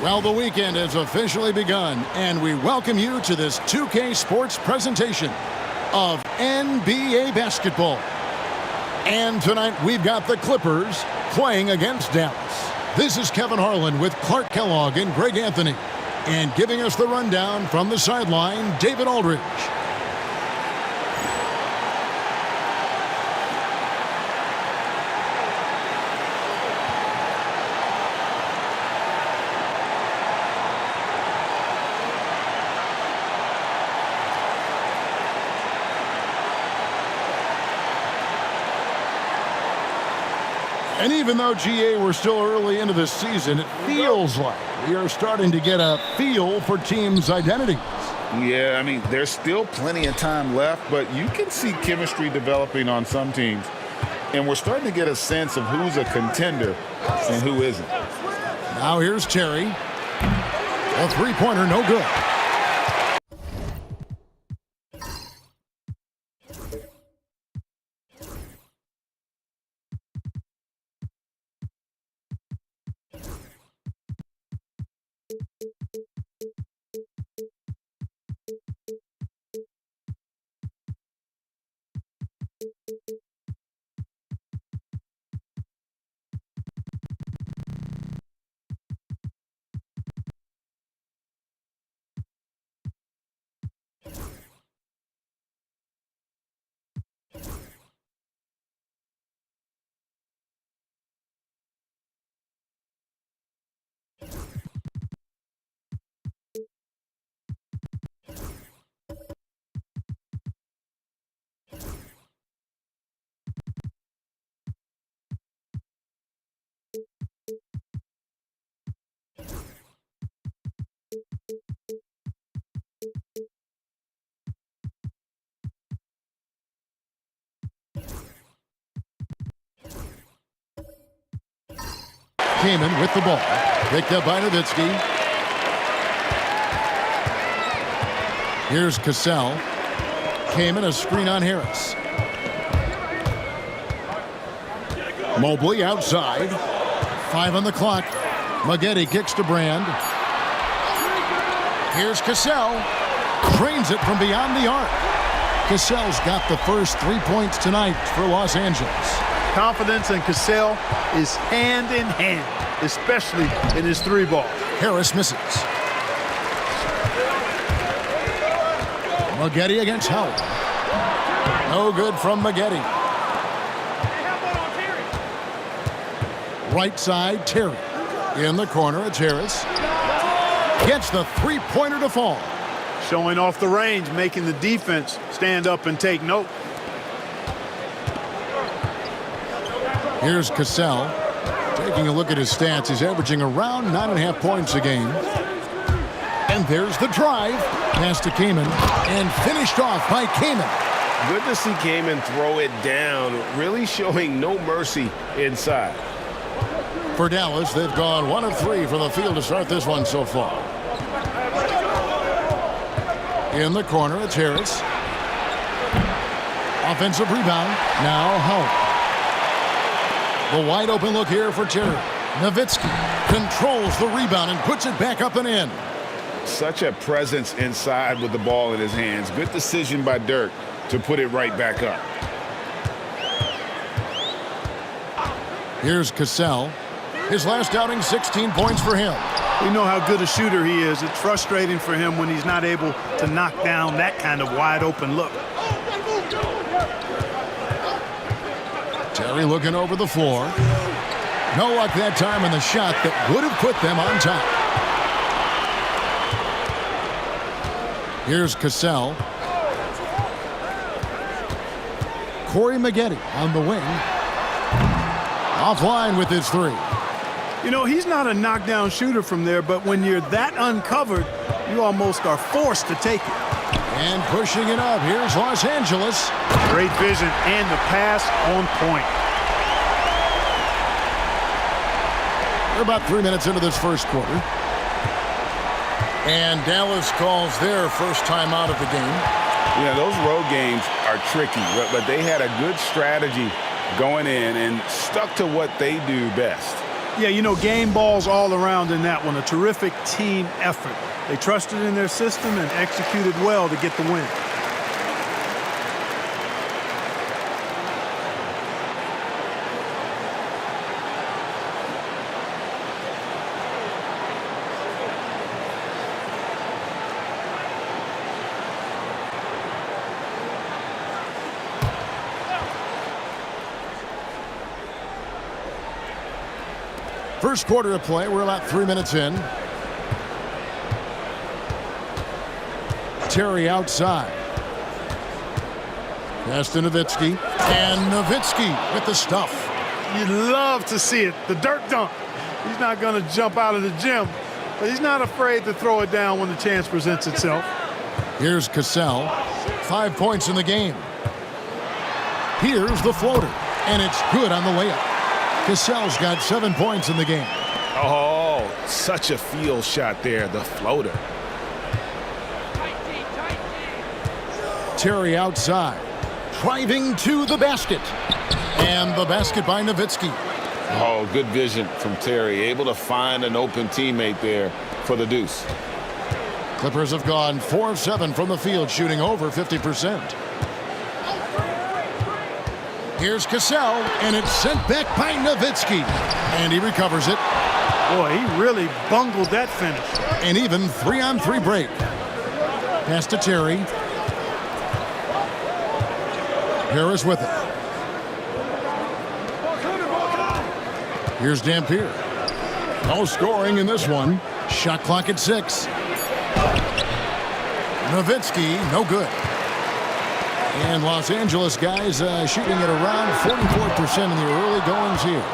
Well, the weekend has officially begun, and we welcome you to this 2K Sports presentation of NBA basketball. And tonight, we've got the Clippers playing against Dallas. This is Kevin Harlan with Clark Kellogg and Greg Anthony. And giving us the rundown from the sideline, David Aldridge. And even though, GA, we're still early into this season, it feels like we are starting to get a feel for teams' identities. Yeah, I mean, there's still plenty of time left, but you can see chemistry developing on some teams. And we're starting to get a sense of who's a contender and who isn't. Now here's Terry. A three-pointer, no good. Kaman with the ball. Picked up by Nowitzki. Here's Cassell. Kaman, a screen on Harris. Mobley outside. 5 on the clock. Maggette kicks to Brand. Here's Cassell. Drains it from beyond the arc. Cassell's got the first 3 points tonight for Los Angeles. Confidence in Cassell is hand in hand, especially in his three ball. Harris misses. Maggette against Howard. No good from Maggette. Right side, Terry. In the corner, it's Harris. Gets the three-pointer to fall. Showing off the range, making the defense stand up and take note. Here's Cassell. Taking a look at his stats, he's averaging around 9.5 points a game. And there's the drive. Pass to Kaman. And finished off by Kaman. Good to see Kaman throw it down, really showing no mercy inside. For Dallas, they've gone 1 of 3 from the field to start this one so far. In the corner, it's Harris. Offensive rebound. Now Howard. The wide open look here for Terry. Nowitzki controls the rebound and puts it back up and in. Such a presence inside with the ball in his hands. Good decision by Dirk to put it right back up. Here's Cassell. His last outing, 16 points for him. We know how good a shooter he is. It's frustrating for him when he's not able to knock down that kind of wide open look. Terry looking over the floor. No luck that time in the shot that would have put them on top. Here's Cassell. Corey Maggette on the wing. Offline with his three. You know, he's not a knockdown shooter from there, but when you're that uncovered, you almost are forced to take it. And pushing it up, here's Los Angeles. Great vision and the pass on point. We're about 3 minutes into this first quarter. And Dallas calls their first time out of the game. Yeah, those road games are tricky, but they had a good strategy going in and stuck to what they do best. Yeah, you know, game balls all around in that one. A terrific team effort. They trusted in their system and executed well to get the win. First quarter of play, we're about 3 minutes in. Terry outside. Pass to Nowitzki. And Nowitzki with the stuff. You'd love to see it. The dirt dunk. He's not going to jump out of the gym, but he's not afraid to throw it down when the chance presents itself. Here's Cassell. 5 points in the game. Here's the floater. And it's good on the layup. Cassell's got 7 points in the game. Oh, such a field shot there, the floater. Terry outside. Driving to the basket. And the basket by Nowitzki. Oh, good vision from Terry. Able to find an open teammate there for the deuce. Clippers have gone 4 of 7 from the field, shooting over 50%. Here's Cassell, and it's sent back by Nowitzki. And he recovers it. Boy, he really bungled that finish. An even 3-on-3 break. Pass to Terry. Harris with it. Here's Dampier. No scoring in this one. Shot clock at 6. Nowitzki, no good. And Los Angeles guys shooting at around 44% in the early goings here.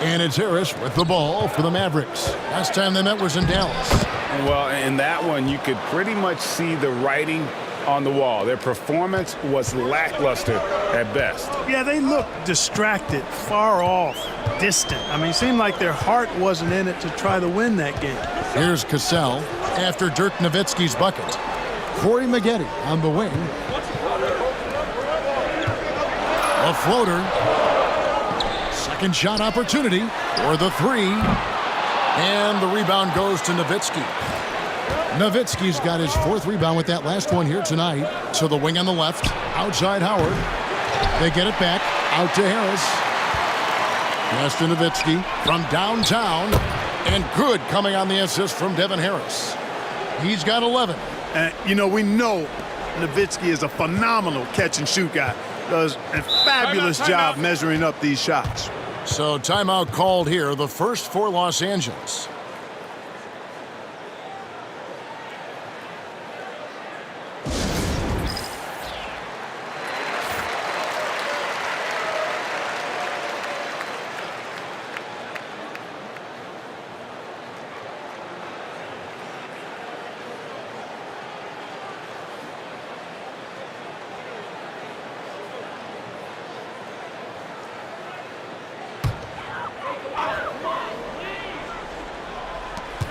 And it's Harris with the ball for the Mavericks. Last time they met was in Dallas. Well, in that one, you could pretty much see the writing on the wall. Their performance was lackluster at best. Yeah, they looked distracted, far off, distant. I mean, it seemed like their heart wasn't in it to try to win that game. Here's Cassell after Dirk Nowitzki's bucket. Corey Maggette on the wing. A floater. Second shot opportunity for the 3. And the rebound goes to Nowitzki. Nowitzki's got his 4th rebound with that last one here tonight. So the wing on the left, outside Howard. They get it back, out to Harris. Pass to Nowitzki from downtown. And good coming on the assist from Devin Harris. He's got 11. You know, we know Nowitzki is a phenomenal catch-and-shoot guy. Does a fabulous job measuring up these shots. So timeout called here, the first for Los Angeles.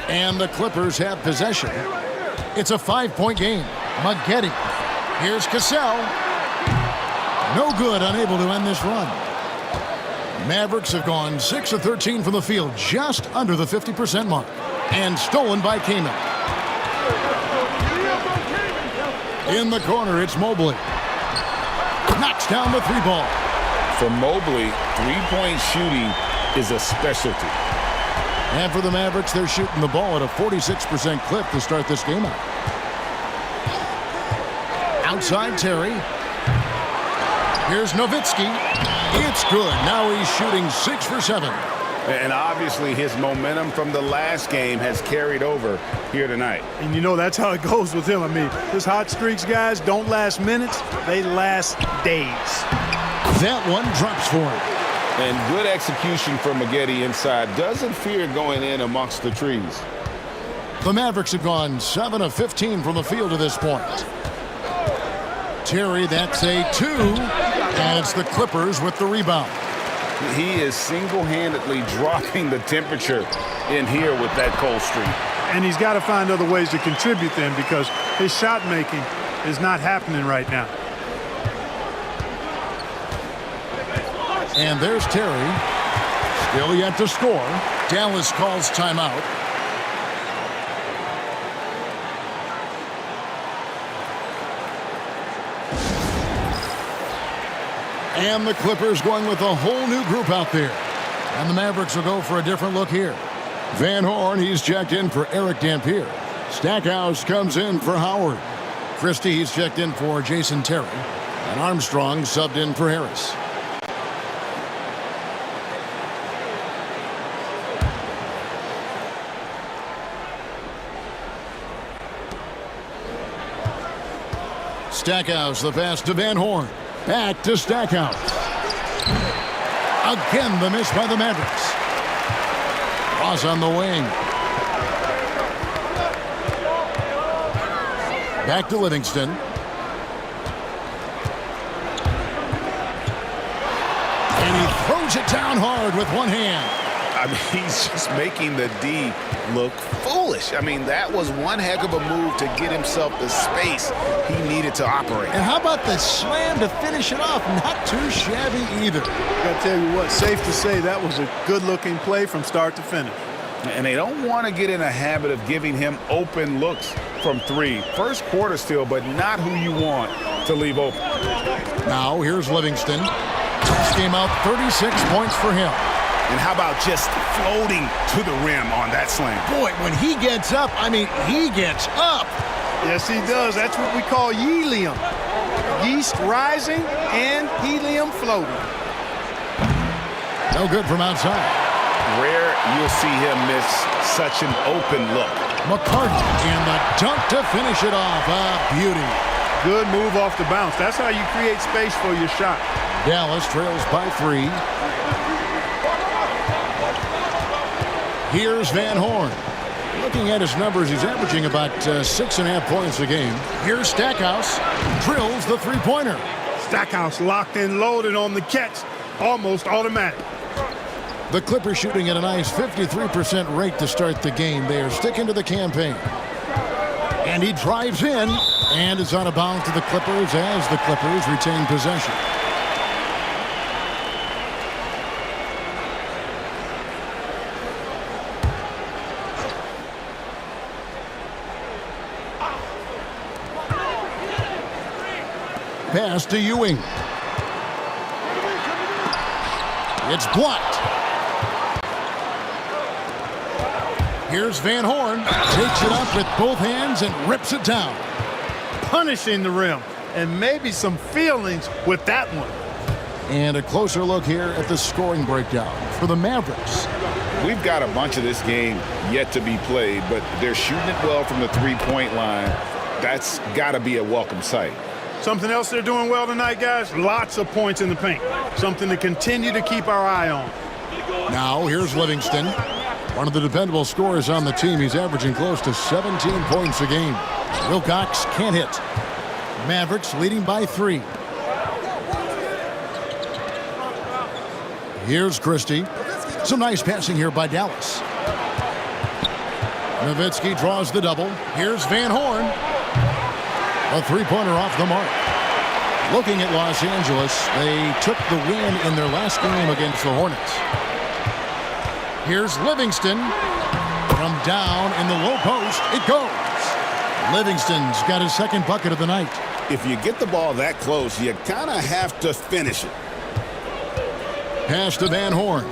And the Clippers have possession. It's a 5-point game. Maggette. Here's Cassell. No good, unable to end this run. Mavericks have gone 6 of 13 from the field, just under the 50% mark. And stolen by Kaman. In the corner, it's Mobley. Knocks down the 3-ball. For Mobley, 3-point shooting is a specialty. And for the Mavericks, they're shooting the ball at a 46% clip to start this game out. Outside Terry. Here's Nowitzki. It's good. Now he's shooting 6 for 7. And obviously his momentum from the last game has carried over here tonight. And you know that's how it goes with him. I mean, his hot streaks, guys, don't last minutes. They last days. That one drops for him. And good execution from Maggette inside. Doesn't fear going in amongst the trees. The Mavericks have gone 7 of 15 from the field to this point. Terry, that's a 2. And it's the Clippers with the rebound. He is single-handedly dropping the temperature in here with that cold streak. And he's got to find other ways to contribute then, because his shot making is not happening right now. And there's Terry. Still yet to score. Dallas calls timeout. And the Clippers going with a whole new group out there. And the Mavericks will go for a different look here. Van Horn, he's checked in for Eric Dampier. Stackhouse comes in for Howard. Christie, he's checked in for Jason Terry. And Armstrong subbed in for Harris. Stackhouse, the pass to Van Horn. Back to Stackhouse. Again, the miss by the Mavericks. Ross on the wing. Back to Livingston. And he throws it down hard with one hand. I mean, he's just making the D look foolish. I mean, that was one heck of a move to get himself the space he needed to operate. And how about the slam to finish it off? Not too shabby either. I got to tell you what, safe to say that was a good-looking play from start to finish. And they don't want to get in a habit of giving him open looks from three. First quarter still, but not who you want to leave open. Now, here's Livingston. This game out 36 points for him. And how about just floating to the rim on that slam? Boy, when he gets up, I mean, he gets up. Yes, he does. That's what we call helium. Yeast rising and helium floating. No good from outside. Rare you'll see him miss such an open look. McCarty and the dunk to finish it off. A beauty. Good move off the bounce. That's how you create space for your shot. Dallas trails by 3. Here's Van Horn. Looking at his numbers, he's averaging about 6.5 points a game. Here's Stackhouse. Drills the three-pointer. Stackhouse locked and loaded on the catch. Almost automatic. The Clippers shooting at a nice 53% rate to start the game. They are sticking to the campaign. And he drives in, and it's out of bounds to the Clippers as the Clippers retain possession. Pass to Ewing. It's blocked. Here's Van Horn. Takes it up with both hands and rips it down. Punishing the rim. And maybe some feelings with that one. And a closer look here at the scoring breakdown for the Mavericks. We've got a bunch of this game yet to be played, but they're shooting it well from the three-point line. That's got to be a welcome sight. Something else they're doing well tonight, guys, lots of points in the paint. Something to continue to keep our eye on. Now here's Livingston. One of the dependable scorers on the team. He's averaging close to 17 points a game. Wilcox can't hit. Mavericks leading by 3. Here's Christie. Some nice passing here by Dallas. Nowitzki draws the double. Here's Van Horn. A three-pointer off the mark. Looking at Los Angeles, they took the win in their last game against the Hornets. Here's Livingston. From down in the low post, it goes. Livingston's got his second bucket of the night. If you get the ball that close, you kind of have to finish it. Pass to Van Horn.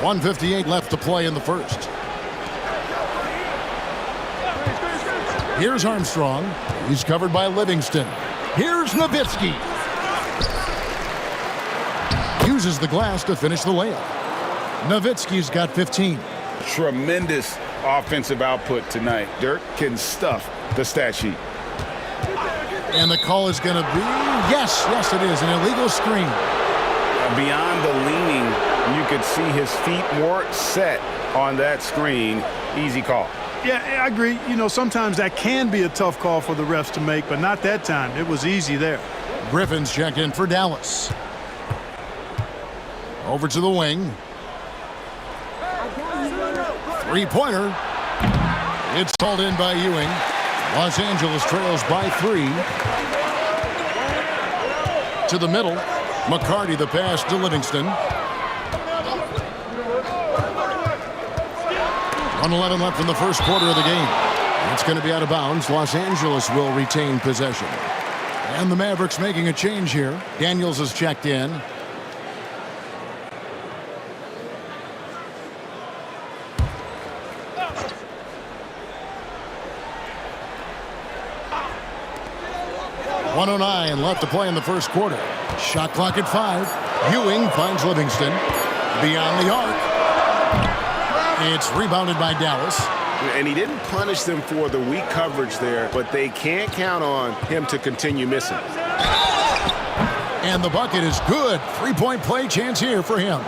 1:58 left to play in the first. Here's Armstrong. He's covered by Livingston. Here's Nowitzki. Uses the glass to finish the layup. Nowitzki's got 15. Tremendous offensive output tonight. Dirk can stuff the stat sheet. And the call is going to be, yes, it is, an illegal screen. Beyond the leaning, you could see his feet more set on that screen. Easy call. Yeah, I agree. You know, sometimes that can be a tough call for the refs to make, but not that time. It was easy there. Griffin's checked in for Dallas. Over to the wing. Three-pointer. It's called in by Ewing. Los Angeles trails by 3. to the middle. McCarty the pass to Livingston. 1:11 left in the first quarter of the game. It's going to be out of bounds. Los Angeles will retain possession. And the Mavericks making a change here. Daniels has checked in. .109 left to play in the first quarter. Shot clock at 5. Ewing finds Livingston. Beyond the arc. It's rebounded by Dallas. And he didn't punish them for the weak coverage there, but they can't count on him to continue missing. And the bucket is good. 3-point play chance here for him.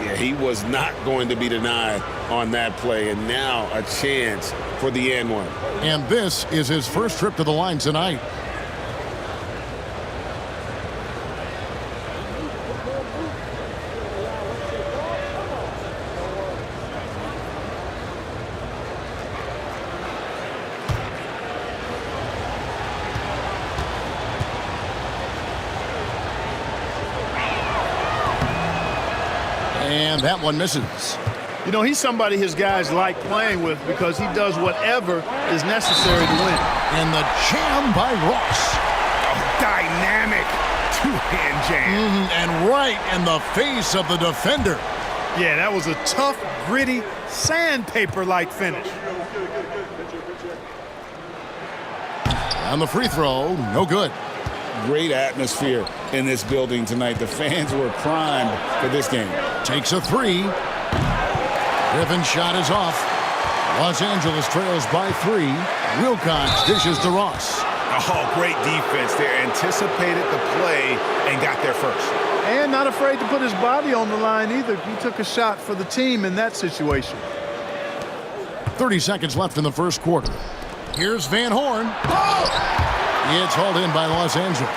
Yeah, he was not going to be denied on that play, and now a chance for the and one. And this is his first trip to the line tonight. And that one misses. You know, he's somebody his guys like playing with because he does whatever is necessary to win. And the jam by Ross. Dynamic two-hand jam. And right in the face of the defender. Yeah, that was a tough, gritty, sandpaper-like finish. On the free throw, no good. Great atmosphere in this building tonight. The fans were primed for this game. Takes a 3. Griffin's shot is off. Los Angeles trails by 3. Wilcox dishes to Ross. Oh, great defense there. Anticipated the play and got there first. And not afraid to put his body on the line either. He took a shot for the team in that situation. 30 seconds left in the first quarter. Here's Van Horn. It's hauled in by Los Angeles.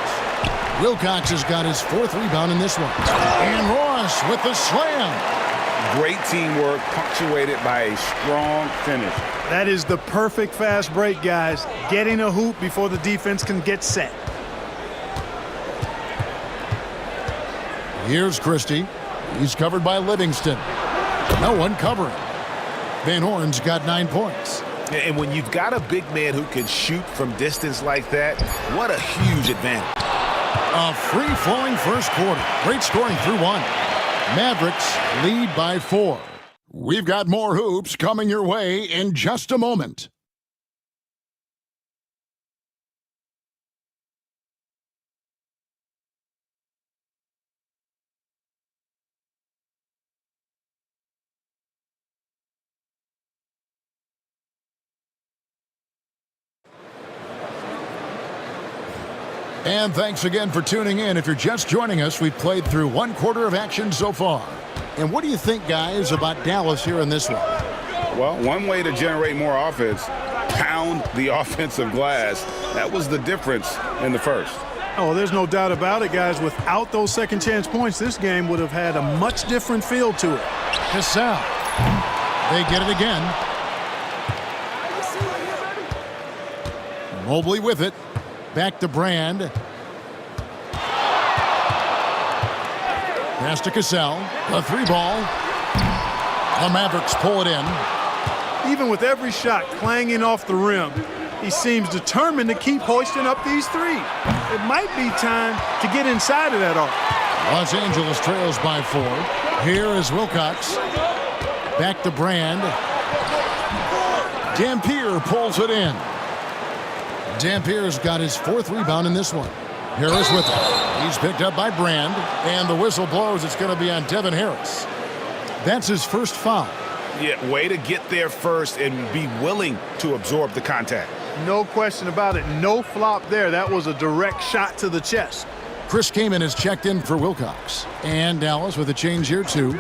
Wilcox has got his 4th rebound in this one. And Ross with the slam. Great teamwork punctuated by a strong finish. That is the perfect fast break, guys. Getting a hoop before the defense can get set. Here's Christie. He's covered by Livingston. No one covering. Van Horn's got 9 points. And when you've got a big man who can shoot from distance like that, what a huge advantage. A free-flowing first quarter. Great scoring through 1. Mavericks lead by 4. We've got more hoops coming your way in just a moment. And thanks again for tuning in. If you're just joining us, we've played through 1 quarter of action so far. And what do you think, guys, about Dallas here in this one? Well, one way to generate more offense, pound the offensive glass. That was the difference in the first. Oh, there's no doubt about it, guys. Without those second chance points, this game would have had a much different feel to it. Cassell. They get it again. Mobley with it. Back to Brand. Pass to Cassell. A 3-ball. The Mavericks pull it in. Even with every shot clanging off the rim, he seems determined to keep hoisting up these threes. It might be time to get inside of that arc. Los Angeles trails by 4. Here is Wilcox. Back to Brand. Dampier pulls it in. Dampier's got his 4th rebound in this one. Harris with it. He's picked up by Brand, and the whistle blows. It's going to be on Devin Harris. That's his first foul. Yeah, way to get there first and be willing to absorb the contact. No question about it. No flop there. That was a direct shot to the chest. Chris Kaman has checked in for Wilcox. And Dallas with a change here, too.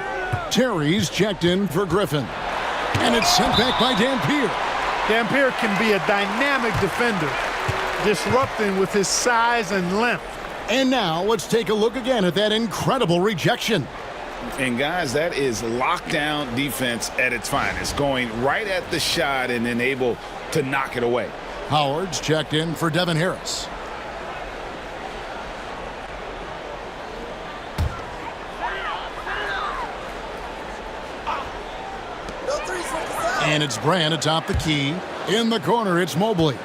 Terry's checked in for Griffin. And it's sent back by Dampier. Dampier can be a dynamic defender, disrupting with his size and length. And now let's take a look again at that incredible rejection. And guys, that is lockdown defense at its finest, going right at the shot and then able to knock it away. Howard's checked in for Devin Harris. And it's Brand atop the key. In the corner, it's Mobley.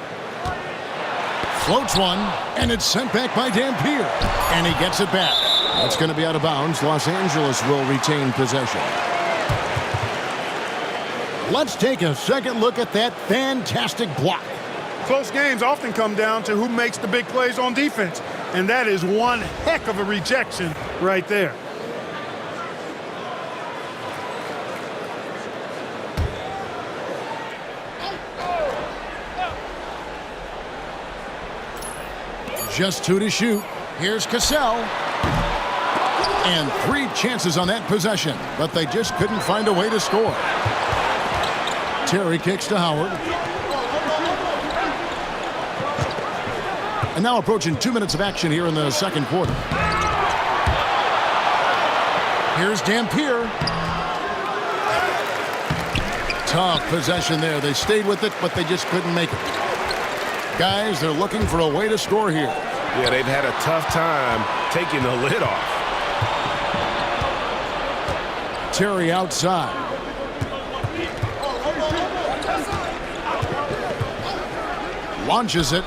Floats one, and it's sent back by Dampier. And he gets it back. That's going to be out of bounds. Los Angeles will retain possession. Let's take a second look at that fantastic block. Close games often come down to who makes the big plays on defense. And that is one heck of a rejection right there. Just 2 to shoot. Here's Cassell. And 3 chances on that possession, but they just couldn't find a way to score. Terry kicks to Howard. And now approaching 2 minutes of action here in the second quarter. Here's Dampier. Tough possession there. They stayed with it, but they just couldn't make it. Guys, they're looking for a way to score here. Yeah, they've had a tough time taking the lid off. Terry outside. Launches it.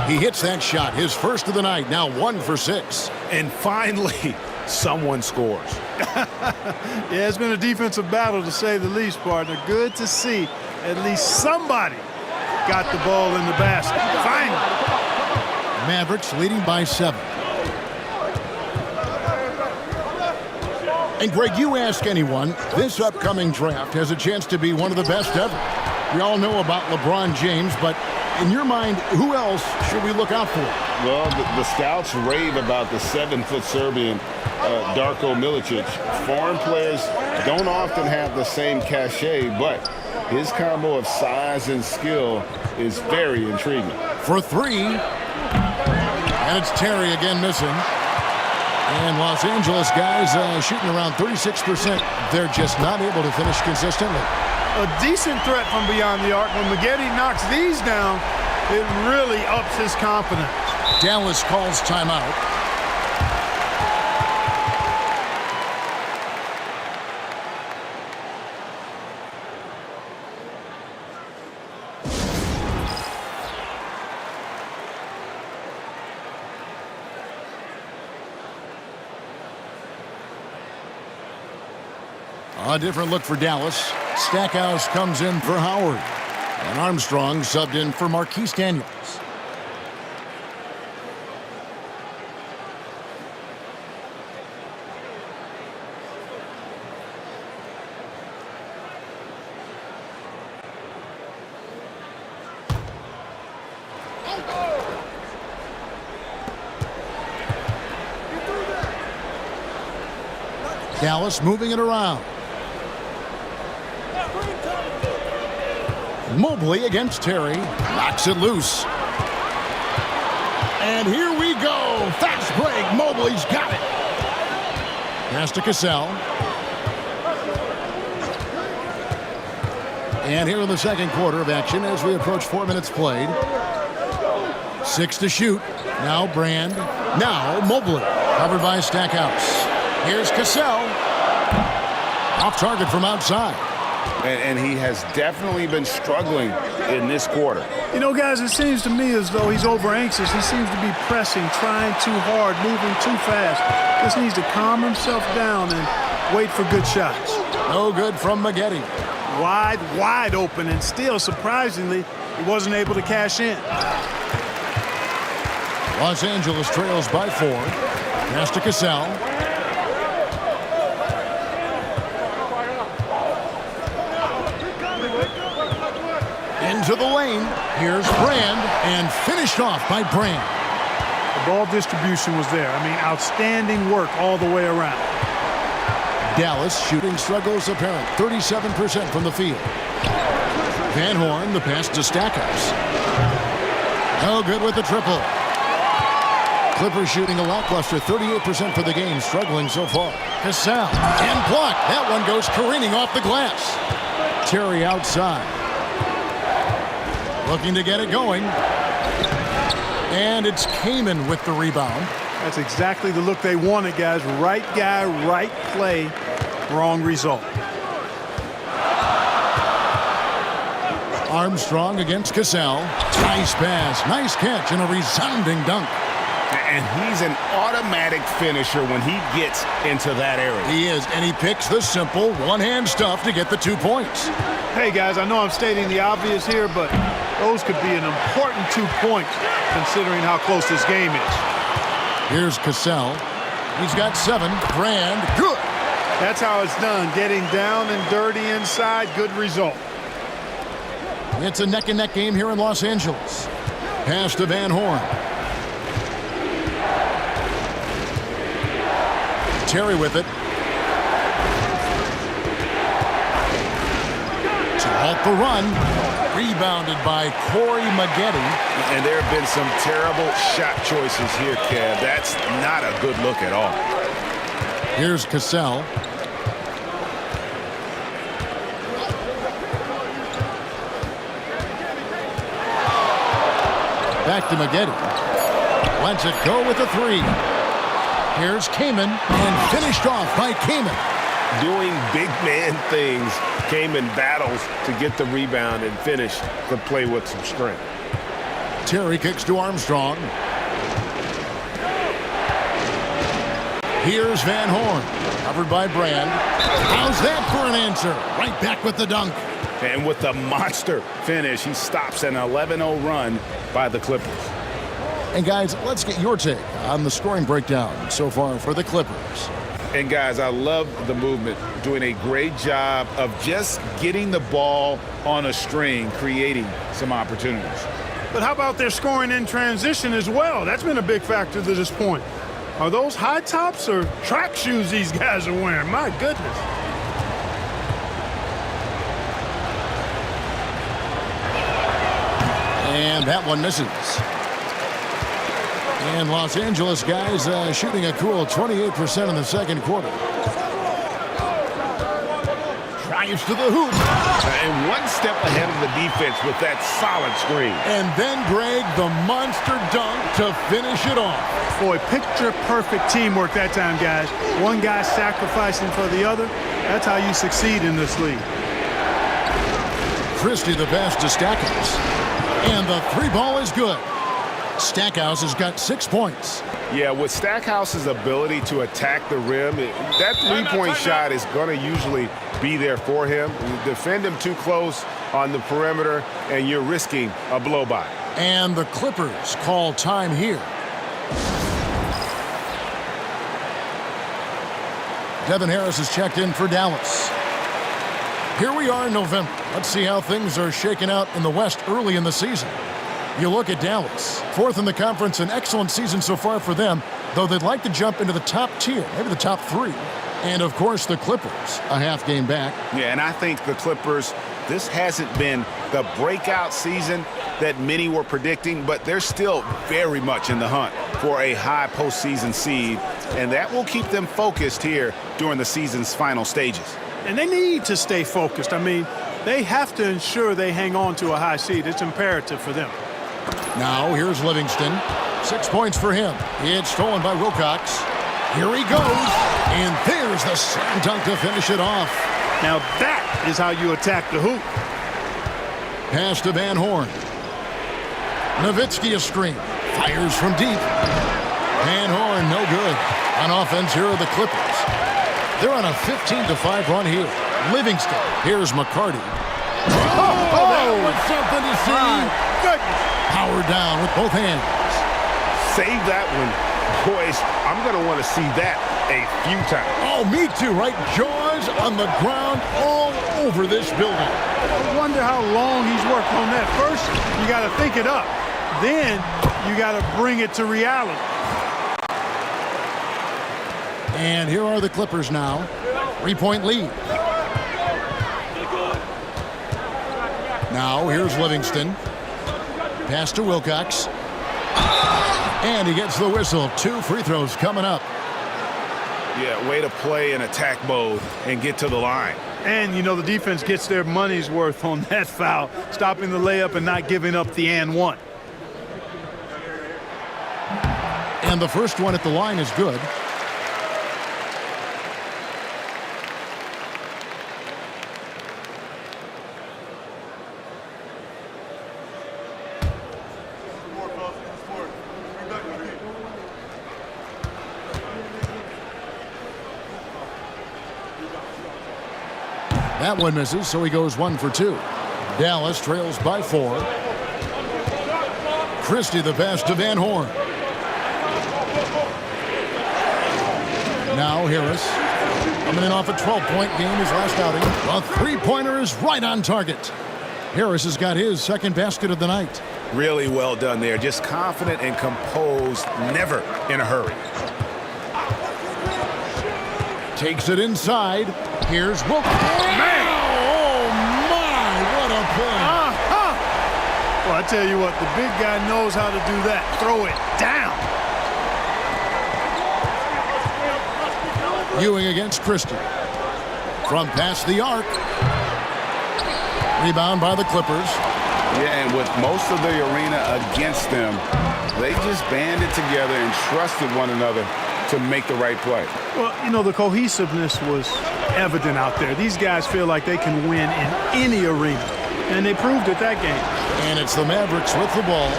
He hits that shot, his first of the night, now 1 for 6. And finally, someone scores. Yeah, it's been a defensive battle to say the least, partner. Good to see at least somebody got the ball in the basket. Finally. Mavericks leading by 7. And Greg, you ask anyone, this upcoming draft has a chance to be one of the best ever. We all know about LeBron James, but in your mind, who else should we look out for? Well, the scouts rave about the 7-foot Serbian, Darko Milicic. Foreign players don't often have the same cachet, but his combo of size and skill is very intriguing. For 3. And it's Terry again missing. And Los Angeles guys shooting around 36%. They're just not able to finish consistently. A decent threat from beyond the arc. When Maggette knocks these down, it really ups his confidence. Dallas calls timeout. A different look for Dallas. Stackhouse comes in for Howard. And Armstrong subbed in for Marquise Daniels. Dallas moving it around. Mobley against Terry. Knocks it loose. And here we go. Fast break. Mobley's got it. Pass to Cassell. And here in the second quarter of action as we approach 4 minutes played. 6 to shoot. Now Brand. Now Mobley. Covered by Stackhouse. Here's Cassell. Off target from outside. And he has definitely been struggling in this quarter. You know, guys, it seems to me as though he's over anxious. He seems to be pressing, trying too hard, moving too fast. Just needs to calm himself down and wait for good shots. No good from Maggette. Wide open, and still, surprisingly, he wasn't able to cash in. Los Angeles trails by 4. Pass to Cassell. Into the lane. Here's Brand, and finished off by Brand. The ball distribution was there. I mean, outstanding work all the way around. Dallas shooting struggles apparent. 37% from the field. Van Horn, the pass to Stackhouse. No good with the triple. Clippers shooting a lackluster 38% for the game, struggling so far. Cassell, and blocked. That one goes careening off the glass. Terry outside. Looking to get it going. And it's Kaman with the rebound. That's exactly the look they wanted, guys. Right guy, right play, wrong result. Armstrong against Cassell. Nice pass, nice catch, and a resounding dunk. And he's an automatic finisher when he gets into that area. He is, and he picks the simple one-hand stuff to get the 2 points. Hey, guys, I know I'm stating the obvious here, but those could be an important 2 points considering how close this game is. Here's Cassell. He's got 7. Brand, good. That's how it's done, getting down and dirty inside. Good result. It's a neck-and-neck game here in Los Angeles. Pass to Van Horn. Terry with it. To halt the run. Rebounded by Corey Maggette. And there have been some terrible shot choices here, Kev. That's not a good look at all. Here's Cassell. Back to Maggette. Lets it go with a 3. Here's Kaman, and finished off by Kaman. Doing big man things, Kaman battles to get the rebound and finish the play with some strength. Terry kicks to Armstrong. Here's Van Horn, covered by Brand. How's that for an answer? Right back with the dunk. And with the monster finish, he stops an 11-0 run by the Clippers. And guys, let's get your take on the scoring breakdown so far for the Clippers. And guys, I love the movement, doing a great job of just getting the ball on a string, creating some opportunities. But how about their scoring in transition as well? That's been a big factor to this point. Are those high tops or track shoes these guys are wearing? My goodness. And that one misses. And Los Angeles guys shooting a cool 28% in the second quarter. Drives to the hoop. And one step ahead of the defense with that solid screen. And then Greg, the monster dunk to finish it off. Boy, picture-perfect teamwork that time, guys. One guy sacrificing for the other. That's how you succeed in this league. Christie the pass to Stackhouse. And the 3 ball is good. Stackhouse has got 6 points. Yeah, with Stackhouse's ability to attack the rim, that three-point shot is going to usually be there for him. You defend him too close on the perimeter, and you're risking a blow-by. And the Clippers call time here. Devin Harris is checked in for Dallas. Here we are in November. Let's see how things are shaking out in the West early in the season. You look at Dallas, 4th in the conference, an excellent season so far for them, though they'd like to jump into the top tier, maybe the top 3. And, of course, the Clippers, a half game back. Yeah, and I think the Clippers, this hasn't been the breakout season that many were predicting, but they're still very much in the hunt for a high postseason seed, and that will keep them focused here during the season's final stages. And they need to stay focused. I mean, they have to ensure they hang on to a high seed. It's imperative for them. Now, here's Livingston. 6 points for him. It's stolen by Wilcox. Here he goes. And there's the slam dunk to finish it off. Now that is how you attack the hoop. Pass to Van Horn. Nowitzki a screen. Fires from deep. Van Horn, no good. On offense, here are the Clippers. They're on a 15-5 run here. Livingston. Here's McCarty. That was something to see. Goodness. Power down with both hands. Save that one. Boys, I'm going to want to see that a few times. Oh, me too, right? Jaws on the ground all over this building. I wonder how long he's worked on that. First, you got to think it up. Then, you got to bring it to reality. And here are the Clippers now. 3-point lead. Now, here's Livingston. Pass to Wilcox. And he gets the whistle. 2 free throws coming up. Yeah, way to play in attack mode and get to the line. And, you know, the defense gets their money's worth on that foul, stopping the layup and not giving up the and one. And the first one at the line is good. That one misses, so he goes 1 for 2. Dallas trails by 4. Christie the pass to Van Horn. Now Harris coming in off a 12-point game his last outing. A three-pointer is right on target. Harris has got his second basket of the night. Really well done there. Just confident and composed, never in a hurry. Takes it inside. Here's Wilk. Man! Oh, my! What a play. Well, I tell you what, the big guy knows how to do that. Throw it down. Ewing against Christie. From past the arc. Rebound by the Clippers. Yeah, and with most of the arena against them, they just banded together and trusted one another to make the right play. Well, you know, the cohesiveness was evident out there. These guys feel like they can win in any arena, and they proved it that game. And it's the Mavericks with the ball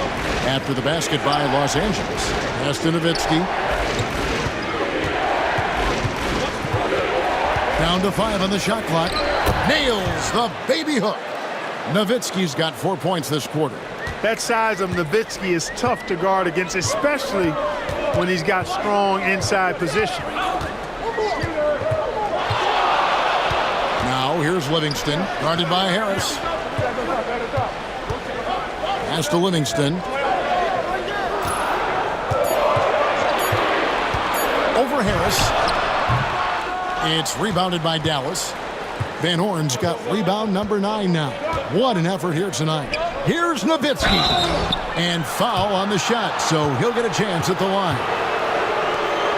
after the basket by Los Angeles. Pass to Nowitzki. Down to 5 on the shot clock. Nails the baby hook. Nowitzki's got 4 points this quarter. That size of Nowitzki is tough to guard against, especially when he's got strong inside position. Now here's Livingston, guarded by Harris. Pass to Livingston. Over Harris. It's rebounded by Dallas. Van Horn's got rebound number 9 now. What an effort here tonight. Here's Nowitzki. And foul on the shot, so he'll get a chance at the line.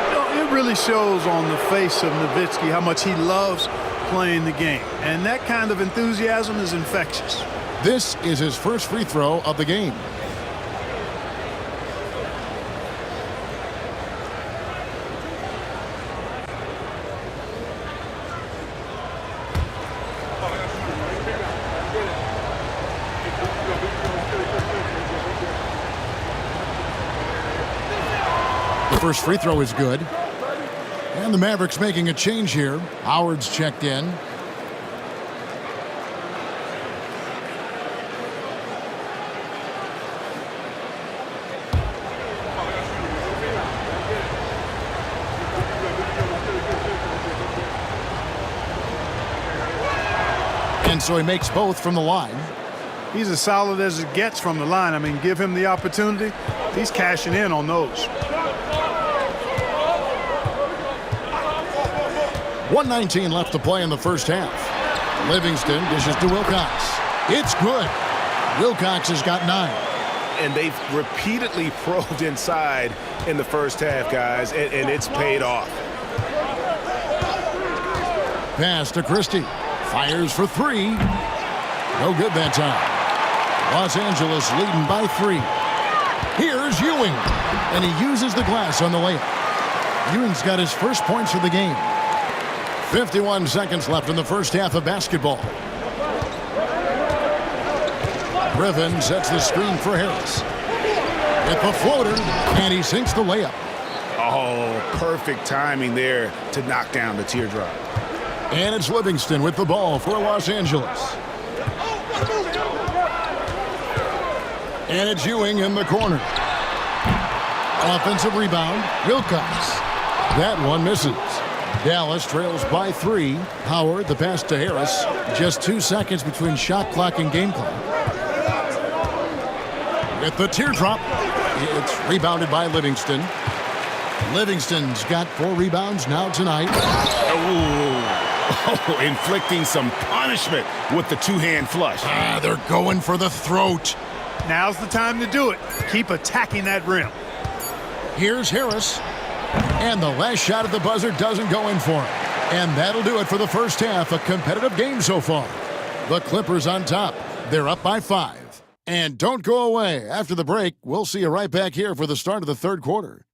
You know, it really shows on the face of Nowitzki how much he loves playing the game. And that kind of enthusiasm is infectious. This is his first free throw of the game. The first free throw is good. And the Mavericks making a change here. Howard's checked in. And so he makes both from the line. He's as solid as it gets from the line. I mean, give him the opportunity. He's cashing in on those. 1:19 left to play in the first half. Livingston dishes to Wilcox. It's good. Wilcox has got 9. And they've repeatedly probed inside in the first half, guys, and it's paid off. Pass to Christie. Fires for 3. No good that time. Los Angeles leading by 3. Here's Ewing. And he uses the glass on the layup. Ewing's got his first points of the game. 51 seconds left in the first half of basketball. Griffin sets the screen for Harris. With the floater, and he sinks the layup. Oh, perfect timing there to knock down the teardrop. And it's Livingston with the ball for Los Angeles. And it's Ewing in the corner. Offensive rebound, Wilcox. That one misses. Dallas trails by 3. Howard, the pass to Harris. Just 2 seconds between shot clock and game clock. With the teardrop, it's rebounded by Livingston. Livingston's got 4 rebounds now tonight. Oh, inflicting some punishment with the two-hand flush. They're going for the throat. Now's the time to do it. Keep attacking that rim. Here's Harris. And the last shot at the buzzer doesn't go in for him. And that'll do it for the first half. A competitive game so far. The Clippers on top. They're up by 5. And don't go away. After the break, we'll see you right back here for the start of the third quarter.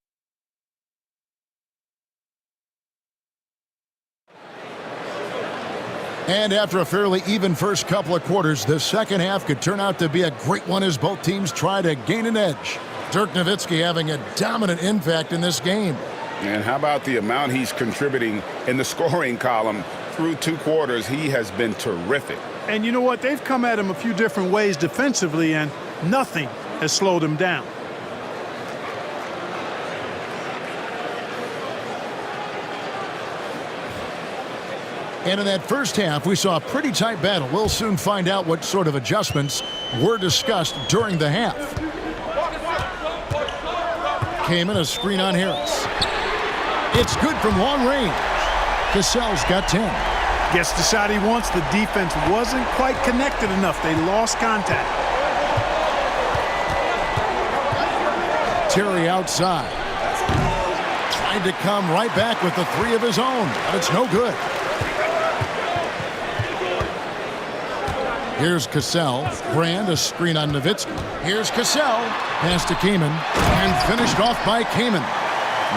And after a fairly even first couple of quarters, the second half could turn out to be a great one as both teams try to gain an edge. Dirk Nowitzki having a dominant impact in this game. And how about the amount he's contributing in the scoring column through 2 quarters, he has been terrific. And you know what? They've come at him a few different ways defensively, and nothing has slowed him down. And in that first half, we saw a pretty tight battle. We'll soon find out what sort of adjustments were discussed during the half. Kaman, a screen on Harris. It's good from long range. Cassell's got 10. Gets the shot he wants. The defense wasn't quite connected enough. They lost contact. Terry outside. Trying to come right back with the 3 of his own, but it's no good. Here's Cassell. Brand, a screen on Nowitzki. Here's Cassell. Pass to Kaman. And finished off by Kaman.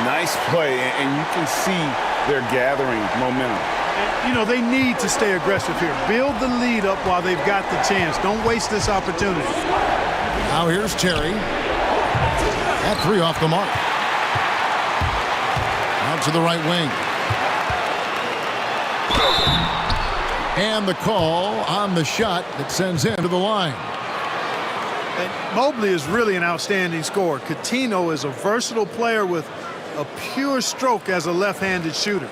Nice play, and you can see they're gathering momentum. You know, they need to stay aggressive here. Build the lead up while they've got the chance. Don't waste this opportunity. Now here's Terry. That 3 off the mark. Out to the right wing. And the call on the shot that sends him to the line. And Mobley is really an outstanding scorer. Coutinho is a versatile player with a pure stroke as a left-handed shooter.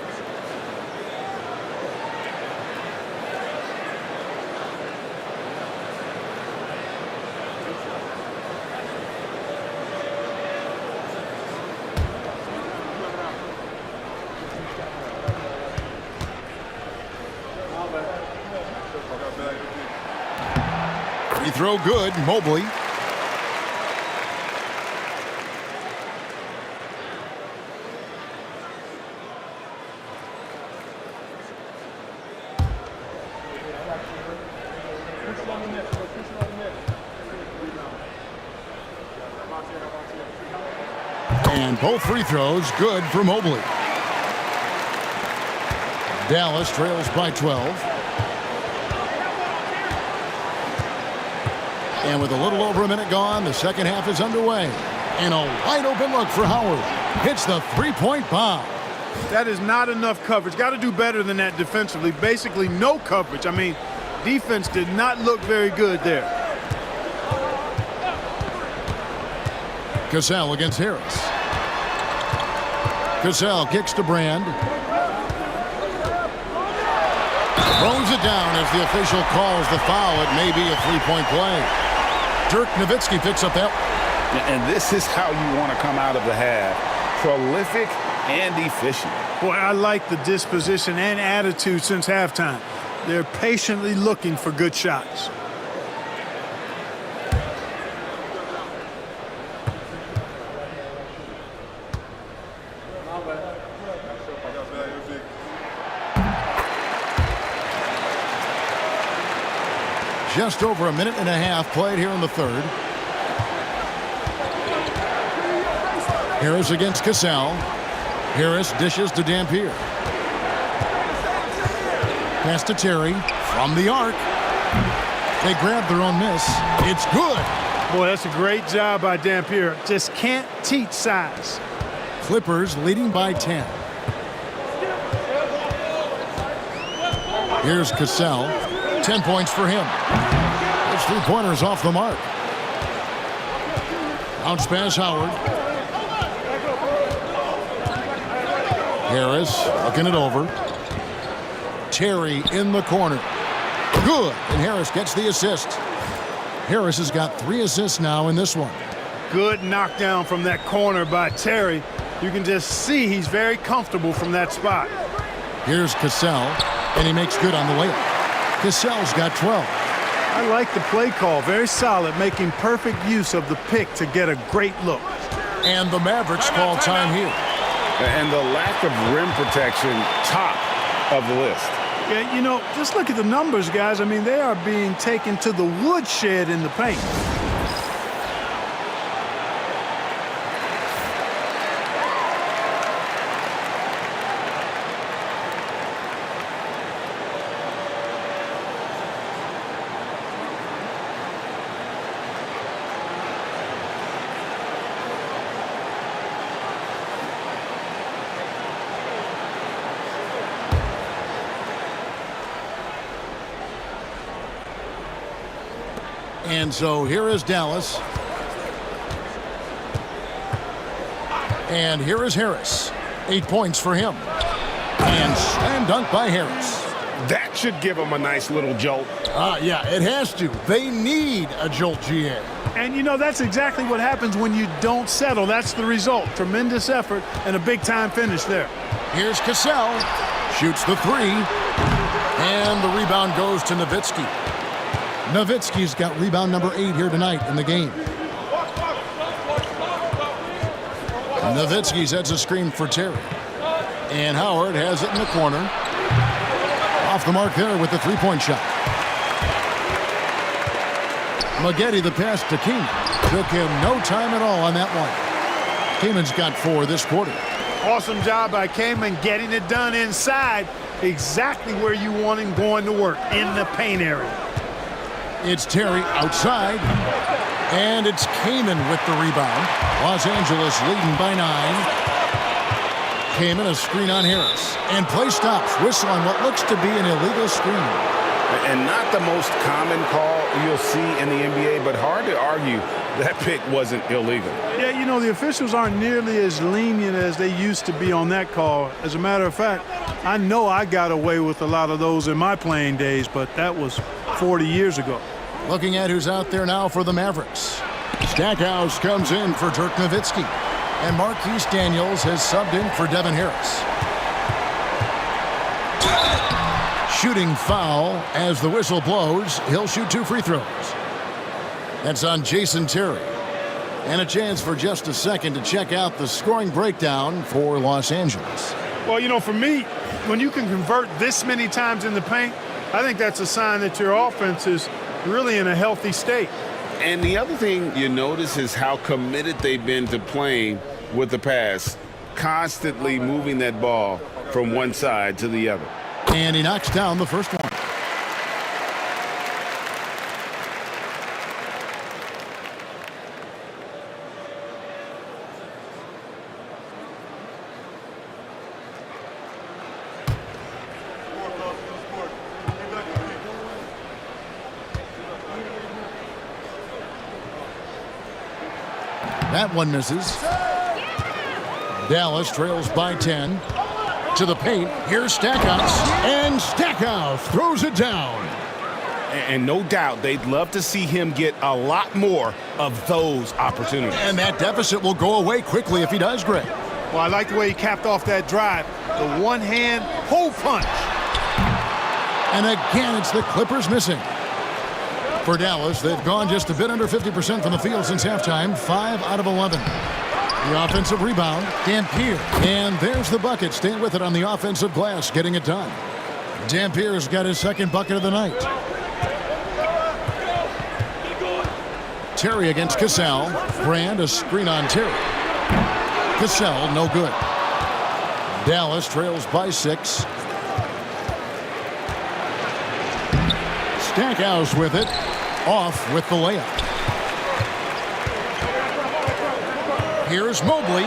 Free throw good, Mobley. And both free throws good for Mobley. Dallas trails by 12. And with a little over a minute gone, the second half is underway. And a wide open look for Howard. Hits the 3-point bomb. That is not enough coverage. Got to do better than that defensively. Basically no coverage. I mean, defense did not look very good there. Cassell against Harris. Cassell kicks to Brand. Throws it down as the official calls the foul. It may be a 3-point play. Dirk Nowitzki picks up that. And this is how you want to come out of the half. Prolific and efficient. Boy, I like the disposition and attitude since halftime. They're patiently looking for good shots. Just over a minute and a half played here in the third. Harris against Cassell. Harris dishes to Dampier. Pass to Terry from the arc. They grab their own miss. It's good. Boy, that's a great job by Dampier. Just can't teach size. Clippers leading by 10. Here's Cassell. 10 points for him. Those 3-pointers off the mark. Bounce pass Howard. Harris looking it over. Terry in the corner. Good. And Harris gets the assist. Harris has got 3 assists now in this one. Good knockdown from that corner by Terry. You can just see he's very comfortable from that spot. Here's Cassell, and he makes good on the layup. Cassell's got 12. I like the play call. Very solid, making perfect use of the pick to get a great look. And the Mavericks call time here. And the lack of rim protection, top of the list. Yeah, you know, just look at the numbers, guys. I mean, they are being taken to the woodshed in the paint. And so here is Dallas. And here is Harris. 8 points for him. And slam dunk by Harris. That should give them a nice little jolt. Yeah, it has to. They need a jolt, GA. And, you know, that's exactly what happens when you don't settle. That's the result. Tremendous effort and a big-time finish there. Here's Cassell. Shoots the three. And the rebound goes to Nowitzki. Nowitzki's got rebound number 8 here tonight in the game. Nowitzki sets a screen for Terry. And Howard has it in the corner. Off the mark there with the three-point shot. Maggette the pass to Keenan. Took him no time at all on that one. Keenan's got 4 this quarter. Awesome job by Kaman getting it done inside. Exactly where you want him going to work, in the paint area. It's Terry outside. And it's Kaman with the rebound. Los Angeles leading by 9. Kaman a screen on Harris. And play stops. Whistle on what looks to be an illegal screen. And not the most common call you'll see in the NBA, but hard to argue that pick wasn't illegal. Yeah, you know, the officials aren't nearly as lenient as they used to be on that call. As a matter of fact, I know I got away with a lot of those in my playing days, but that was 40 years ago. Looking at who's out there now for the Mavericks. Stackhouse comes in for Dirk Nowitzki. And Marquise Daniels has subbed in for Devin Harris. Shooting foul as the whistle blows. He'll shoot 2 free throws. That's on Jason Terry. And a chance for just a second to check out the scoring breakdown for Los Angeles. Well, you know, for me, when you can convert this many times in the paint, I think that's a sign that your offense is really in a healthy state. And the other thing you notice is how committed they've been to playing with the pass, constantly moving that ball from one side to the other. And he knocks down the first one. That one misses. Dallas trails by 10. To the paint. Here's Stackhouse. And Stackhouse throws it down. And no doubt they'd love to see him get a lot more of those opportunities. And that deficit will go away quickly if he does, Greg. Well, I like the way he capped off that drive. The one-hand hole punch. And again, it's the Clippers missing. For Dallas, they've gone just a bit under 50% from the field since halftime. 5 out of 11. The offensive rebound, Dampier. And there's the bucket. Staying with it on the offensive glass, getting it done. Dampier's got his second bucket of the night. Terry against Cassell. Brand, a screen on Terry. Cassell, no good. Dallas trails by 6. Stackhouse with it. Off with the layup. Here's Mobley.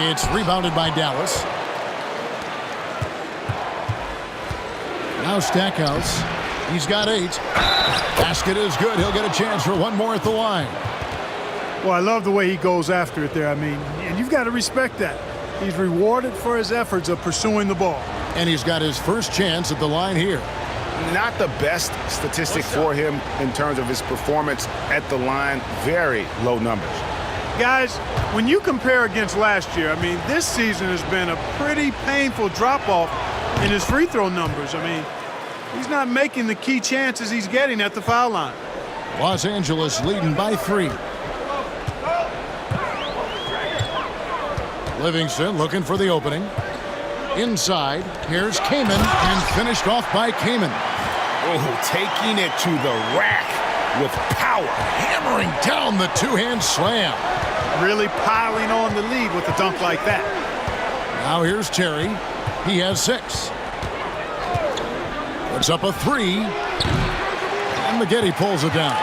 It's rebounded by Dallas. Now Stackhouse. He's got 8. Basket is good. He'll get a chance for one more at the line. Well, I love the way he goes after it there. I mean, and you've got to respect that. He's rewarded for his efforts of pursuing the ball. And he's got his first chance at the line here. Not the best statistic for him in terms of his performance at the line. Very low numbers. Guys, when you compare against last year, I mean, this season has been a pretty painful drop-off in his free throw numbers. I mean, he's not making the key chances he's getting at the foul line. Los Angeles leading by 3. Livingston looking for the opening. Inside, here's Kaman, and finished off by Kaman. Oh, taking it to the rack with power. Hammering down the two-hand slam. Really piling on the lead with a dunk like that. Now here's Terry. He has 6. Puts up a 3. And Maggette pulls it down.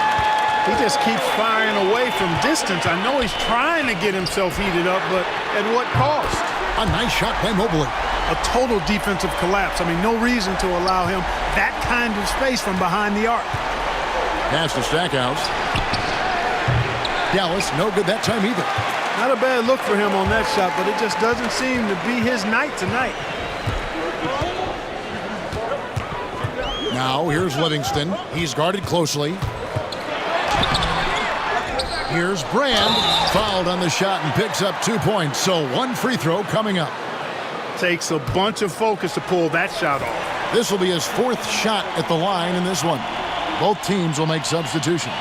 He just keeps firing away from distance. I know he's trying to get himself heated up, but at what cost? A nice shot by Mobley. A total defensive collapse. I mean, no reason to allow him that kind of space from behind the arc. Pass to Stackhouse. Dallas, no good that time either. Not a bad look for him on that shot, but it just doesn't seem to be his night tonight. Now, here's Livingston. He's guarded closely. Here's Brand. Fouled on the shot and picks up 2 points. So 1 free throw coming up. Takes a bunch of focus to pull that shot off. This will be his 4th shot at the line in this one. Both teams will make substitutions.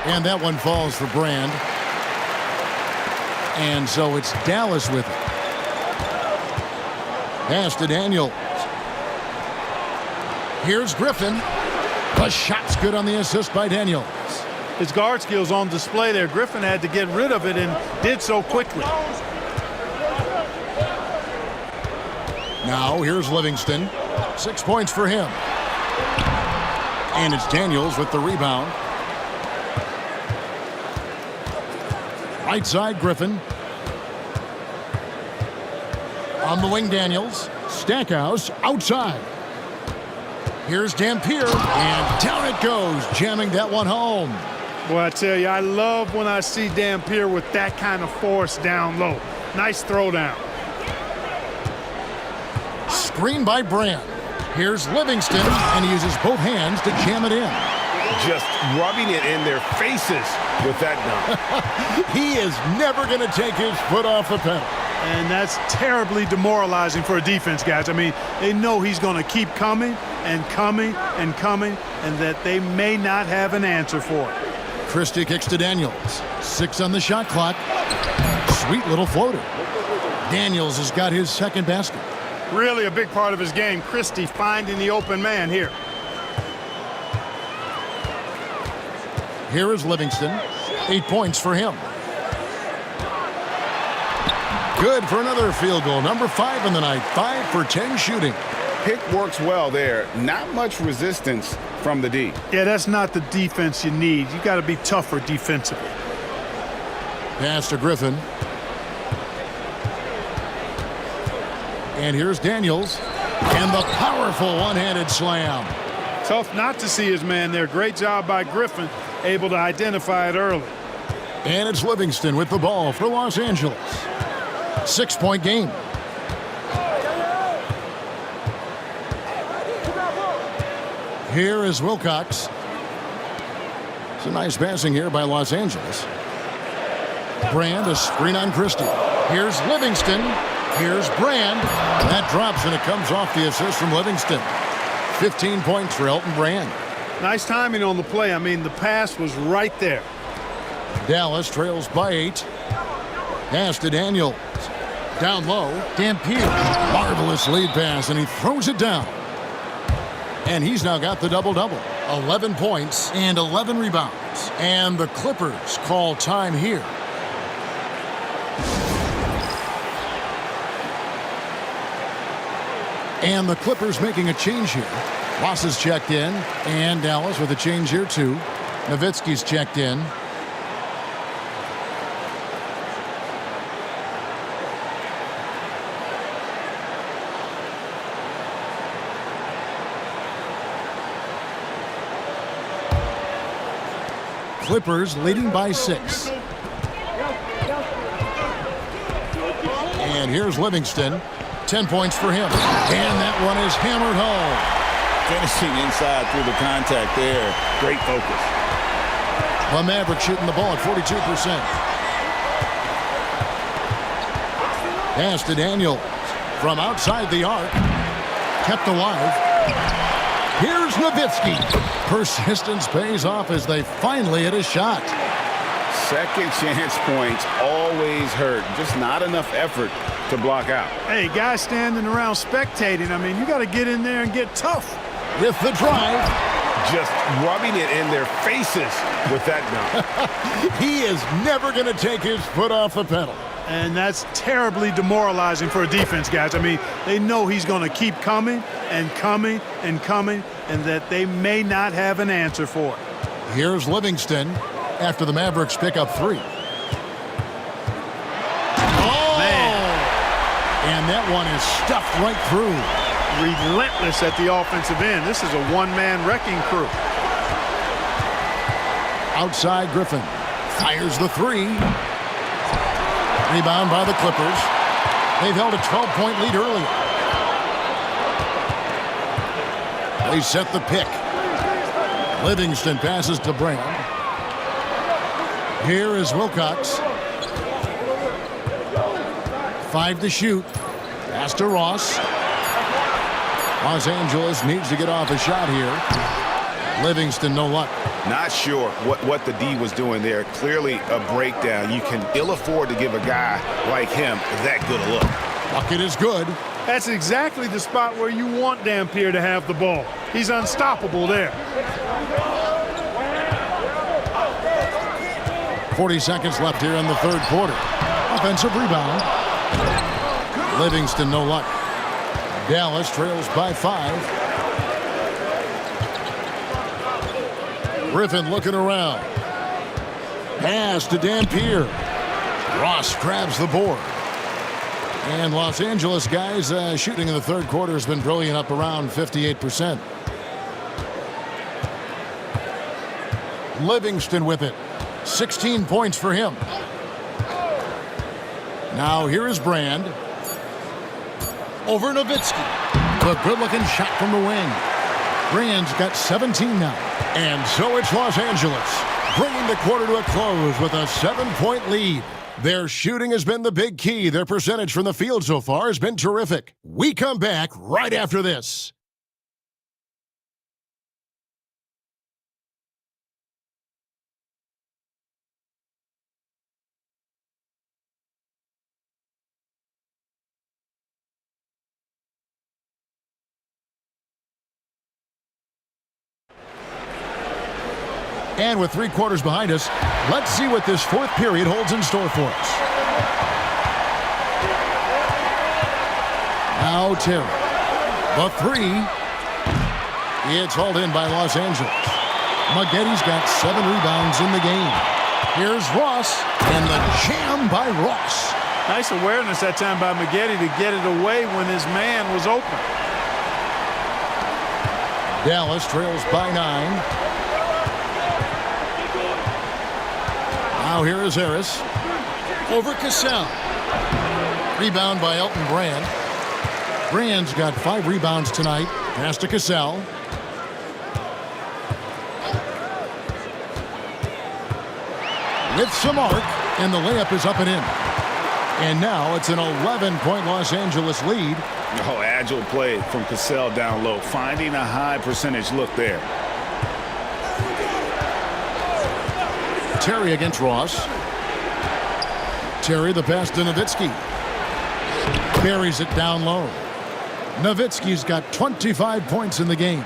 And that one falls for Brand. And so it's Dallas with it. Pass to Daniels. Here's Griffin. The shot's good on the assist by Daniels. His guard skills on display there. Griffin had to get rid of it and did so quickly. Now here's Livingston. 6 points for him. And it's Daniels with the rebound. Right side, Griffin. On the wing, Daniels. Stackhouse outside. Here's Dampier, and down it goes, jamming that one home. Well, I tell you, I love when I see Dampier with that kind of force down low. Nice throwdown. Screen by Brand. Here's Livingston, and he uses both hands to jam it in. Just rubbing it in their faces with that dunk. He is never going to take his foot off the pedal. And that's terribly demoralizing for a defense, guys. I mean, they know he's going to keep coming and coming and coming, and that they may not have an answer for it. Christie kicks to Daniels. 6 on the shot clock. Sweet little floater. Daniels has got his 2nd basket. Really a big part of his game, Christie finding the open man here. Here is Livingston. 8 points for him. Good for another field goal. Number 5 in the night. 5 for 10 shooting. Pick works well there. Not much resistance from the D. Yeah, that's not the defense you need. You got to be tougher defensively. Pass to Griffin. And here's Daniels. And the powerful one-handed slam. Tough not to see his man there. Great job by Griffin, able to identify it early. And it's Livingston with the ball for Los Angeles. 6-point game. Here is Wilcox. It's a nice passing here by Los Angeles. Brand, a screen on Christie. Here's Livingston. Here's Brand. That drops, and it comes off the assist from Livingston. 15 points for Elton Brand. Nice timing on the play. I mean, the pass was right there. Dallas trails by 8. Pass to Daniels. Down low, Dampier. Marvelous lead pass, and he throws it down. And he's now got the double-double. 11 points and 11 rebounds. And the Clippers call time here. And the Clippers making a change here. Ross is checked in, and Dallas with a change here too. Nowitzki's checked in. Clippers leading by 6. And here's Livingston. 10 points for him. And that one is hammered home. Finishing inside through the contact there. Great focus. The Mavericks shooting the ball at 42%. Pass to Daniels from outside the arc. Kept alive. Here's Nowitzki. Persistence pays off as they finally hit a shot. Second chance points always hurt. Just not enough effort to block out. Hey, guys standing around spectating. I mean, you got to get in there and get tough. With the drive. Just rubbing it in their faces with that dunk. He is never going to take his foot off the pedal. And that's terribly demoralizing for a defense, guys. I mean, they know he's going to keep coming and coming and coming, and that they may not have an answer for it. Here's Livingston after the Mavericks pick up 3. Oh! Man. And that one is stuffed right through. Relentless at the offensive end. This is a one-man wrecking crew. Outside Griffin. Fires the 3. Rebound by the Clippers. They've held a 12-point lead earlier. They set the pick. Livingston passes to Brand. Here is Wilcox. 5 to shoot. Pass to Ross. Los Angeles needs to get off a shot here. Livingston, no luck. Not sure what the D was doing there. Clearly a breakdown. You can ill afford to give a guy like him that good a look. Bucket is good. That's exactly the spot where you want Dampier to have the ball. He's unstoppable there. 40 seconds left here in the third quarter. Offensive rebound. Livingston, no luck. Dallas trails by 5. Griffin looking around. Pass to Dampier. Ross grabs the board. And Los Angeles guys shooting in the third quarter has been brilliant, up around 58%. Livingston with it. 16 points for him. Now here is Brand. Over Nowitzki. A good-looking shot from the wing. Brand's got 17 now. And so it's Los Angeles, bringing the quarter to a close with a 7-point lead. Their shooting has been the big key. Their percentage from the field so far has been terrific. We come back right after this. And with 3 quarters behind us, let's see what this fourth period holds in store for us. Now Terry. The 3. It's hauled in by Los Angeles. Maggetti's got 7 rebounds in the game. Here's Ross, and the jam by Ross. Nice awareness that time by Maggetti to get it away when his man was open. Dallas trails by 9. Now here is Harris. Over Cassell. Rebound by Elton Brand. Brand's got 5 rebounds tonight. Pass to Cassell. With some arc, and the layup is up and in. And now it's an 11-point Los Angeles lead. Oh, agile play from Cassell down low, finding a high percentage look there. Terry against Ross. Terry the pass to Nowitzki. Carries it down low. Nowitzki's got 25 points in the game.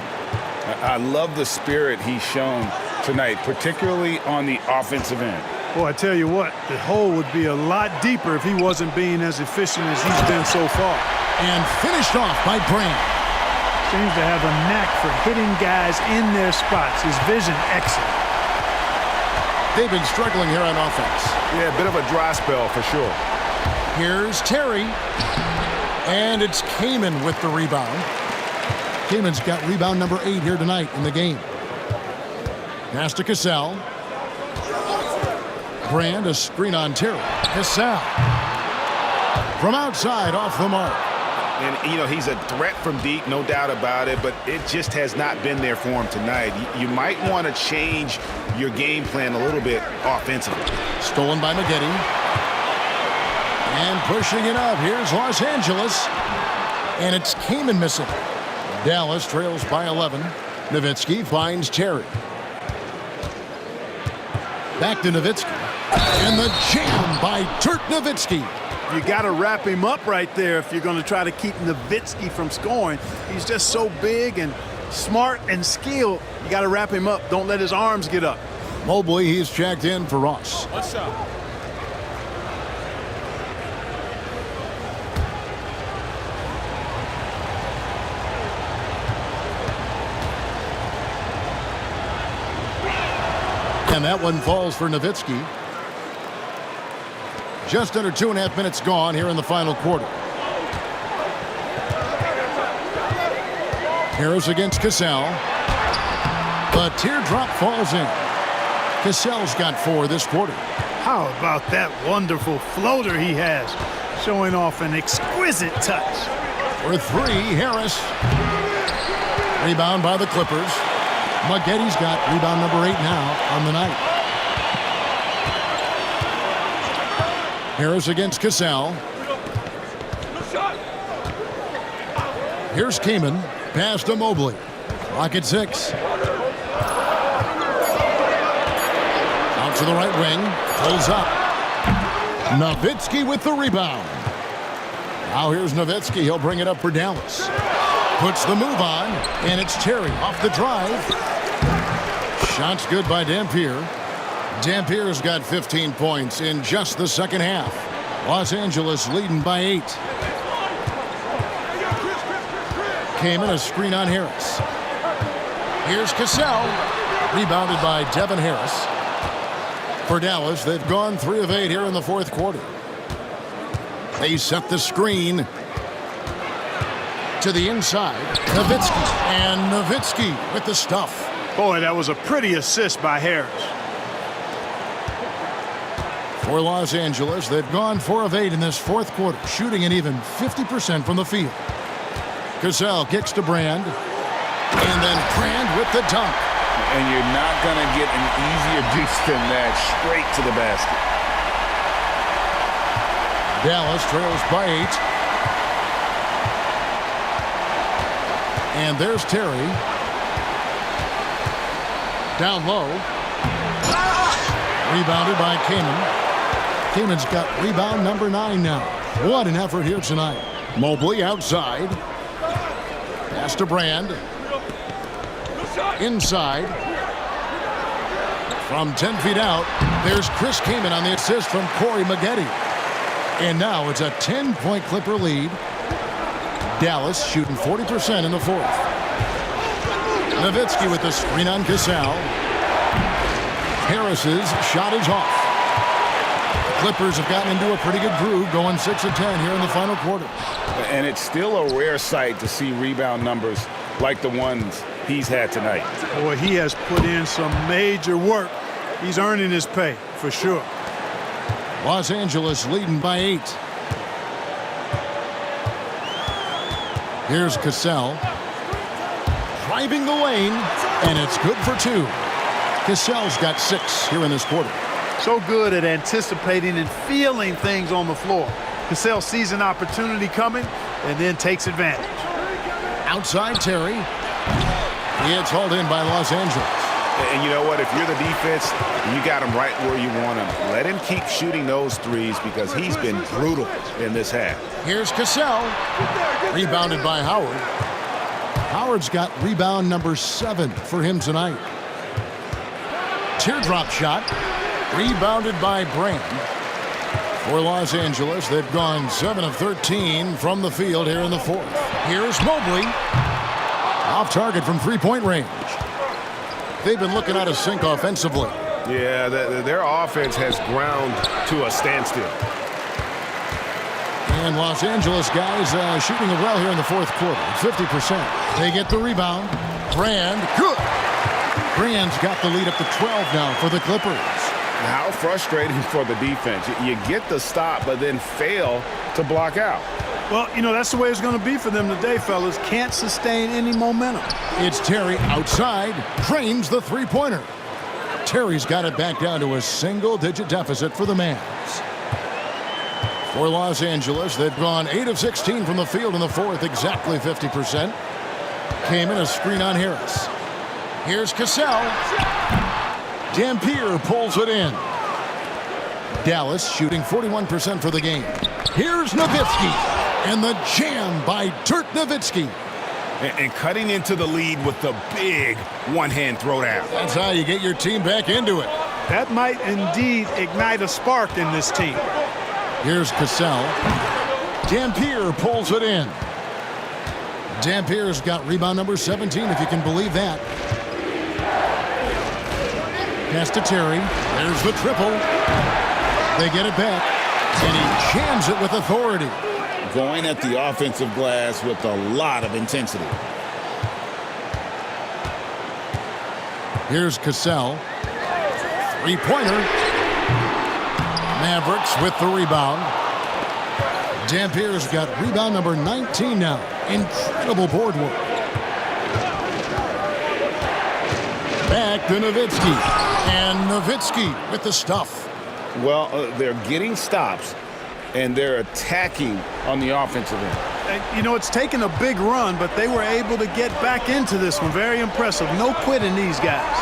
I love the spirit he's shown tonight, particularly on the offensive end. Boy, I tell you what, the hole would be a lot deeper if he wasn't being as efficient as he's been so far. And finished off by Brand. Seems to have a knack for hitting guys in their spots. His vision excellent. They've been struggling here on offense. Yeah, a bit of a dry spell for sure. Here's Terry. And it's Kaman with the rebound. Kaman's got rebound number 8 here tonight in the game. Pass to Cassell. Brand, a screen on Terry. Cassell. From outside, off the mark. And, you know, he's a threat from deep, no doubt about it, but it just has not been there for him tonight. You might want to change your game plan a little bit offensively. Stolen by Maggetti. And pushing it up. Here's Los Angeles. And it's Kaman missing. Dallas trails by 11. Nowitzki finds Terry. Back to Nowitzki. And the jam by Dirk Nowitzki. You got to wrap him up right there if you're going to try to keep Nowitzki from scoring. He's just so big and smart and skilled. You got to wrap him up. Don't let his arms get up. Mobley, he's checked in for Ross. What's up? And that one falls for Nowitzki. Just under 2.5 minutes gone here in the final quarter. Harris against Cassell. The teardrop falls in. Cassell's got 4 this quarter. How about that wonderful floater he has, showing off an exquisite touch. For 3, Harris. Rebound by the Clippers. Maggetti's got rebound number 8 now on the night. Harris against Cassell. Here's Kaman. Pass to Mobley. Clock at 6. Out to the right wing. Pulls up. Nowitzki with the rebound. Now here's Nowitzki. He'll bring it up for Dallas. Puts the move on, and it's Terry off the drive. Shot's good by Dampier. Dampier's got 15 points in just the second half. Los Angeles leading by 8. Kaman, a screen on Harris. Here's Cassell. Rebounded by Devin Harris. For Dallas, they've gone 3 of 8 here in the fourth quarter. They set the screen to the inside. Nowitzki. And Nowitzki with the stuff. Boy, that was a pretty assist by Harris. For Los Angeles, they've gone 4 of 8 in this fourth quarter, shooting an even 50% from the field. Cassell kicks to Brand. And then Brand with the dunk. And you're not going to get an easier deuce than that, straight to the basket. Dallas trails by 8. And there's Terry. Down low. Rebounded by Kaman. Kaman's got rebound number 9 now. What an effort here tonight. Mobley outside. Pass to Brand. Inside. From 10 feet out, there's Chris Kaman on the assist from Corey Maggette. And now it's a 10-point Clipper lead. Dallas shooting 40% in the fourth. Nowitzki with the screen on Cassell. Harris's shot is off. The Clippers have gotten into a pretty good groove, going 6 of 10 here in the final quarter. And it's still a rare sight to see rebound numbers like the ones he's had tonight. Boy, he has put in some major work. He's earning his pay, for sure. Los Angeles leading by 8. Here's Cassell. Driving the lane, and it's good for 2. Cassell's got 6 here in this quarter. So good at anticipating and feeling things on the floor. Cassell sees an opportunity coming and then takes advantage. Outside Terry. It's hauled in by Los Angeles. And you know what? If you're the defense, you got him right where you want him. Let him keep shooting those threes because he's been brutal in this half. Here's Cassell. Rebounded by Howard. Howard's got rebound number 7 for him tonight. Teardrop shot. Rebounded by Brand. For Los Angeles, they've gone 7 of 13 from the field here in the fourth. Here's Mobley. Off target from 3-point range. They've been looking out of sync offensively. Yeah, their offense has ground to a standstill. And Los Angeles guys shooting it well here in the fourth quarter. 50%. They get the rebound. Brand, good. Brand's got the lead up to 12 now for the Clippers. How frustrating for the defense. You get the stop, but then fail to block out. Well, you know, that's the way it's going to be for them today, fellas. Can't sustain any momentum. It's Terry outside. Drains the three-pointer. Terry's got it back down to a single-digit deficit for the Mavs. For Los Angeles, they've gone 8 of 16 from the field in the fourth, exactly 50%. Came in a screen on Harris. Here's Cassell. Dampier pulls it in. Dallas shooting 41% for the game. Here's Nowitzki. And the jam by Dirk Nowitzki. And cutting into the lead with the big one-hand throwdown. That's how you get your team back into it. That might indeed ignite a spark in this team. Here's Cassell. Dampier pulls it in. Dampier's got rebound number 17, if you can believe that. Pass to Terry. There's the triple. They get it back, and he jams it with authority. Going at the offensive glass with a lot of intensity. Here's Cassell. Three-pointer. Mavericks with the rebound. Dampier's got rebound number 19 now. Incredible board work. Back to Nowitzki. And Nowitzki with the stuff. Well, they're getting stops, and they're attacking on the offensive end. And, you know, it's taken a big run, but they were able to get back into this one. Very impressive. No quitting these guys.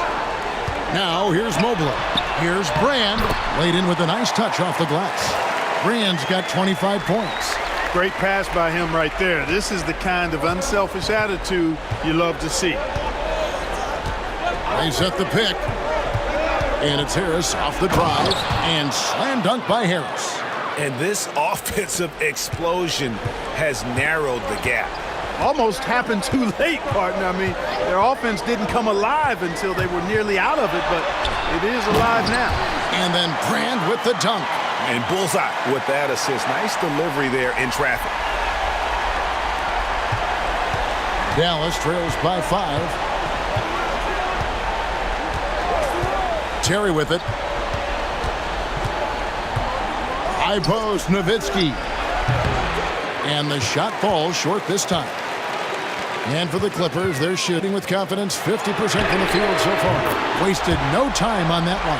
Now, here's Mobley. Here's Brand. Laid in with a nice touch off the glass. Brand's got 25 points. Great pass by him right there. This is the kind of unselfish attitude you love to see. They set the pick. And it's Harris off the drive. And slam dunk by Harris. And this offensive explosion has narrowed the gap. Almost happened too late, partner. I mean, their offense didn't come alive until they were nearly out of it, but it is alive now. And then Brand with the dunk. And bullseye with that assist. Nice delivery there in traffic. Dallas trails by 5. Terry with it. High post, Nowitzki. And the shot falls short this time. And for the Clippers, they're shooting with confidence 50% from the field so far. Wasted no time on that one.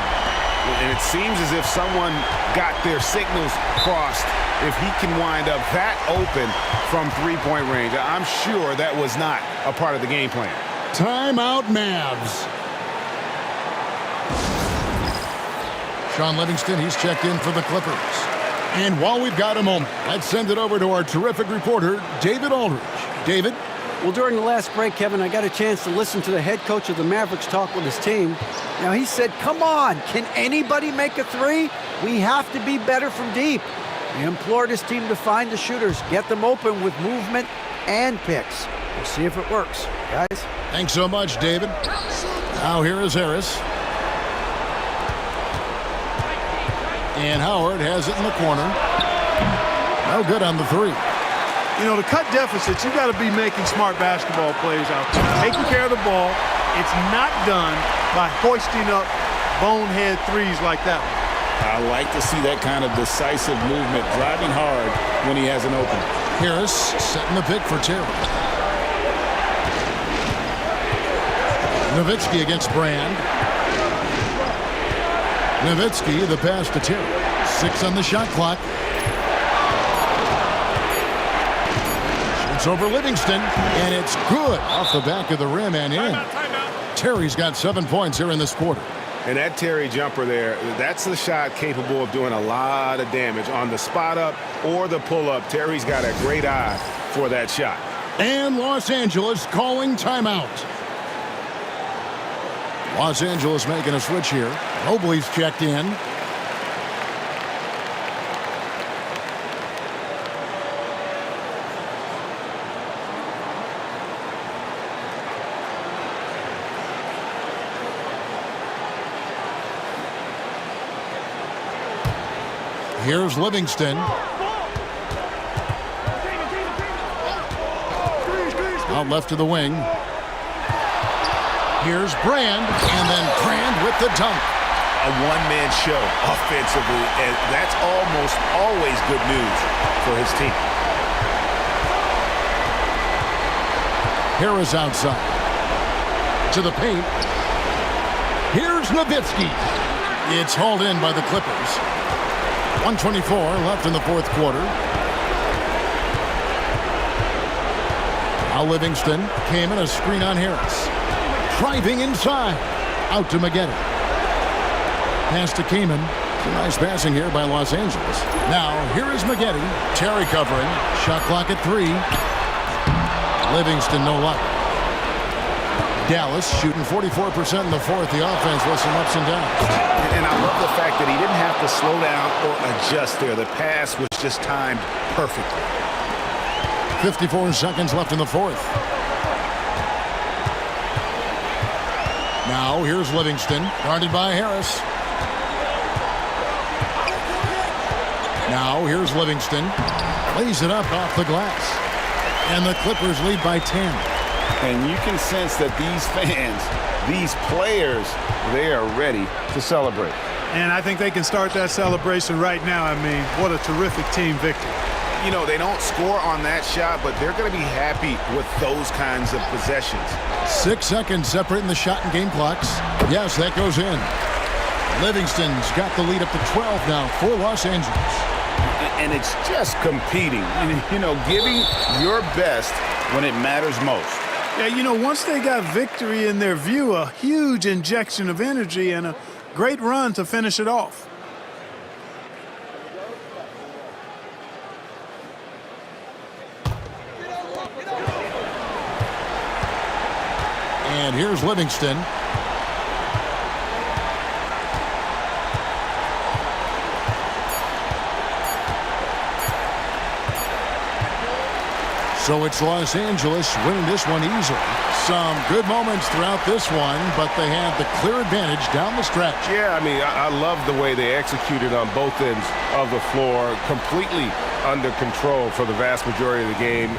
And it seems as if someone got their signals crossed if he can wind up that open from three-point range. I'm sure that was not a part of the game plan. Timeout, Mavs. Sean Livingston, he's checked in for the Clippers. And while we've got a moment, let's send it over to our terrific reporter, David Aldridge. David? Well, during the last break, Kevin, I got a chance to listen to the head coach of the Mavericks talk with his team. Now, he said, come on, can anybody make a three? We have to be better from deep. He implored his team to find the shooters, get them open with movement and picks. We'll see if it works, guys. Thanks so much, David. Now here is Harris. And Howard has it in the corner. No good on the three. You know, to cut deficits, you got to be making smart basketball plays out there. Taking care of the ball. It's not done by hoisting up bonehead threes like that one. I like to see that kind of decisive movement, driving hard when he has an opening. Harris setting the pick for Terry. Nowitzki against Brand. Nowitzki, the pass to Terry. 6 on the shot clock. Shoots over Livingston, and it's good off the back of the rim and in. Terry's got 7 points here in this quarter. And that Terry jumper there, that's the shot capable of doing a lot of damage on the spot up or the pull up. Terry's got a great eye for that shot. And Los Angeles calling timeout. Los Angeles making a switch here. Mobley's checked in. Here's Livingston. Out left to the wing. Here's Brand, and then Brand with the dunk. A one-man show offensively, and that's almost always good news for his team. Harris outside. To the paint. Here's Nowitzki. It's hauled in by the Clippers. 1:24 left in the fourth quarter. Now Livingston came in a screen on Harris. Driving inside. Out to Maggette. Pass to Kaman. Some nice passing here by Los Angeles. Now, here is Maggette. Terry covering. Shot clock at 3. Livingston, no luck. Dallas shooting 44% in the fourth. The offense with some ups and downs. And I love the fact that he didn't have to slow down or adjust there. The pass was just timed perfectly. 54 seconds left in the fourth. Now here's Livingston, guarded by Harris. Now here's Livingston. Lays it up off the glass. And the Clippers lead by 10. And you can sense that these fans, these players, they are ready to celebrate. And I think they can start that celebration right now. I mean, what a terrific team victory. You know, they don't score on that shot, but they're going to be happy with those kinds of possessions. 6 seconds separating the shot and game clocks. Yes, that goes in. Livingston's got the lead up to 12 now for Los Angeles. And it's just competing, you know, giving your best when it matters most. Yeah, you know, once they got victory in their view, a huge injection of energy and a great run to finish it off. And here's Livingston. So it's Los Angeles winning this one easily. Some good moments throughout this one, but they had the clear advantage down the stretch. Yeah, I mean, I love the way they executed on both ends of the floor, completely under control for the vast majority of the game.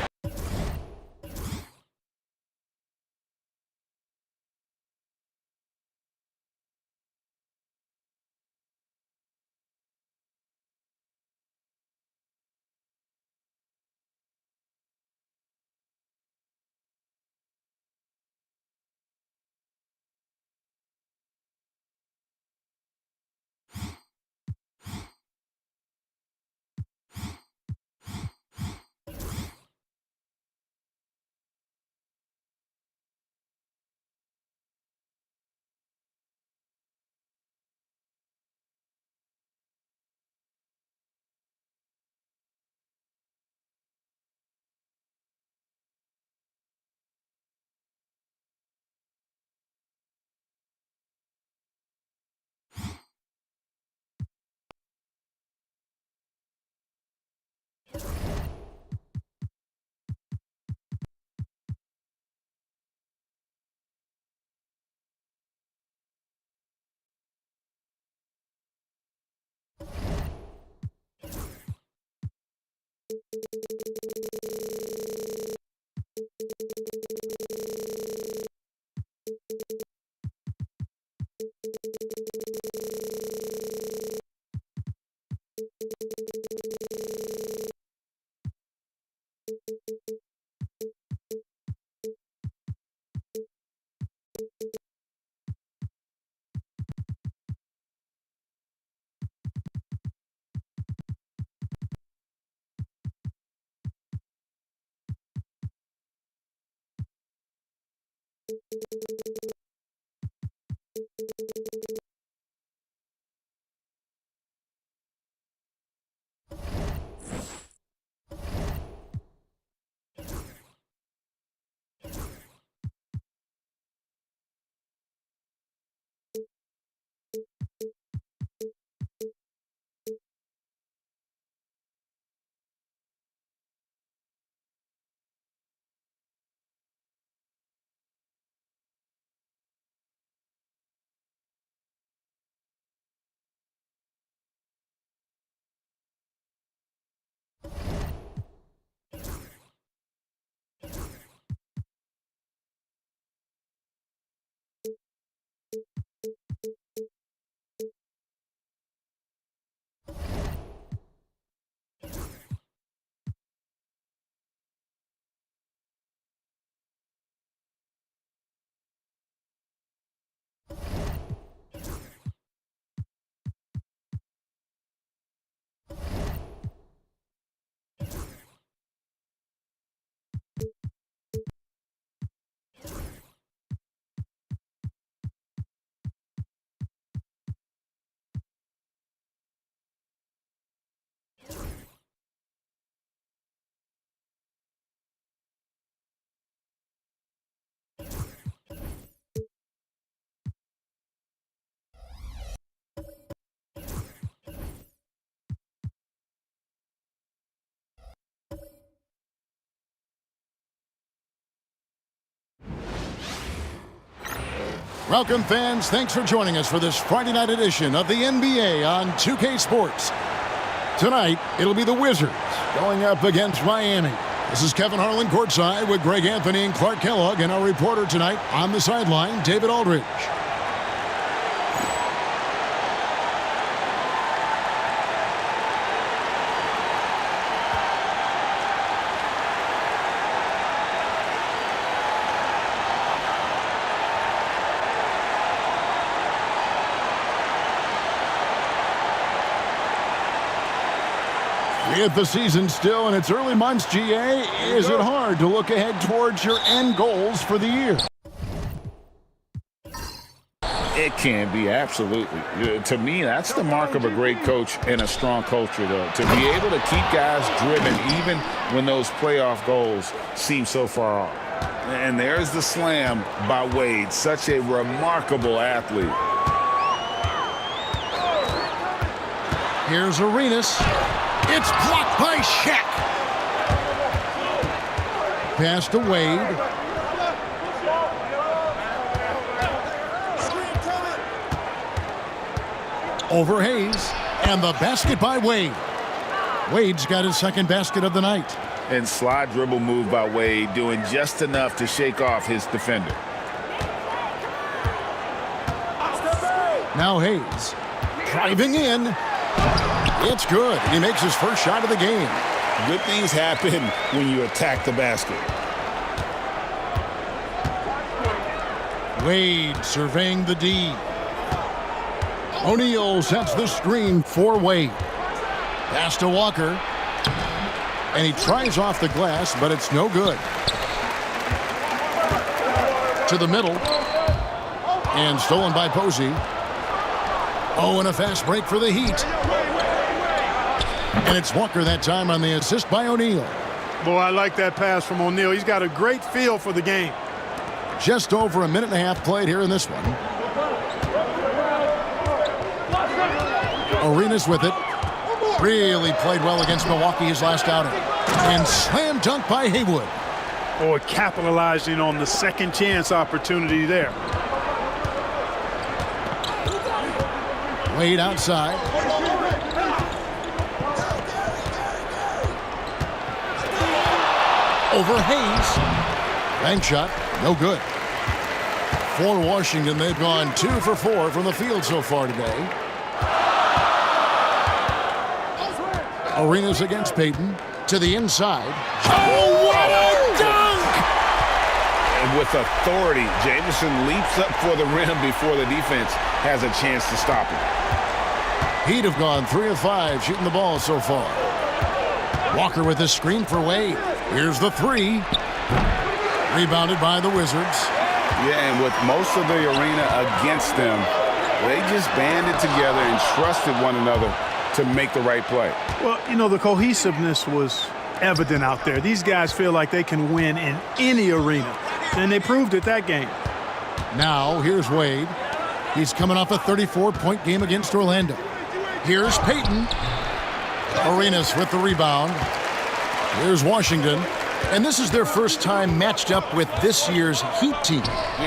Welcome, fans. Thanks for joining us for this Friday night edition of the NBA on 2K Sports. Tonight, it'll be the Wizards going up against Miami. This is Kevin Harlan courtside with Greg Anthony and Clark Kellogg, and our reporter tonight on the sideline, David Aldridge. With the season still in its early months, GA, is it hard to look ahead towards your end goals for the year? It can be, absolutely. To me, that's the mark of a great coach and a strong culture, though. To be able to keep guys driven even when those playoff goals seem so far off. And there's the slam by Wade, such a remarkable athlete. Here's Arenas. It's blocked by Shaq. Pass to Wade. Over Hayes. And the basket by Wade. Wade's got his second basket of the night. And slide dribble move by Wade, doing just enough to shake off his defender. Now Hayes. Driving in. It's good. He makes his first shot of the game. Good things happen when you attack the basket. Wade surveying the D. O'Neal sets the screen for Wade. Pass to Walker. And he tries off the glass, but it's no good. To the middle. And stolen by Posey. Oh, and a fast break for the Heat. And it's Walker that time on the assist by O'Neal. Boy, I like that pass from O'Neal. He's got a great feel for the game. Just over a minute and a half played here in this one. Arenas with it. Really played well against Milwaukee his last outing. And slam dunk by Haywood. Boy, capitalizing on the second chance opportunity there. Wade outside. Over Hayes. Bank shot, no good. For Washington, they've gone 2 for 4 from the field so far today. Arenas against Payton. To the inside. Oh, what a dunk! And with authority, Jamison leaps up for the rim before the defense has a chance to stop him. Heat have gone 3 of 5 shooting the ball so far. Walker with the screen for Wade. Here's the three. Rebounded by the Wizards. Yeah, and with most of the arena against them, they just banded together and trusted one another to make the right play. Well, you know, the cohesiveness was evident out there. These guys feel like they can win in any arena, and they proved it that game. Now, here's Wade. He's coming off a 34-point game against Orlando. Here's Payton. Arenas with the rebound. Here's Washington. And this is their first time matched up with this year's Heat team.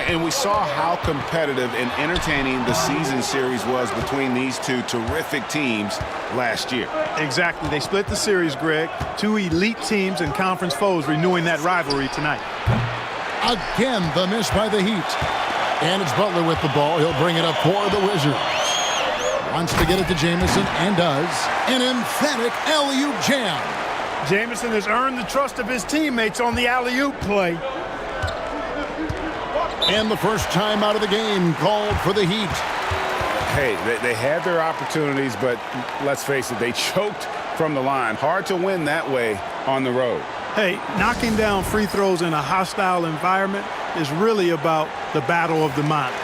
And we saw how competitive and entertaining the season series was between these two terrific teams last year. Exactly. They split the series, Greg. Two elite teams and conference foes renewing that rivalry tonight. Again, the miss by the Heat. And it's Butler with the ball. He'll bring it up for the Wizards. Wants to get it to Jamison and does. An emphatic alley-oop jam. Jamison has earned the trust of his teammates on the alley-oop play. And the first time out of the game called for the Heat. Hey, they had their opportunities, but let's face it, they choked from the line. Hard to win that way on the road. Hey, knocking down free throws in a hostile environment is really about the battle of the mind.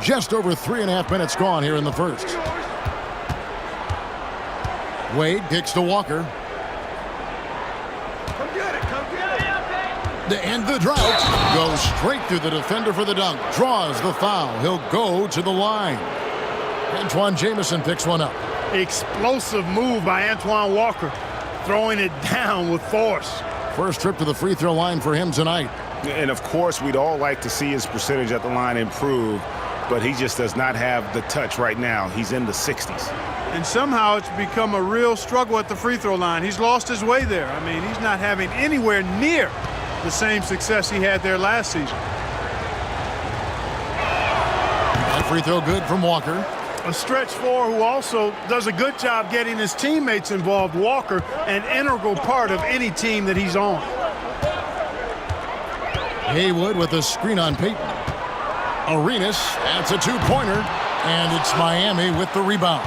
Just over 3.5 minutes gone here in the first. Wade kicks to Walker. to end the drought. Goes straight through the defender for the dunk. Draws the foul. He'll go to the line. Antoine Jamison picks one up. Explosive move by Antoine Walker, throwing it down with force. First trip to the free throw line for him tonight. And, of course, we'd all like to see his percentage at the line improve, but he just does not have the touch right now. He's in the 60s. And somehow it's become a real struggle at the free throw line. He's lost his way there. I mean, he's not having anywhere near the same success he had there last season. That free throw good from Walker. A stretch four who also does a good job getting his teammates involved. Walker, an integral part of any team that he's on. Haywood with a screen on Payton. Arenas, that's a two-pointer, and it's Miami with the rebound.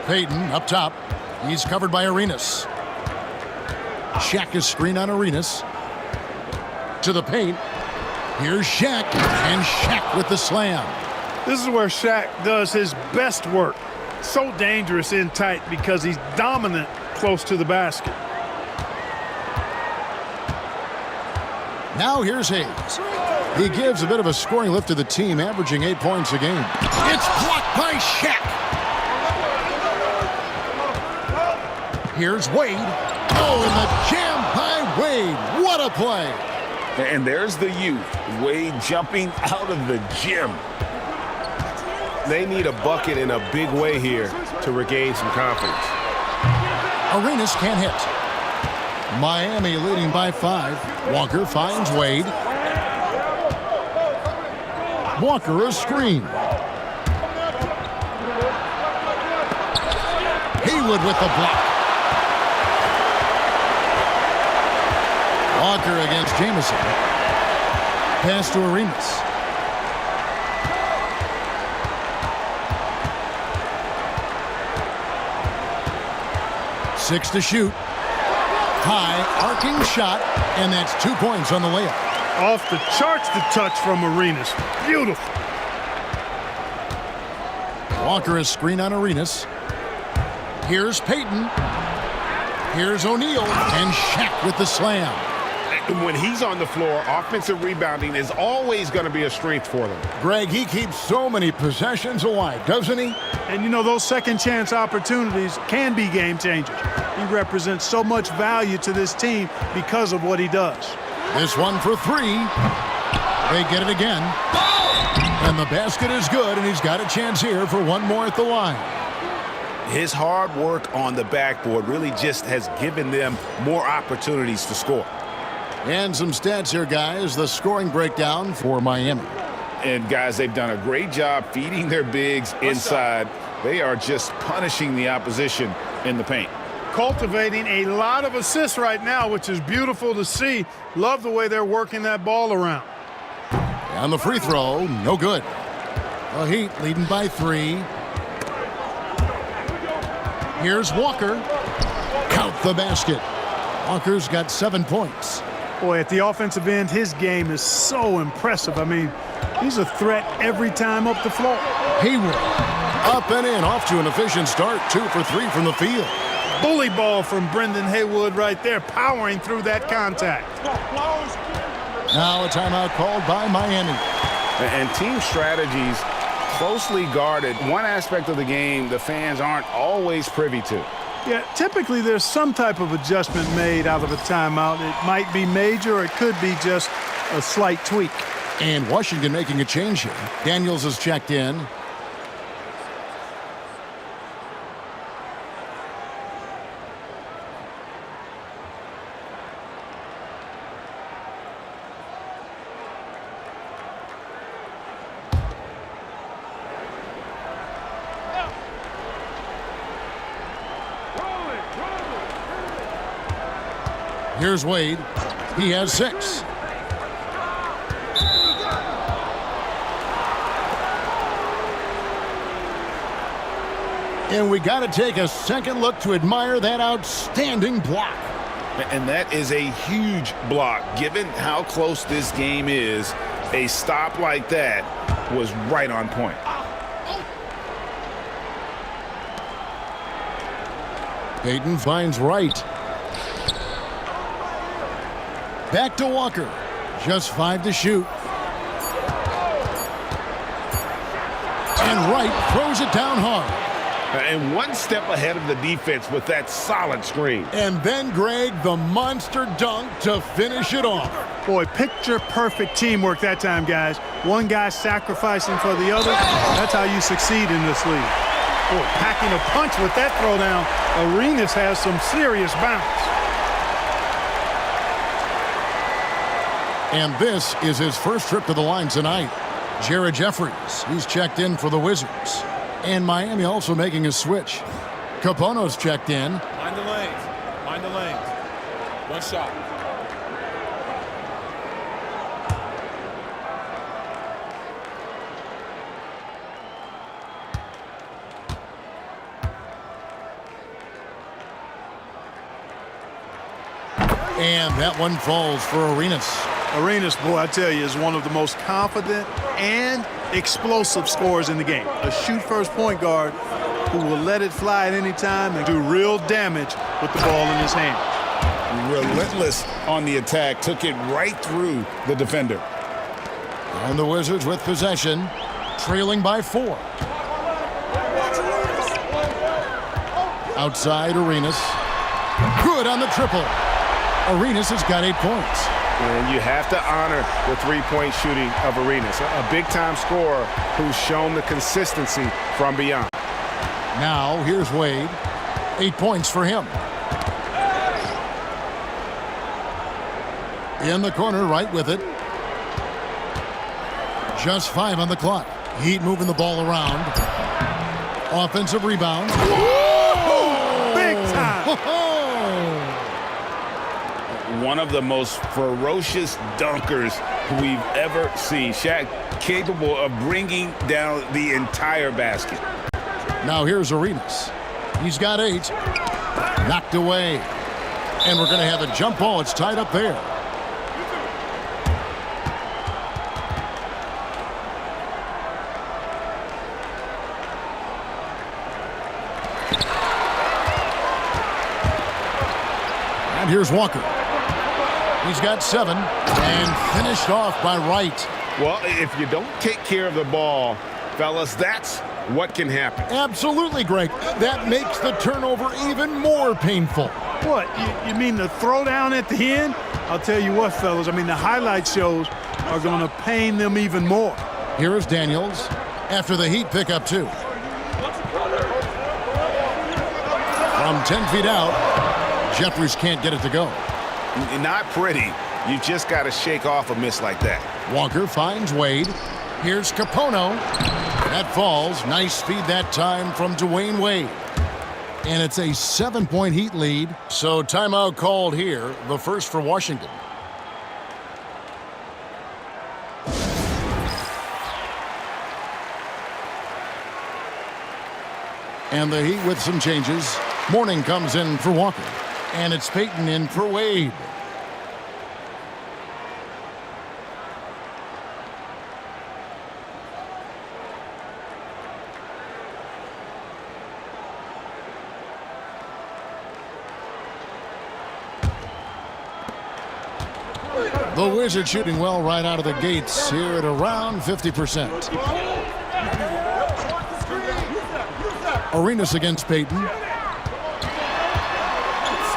Payton up top. He's covered by Arenas. Shaq is screen on Arenas. To the paint. Here's Shaq, and Shaq with the slam. This is where Shaq does his best work. So dangerous in tight because he's dominant close to the basket. Now here's Hayes. He gives a bit of a scoring lift to the team, averaging 8 points a game. It's blocked by Shaq. Here's Wade. Oh, and the jam by Wade. What a play. And there's the youth, Wade jumping out of the gym. They need a bucket in a big way here to regain some confidence. Arenas can't hit. Miami leading by 5. Walker finds Wade. Walker a screen. Haywood with the block. Walker against Jamison. Pass to Arenas. Six to shoot. High, arcing shot, and that's 2 points on the layup. Off the charts the touch from Arenas. Beautiful. Walker is screen on Arenas. Here's Payton. Here's O'Neal, and Shaq with the slam. When he's on the floor, offensive rebounding is always going to be a strength for them. Greg, he keeps so many possessions alive, doesn't he? And you know, those second chance opportunities can be game changers. He represents so much value to this team because of what he does. This one for 3. They get it again. And the basket is good, and he's got a chance here for one more at the line. His hard work on the backboard really just has given them more opportunities to score. And some stats here, guys. The scoring breakdown for Miami. And, guys, they've done a great job feeding their bigs inside. They are just punishing the opposition in the paint. Cultivating a lot of assists right now, which is beautiful to see. Love the way they're working that ball around. On the free throw, no good. The Heat leading by 3. Here's Walker. Count the basket. Walker's got 7 points. Boy, at the offensive end, his game is so impressive. I mean, he's a threat every time up the floor. Haywood up and in, off to an efficient start. 2 for 3 from the field. Bully ball from Brendan Haywood right there, powering through that contact. Now a timeout called by Miami. And team strategies closely guarded. One aspect of the game the fans aren't always privy to. Yeah, typically there's some type of adjustment made out of a timeout. It might be major, or it could be just a slight tweak. And Washington making a change here. Daniels has checked in. Here's Wade. He has 6. And we got to take a second look to admire that outstanding block. And that is a huge block. Given how close this game is, a stop like that was right on point. Payton finds Wright. Back to Walker. Just 5 to shoot. And Wright throws it down hard. And one step ahead of the defense with that solid screen. And then, Greg, the monster dunk to finish it off. Boy, picture-perfect teamwork that time, guys. One guy sacrificing for the other. That's how you succeed in this league. Boy, packing a punch with that throwdown. Arenas has some serious bounce. And this is his first trip to the line tonight. Jared Jeffries, he's checked in for the Wizards. And Miami also making a switch. Capono's checked in. Mind the lanes. Mind the lanes. One shot. And that one falls for Arenas. Arenas, boy, I tell you, is one of the most confident and explosive scorers in the game. A shoot-first point guard who will let it fly at any time and do real damage with the ball in his hand. Relentless on the attack, took it right through the defender. And the Wizards with possession, trailing by 4. Outside Arenas. Good on the triple. Arenas has got 8 points. And you have to honor the three-point shooting of Arenas, a big-time scorer who's shown the consistency from beyond. Now, here's Wade. 8 points for him. In the corner, right with it. Just 5 on the clock. Heat moving the ball around. Offensive rebound. Big time! One of the most ferocious dunkers we've ever seen. Shaq capable of bringing down the entire basket. Now here's Arenas. He's got 8. Knocked away. And we're going to have a jump ball. It's tied up there. And here's Walker. He's got 7 and finished off by Wright. Well, if you don't take care of the ball, fellas, that's what can happen. Absolutely, Greg. That makes the turnover even more painful. What, you mean the throwdown at the end? I'll tell you what, fellas, I mean the highlight shows are going to pain them even more. Here is Daniels after the Heat pick up 2. From 10 feet out, Jeffries can't get it to go. Not pretty. You just got to shake off a miss like that. Walker finds Wade. Here's Capono. That falls. Nice feed that time from Dwayne Wade. And it's a 7-point Heat lead. So timeout called here. The first for Washington. And the Heat with some changes. Mourning comes in for Walker. And it's Payton in for Wade. The Wizards shooting well right out of the gates here at around 50%. Arenas against Payton.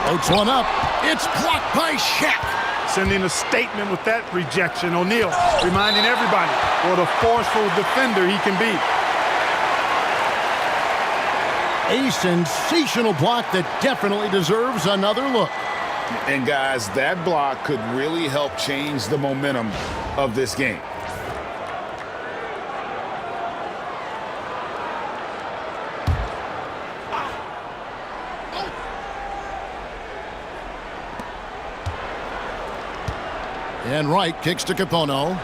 Floats one up. It's blocked by Shaq. Sending a statement with that rejection. O'Neal reminding everybody what a forceful defender he can be. A sensational block that definitely deserves another look. And guys, that block could really help change the momentum of this game. And Wright kicks to Capono.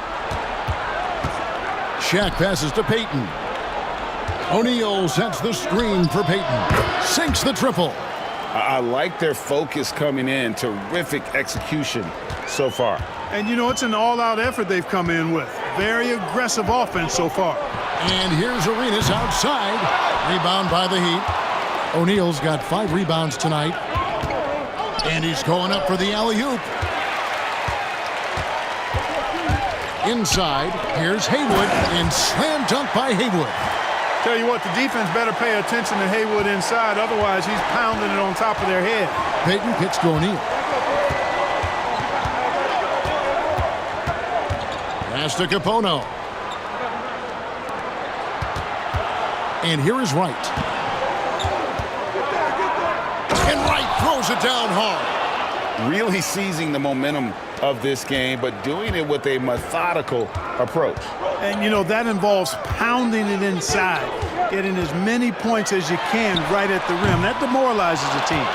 Shaq passes to Payton. O'Neal sets the screen for Payton. Sinks the triple. I like their focus coming in. Terrific execution so far. And, you know, it's an all-out effort they've come in with. Very aggressive offense so far. And here's Arenas outside. Rebound by the Heat. O'Neal's got 5 rebounds tonight. And he's going up for the alley-oop. Inside, here's Haywood, and slam dunk by Haywood. Tell you what, the defense better pay attention to Haywood inside. Otherwise, he's pounding it on top of their head. Payton kicks to O'Neal. Pass to Capono. And here is Wright. And Wright throws it down hard. Really seizing the momentum of this game, but doing it with a methodical approach. And, you know, that involves pounding it inside, getting as many points as you can right at the rim. That demoralizes the team.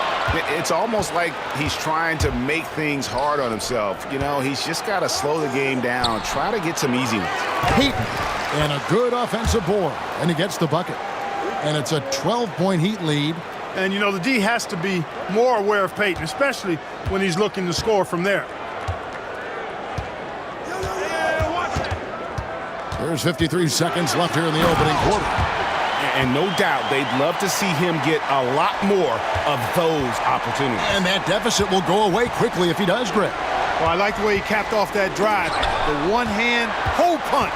It's almost like he's trying to make things hard on himself. You know, he's just got to slow the game down, try to get some easy ones. Payton, and a good offensive board, and he gets the bucket. And it's a 12-point Heat lead. And, you know, the D has to be more aware of Payton, especially when he's looking to score from there. There's 53 seconds left here in the opening quarter. And no doubt they'd love to see him get a lot more of those opportunities. And that deficit will go away quickly if he does, Greg. Well, I like the way he capped off that drive. The one-hand hole punch.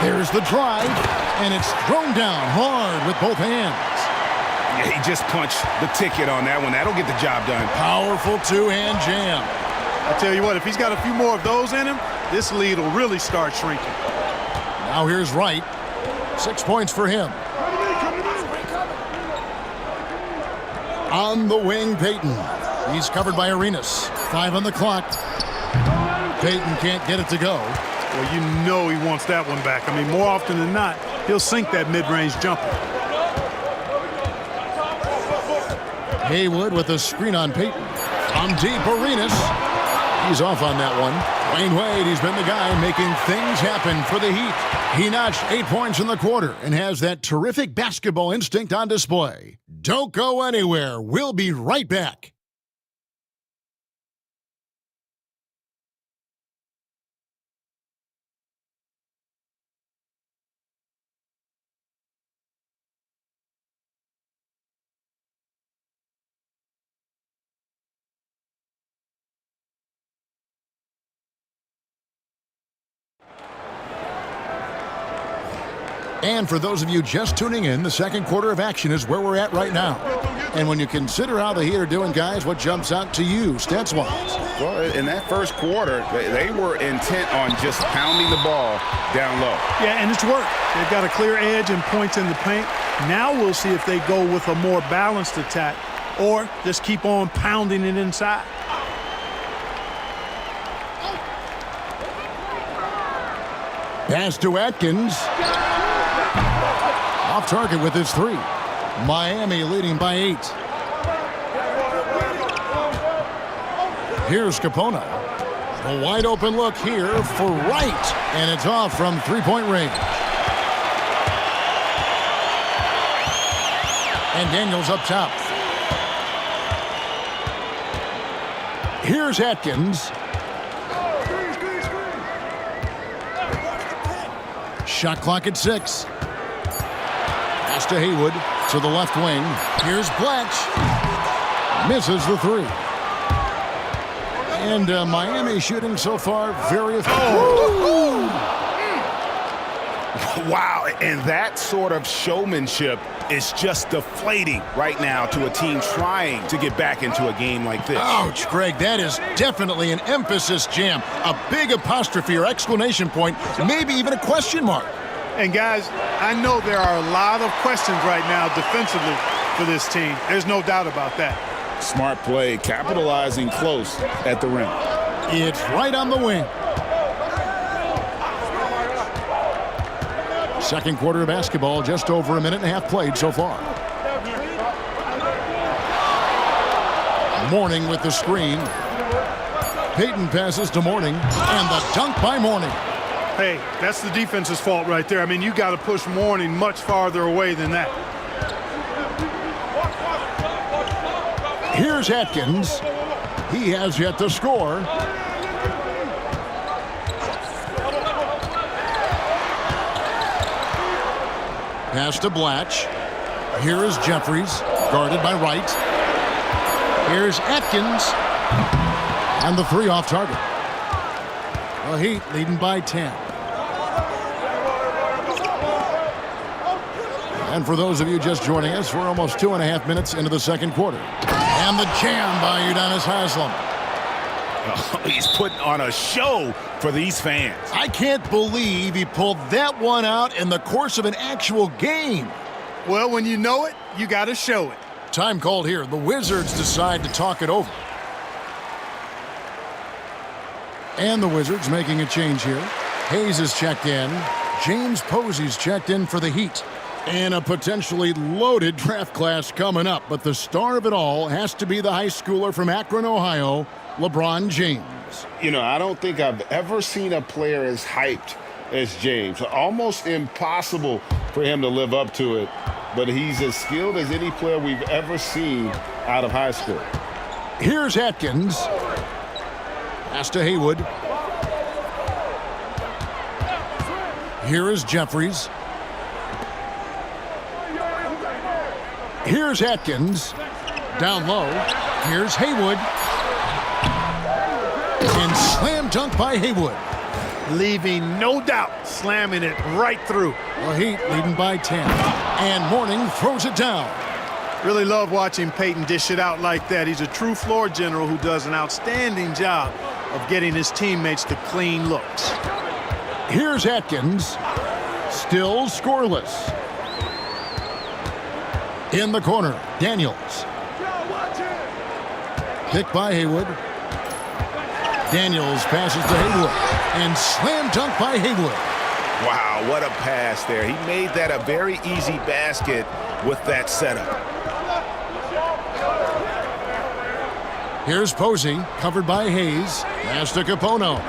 There's the drive, and it's thrown down hard with both hands. Yeah, he just punched the ticket on that one. That'll get the job done. Powerful two-hand jam. I tell you what, if he's got a few more of those in him, this lead will really start shrinking. Now here's Wright. 6 points for him. On the wing, Payton. He's covered by Arenas. 5 on the clock. Payton can't get it to go. Well, you know he wants that one back. I mean, more often than not, he'll sink that mid-range jumper. Haywood with a screen on Payton. From deep, Arenas. He's off on that one. Dwayne Wade, he's been the guy making things happen for the Heat. He notched 8 points in the quarter and has that terrific basketball instinct on display. Don't go anywhere. We'll be right back. And for those of you just tuning in, the second quarter of action is where we're at right now. And when you consider how the Heat are doing, guys, what jumps out to you, stats-wise? Well, in that first quarter, they were intent on just pounding the ball down low. Yeah, and it's worked. They've got a clear edge and points in the paint. Now we'll see if they go with a more balanced attack or just keep on pounding it inside. Pass to Atkins. Off target with his 3. Miami leading by 8. Here's Capono. A wide open look here for Wright. And it's off from three-point range. And Daniels up top. Here's Atkins. Shot clock at 6. Pass to Haywood to the left wing. Here's Blatch. Misses the 3. And Miami shooting so far very effective. Wow, and that sort of showmanship is just deflating right now to a team trying to get back into a game like this. Ouch, Greg, that is definitely an emphasis jam. A big apostrophe or exclamation point, maybe even a question mark. And guys, I know there are a lot of questions right now defensively for this team. There's no doubt about that. Smart play, capitalizing close at the rim. It's right on the wing. Second quarter of basketball, just over a minute and a half played so far. Mourning with the screen. Payton passes to Mourning, and the dunk by Mourning. Hey, that's the defense's fault right there. I mean, you got to push Mourning much farther away than that. Here's Atkins. He has yet to score. Pass to Blatch. Here is Jeffries, guarded by Wright. Here's Atkins. And the 3 off target. The Heat leading by 10. And for those of you just joining us, we're almost 2.5 minutes into the second quarter. And the jam by Udonis Haslem. Oh, he's putting on a show for these fans. I can't believe he pulled that one out in the course of an actual game. Well, when you know it, you got to show it. Time called here. The Wizards decide to talk it over. And the Wizards making a change here. Hayes is checked in. James Posey's checked in for the Heat. And a potentially loaded draft class coming up. But the star of it all has to be the high schooler from Akron, Ohio, LeBron James. You know, I don't think I've ever seen a player as hyped as James. Almost impossible for him to live up to it. But he's as skilled as any player we've ever seen out of high school. Here's Atkins. Pass to Haywood. Here is Jeffries. Here's Atkins. Down low. Here's Haywood. And slam dunk by Haywood. Leaving no doubt, slamming it right through. The Heat leading by 10. And Mourning throws it down. Really love watching Peyton dish it out like that. He's a true floor general who does an outstanding job of getting his teammates to clean looks. Here's Atkins. Still scoreless. In the corner, Daniels. Pick by Haywood. Daniels passes to Haywood. And slam dunk by Haywood. Wow, what a pass there. He made that a very easy basket with that setup. Here's Posey, covered by Hayes. Pass to Capono.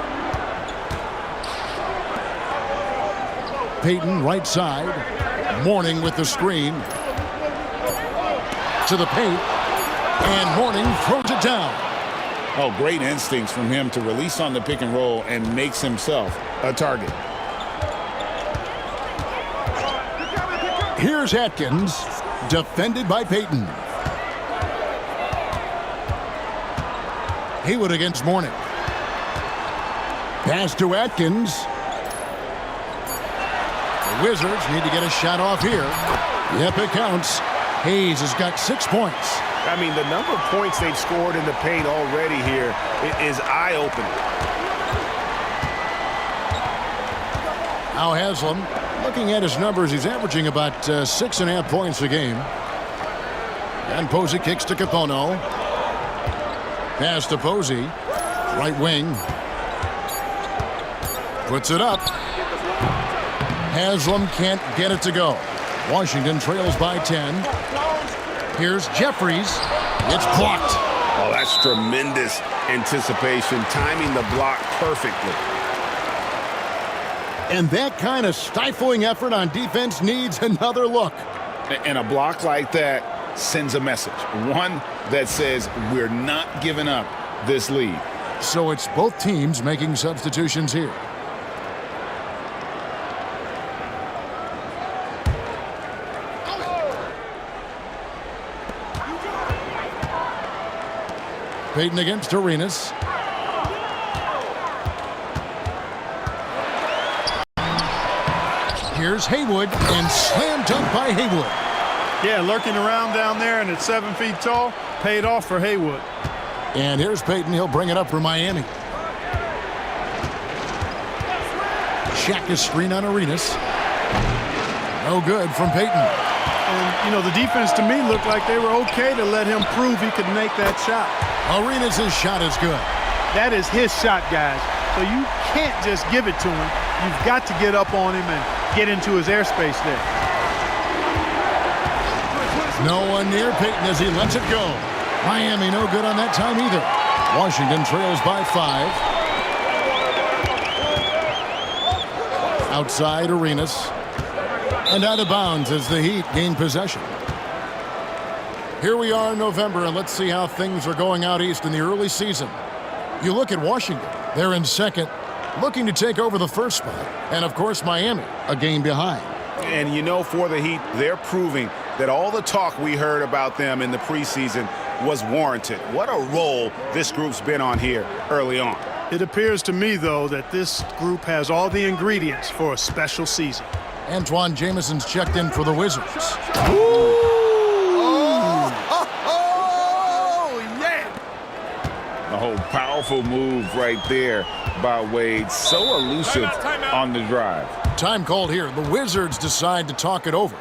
Peyton, right side. Mourning with the screen. To the paint. And Mourning throws it down. Oh, great instincts from him to release on the pick and roll and makes himself a target. Here's Atkins, defended by Peyton. Haywood against Mourning. Pass to Atkins. The Wizards need to get a shot off here. Yep, it counts. Hayes has got 6 points. I mean, the number of points they've scored in the paint already here is eye-opening. Now Haslem, looking at his numbers, he's averaging about 6.5 points a game. And Posey kicks to Capono. Pass to Posey. Right wing. Puts it up. Haslem can't get it to go. Washington trails by 10. Here's Jeffries. It's blocked. Oh, that's tremendous anticipation, timing the block perfectly. And that kind of stifling effort on defense needs another look. And a block like that sends a message. One that says we're not giving up this lead. So it's both teams making substitutions here. Peyton against Arenas. Here's Haywood, and slam dunk by Haywood. Yeah, lurking around down there and at 7 feet tall, paid off for Haywood. And here's Peyton. He'll bring it up for Miami. Shaq screen on Arenas. No good from Peyton. And, you know, the defense to me looked like they were okay to let him prove he could make that shot. Arenas' shot is good. That is his shot, guys. So you can't just give it to him. You've got to get up on him and get into his airspace there. No one near Peyton as he lets it go. Miami no good on that time either. Washington trails by 5. Outside Arenas. And out of bounds as the Heat gain possession. Here we are in November, and let's see how things are going out east in the early season. You look at Washington. They're in second, looking to take over the first spot. And, of course, Miami, a game behind. And, you know, for the Heat, they're proving that all the talk we heard about them in the preseason was warranted. What a role this group's been on here early on. It appears to me, though, that this group has all the ingredients for a special season. Antoine Jameson's checked in for the Wizards. Oh, powerful move right there by Wade. So elusive on the drive. Time called here. The Wizards decide to talk it over.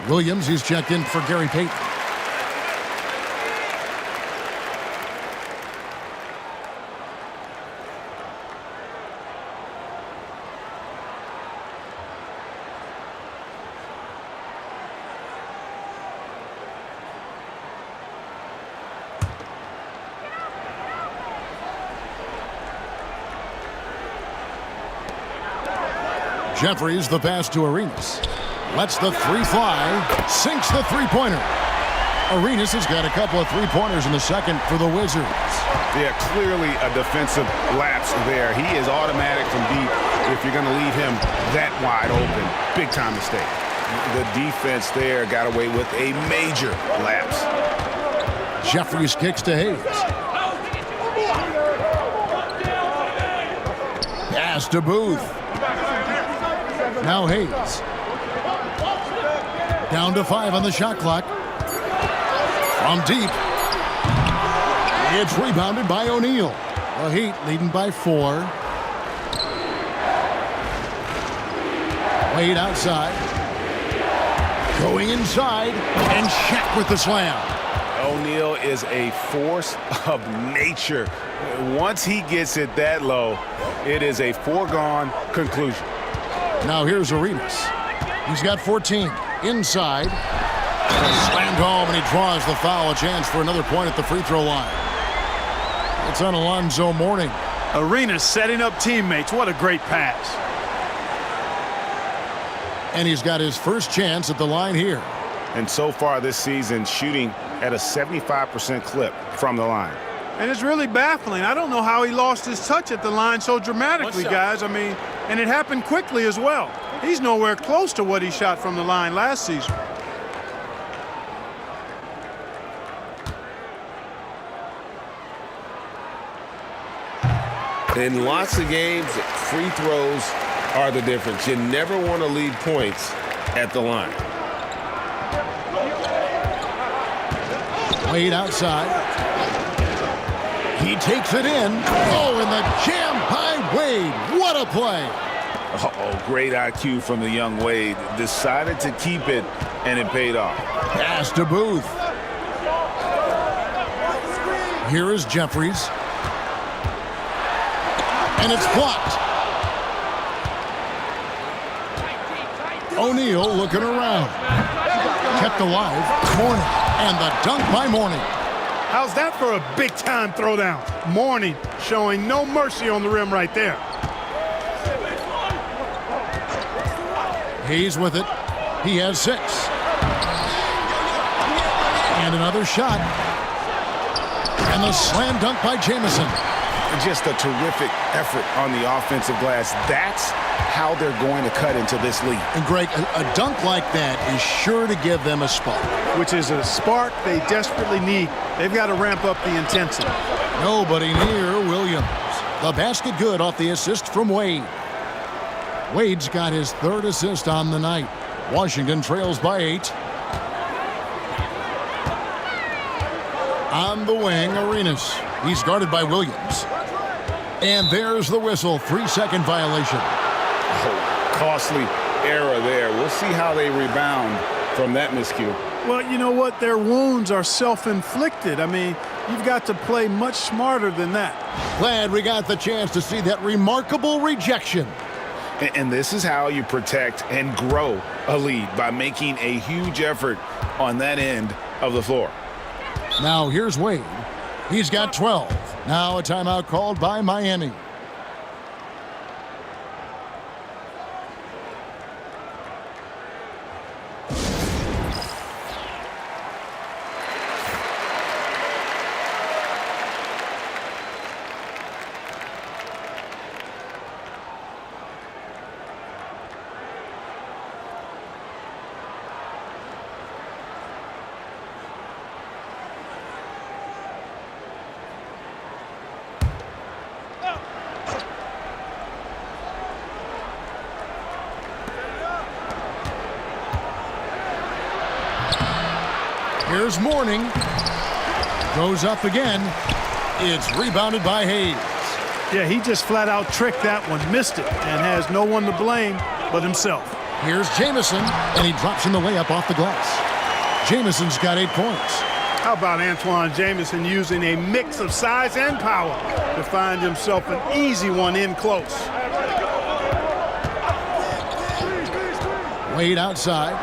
Williams, he's checked in for Gary Payton. Jeffries, the pass to Arenas. Lets the three fly, sinks the three-pointer. Arenas has got a couple of three-pointers in the second for the Wizards. Yeah, clearly a defensive lapse there. He is automatic from deep if you're going to leave him that wide open. Big-time mistake. The defense there got away with a major lapse. Jeffries kicks to Hayes. Pass to Booth. Now Hayes. Down to 5 on the shot clock. From deep. It's rebounded by O'Neal. The Heat leading by 4. Wade outside. Going inside. And Shaq with the slam. O'Neal is a force of nature. Once he gets it that low, it is a foregone conclusion. Now here's Arenas. He's got 14. Inside. Slammed home, and he draws the foul. A chance for another point at the free throw line. It's on Alonzo Mourning. Arenas setting up teammates. What a great pass. And he's got his first chance at the line here. And so far this season, shooting at a 75% clip from the line. And it's really baffling. I don't know how he lost his touch at the line so dramatically, guys. I mean, and it happened quickly as well. He's nowhere close to what he shot from the line last season. In lots of games, free throws are the difference. You never want to leave points at the line. Wade outside. He takes it in. Oh, and the jam by Wade. What a play. Oh, great IQ from the young Wade. Decided to keep it, and it paid off. Pass to Booth. Here is Jeffries. And it's blocked. O'Neal looking around. Kept alive. Mourning. And the dunk by Mourning. How's that for a big-time throwdown? Mourning showing no mercy on the rim right there. Hayes with it. He has 6. And another shot. And the slam dunk by Jamison. Just a terrific effort on the offensive glass. That's how they're going to cut into this lead. And Greg, a dunk like that is sure to give them a spark. Which is a spark they desperately need. They've got to ramp up the intensity. Nobody near Williams. The basket good off the assist from Wade. Wade's got his 3rd assist on the night. Washington trails by 8. On the wing, Arenas. He's guarded by Williams. And there's the whistle. 3-second violation. Oh, costly error there. We'll see how they rebound from that miscue. Well, you know what? Their wounds are self-inflicted. I mean, you've got to play much smarter than that. Glad we got the chance to see that remarkable rejection. And this is how you protect and grow a lead, by making a huge effort on that end of the floor. Now here's Wade. He's got 12. Now a timeout called by Miami. Here's Mourning. Goes up again. It's rebounded by Hayes. Yeah, he just flat out tricked that one, missed it, and has no one to blame but himself. Here's Jamison, and he drops in the layup off the glass. Jamison's got 8 points. How about Antoine Jamison using a mix of size and power to find himself an easy one in close? Wade outside.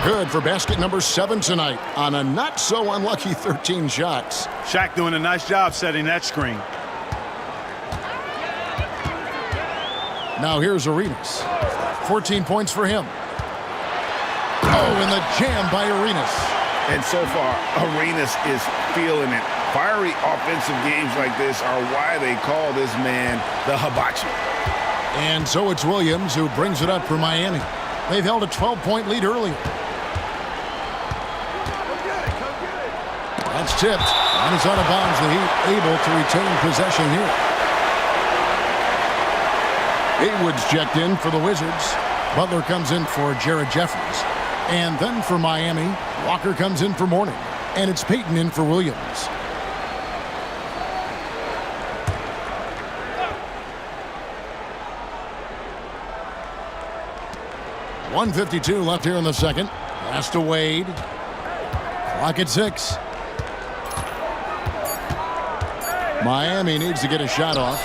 Good for basket number 7 tonight on a not-so-unlucky 13 shots. Shaq doing a nice job setting that screen. Now here's Arenas. 14 points for him. Oh, and the jam by Arenas. And so far, Arenas is feeling it. Fiery offensive games like this are why they call this man the hibachi. And so it's Williams who brings it up for Miami. They've held a 12-point lead earlier. That's tipped, and it's out of bounds. The Heat able to retain possession here. Haywood's checked in for the Wizards. Butler comes in for Jared Jeffries. And then for Miami, Walker comes in for Mourning. And it's Payton in for Williams. .152 left here in the second. Pass to Wade. Clock at 6. Miami needs to get a shot off.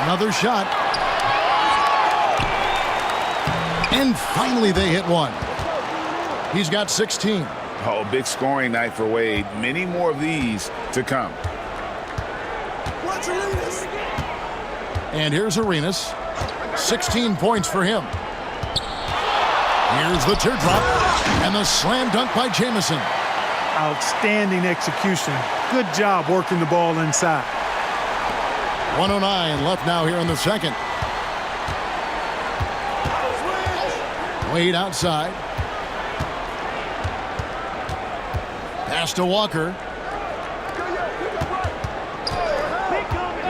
Another shot. And finally they hit one. He's got 16. Oh, big scoring night for Wade. Many more of these to come. And here's Arenas. 16 points for him. Here's the teardrop. And the slam dunk by Jamison. Outstanding execution. Good job working the ball inside. 109 left now here in the second. Wade outside. Pass to Walker.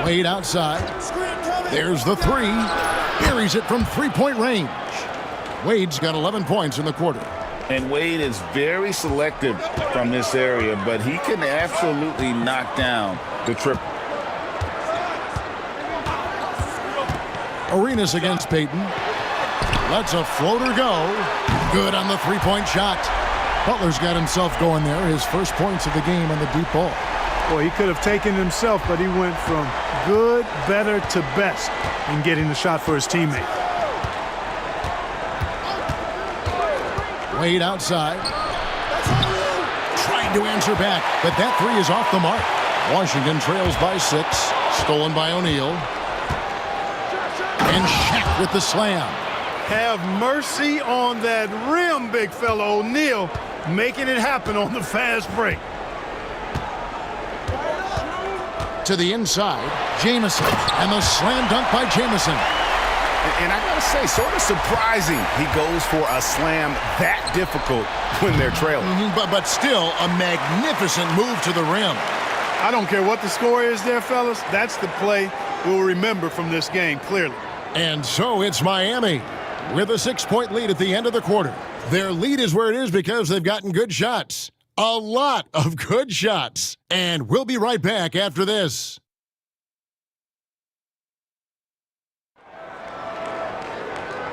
Wade outside. There's the three. Buries it from three-point range. Wade's got 11 points in the quarter. And Wade is very selective from this area, but he can absolutely knock down the triple. Arenas against Payton. Lets a floater go. Good on the three-point shot. Butler's got himself going there. His first points of the game on the deep ball. Boy, he could have taken himself, but he went from good, better to best in getting the shot for his teammate. Wade outside. Trying to answer back, but that three is off the mark. Washington trails by 6. Stolen by O'Neal. And Shaq with the slam. Have mercy on that rim, big fella. O'Neal making it happen on the fast break. To the inside, Jamison. And the slam dunk by Jamison. And I gotta say, sort of surprising he goes for a slam that difficult when they're trailing. But still a magnificent move to the rim. I don't care what the score is there, fellas. That's the play we'll remember from this game, clearly. And so it's Miami with a 6-point lead at the end of the quarter. Their lead is where it is because they've gotten good shots. A lot of good shots. And we'll be right back after this.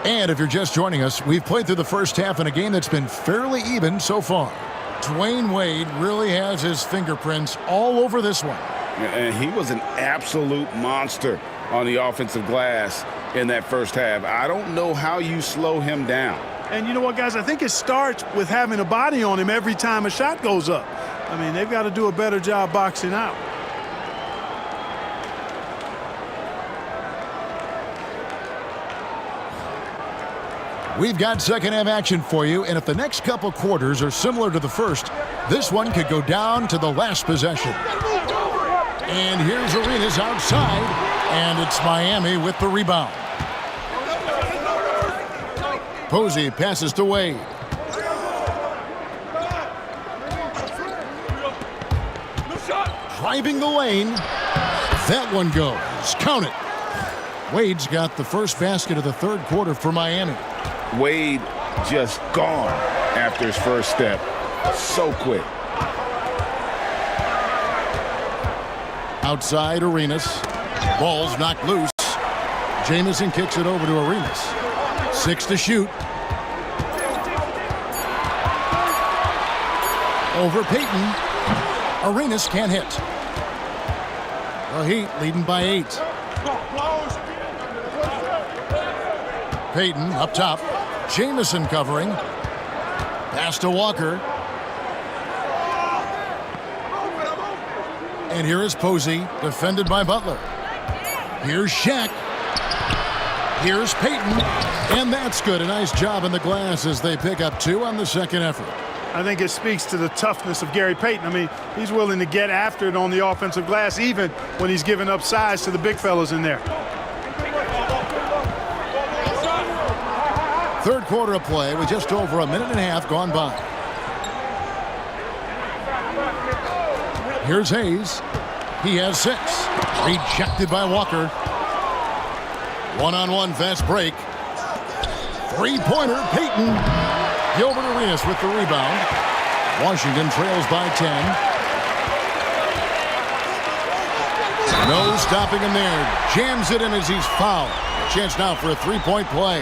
And if you're just joining us, we've played through the first half in a game that's been fairly even so far. Dwayne Wade really has his fingerprints all over this one. And he was an absolute monster on the offensive glass in that first half. I don't know how you slow him down. And you know what, guys? I think it starts with having a body on him every time a shot goes up. I mean, they've got to do a better job boxing out. We've got second half action for you, and if the next couple quarters are similar to the first, this one could go down to the last possession. And here's Arenas outside, and it's Miami with the rebound. Posey passes to Wade. Driving the lane. That one goes. Count it. Wade's got the first basket of the third quarter for Miami. Wade just gone after his first step. So quick. Outside Arenas. Ball's knocked loose. Jamison kicks it over to Arenas. 6 to shoot. Over Payton. Arenas can't hit. The Heat leading by 8. Payton up top. Jamison covering. Pass to Walker. And here is Posey, defended by Butler. Here's Shaq. Here's Payton. And that's good. A nice job in the glass as they pick up 2 on the second effort. I think it speaks to the toughness of Gary Payton. I mean, he's willing to get after it on the offensive glass, even when he's giving up size to the big fellas in there. Third quarter of play with just over a minute and a half gone by. Here's Hayes. He has 6. Rejected by Walker. One-on-one fast break. Three-pointer, Payton. Gilbert Arenas with the rebound. Washington trails by 10. No stopping him there. Jams it in as he's fouled. Chance now for a three-point play.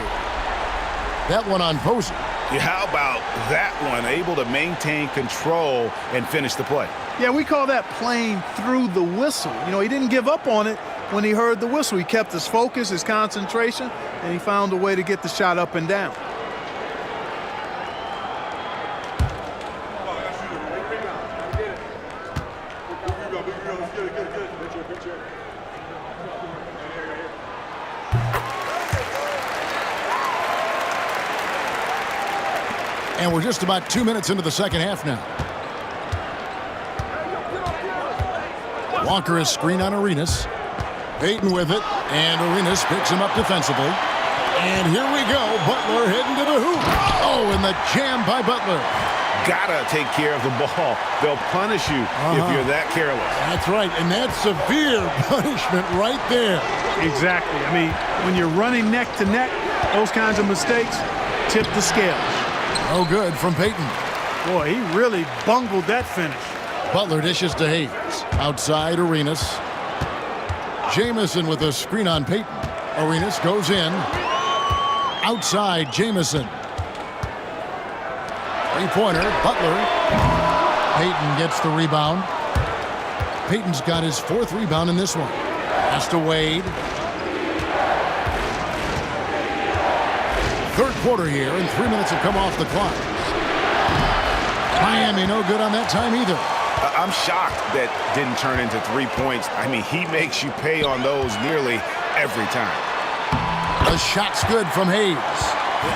That one on Posey. Yeah, how about that one? Able to maintain control and finish the play. Yeah, we call that playing through the whistle. You know, he didn't give up on it when he heard the whistle. He kept his focus, his concentration, and he found a way to get the shot up and down. And we're just about 2 minutes into the second half now. Walker is screen on Arenas. Payton with it, and Arenas picks him up defensively. And here we go. Butler heading to the hoop. Oh, and the jam by Butler. Gotta take care of the ball. They'll punish you if you're that careless. That's right, and that's severe punishment right there. Exactly. I mean, when you're running neck to neck, those kinds of mistakes tip the scales. No good from Payton. Boy, he really bungled that finish. Butler dishes to Hayes. Outside Arenas. Jamison with a screen on Payton. Arenas goes in. Outside Jamison. Three-pointer, Butler. Payton gets the rebound. Payton's got his 4th rebound in this one. Pass to Wade. Third quarter here, and 3 minutes have come off the clock. Miami no good on that time either. I'm shocked that didn't turn into 3 points. I mean, he makes you pay on those nearly every time. The shot's good from Hayes.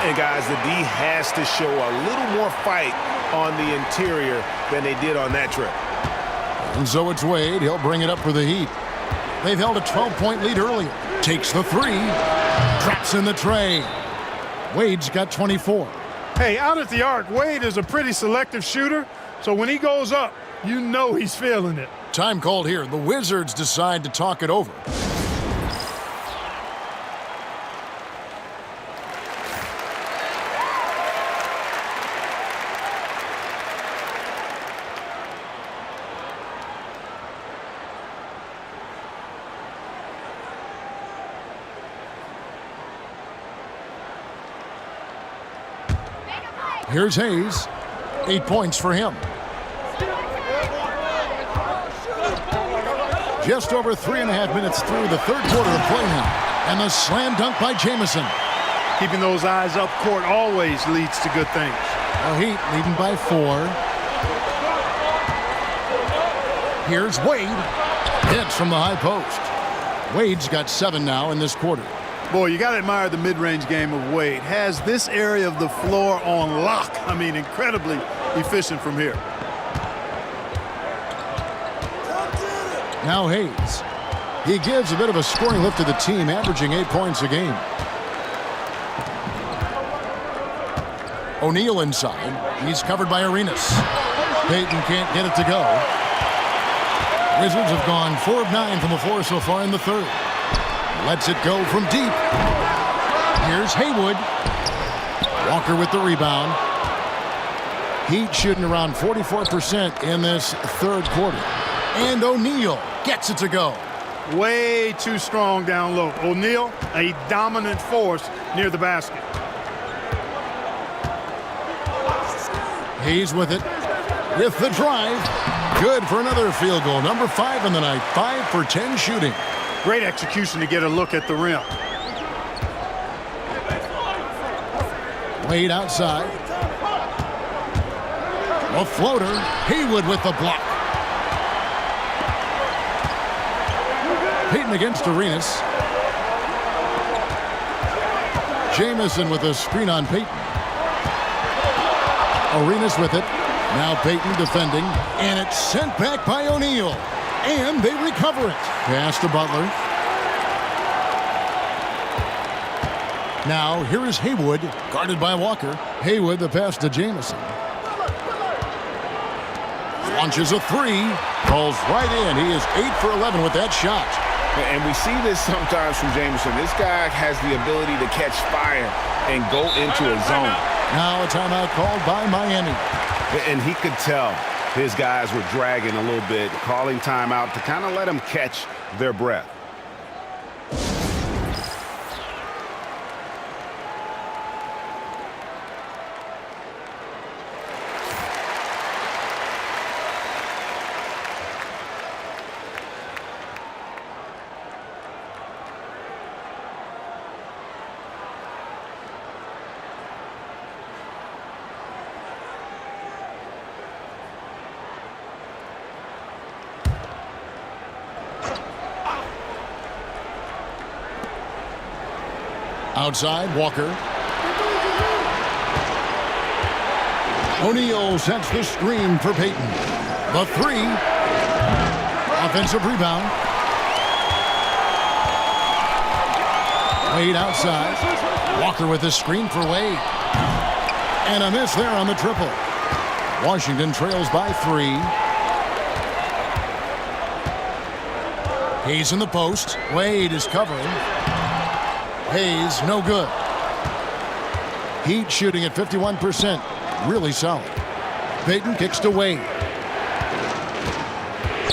And guys, the D has to show a little more fight on the interior than they did on that trip. And so it's Wade. He'll bring it up for the Heat. They've held a 12-point lead earlier. Takes the 3. Drops in the tray. Wade's got 24. Hey, out at the arc, Wade is a pretty selective shooter, so when he goes up, you know he's feeling it. Time called here. The Wizards decide to talk it over. Here's Hayes. 8 points for him. Just over 3.5 minutes through the third quarter of play now. And the slam dunk by Jamison. Keeping those eyes up court always leads to good things. The Heat leading by 4. Here's Wade. Hits from the high post. Wade's got 7 now in this quarter. Boy, you got to admire the mid-range game of Wade. Has this area of the floor on lock. I mean, incredibly efficient from here. Now Hayes. He gives a bit of a scoring lift to the team, averaging 8 points a game. O'Neal inside. He's covered by Arenas. Payton can't get it to go. Wizards have gone 4 of 9 from the floor so far in the third. Lets it go from deep. Here's Haywood. Walker with the rebound. Heat shooting around 44% in this third quarter. And O'Neal gets it to go. Way too strong down low. O'Neal, a dominant force near the basket. He's with it. With the drive. Good for another field goal. Number 5 in the night. 5 for 10 shooting. Great execution to get a look at the rim. Wade outside. A floater. Haywood with the block. Payton against Arenas. Jamison with a screen on Payton. Arenas with it. Now Payton defending. And it's sent back by O'Neal. And they recover it. Pass to Butler. Now here is Haywood, guarded by Walker. Haywood the pass to Jamison. Launches a 3. Rolls right in. He is 8 for 11 with that shot. And we see this sometimes from Jamison. This guy has the ability to catch fire and go into a zone. Now a timeout called by Miami. And he could tell his guys were dragging a little bit, calling timeout to kind of let them catch their breath. Outside, Walker. O'Neal sets the screen for Payton. The 3. Offensive rebound. Wade outside. Walker with the screen for Wade. And a miss there on the triple. Washington trails by 3. Hayes in the post. Wade is covering. Hayes, no good. Heat shooting at 51%. Really solid. Payton kicks to Wade.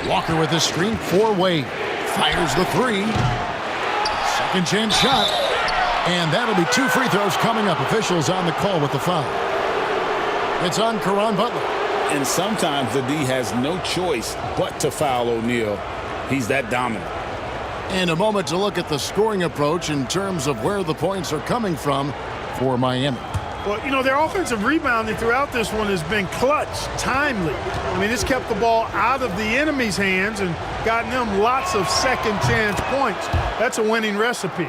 Walker with the screen for Wade. Fires the 3. Second chance shot. And that'll be 2 free throws coming up. Officials on the call with the foul. It's on Caron Butler. And sometimes the D has no choice but to foul O'Neal. He's that dominant. And a moment to look at the scoring approach in terms of where the points are coming from for Miami. Well, you know, their offensive rebounding throughout this one has been clutch, timely. I mean, it's kept the ball out of the enemy's hands and gotten them lots of second chance points. That's a winning recipe.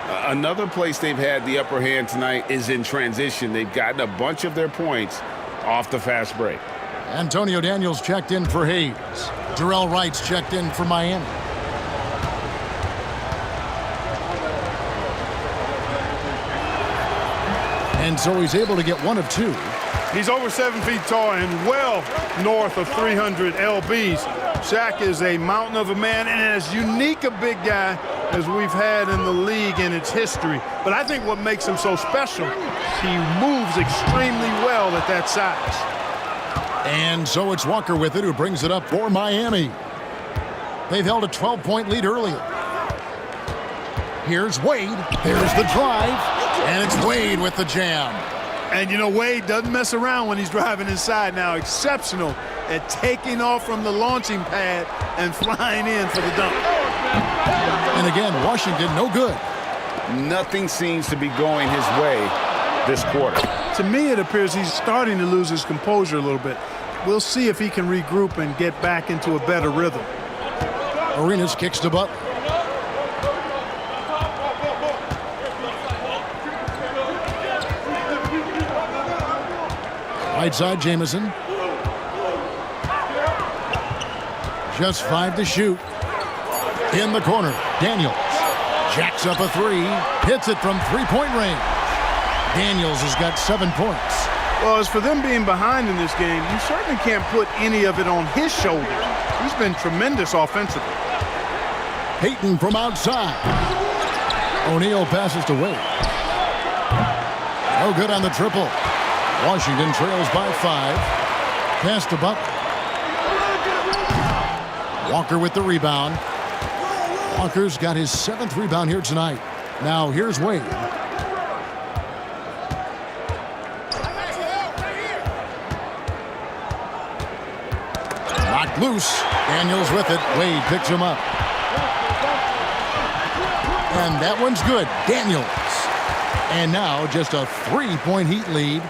Another place they've had the upper hand tonight is in transition. They've gotten a bunch of their points off the fast break. Antonio Daniels checked in for Hayes. Jarrell Wright's checked in for Miami. And so he's able to get 1 of 2. He's over 7 feet tall and well north of 300 lbs. Shaq is a mountain of a man and as unique a big guy as we've had in the league in its history. But I think what makes him so special, he moves extremely well at that size. And so it's Walker with it who brings it up for Miami. They've held a 12-point lead earlier. Here's Wade. There's the drive. And it's Wade with the jam. And, you know, Wade doesn't mess around when he's driving inside now. Exceptional at taking off from the launching pad and flying in for the dunk. And again, Washington no good. Nothing seems to be going his way this quarter. To me, it appears he's starting to lose his composure a little bit. We'll see if he can regroup and get back into a better rhythm. Arenas kicks to Butler. Right side, Jamison. Just 5 to shoot. In the corner, Daniels. Jacks up a 3. Hits it from 3-point range. Daniels has got 7 points. Well, as for them being behind in this game, you certainly can't put any of it on his shoulders. He's been tremendous offensively. Payton from outside. O'Neal passes to Wade. No good on the triple. Washington trails by 5. Pass to Butler. Walker with the rebound. Walker's got his 7th rebound here tonight. Now here's Wade. Knocked loose. Daniels with it. Wade picks him up. And that one's good. Daniels. And now just a 3-point Heat lead.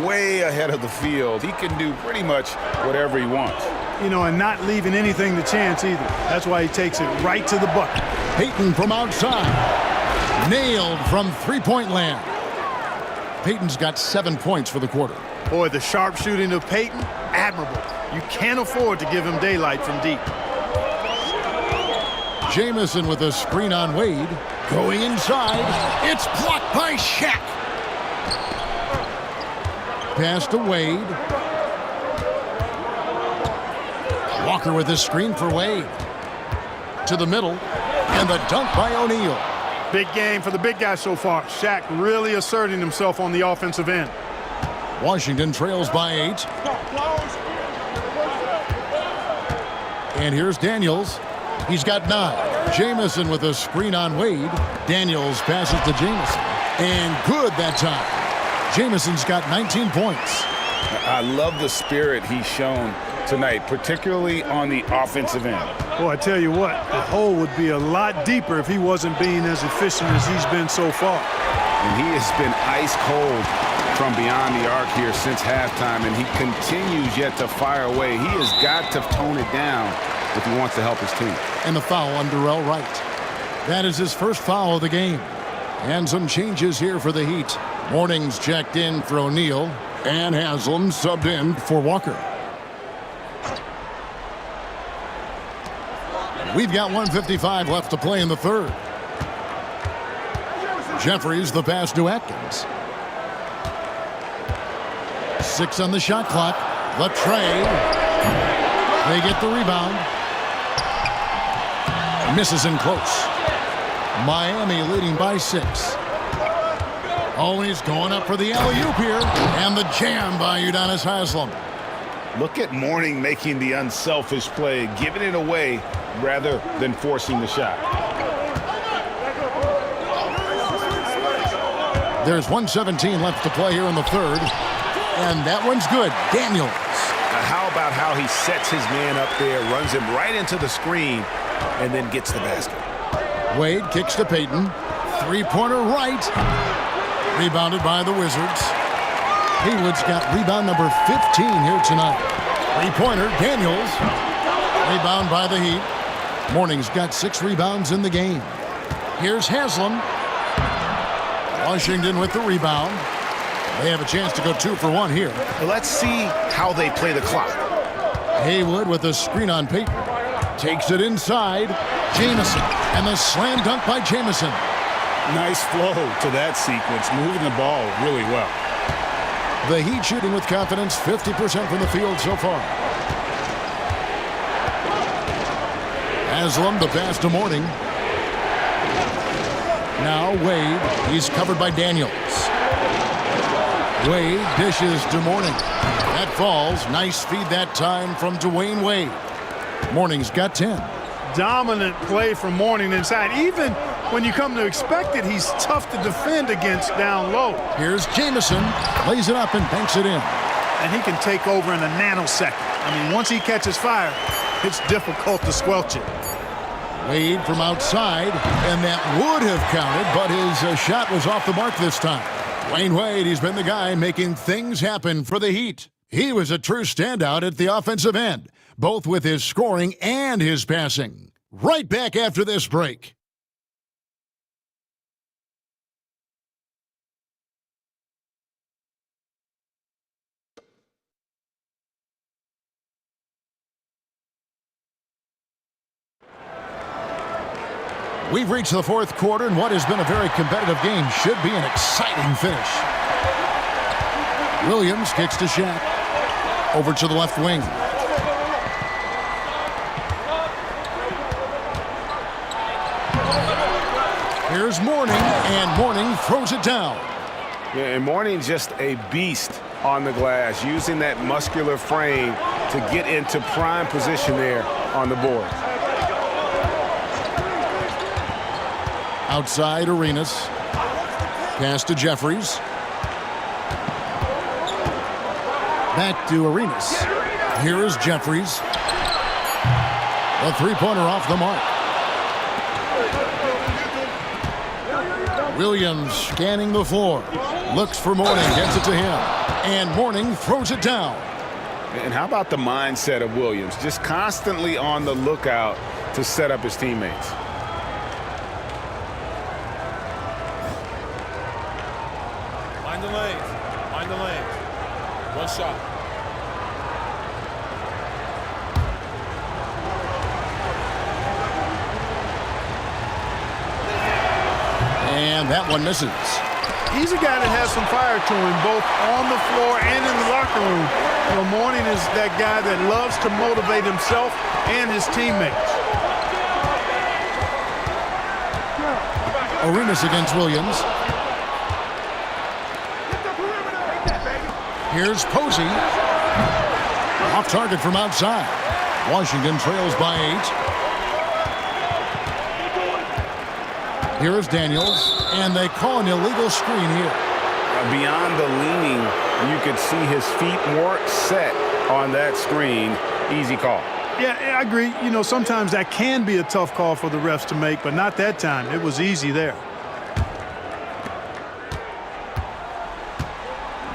Way ahead of the field. He can do pretty much whatever he wants. You know, and not leaving anything to chance either. That's why he takes it right to the bucket. Payton from outside. Nailed from three-point land. Payton's got 7 points for the quarter. Boy, the sharp shooting of Payton, admirable. You can't afford to give him daylight from deep. Jamison with a screen on Wade. Going inside. It's blocked by Shaq. Pass to Wade. Walker with a screen for Wade. To the middle. And the dunk by O'Neal. Big game for the big guy so far. Shaq really asserting himself on the offensive end. Washington trails by 8. And here's Daniels. He's got 9. Jamison with a screen on Wade. Daniels passes to Jamison. And good that time. Jamison's got 19 points. I love the spirit he's shown tonight, particularly on the offensive end. Boy, I tell you what, the hole would be a lot deeper if he wasn't being as efficient as he's been so far. And he has been ice cold from beyond the arc here since halftime, and he continues yet to fire away. He has got to tone it down if he wants to help his team. And the foul on Darrell Wright. That is his first foul of the game. And some changes here for the Heat. Morning's checked in for O'Neal, and Haslam subbed in for Walker. We've got 1:55 left to play in the third. Jeffries the pass to Atkins. 6 on the shot clock. The tray. They get the rebound. Misses in close. Miami leading by 6. Oh, he's going up for the alley-oop here. And the jam by Udonis Haslam. Look at Mourning making the unselfish play, giving it away rather than forcing the shot. There's 1:17 left to play here in the third. And that one's good. Daniels. How about how he sets his man up there, runs him right into the screen, and then gets the basket. Wade kicks to Payton. Three-pointer right. Rebounded by the Wizards. Haywood's got rebound number 15 here tonight. Three-pointer, Daniels. Rebound by the Heat. Morning's got 6 rebounds in the game. Here's Haslam. Washington with the rebound. They have a chance to go 2 for 1 here. Well, let's see how they play the clock. Haywood with a screen on Payton. Takes it inside. Jamison. And the slam dunk by Jamison. Nice flow to that sequence, moving the ball really well. The Heat shooting with confidence, 50% from the field so far. Haslam, the pass to Mourning. Now Wade, he's covered by Daniels. Wade dishes to Mourning. That falls. Nice feed that time from Dwayne Wade. Mourning's got 10. Dominant play from Mourning inside. Even when you come to expect it, he's tough to defend against down low. Here's Jamison. Lays it up and banks it in. And he can take over in a nanosecond. I mean, once he catches fire, it's difficult to squelch it. Wade from outside, and that would have counted, but his shot was off the mark this time. Dwayne Wade, he's been the guy making things happen for the Heat. He was a true standout at the offensive end, both with his scoring and his passing. Right back after this break. We've reached the fourth quarter, and what has been a very competitive game should be an exciting finish. Williams kicks to Shaq. Over to the left wing. Here's Mourning, and Mourning throws it down. Yeah, and Mourning's just a beast on the glass, using that muscular frame to get into prime position there on the board. Outside Arenas. Pass to Jeffries. Back to Arenas. Here is Jeffries. A three-pointer off the mark. Williams scanning the floor. Looks for Mourning, gets it to him. And Mourning throws it down. And how about the mindset of Williams? Just constantly on the lookout to set up his teammates. Mind the lanes. Mind the lanes. One shot. And that one misses. He's a guy that has some fire to him, both on the floor and in the locker room. You know, Mourning is that guy that loves to motivate himself and his teammates. Arenas against Williams. Here's Posey. Off target from outside. Washington trails by 8. Here is Daniels, and they call an illegal screen here. Beyond the leaning, you could see his feet weren't set on that screen. Easy call. Yeah, I agree. You know, sometimes that can be a tough call for the refs to make, but not that time. It was easy there.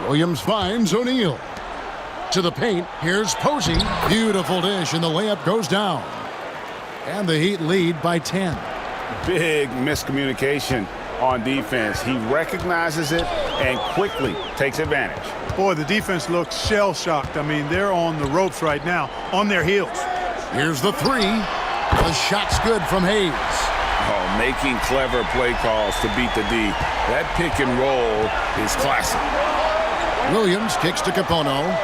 Williams finds O'Neal. To the paint, here's Posey. Beautiful dish, and the layup goes down. And the Heat lead by 10. Big miscommunication on defense. He recognizes it and quickly takes advantage. Boy, the defense looks shell-shocked. I mean, they're on the ropes right now, on their heels. Here's the three. The shot's good from Hayes. Oh, making clever play calls to beat the D. That pick and roll is classic. Williams kicks to Capono.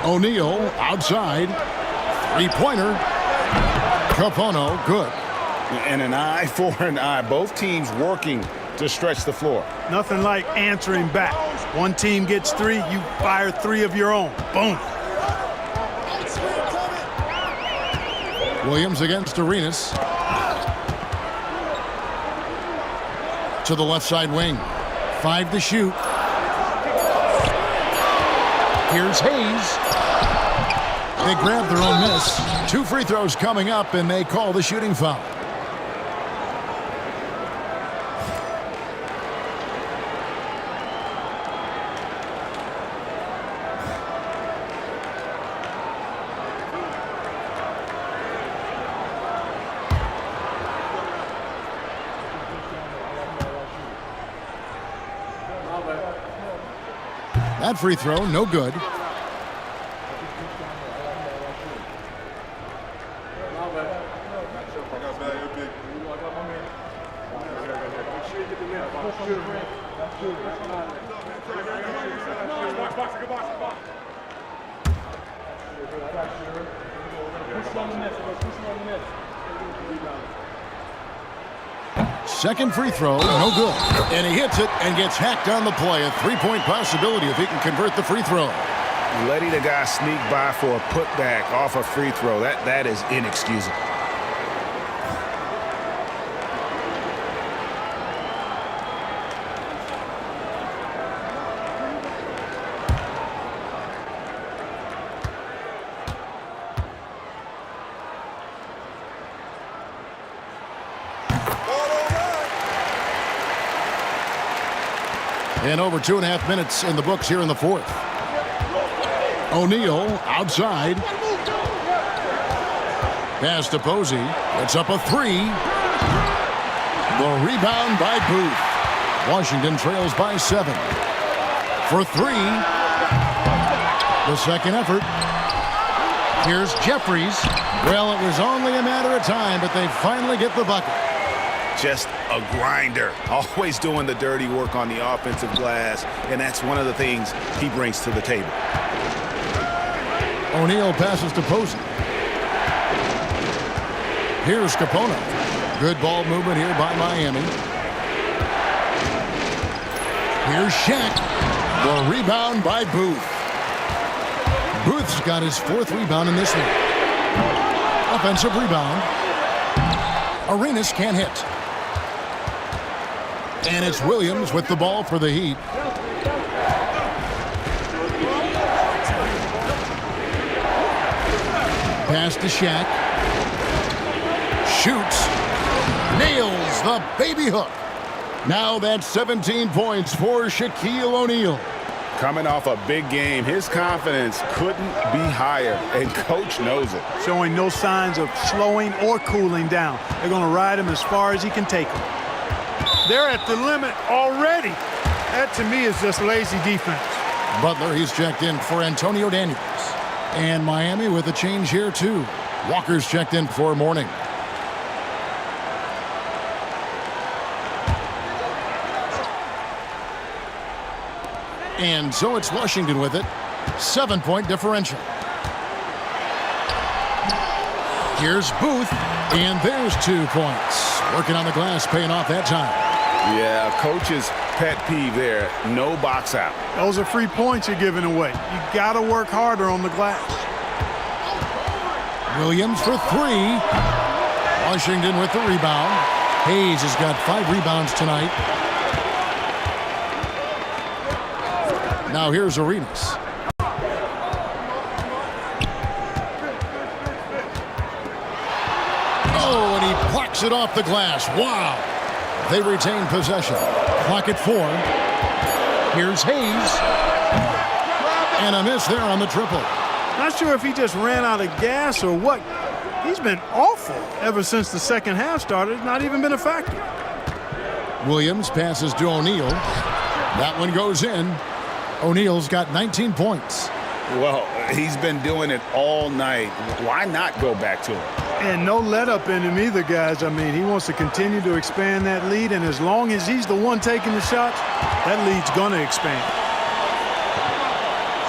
O'Neal outside. Three-pointer. Capono, good. And an eye for an eye. Both teams working to stretch the floor. Nothing like answering back. One team gets three, you fire three of your own. Boom. Williams against Arenas. To the left side wing. 5 to shoot. Here's Hayes. They grab their own miss. 2 free throws coming up, and they call the shooting foul. That free throw, no good. Second free throw, no good. And he hits it and gets hacked on the play. A three-point possibility if he can convert the free throw. Letting a guy sneak by for a putback off a free throw, that is inexcusable. And over 2.5 minutes in the books here in the fourth. O'Neal outside. Pass to Posey. It's up a three. The rebound by Booth. Washington trails by 7. For 3. The second effort. Here's Jeffries. Well, it was only a matter of time, but they finally get the bucket. Just a grinder, always doing the dirty work on the offensive glass, and that's one of the things he brings to the table. O'Neal passes to Posey. Here's Capono. Good ball movement here by Miami. Here's Shaq. The rebound by Booth. Booth's got his 4th rebound in this one. Offensive rebound. Arenas can't hit. And it's Williams with the ball for the Heat. Pass to Shaq. Shoots. Nails the baby hook. Now that's 17 points for Shaquille O'Neal. Coming off a big game, his confidence couldn't be higher, and Coach knows it. Showing no signs of slowing or cooling down. They're going to ride him as far as he can take him. They're at the limit already. That, to me, is just lazy defense. Butler, he's checked in for Antonio Daniels. And Miami with a change here, too. Walker's checked in for Mourning. And so it's Washington with it. 7-point differential. Here's Booth, and there's 2 points. Working on the glass, paying off that time. Yeah, Coach's pet peeve there. No box out. Those are free points you're giving away. You got to work harder on the glass. Williams for 3. Washington with the rebound. Hayes has got 5 rebounds tonight. Now here's Arenas. Oh, and he plucks it off the glass. Wow. They retain possession. Clock at 4. Here's Hayes. And a miss there on the triple. Not sure if he just ran out of gas or what. He's been awful ever since the second half started. Not even been a factor. Williams passes to O'Neal. That one goes in. O'Neal's got 19 points. Well, he's been doing it all night. Why not go back to him? And no let up in him either, guys. I mean, he wants to continue to expand that lead, and as long as he's the one taking the shots, that lead's going to expand.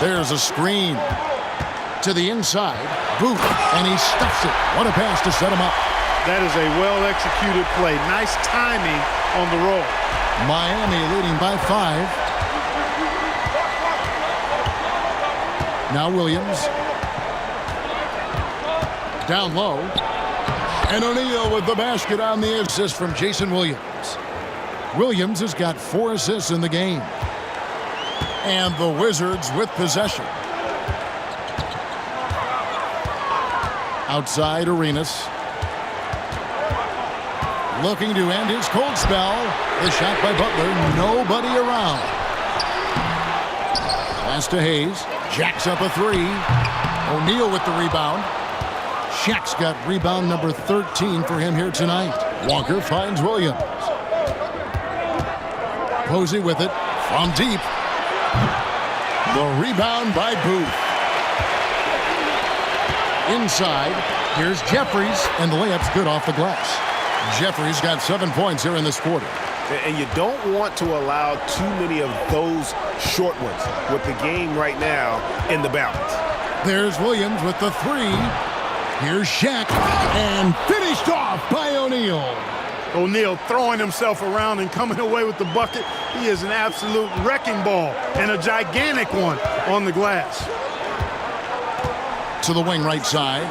There's a screen to the inside. Booth, and he stuffs it. What a pass to set him up. That is a well-executed play. Nice timing on the roll. Miami leading by 5. Now Williams. Down low. And O'Neal with the basket on the assist from Jason Williams. Williams has got 4 assists in the game. And the Wizards with possession. Outside Arenas. Looking to end his cold spell. The shot by Butler. Nobody around. Pass to Hayes. Jacks up a 3. O'Neal with the rebound. Shaq's got rebound number 13 for him here tonight. Walker finds Williams. Posey with it from deep. The rebound by Booth. Inside, here's Jeffries, and the layup's good off the glass. Jeffries got 7 points here in this quarter. And you don't want to allow too many of those short ones with the game right now in the balance. There's Williams with the 3. Here's Shaq, and finished off by O'Neal. O'Neal throwing himself around and coming away with the bucket. He is an absolute wrecking ball, and a gigantic one on the glass. To the wing right side.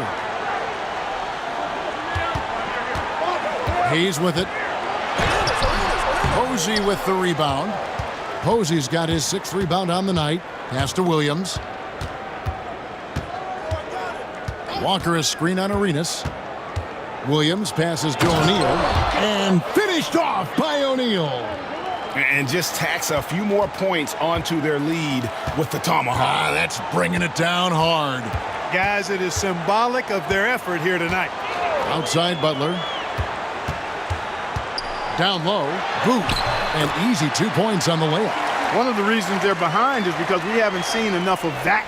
Hayes with it. Posey with the rebound. Posey's got his 6th rebound on the night. Pass to Williams. Walker is screen on Arenas. Williams passes to O'Neal. And finished off by O'Neal. And just tacks a few more points onto their lead with the tomahawk. That's bringing it down hard. Guys, it is symbolic of their effort here tonight. Outside Butler. Down low, Booth, and easy 2 points on the layup. One of the reasons they're behind is because we haven't seen enough of that.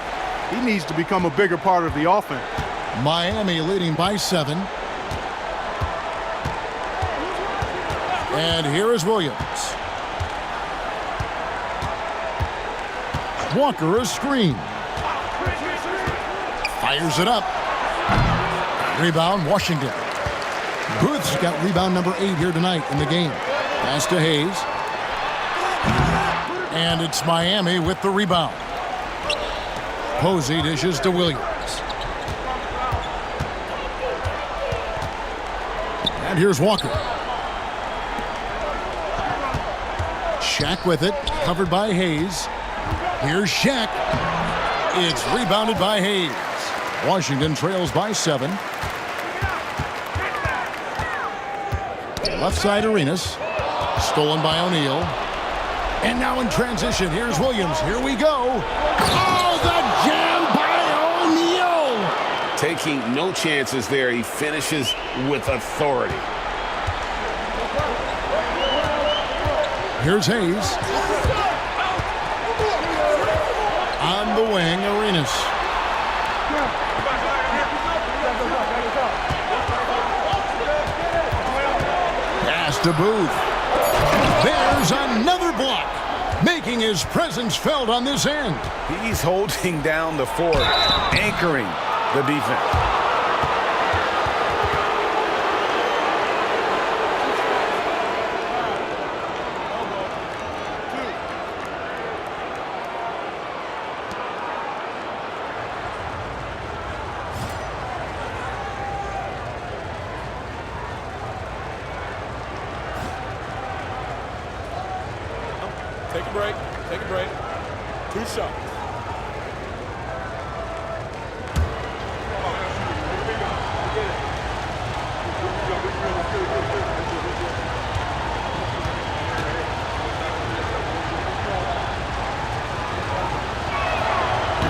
He needs to become a bigger part of the offense. Miami leading by 7. And here is Williams. Walker a screen. Fires it up. Rebound, Washington. Booth's got rebound number 8 here tonight in the game. Pass to Hayes. And it's Miami with the rebound. Posey dishes to Williams. And here's Walker. Shaq with it, covered by Hayes. Here's Shaq. It's rebounded by Hayes. Washington trails by 7. Left side Arenas. Stolen by O'Neal. And now in transition, here's Williams. Here we go. Oh, the jam by O'Neal. Taking no chances there. He finishes with authority. Here's Hayes. On the wing, Arenas. Pass to Booth. There's another block, making his presence felt on this end. He's holding down the fort, anchoring the defense. Take a break. Take a break. 2 shots.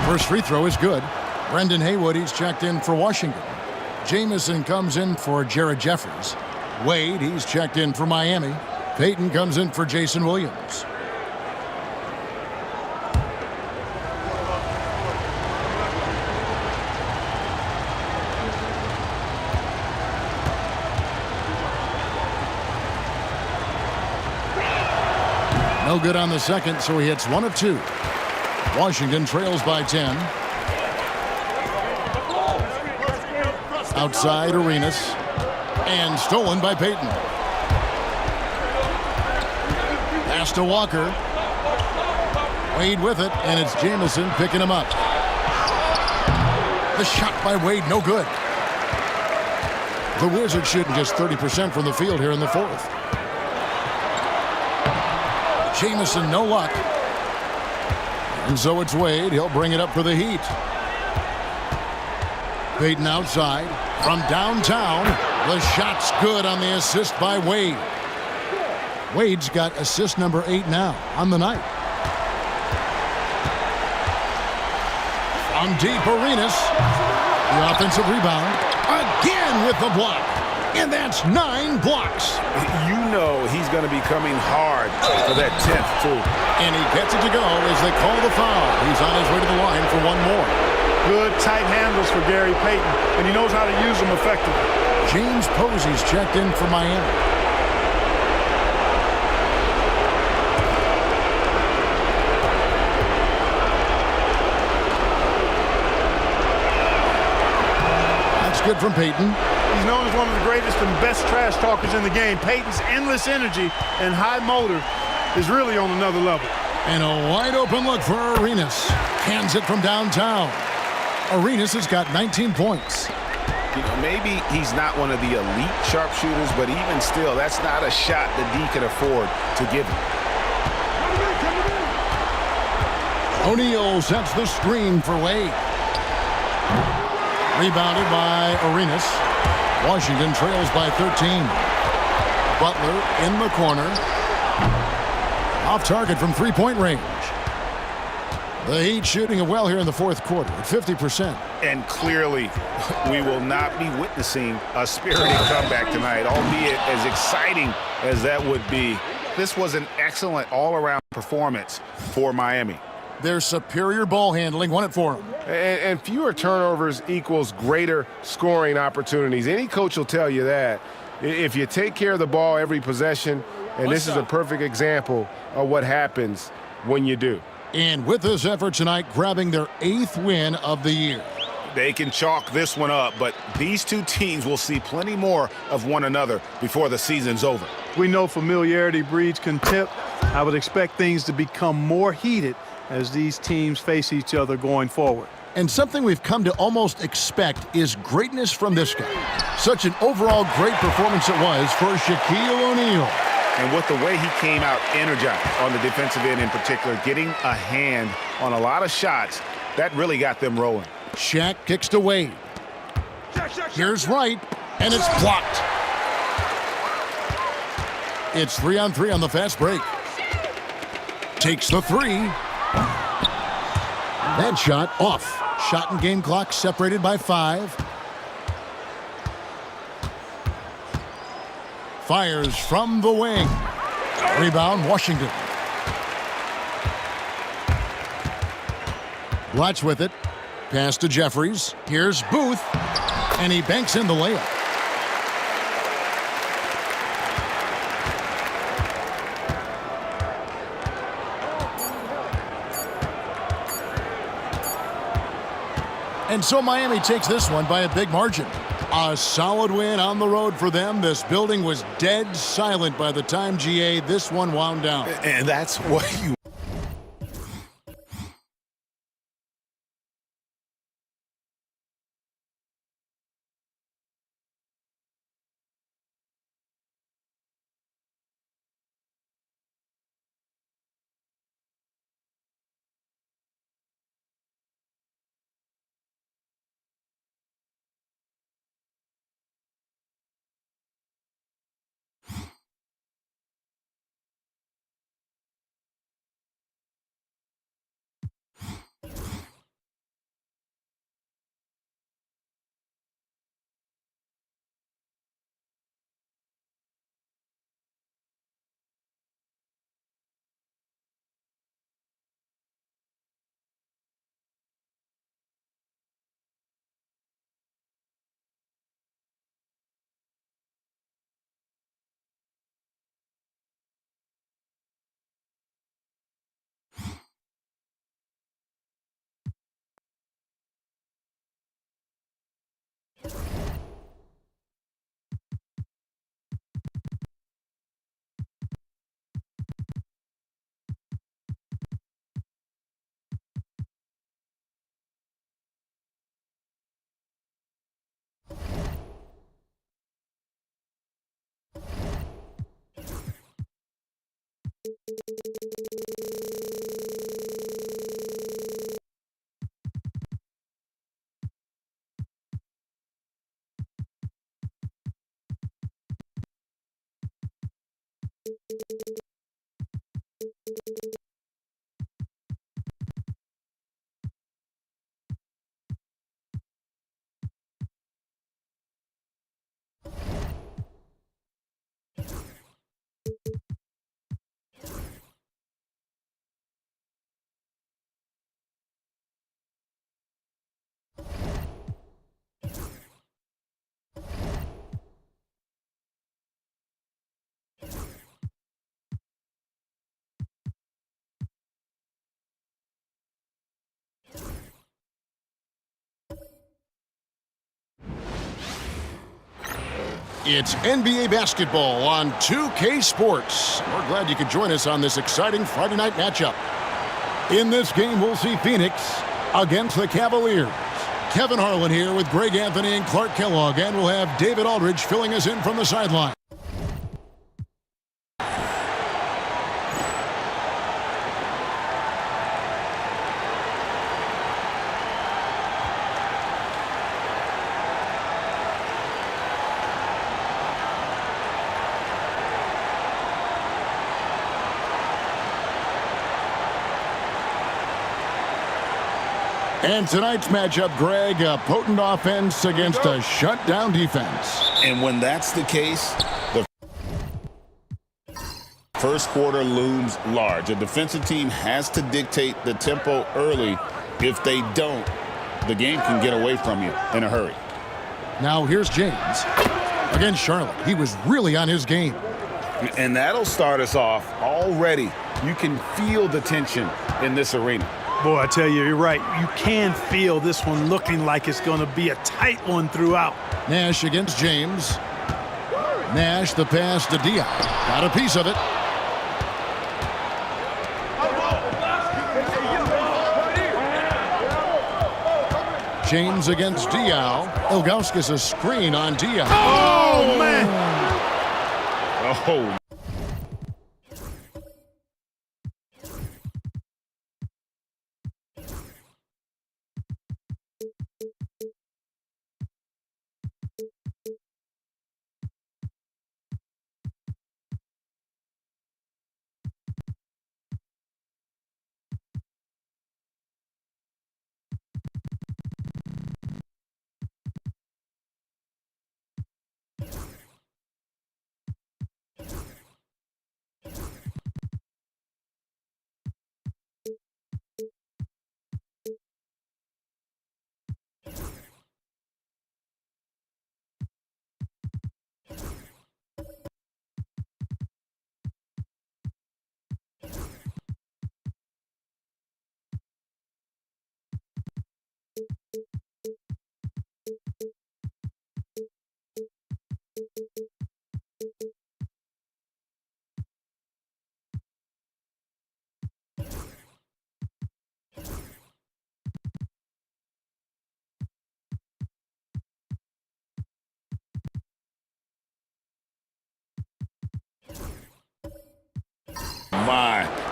First free throw is good. Brendan Haywood, he's checked in for Washington. Jamison comes in for Jared Jeffries. Wade, he's checked in for Miami. Payton comes in for Jason Williams. No good on the second, so he hits 1 of 2. Washington trails by 10. Outside Arenas. And stolen by Payton. Pass to Walker. Wade with it, and it's Jamison picking him up. The shot by Wade, no good. The Wizards shooting just 30% from the field here in the fourth. Jamison, no luck. And so it's Wade. He'll bring it up for the Heat. Payton outside. From downtown, the shot's good on the assist by Wade. Wade's got assist number 8 now on the night. From deep, Arenas. The offensive rebound. Again with the block. And that's 9 blocks. You know he's going to be coming hard for that 10th, too. And he gets it to go as they call the foul. He's on his way to the line for 1 more. Good tight handles for Gary Payton, and he knows how to use them effectively. James Posey's checked in for Miami. That's good from Payton. He's known as one of the greatest and best trash talkers in the game. Payton's endless energy and high motor is really on another level. And a wide open look for Arenas. Cans it from downtown. Arenas has got 19 points. You know, maybe he's not one of the elite sharpshooters, but even still, that's not a shot that D can afford to give him. O'Neal sets the screen for Wade. Rebounded by Arenas. Washington trails by 13. Butler in the corner. Off target from three-point range. The Heat shooting it well here in the fourth quarter at 50%. And clearly, we will not be witnessing a spirited comeback tonight, albeit as exciting as that would be. This was an excellent all-around performance for Miami. Their superior ball handling won it for them. And fewer turnovers equals greater scoring opportunities. Any coach will tell you that. If you take care of the ball every possession, and this is a perfect example of what happens when you do. And with this effort tonight, grabbing their 8th win of the year. They can chalk this one up, but these two teams will see plenty more of one another before the season's over. We know familiarity breeds contempt, I would expect things to become more heated as these teams face each other going forward. And something we've come to almost expect is greatness from this guy. Such an overall great performance it was for Shaquille O'Neal. And with the way he came out energized on the defensive end in particular, getting a hand on a lot of shots, that really got them rolling. Shaq kicks to Wade. Here's Wright, and it's blocked. It's 3-on-3 on the fast break. Takes the three. That shot off. Shot and game clock separated by 5. Fires from the wing. Rebound, Washington. Watch with it. Pass to Jeffries. Here's Booth. And he banks in the layup. And so Miami takes this one by a big margin. A solid win on the road for them. This building was dead silent by the time, GA, this one wound down. And that's what you... It's NBA basketball on 2K Sports. We're glad you could join us on this exciting Friday night matchup. In this game, we'll see Phoenix against the Cavaliers. Kevin Harlan here with Greg Anthony and Clark Kellogg, and we'll have David Aldridge filling us in from the sideline. And tonight's matchup, Greg, a potent offense against a shutdown defense. And when that's the case, the first quarter looms large. A defensive team has to dictate the tempo early. If they don't, the game can get away from you in a hurry. Now here's James against Charlotte. He was really on his game. And that'll start us off already. You can feel the tension in this arena. Boy, I tell you, you're right. You can feel this one looking like it's going to be a tight one throughout. Nash against James. Nash, the pass to Diop. Got a piece of it. James against Diaw. Ilgauskas a screen on Diaw. Oh, man. Oh, my.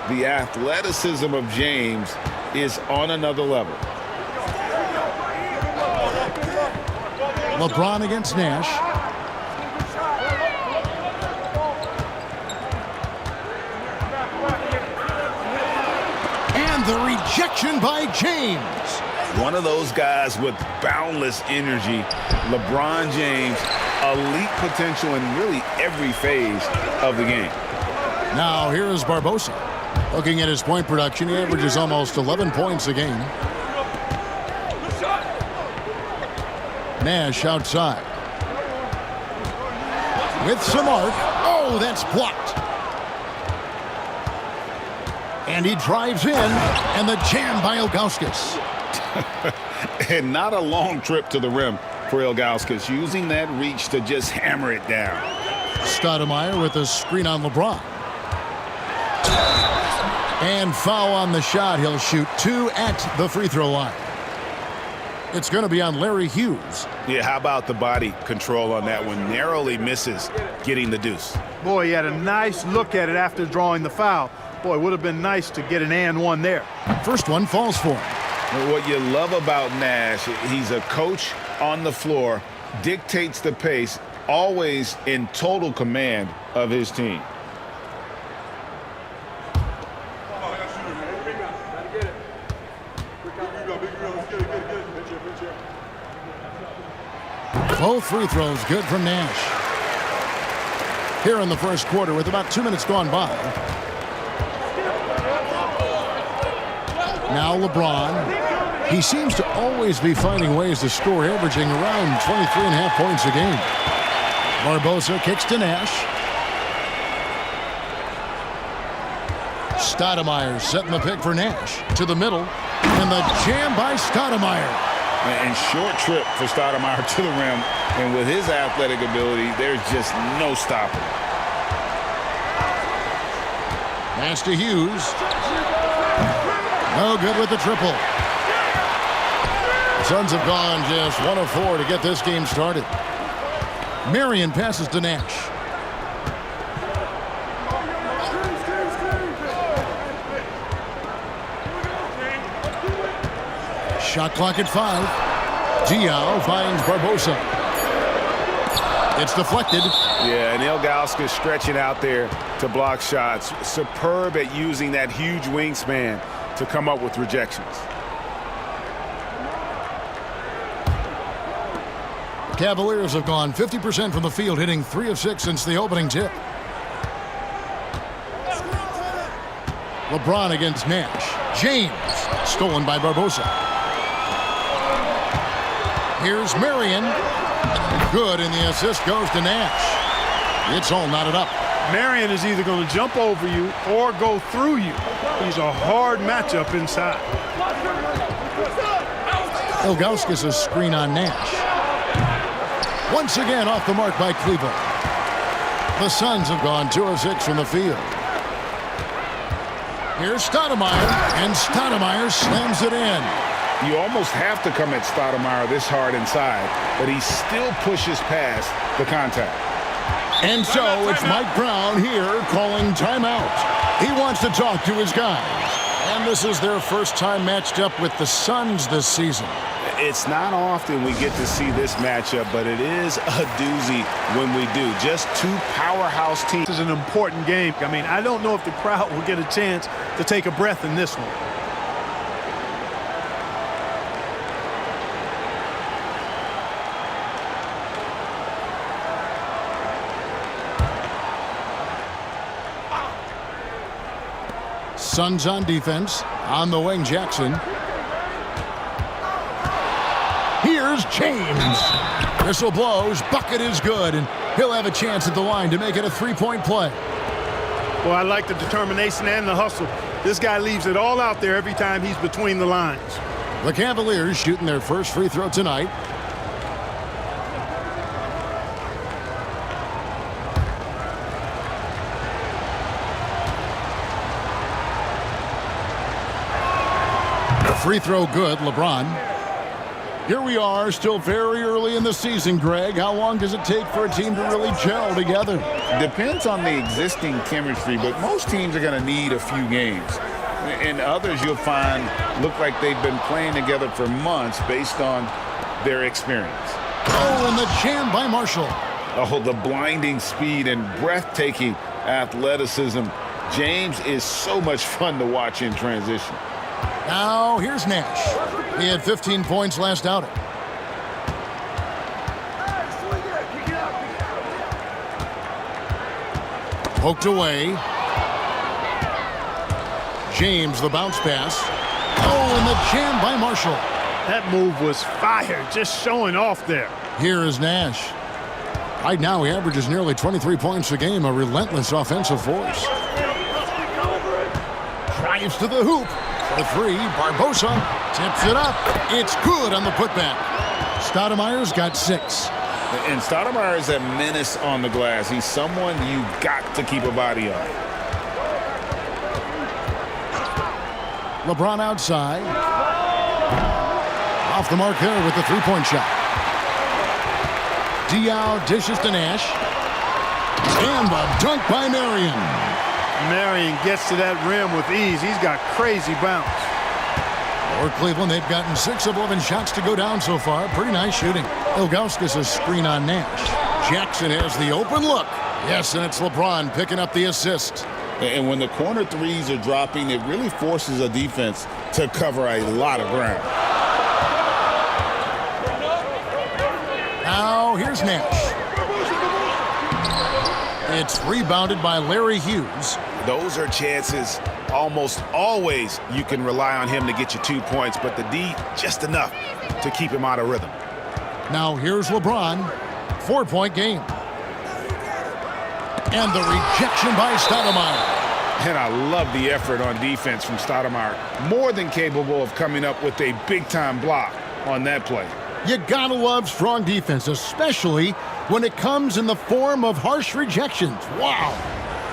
The athleticism of James is on another level. LeBron against Nash. And the rejection by James. One of those guys with boundless energy. LeBron James, elite potential in really every phase of the game. Now here is Barbosa. Looking at his point production, he averages almost 11 points a game. Nash outside. With some arc. Oh, that's blocked. And he drives in, and the jam by Ilgauskas. And not a long trip to the rim for Ilgauskas, using that reach to just hammer it down. Stoudemire with a screen on LeBron. And foul on the shot. He'll shoot 2 at the free throw line. It's going to be on Larry Hughes. Yeah, how about the body control on that one? Narrowly misses getting the deuce. Boy, he had a nice look at it after drawing the foul. Boy, it would have been nice to get an and one there. First one falls for him. What you love about Nash, he's a coach on the floor, dictates the pace, always in total command of his team. Both free throws good from Nash. Here in the first quarter with about 2 minutes gone by. Now LeBron. He seems to always be finding ways to score, averaging around 23.5 points a game. Barbosa kicks to Nash. Stoudemire setting the pick for Nash. To the middle. And the jam by Stoudemire. And short trip for Stoudemire to the rim. And with his athletic ability, there's just no stopping. Pass to Hughes. No good with the triple. Suns have gone just 1 of 4 to get this game started. Marion passes to Nash. Shot clock at 5. Diaw finds Barbosa. It's deflected. Yeah, and Ilgauskas stretching out there to block shots. Superb at using that huge wingspan to come up with rejections. Cavaliers have gone 50% from the field, hitting 3 of 6 since the opening tip. LeBron against Nash. James, stolen by Barbosa. Here's Marion. Good, and the assist goes to Nash. It's all knotted up. Marion is either going to jump over you or go through you. He's a hard matchup inside. Ilgauskas a screen on Nash. Once again off the mark by Cleveland. The Suns have gone 2 of 6 from the field. Here's Stoudemire, and Stoudemire slams it in. You almost have to come at Stoudemire this hard inside, but he still pushes past the contact. And so it's Mike Brown here calling timeout. He wants to talk to his guys. And this is their first time matched up with the Suns this season. It's not often we get to see this matchup, but it is a doozy when we do. Just two powerhouse teams. This is an important game. I mean, I don't know if the crowd will get a chance to take a breath in this one. Suns on defense. On the wing, Jackson. Here's James. Whistle blows. Bucket is good, and he'll have a chance at the line to make it a three-point play. Well, I like the determination and the hustle. This guy leaves it all out there every time he's between the lines. The Cavaliers shooting their first free throw tonight. Free throw good, LeBron. Here we are, still very early in the season, Greg. How long does it take for a team to really gel together? Depends on the existing chemistry, but most teams are going to need a few games. And others you'll find look like they've been playing together for months based on their experience. Oh, and the jam by Marshall. Oh, the blinding speed and breathtaking athleticism. James is so much fun to watch in transition. Now, here's Nash. He had 15 points last outing. Poked away. James, the bounce pass. Oh, and the jam by Marshall. That move was fire, just showing off there. Here is Nash. Right now, he averages nearly 23 points a game, a relentless offensive force. Drives to the hoop. For three, Barbosa tips it up. It's good on the putback. Stoudemire's got 6. And Stoudemire is a menace on the glass. He's someone you got to keep a body on. LeBron outside. Off the mark there with the three-point shot. Diaw dishes to Nash. And the dunk by Marion. Marion gets to that rim with ease. He's got crazy bounce. For Cleveland, they've gotten 6 of 11 shots to go down so far. Pretty nice shooting. Ilgauskas a screen on Nash. Jackson has the open look. Yes, and it's LeBron picking up the assist. And when the corner threes are dropping, it really forces a defense to cover a lot of ground. Now, here's Nash. It's rebounded by Larry Hughes. Those are chances almost always you can rely on him to get you 2 points, but the D just enough to keep him out of rhythm. Now here's LeBron. 4-point game. And the rejection by Stoudemire. And I love the effort on defense from Stoudemire. More than capable of coming up with a big-time block on that play. You gotta love strong defense, especially when it comes in the form of harsh rejections. Wow.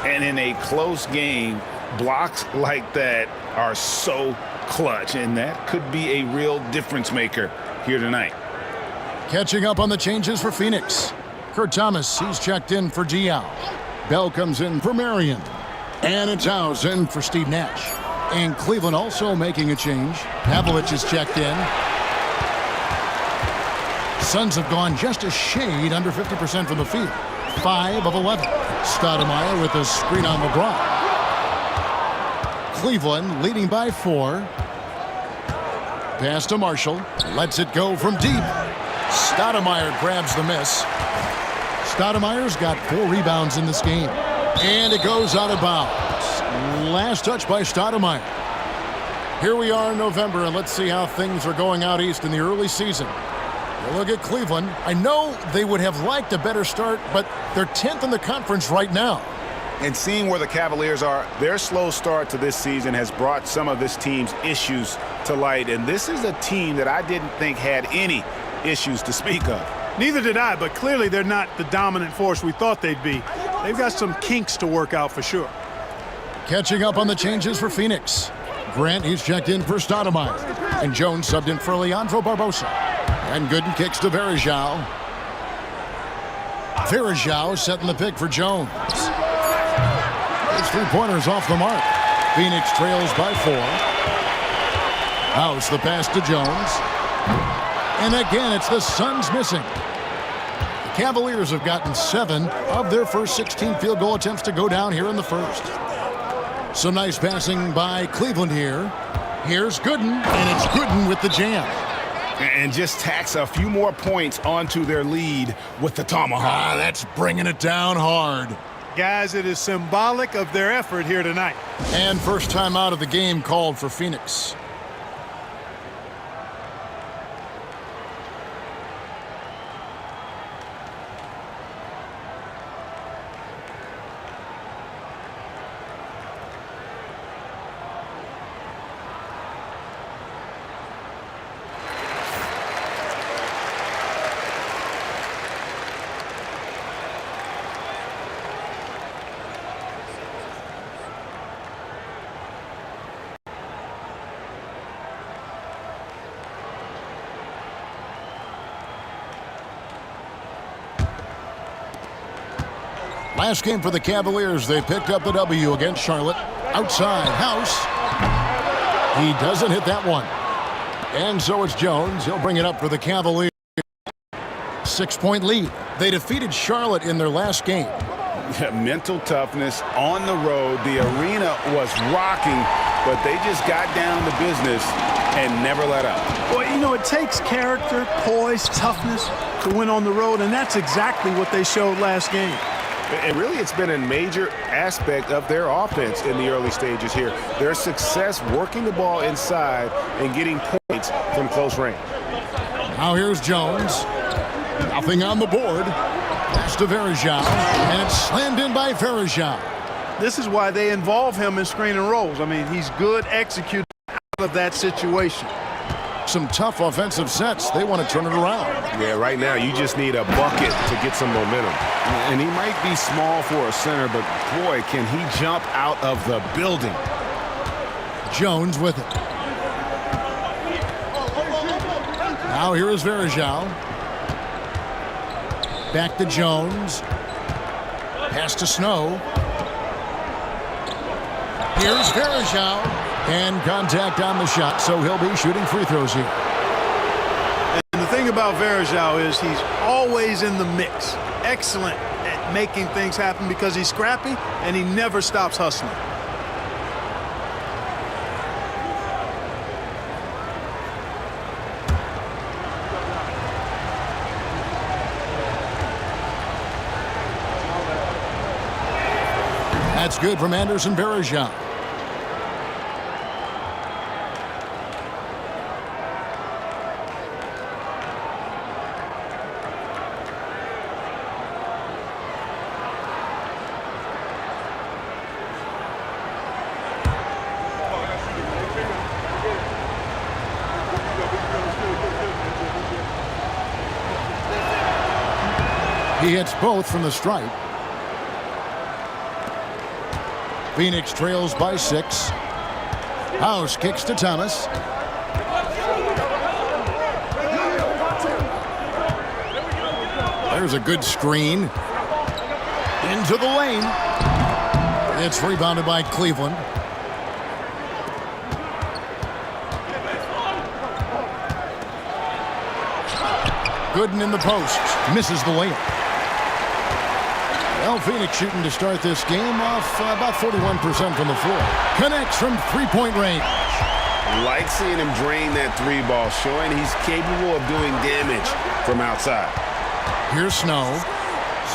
And in a close game, blocks like that are so clutch, and that could be a real difference maker here tonight. Catching up on the changes for Phoenix. Kurt Thomas, he's checked in for Diaw. Bell comes in for Marion. And it's House in for Steve Nash. And Cleveland also making a change. Pavlich is checked in. Suns have gone just a shade under 50% from the field. 5 of 11. Stoudemire with a screen on LeBron. Cleveland leading by 4. Pass to Marshall. Lets it go from deep. Stoudemire grabs the miss. Stoudemire's got 4 rebounds in this game. And it goes out of bounds. Last touch by Stoudemire. Here we are in November, and let's see how things are going out east in the early season. Look at Cleveland. I know they would have liked a better start, but they're 10th in the conference right now. And seeing where the Cavaliers are, their slow start to this season has brought some of this team's issues to light. And this is a team that I didn't think had any issues to speak of. Neither did I, but clearly they're not the dominant force we thought they'd be. They've got some kinks to work out for sure. Catching up on the changes for Phoenix. Grant, he's checked in for Stoudemire. And Jones subbed in for Leandro Barbosa. And Gooden kicks to Varejao. Varejao setting the pick for Jones. His three-pointers off the mark. Phoenix trails by 4. House the pass to Jones. And again, it's the Suns missing. The Cavaliers have gotten 7 of their first 16 field goal attempts to go down here in the first. Some nice passing by Cleveland here. Here's Gooden, and it's Gooden with the jam. And just tacks a few more points onto their lead with the tomahawk. That's bringing it down hard. Guys, it is symbolic of their effort here tonight. And first time out of the game called for Phoenix. Last game for the Cavaliers, they picked up the W against Charlotte. Outside, House. He doesn't hit that one. And so it's Jones. He'll bring it up for the Cavaliers. 6-point lead. They defeated Charlotte in their last game. Mental toughness on the road. The arena was rocking, but they just got down to business and never let up. Well, you know, it takes character, poise, toughness to win on the road, and that's exactly what they showed last game. And really, it's been a major aspect of their offense in the early stages here. Their success working the ball inside and getting points from close range. Now here's Jones. Nothing on the board. Pass to Varejao, and it's slammed in by Varejao. This is why they involve him in screen and rolls. I mean, he's good executing out of that situation. Some tough offensive sets. They want to turn it around. Yeah, right now you just need a bucket to get some momentum. And he might be small for a center, but boy, can he jump out of the building. Jones with it. Now here is Varejao. Back to Jones. Pass to Snow. Here's Varejao. And contact on the shot, so he'll be shooting free throws here. And the thing about Varejao is he's always in the mix. Excellent at making things happen because he's scrappy and he never stops hustling. That's good from Anderson Varejao. He hits both from the stripe. Phoenix trails by 6. House kicks to Thomas. There's a good screen. Into the lane. It's rebounded by Cleveland. Gooden in the post. Misses the layup. Well, Phoenix shooting to start this game off about 41% from the floor. Connects from three-point range. Like seeing him drain that three ball, showing he's capable of doing damage from outside. Here's Snow.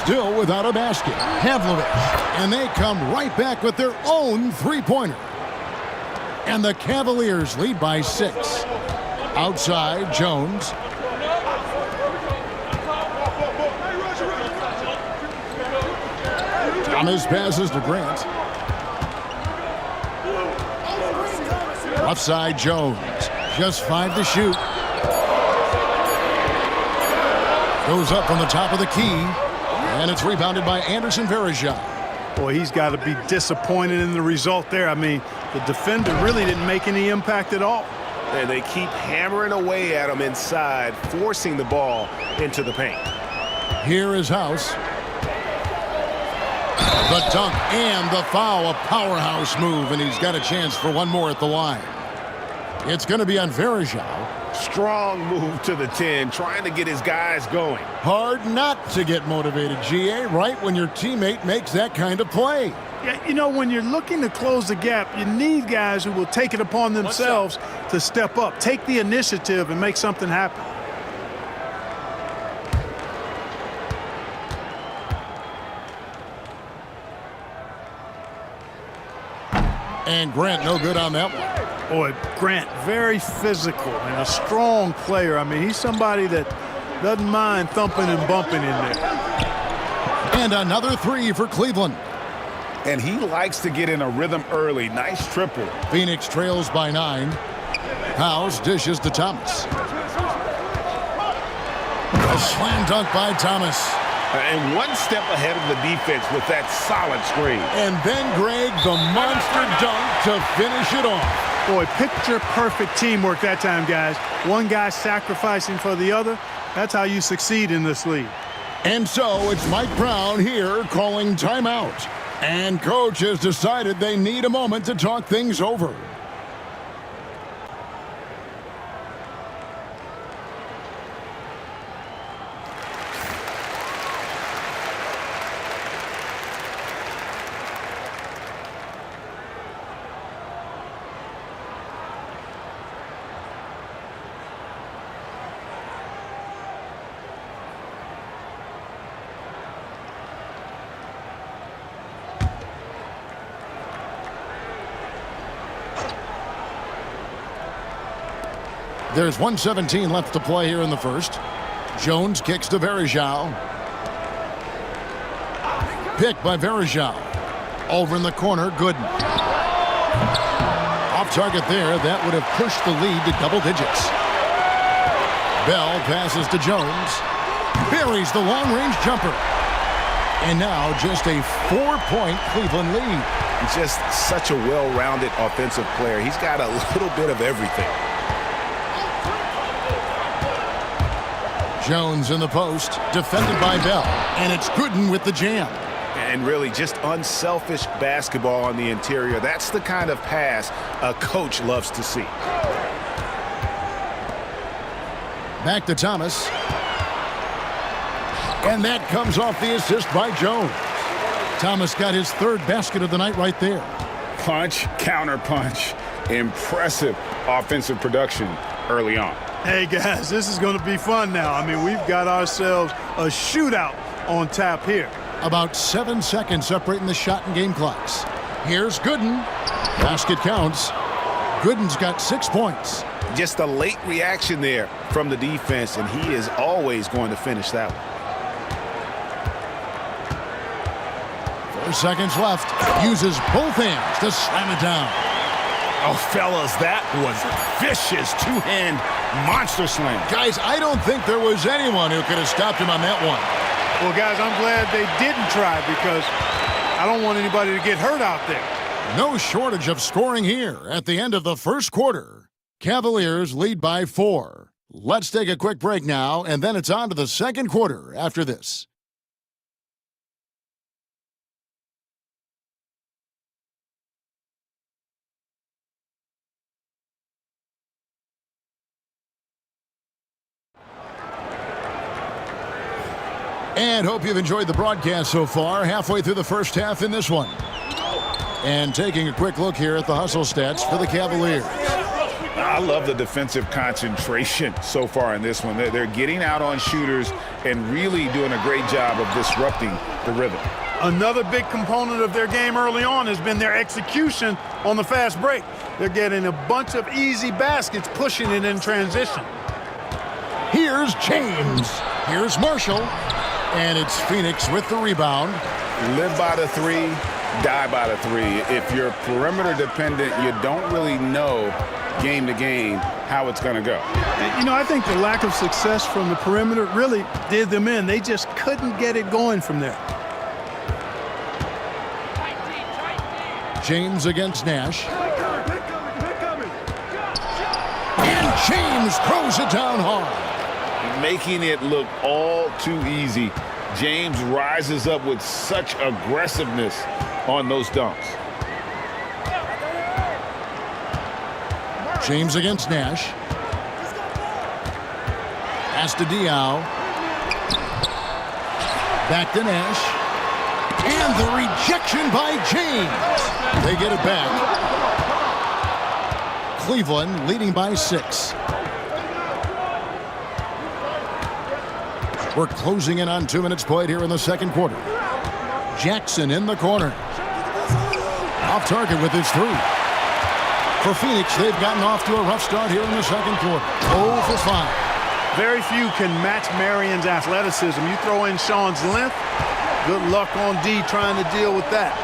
Still without a basket. Havlovich. And they come right back with their own three-pointer. And the Cavaliers lead by 6. Outside, Jones. Thomas passes to Grant. Left side, Jones. Just 5 to shoot. Goes up from the top of the key. And it's rebounded by Anderson Varejao. Boy, he's got to be disappointed in the result there. I mean, the defender really didn't make any impact at all. And they keep hammering away at him inside, forcing the ball into the paint. Here is House. The dunk and the foul, a powerhouse move, and he's got a chance for one more at the line. It's going to be on Varejao. Strong move to the 10, trying to get his guys going. Hard not to get motivated, GA, right when your teammate makes that kind of play. Yeah, you know, when you're looking to close the gap, you need guys who will take it upon themselves to step up, take the initiative, and make something happen. And Grant no good on that one. Boy, Grant, very physical and a strong player. I mean, he's somebody that doesn't mind thumping and bumping in there. And another three for Cleveland. And he likes to get in a rhythm early. Nice triple. Phoenix trails by 9. House dishes to Thomas. A slam dunk by Thomas. And one step ahead of the defense with that solid screen. And then Greg, the monster dunk to finish it off. Boy, picture-perfect teamwork that time, guys. One guy sacrificing for the other. That's how you succeed in this league. And so it's Mike Brown here calling timeout. And coach has decided they need a moment to talk things over. There's 1:17 left to play here in the first. Jones kicks to Varejao. Picked by Varejao. Over in the corner, Gooden. Off target there. That would have pushed the lead to double digits. Bell passes to Jones. Buries the long-range jumper. And now just a 4-point Cleveland lead. He's just such a well-rounded offensive player. He's got a little bit of everything. Jones in the post, defended by Bell, and it's Gooden with the jam. And really just unselfish basketball on the interior. That's the kind of pass a coach loves to see. Back to Thomas. And that comes off the assist by Jones. Thomas got his third basket of the night right there. Punch, counter punch. Impressive offensive production early on. Hey, guys, this is going to be fun now. I mean, we've got ourselves a shootout on tap here. About 7 seconds separating the shot and game clocks. Here's Gooden. Basket counts. Gooden's got 6 points. Just a late reaction there from the defense, and he is always going to finish that one. 4 seconds left. Uses both hands to slam it down. Oh, fellas, that was vicious two-hand monster slam. Guys, I don't think there was anyone who could have stopped him on that one. Well, guys, I'm glad they didn't try because I don't want anybody to get hurt out there. No shortage of scoring here at the end of the first quarter. Cavaliers lead by 4. Let's take a quick break now, and then it's on to the second quarter after this. And hope you've enjoyed the broadcast so far. Halfway through the first half in this one. And taking a quick look here at the hustle stats for the Cavaliers. I love the defensive concentration so far in this one. They're getting out on shooters and really doing a great job of disrupting the rhythm. Another big component of their game early on has been their execution on the fast break. They're getting a bunch of easy baskets, pushing it in transition. Here's James. Here's Marshall. And it's Phoenix with the rebound. Live by the 3, die by the 3. If you're perimeter dependent, you don't really know game to game how it's going to go. You know, I think the lack of success from the perimeter really did them in. They just couldn't get it going from there. James against Nash. And James throws it down hard. Making it look all too easy. James rises up with such aggressiveness on those dunks. James against Nash. Pass to Diaw. Back to Nash. And the rejection by James. They get it back. Cleveland leading by 6. We're closing in on 2 minutes played here in the second quarter. Jackson in the corner. Off target with his 3. For Phoenix, they've gotten off to a rough start here in the second quarter. 0 for 5. Very few can match Marion's athleticism. You throw in Sean's length, good luck on D trying to deal with that.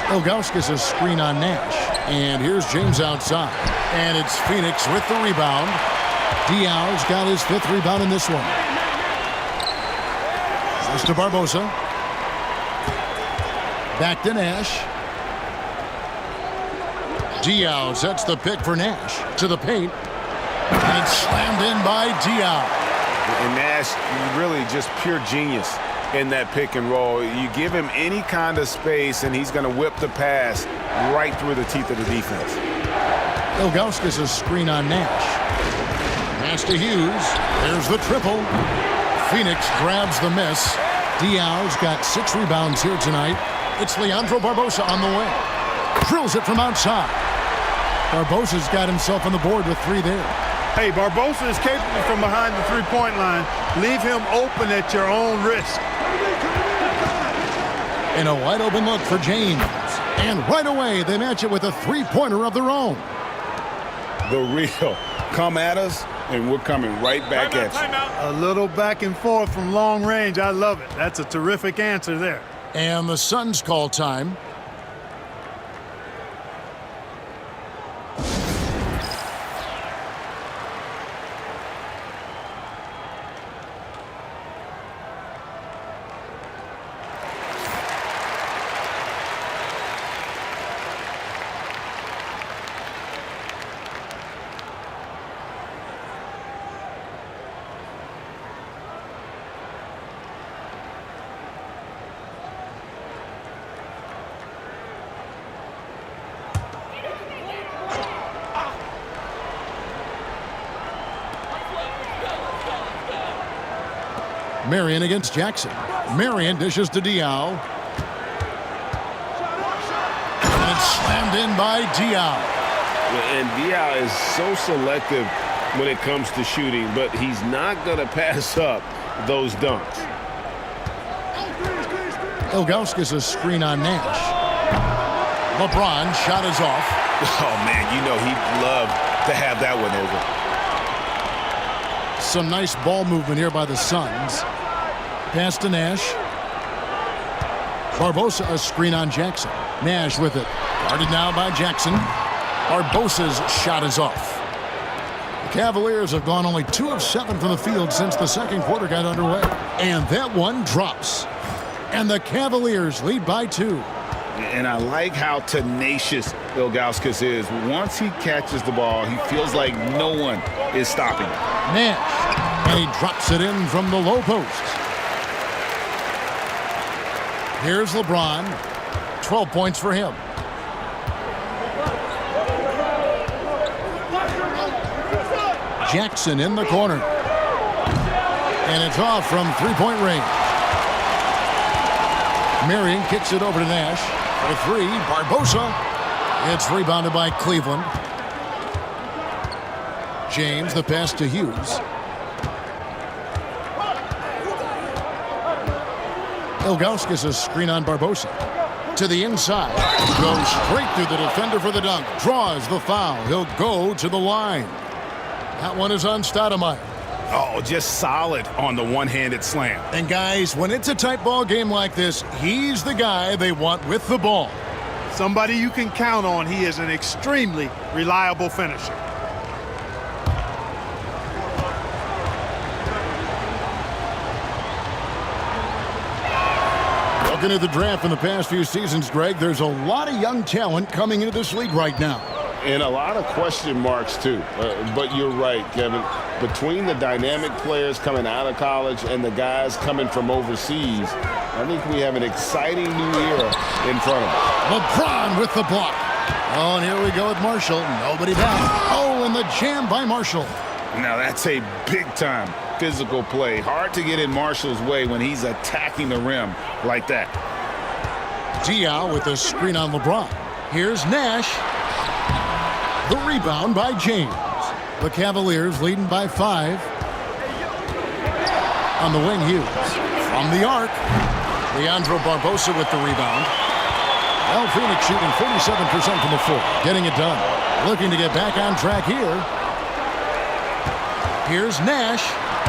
Ilgauskas a screen on Nash. And here's James outside. And it's Phoenix with the rebound. Diaw's got his 5th rebound in this one. Pass to Barbosa. Back to Nash. Diaw sets the pick for Nash to the paint. And it's slammed in by Diaw. And Nash, really just pure genius in that pick and roll. You give him any kind of space, and he's going to whip the pass right through the teeth of the defense. Ilgauskas a screen on Nash. Pass to Hughes. There's the triple. Phoenix grabs the miss. Diaw's got 6 rebounds here tonight. It's Leandro Barbosa on the way. Drills it from outside. Barbosa's got himself on the board with 3 there. Hey, Barbosa is capable from behind the three-point line. Leave him open at your own risk. And a wide open look for James. And right away, they match it with a 3-pointer of their own. The real. Come at us, and we're coming right back at you. A little back and forth from long range. I love it. That's a terrific answer there. And the Suns call time. Marion against Jackson. Marion dishes to Diaw. And it's slammed in by Diaw. And Diaw is so selective when it comes to shooting, but he's not going to pass up those dunks. Ilgauskas a screen on Nash. LeBron shot is off. Oh, man, you know he'd love to have that one over. Some nice ball movement here by the Suns. Pass to Nash. Barbosa a screen on Jackson. Nash with it. Guarded now by Jackson. Barbosa's shot is off. The Cavaliers have gone only 2 of 7 from the field since the second quarter got underway. And that one drops. And the Cavaliers lead by 2. And I like how tenacious Ilgauskas is. Once he catches the ball, he feels like no one is stopping him. Nash. And he drops it in from the low post. Here's LeBron. 12 points for him. Jackson in the corner. And it's off from 3-point range. Marion kicks it over to Nash. For 3, Barbosa. It's rebounded by Cleveland. James, the pass to Hughes. Ilgauskas a screen on Barbosa. To the inside. Goes straight through the defender for the dunk. Draws the foul. He'll go to the line. That one is on Stoudemire. Oh, just solid on the one-handed slam. And guys, when it's a tight ball game like this, he's the guy they want with the ball. Somebody you can count on. He is an extremely reliable finisher. Looking at the draft in the past few seasons, Greg, there's a lot of young talent coming into this league right now. And a lot of question marks, too. But you're right, Kevin. Between the dynamic players coming out of college and the guys coming from overseas, I think we have an exciting new era in front of us. LeBron with the block. Oh, and here we go with Marshall. Nobody back. Oh, and the jam by Marshall. Now that's a big-time physical play. Hard to get in Marshall's way when he's attacking the rim like that. Diaw with the screen on LeBron. Here's Nash. The rebound by James. The Cavaliers leading by 5. On the wing, Hughes. From the arc. Leandro Barbosa with the rebound. Well, Phoenix shooting 47% from the floor. Getting it done. Looking to get back on track here. Here's Nash.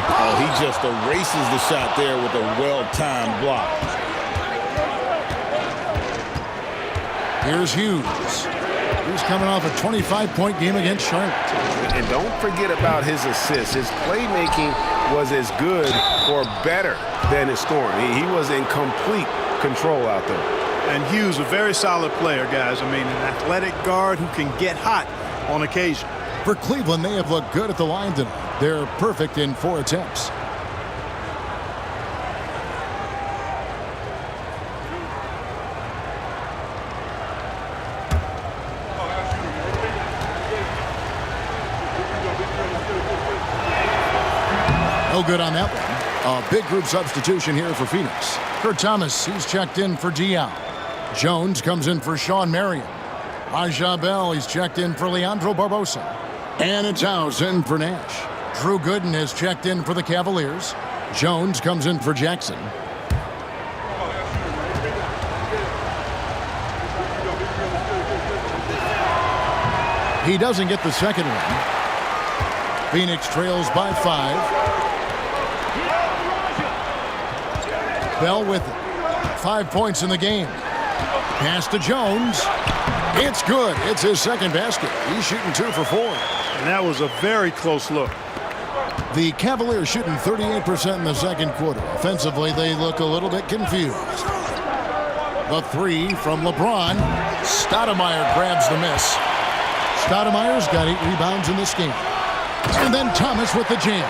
Oh, he just erases the shot there with a well-timed block. Here's Hughes. He's coming off a 25-point game against Charlotte. And don't forget about his assists. His playmaking was as good or better than his scoring. He was in complete control out there. And Hughes, a very solid player, guys. I mean, an athletic guard who can get hot on occasion. For Cleveland, they have looked good at the line tonight. They're perfect in 4 attempts. No good on that one. A big group substitution here for Phoenix. Kurt Thomas, he's checked in for Diaw. Jones comes in for Sean Marion. Aja Bell, he's checked in for Leandro Barbosa. And it's House in for Nash. Drew Gooden has checked in for the Cavaliers. Jones comes in for Jackson. He doesn't get the second one. Phoenix trails by 5. Bell with it. 5 points in the game. Pass to Jones. It's good. It's his second basket. He's shooting 2 for 4. And that was a very close look. The Cavaliers shooting 38% in the second quarter. Offensively, they look a little bit confused. The 3 from LeBron. Stoudemire grabs the miss. Stoudemire's got 8 rebounds in this game. And then Thomas with the jam.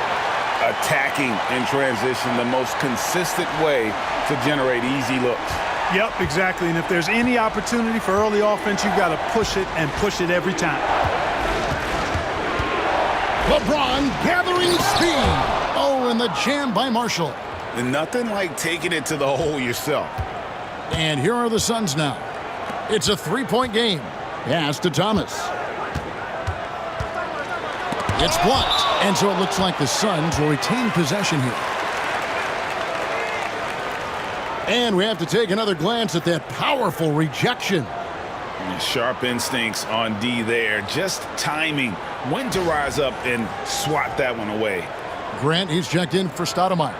Attacking in transition, the most consistent way to generate easy looks. Yep, exactly. And if there's any opportunity for early offense, you've got to push it and push it every time. LeBron gathering speed. Oh, and the jam by Marshall. And nothing like taking it to the hole yourself. And here are the Suns now. It's a 3-point game. Pass to Thomas. It's blocked. And so it looks like the Suns will retain possession here. And we have to take another glance at that powerful rejection. Sharp instincts on D there. Just timing when to rise up and swat that one away. Grant, he's checked in for Stoudemire.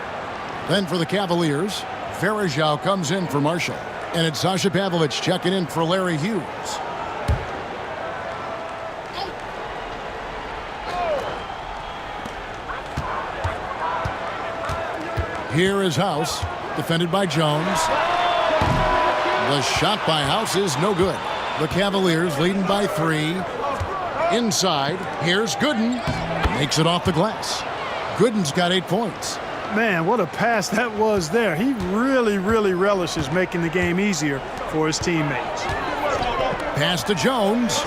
Then for the Cavaliers, Varejao comes in for Marshall. And it's Sasha Pavlovich checking in for Larry Hughes. Here is House, defended by Jones. The shot by House is no good. The Cavaliers leading by 3. Inside, here's Gooden. Makes it off the glass. Gooden's got 8 points. Man, what a pass that was there. He really, really relishes making the game easier for his teammates. Pass to Jones.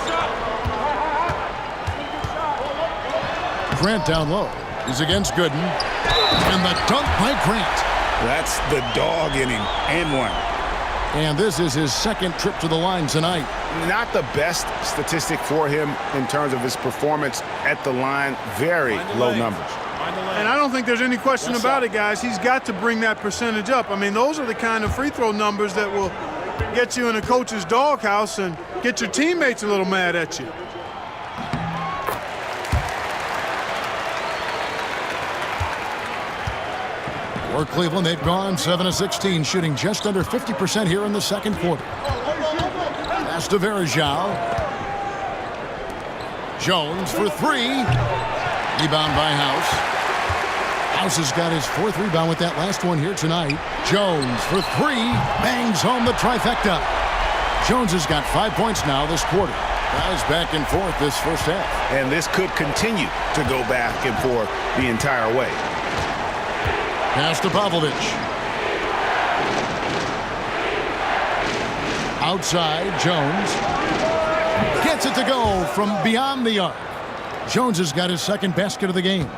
Grant down low. He's against Gooden. And the dunk by Grant. That's the dog inning and one. And this is his second trip to the line tonight. Not the best statistic for him in terms of his performance at the line. Very low numbers. And I don't think there's any question about it, guys. He's got to bring that percentage up. I mean, those are the kind of free throw numbers that will get you in a coach's doghouse and get your teammates a little mad at you. For Cleveland, they've gone 7 of 16, shooting just under 50% here in the second quarter. Pass to Varejao. Jones for 3. Rebound by House. House has got his 4th rebound with that last one here tonight. Jones for 3, bangs home the trifecta. Jones has got 5 points now this quarter. Guys back and forth this first half. And this could continue to go back and forth the entire way. Pass to Pavlovic. Outside, Jones. Gets it to go from beyond the arc. Jones has got his 2nd basket of the game.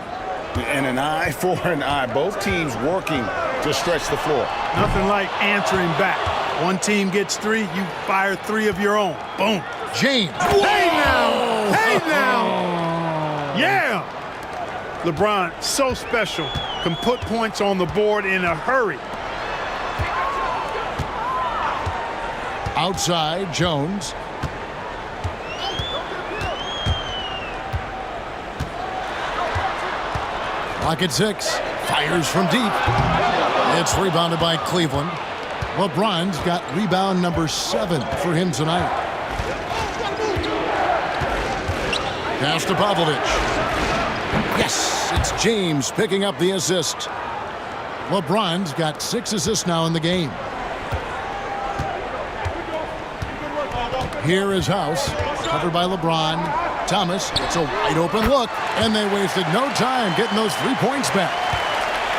And an eye for an eye. Both teams working to stretch the floor. Nothing like answering back. One team gets 3, you fire 3 of your own. Boom. James. Hey now! Hey now! Yeah! LeBron, so special. Can put points on the board in a hurry. Outside, Jones. Clock at 6. Fires from deep. It's rebounded by Cleveland. LeBron's got rebound number 7 for him tonight. Pass to Pavlovic. Yes, it's James picking up the assist. LeBron's got 6 assists now in the game. Here is House, covered by LeBron. Thomas gets a wide open look, and they wasted no time getting those 3 points back.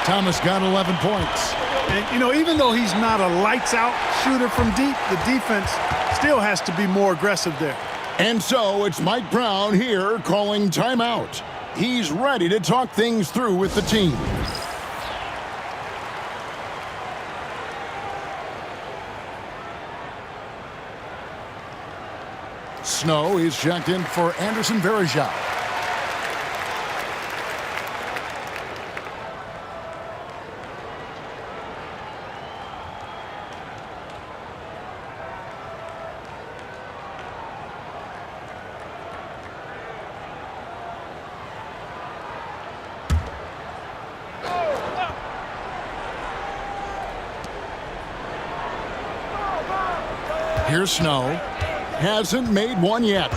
Thomas got 11 points. And, you know, even though he's not a lights-out shooter from deep, the defense still has to be more aggressive there. And so it's Mike Brown here calling timeout. He's ready to talk things through with the team. Snow is checked in for Anderson Varejao. Here's Snow. Hasn't made one yet.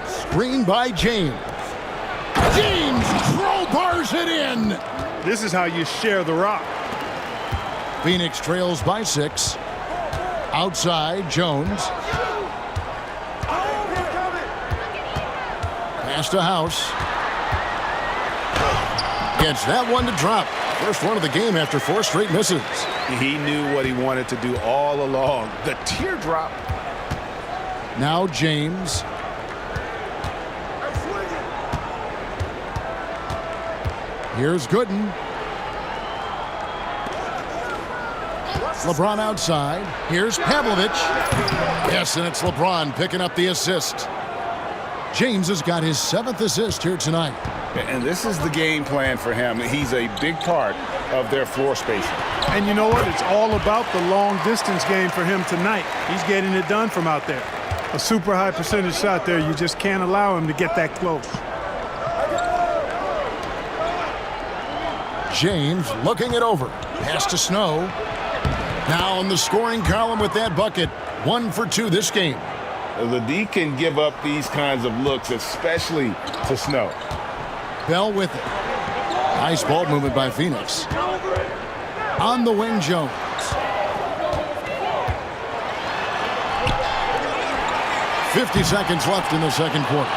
Screen by James. James crowbars it in. This is how you share the rock. Phoenix trails by 6. Outside, Jones. Pass to House. Gets that one to drop. First one of the game after 4 straight misses. He knew what he wanted to do all along. The teardrop. Now James. Here's Gooden. LeBron outside. Here's Pavlovic. Yes, and it's LeBron picking up the assist. James has got his 7th assist here tonight. And this is the game plan for him. He's a big part of their floor spacing. And you know what? It's all about the long distance game for him tonight. He's getting it done from out there. A super high percentage shot there. You just can't allow him to get that close. James looking it over. Pass to Snow. Now in the scoring column with that bucket. 1 for 2 this game. The D can give up these kinds of looks, especially to Snow. Bell with it. Nice ball movement by Phoenix. On the wing, Jones. .50 seconds left in the second quarter.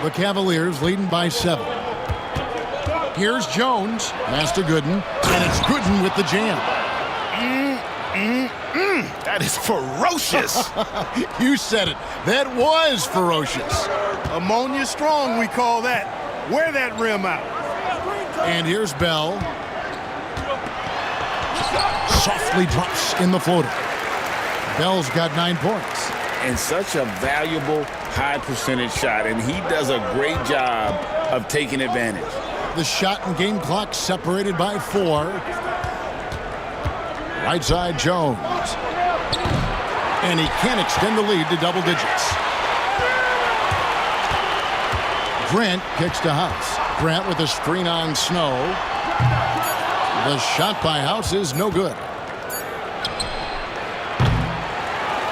The Cavaliers leading by 7. Here's Jones. Pass to Gooden. And it's Gooden with the jam. That is ferocious. You said it. That was ferocious. Ammonia strong, we call that. Wear that rim out. And here's Bell. Softly drops in the floater. Bell's got 9 points. And such a valuable high percentage shot, and he does a great job of taking advantage. The shot and game clock separated by 4. Right side, Jones. And he can't extend the lead to double digits. Grant kicks to House. Grant with a screen on Snow. The shot by House is no good.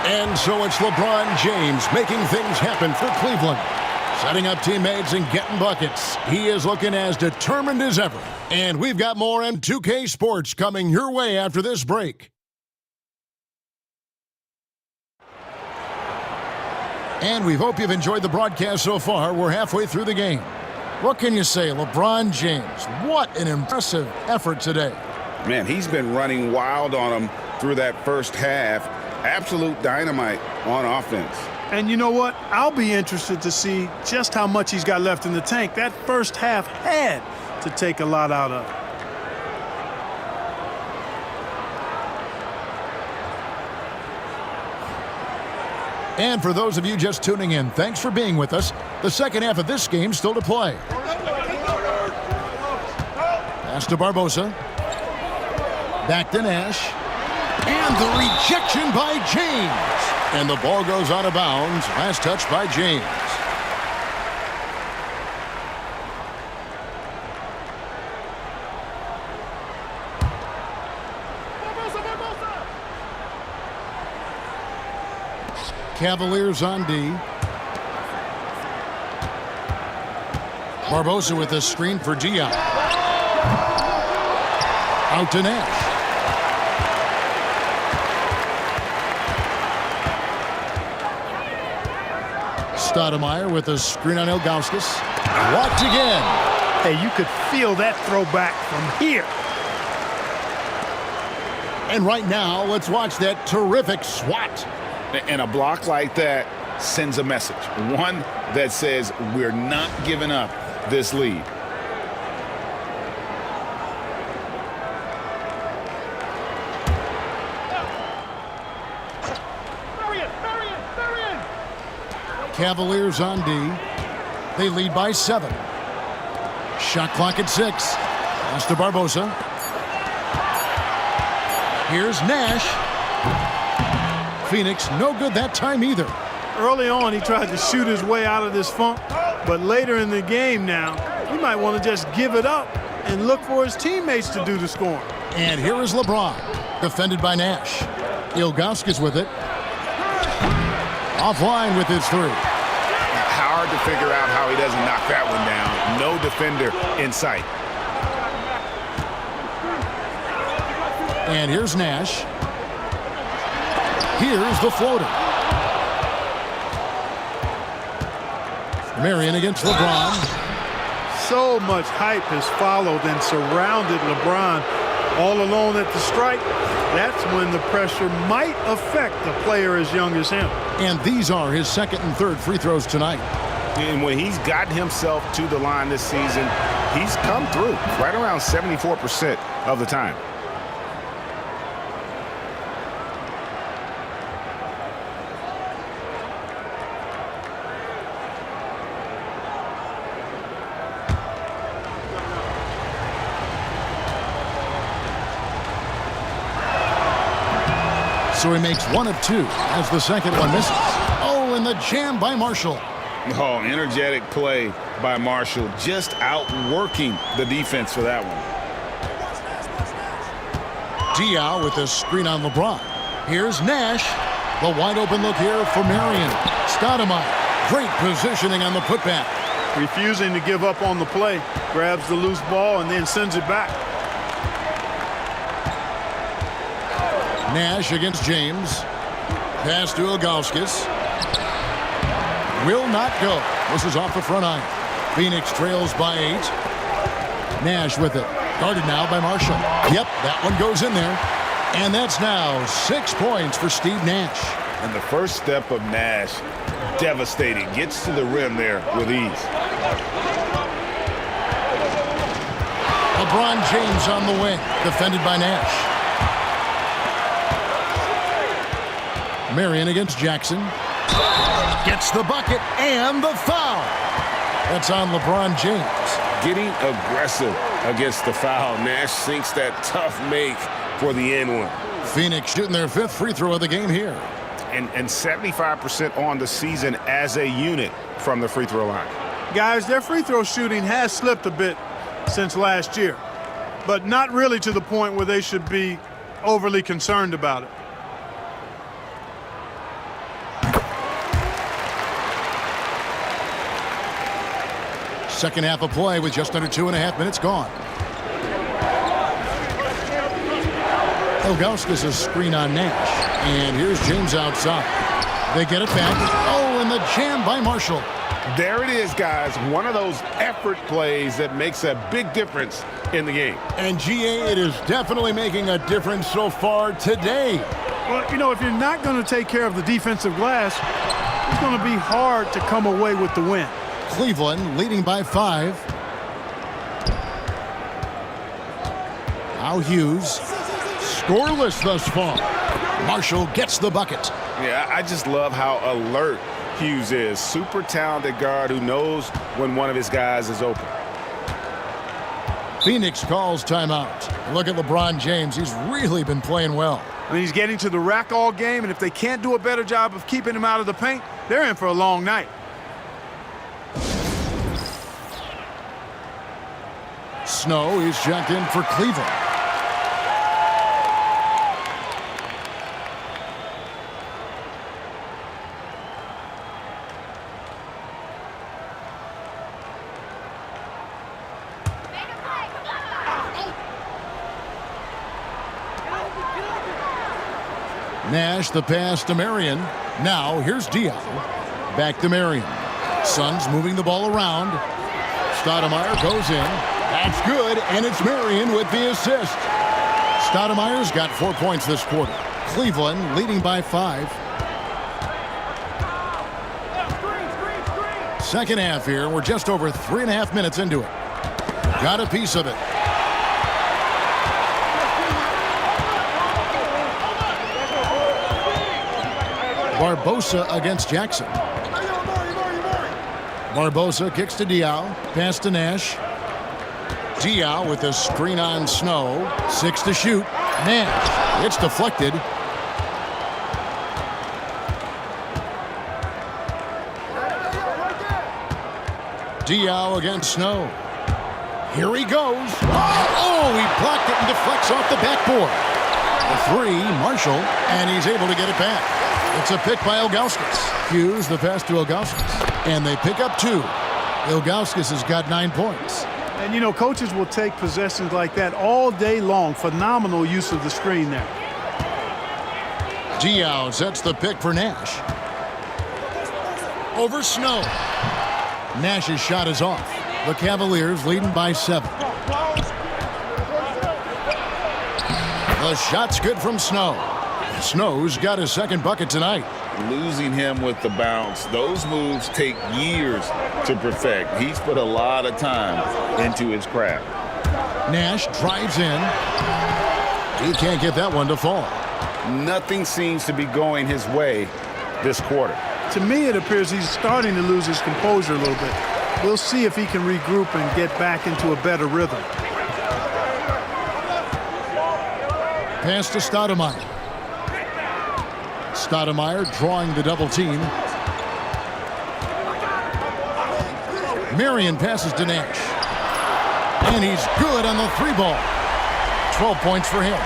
And so it's LeBron James making things happen for Cleveland. Setting up teammates and getting buckets. He is looking as determined as ever. And we've got more M2K Sports coming your way after this break. And we hope you've enjoyed the broadcast so far. We're halfway through the game. What can you say, LeBron James? What an impressive effort today. Man, he's been running wild on them through that first half. Absolute dynamite on offense. And you know what? I'll be interested to see just how much he's got left in the tank. That first half had to take a lot out of. And for those of you just tuning in, thanks for being with us. The second half of this game still to play. Pass to Barbosa. Back to Nash. And the rejection by James. And the ball goes out of bounds. Last touch by James. Cavaliers on D. Barbosa with a screen for Diop. Out to Nash. Stoudemire with a screen on Ilgauskas. Blocked again. Hey, you could feel that throwback from here. And right now, let's watch that terrific swat. And a block like that sends a message. One that says we're not giving up this lead. Cavaliers on D. They lead by 7. Shot clock at 6. Pass to Barbosa. Here's Nash. Phoenix no good that time either. Early on, he tried to shoot his way out of this funk, but later in the game now, he might want to just give it up and look for his teammates to do the scoring. And here is LeBron, defended by Nash. Ilgauskas with it. Offline with his 3. Hard to figure out how he doesn't knock that one down. No defender in sight. And here's Nash. Here's the floater. Marion against LeBron. So much hype has followed and surrounded LeBron all alone at the stripe. That's when the pressure might affect a player as young as him. And these are his second and third free throws tonight. And when he's gotten himself to the line this season, he's come through right around 74% of the time. So he makes 1 of 2 as the second one misses. Oh, and the jam by Marshall. Oh, energetic play by Marshall, just outworking the defense for that one. Diaw with a screen on LeBron. Here's Nash. The wide open look here for Marion. Stoudemire. Great positioning on the putback. Refusing to give up on the play. Grabs the loose ball and then sends it back. Nash against James. Pass to Ilgauskas. Will not go. This is off the front iron. Phoenix trails by 8. Nash with it. Guarded now by Marshall. Yep, that one goes in there. And that's now 6 points for Steve Nash. And the first step of Nash, devastating. Gets to the rim there with ease. LeBron James on the wing. Defended by Nash. Marion against Jackson. Gets the bucket and the foul. That's on LeBron James. Getting aggressive against the foul. Nash sinks that tough make for the end one. Phoenix shooting their 5th free throw of the game here. And 75% on the season as a unit from the free throw line. Guys, their free throw shooting has slipped a bit since last year, but not really to the point where they should be overly concerned about it. Second half of play with just under 2.5 minutes gone. Ilgauskas a screen on Nash. And here's James outside. They get it back. Oh, and the jam by Marshall. There it is, guys. One of those effort plays that makes a big difference in the game. And GA, it is definitely making a difference so far today. Well, you know, if you're not going to take care of the defensive glass, it's going to be hard to come away with the win. Cleveland leading by 5. Now Hughes. Scoreless thus far. Marshall gets the bucket. Yeah, I just love how alert Hughes is. Super talented guard who knows when one of his guys is open. Phoenix calls timeout. Look at LeBron James. He's really been playing well. I mean, he's getting to the rack all game, and if they can't do a better job of keeping him out of the paint, they're in for a long night. Snow is checked in for Cleveland. Nash the pass to Marion. Now here's Diallo. Back to Marion. Suns moving the ball around. Stoudemire goes in. That's good, and it's Marion with the assist. Stoudemire's got 4 points this quarter. Cleveland leading by 5. Second half here. We're just over 3.5 minutes into it. Got a piece of it. Barbosa against Jackson. Barbosa kicks to Diaw. Pass to Nash. Diaw with a screen on Snow. 6 to shoot. Nash. It's deflected. Diaw against Snow. Here he goes. Oh, he blocked it and deflects off the backboard. The 3, Marshall, and he's able to get it back. It's a pick by Ilgauskas. Hughes the pass to Ilgauskas. And they pick up 2. Ilgauskas has got 9 points. And, you know, coaches will take possessions like that all day long. Phenomenal use of the screen there. Diaw sets the pick for Nash. Over Snow. Nash's shot is off. The Cavaliers leading by 7. The shot's good from Snow. Snow's got his second bucket tonight. Losing him with the bounce, those moves take years to perfect. He's put a lot of time into his craft. Nash drives in. He can't get that one to fall. Nothing seems to be going his way this quarter. To me, it appears he's starting to lose his composure a little bit. We'll see if he can regroup and get back into a better rhythm. Pass to Stoudemire. Stoudemire drawing the double team. Marion passes to Nash. And he's good on the 3 ball. 12 points for him.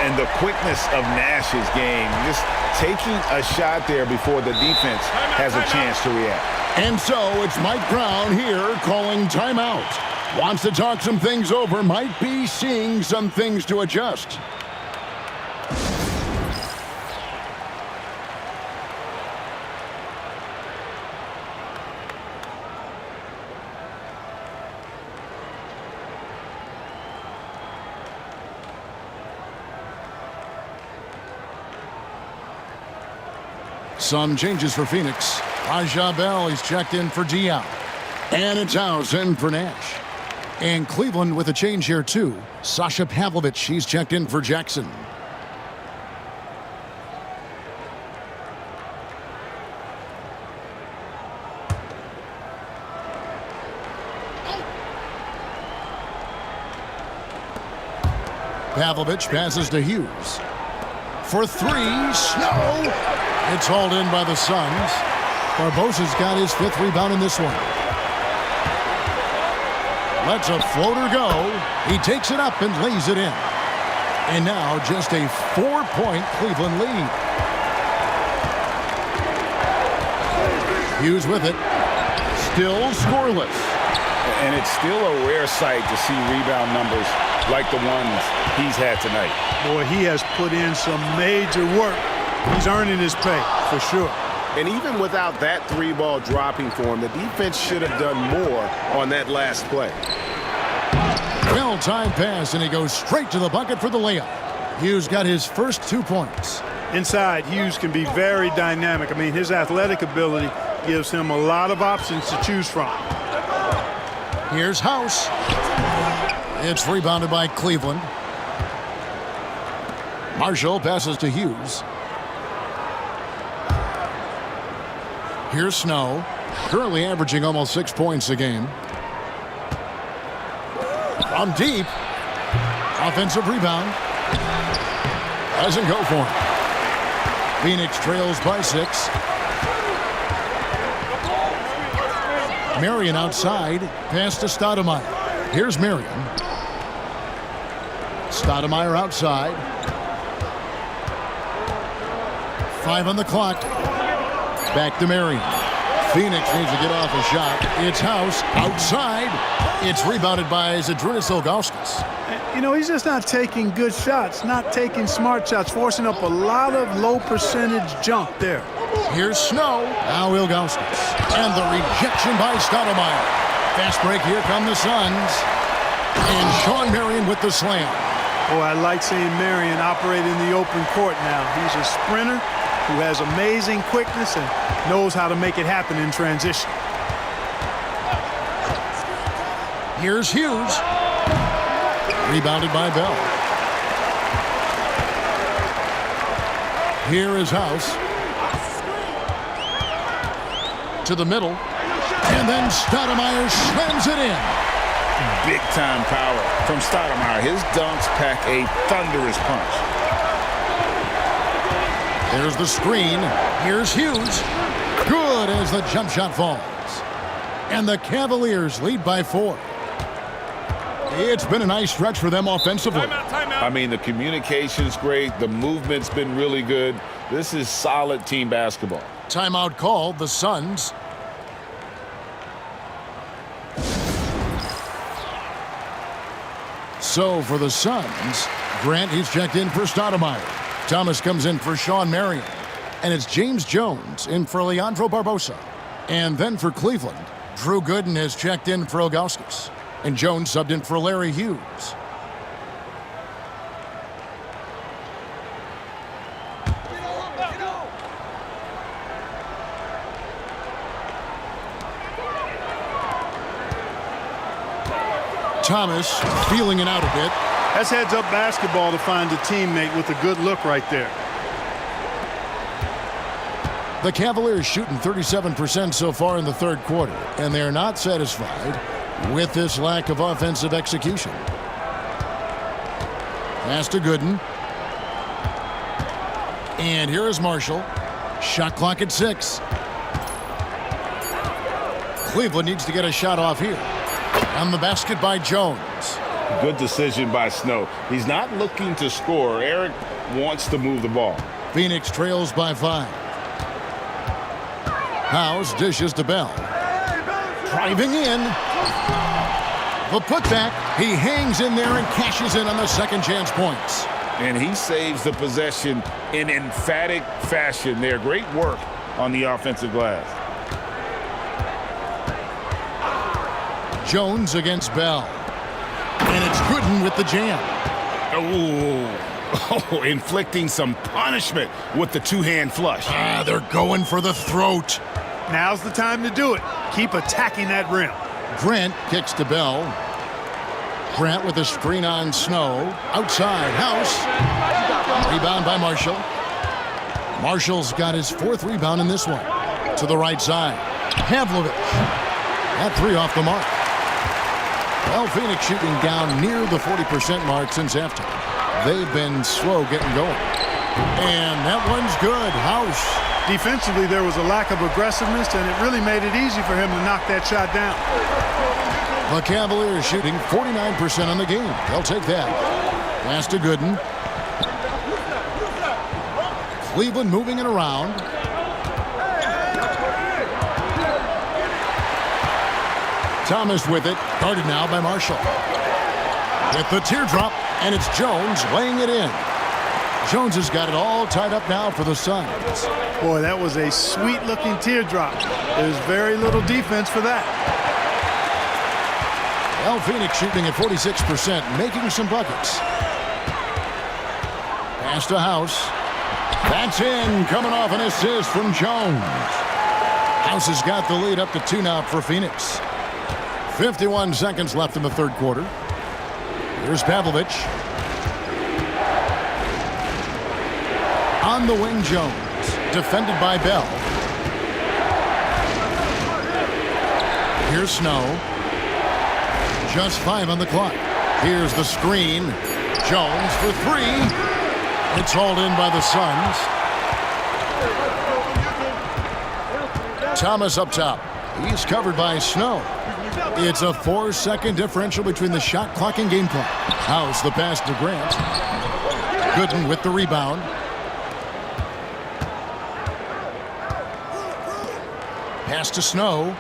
And the quickness of Nash's game, just taking a shot there before the defense has a chance to react. And so it's Mike Brown here calling timeout. Wants to talk some things over, might be seeing some things to adjust. Some changes for Phoenix. Raja Bell, he's checked in for Diaw. And it's House in for Nash. And Cleveland with a change here too. Sasha Pavlovich, he's checked in for Jackson. Pavlovich passes to Hughes. For 3, Snow. It's hauled in by the Suns. Barbosa's got his 5th rebound in this one. Lets a floater go. He takes it up and lays it in. And now just a 4-point Cleveland lead. Hughes with it. Still scoreless. And it's still a rare sight to see rebound numbers like the ones he's had tonight. Boy, he has put in some major work. He's earning his pay, for sure. And even without that three-ball dropping for him, the defense should have done more on that last play. Well-timed pass, and he goes straight to the bucket for the layup. Hughes got his first 2 points. Inside, Hughes can be very dynamic. I mean, his athletic ability gives him a lot of options to choose from. Here's House. It's rebounded by Cleveland. Marshall passes to Hughes. Here's Snow, currently averaging almost 6 points a game. From deep. Offensive rebound. Doesn't go for him. Phoenix trails by 6. Marion outside. Pass to Stoudemire. Here's Marion. Stoudemire outside. 5 on the clock. Back to Marion. Phoenix needs to get off a shot. It's House outside. It's rebounded by Zydrunas Ilgauskas. You know, he's just not taking good shots, not taking smart shots, forcing up a lot of low percentage jump there. Here's Snow. Now Ilgauskas. And the rejection by Stoudemire. Fast break. Here come the Suns. And Shawn Marion with the slam. Oh, I like seeing Marion operate in the open court now. He's a sprinter who has amazing quickness and knows how to make it happen in transition. Here's Hughes. Rebounded by Bell. Here is House. To the middle. And then Stoudemire slams it in. Big-time power from Stoudemire. His dunks pack a thunderous punch. There's the screen. Here's Hughes. Good as the jump shot falls. And the Cavaliers lead by 4. It's been a nice stretch for them offensively. I mean, the communication's great. The movement's been really good. This is solid team basketball. Timeout called. The Suns. So for the Suns, Grant, he's checked in for Stoudemire. Thomas comes in for Shawn Marion. And it's James Jones in for Leandro Barbosa. And then for Cleveland, Drew Gooden has checked in for Ilgauskas. And Jones subbed in for Larry Hughes. Thomas feeling it out a bit. That's heads-up basketball to find a teammate with a good look right there. The Cavaliers shooting 37% so far in the third quarter, and they're not satisfied with this lack of offensive execution. Pass to Gooden. And here is Marshall. Shot clock at 6. Cleveland needs to get a shot off here. On the basket by Jones. Good decision by Snow. He's not looking to score. Eric wants to move the ball. Phoenix trails by 5. House dishes to Bell. Driving in. The putback. He hangs in there and cashes in on the second chance points. And he saves the possession in emphatic fashion there. Great work on the offensive glass. Jones against Bell. And it's Gooden with the jam. Oh, inflicting some punishment with the two-hand flush. They're going for the throat. Now's the time to do it. Keep attacking that rim. Grant kicks to Bell. Grant with a screen on Snow. Outside, House. Rebound by Marshall. Marshall's got his 4th rebound in this one. To the right side. Pavlovich. That 3 off the mark. Well, Phoenix shooting down near the 40% mark since halftime. They've been slow getting going. And that one's good. House. Defensively, there was a lack of aggressiveness, and it really made it easy for him to knock that shot down. The Cavaliers shooting 49% on the game. They'll take that. Pass to Gooden. Cleveland moving it around. Thomas with it. Guarded now by Marshall. With the teardrop, and it's Jones laying it in. Jones has got it all tied up now for the Suns. Boy, that was a sweet-looking teardrop. There's very little defense for that. Well, Phoenix shooting at 46%, making some buckets. Pass to House. That's in, coming off an assist from Jones. House has got the lead up to 2 now for Phoenix. 51 seconds left in the third quarter. Here's Pavlovich. On the wing, Jones. Defended by Bell. Here's Snow. Just 5 on the clock. Here's the screen. Jones for 3. It's hauled in by the Suns. Thomas up top. He's covered by Snow. It's a 4-second differential between the shot clock and game clock. House the pass to Grant. Gooden with the rebound. Pass to Snow.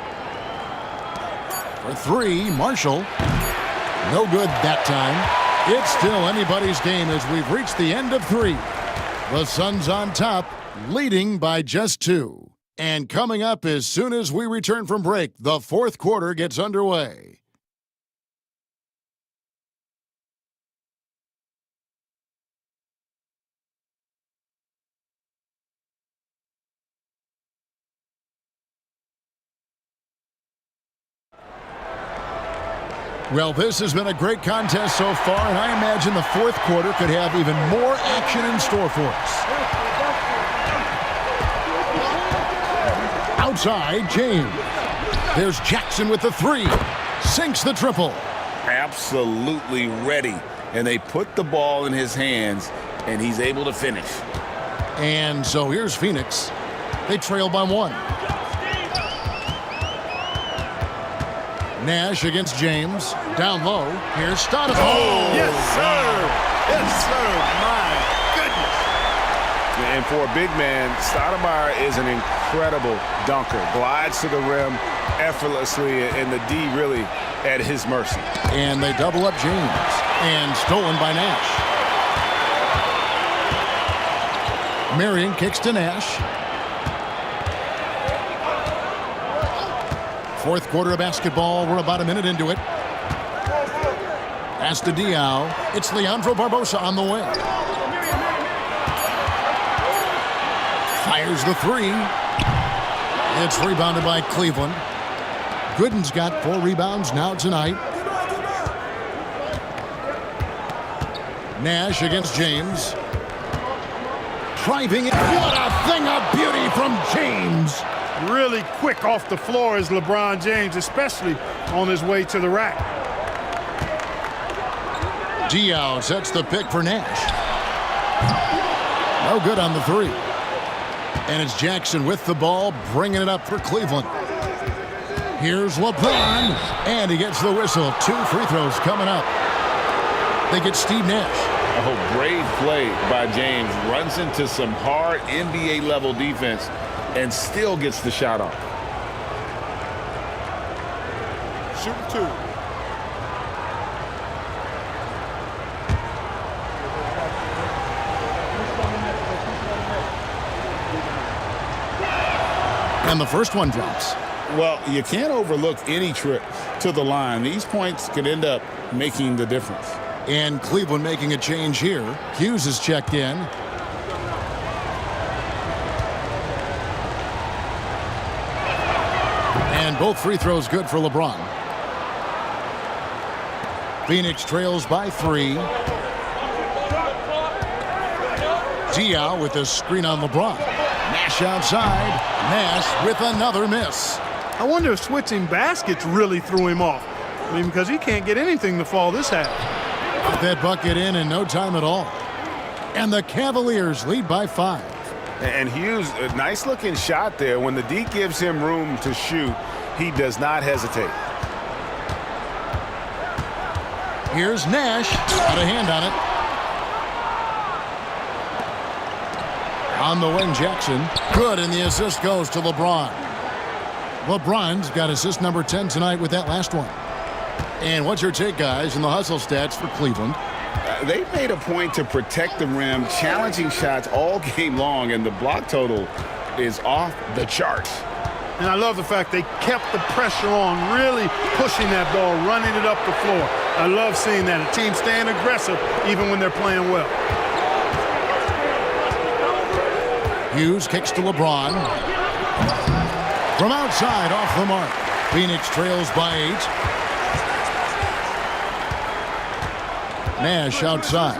For 3, Marshall. No good that time. It's still anybody's game as we've reached the end of 3. The Suns on top, leading by just 2. And coming up as soon as we return from break, the fourth quarter gets underway. Well, this has been a great contest so far, and I imagine the fourth quarter could have even more action in store for us. Outside, James. There's Jackson with the 3. Sinks the triple. Absolutely ready. And they put the ball in his hands, and he's able to finish. And so here's Phoenix. They trail by 1. Nash against James. Down low. Here's Stoudemire. Oh, yes, sir. Yes, sir. My goodness. And for a big man, Stoudemire is an incredible dunker. Glides to the rim effortlessly, and the D really at his mercy. And they double up James. And stolen by Nash. Marion kicks to Nash. Fourth quarter of basketball. We're about a minute into it. Pass to Diaw. It's Leandro Barbosa on the wing. Fires the 3. It's rebounded by Cleveland. Gooden's got 4 rebounds now tonight. Nash against James. Driving it. What a thing of beauty from James. Really quick off the floor is LeBron James, especially on his way to the rack. Diaw sets the pick for Nash. No good on the 3. And it's Jackson with the ball, bringing it up for Cleveland. Here's LeBron, and he gets the whistle. 2 free throws coming up. They get Steve Nash. Oh, brave play by James. Runs into some hard NBA-level defense and still gets the shot off. Shoot 2. And the first one drops. Well, you can't overlook any trip to the line. These points could end up making the difference. And Cleveland making a change here. Hughes is checked in. And both free throws good for LeBron. Phoenix trails by 3. Diaw with the screen on LeBron. Nash outside. Nash with another miss. I wonder if switching baskets really threw him off. I mean, because he can't get anything to fall this half. Got that bucket in no time at all. And the Cavaliers lead by 5. And Hughes, a nice-looking shot there. When the D gives him room to shoot, he does not hesitate. Here's Nash. Got a hand on it. On the wing, Jackson. Good, and the assist goes to LeBron. LeBron's got assist number 10 tonight with that last one. And what's your take, guys, in the hustle stats for Cleveland? They made a point to protect the rim, challenging shots all game long, and the block total is off the charts. And I love the fact they kept the pressure on, really pushing that ball, running it up the floor. I love seeing that. A team staying aggressive even when they're playing well. Hughes kicks to LeBron. From outside, off the mark. Phoenix trails by 8. Nash outside.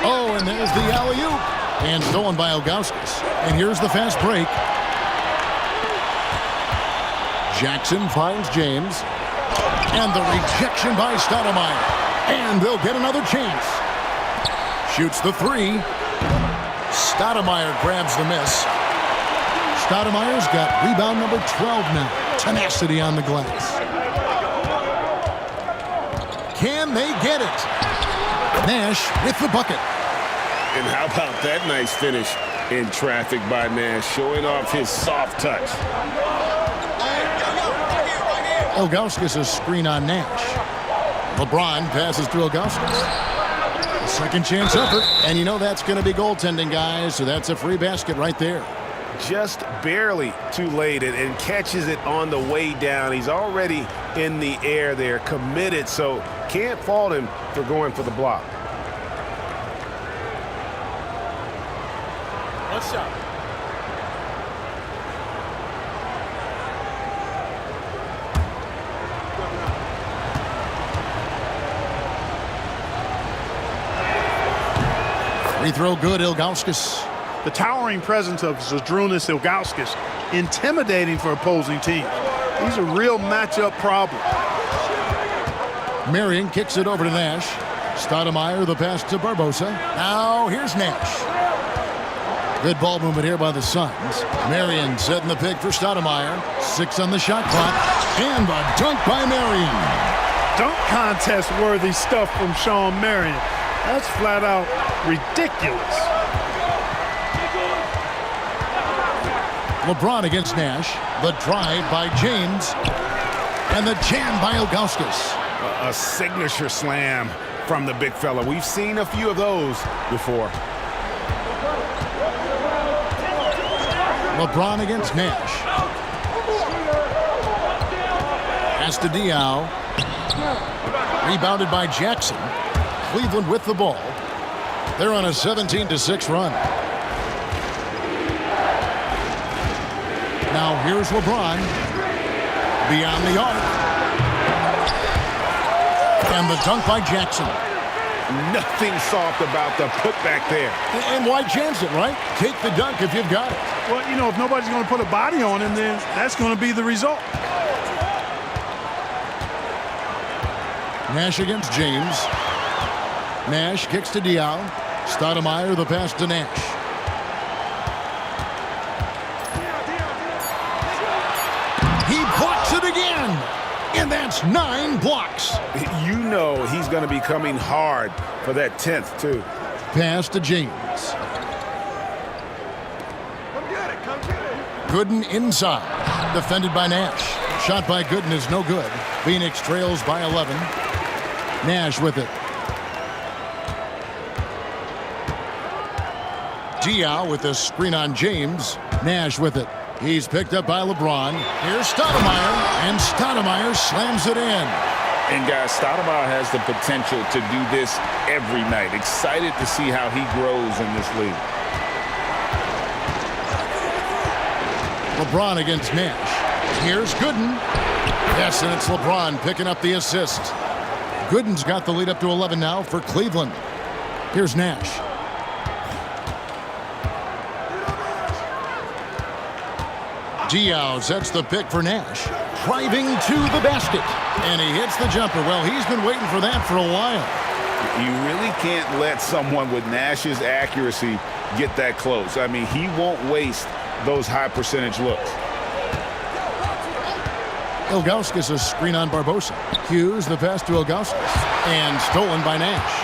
Oh, and there's the alley-oop. And stolen by Ilgauskas. And here's the fast break. Jackson finds James. And the rejection by Stoudemire. And they'll get another chance. Shoots the 3. Stoudemire grabs the miss. Stoudemire's got rebound number 12 now. Tenacity on the glass. Can they get it? Nash with the bucket. And how about that nice finish in traffic by Nash, showing off his soft touch. Ilgauskas' screen on Nash. LeBron passes to Ilgauskas. Second chance effort, and you know that's going to be goaltending, guys, so that's a free basket right there. Just barely too late and catches it on the way down. He's already in the air there, committed, so can't fault him for going for the block. One shot. Free throw good, Ilgauskas. The towering presence of Zydrunas Ilgauskas, intimidating for opposing teams. He's a real matchup problem. Marion kicks it over to Nash. Stoudemire, the pass to Barbosa. Now here's Nash. Good ball movement here by the Suns. Marion setting the pick for Stoudemire. 6 on the shot clock. And a dunk by Marion. Dunk contest worthy stuff from Shawn Marion. That's flat out ridiculous. LeBron against Nash. The drive by James. And the jam by Ilgauskas. A signature slam from the big fella. We've seen a few of those before. LeBron against Nash. Pass to Diaw. Rebounded by Jackson. Cleveland with the ball. They're on a 17-6 run. Now here's LeBron. Beyond the arc. And the dunk by Jackson. Nothing soft about the putback there. And why chance it, right? Take the dunk if you've got it. Well, you know, if nobody's going to put a body on him, then that's going to be the result. Nash against James. Nash kicks to Diaw. Stoudemire, the pass to Nash. He blocks it again. And that's 9 blocks. You know he's going to be coming hard for that 10th, too. Pass to James. Gooden inside. Defended by Nash. Shot by Gooden is no good. Phoenix trails by 11. Nash with it. Diaw with the screen on James. Nash with it. He's picked up by LeBron. Here's Stoudemire, and Stoudemire slams it in. And guys, Stoudemire has the potential to do this every night. Excited to see how he grows in this league. LeBron against Nash. Here's Gooden. Yes, and it's LeBron picking up the assist. Gooden's got the lead up to 11 now for Cleveland. Here's Nash. Diaw sets the pick for Nash. Driving to the basket. And he hits the jumper. Well, he's been waiting for that for a while. You really can't let someone with Nash's accuracy get that close. I mean, he won't waste those high percentage looks. Ilgauskas' screen on Barbosa. Hughes the pass to Ilgauskas. And stolen by Nash.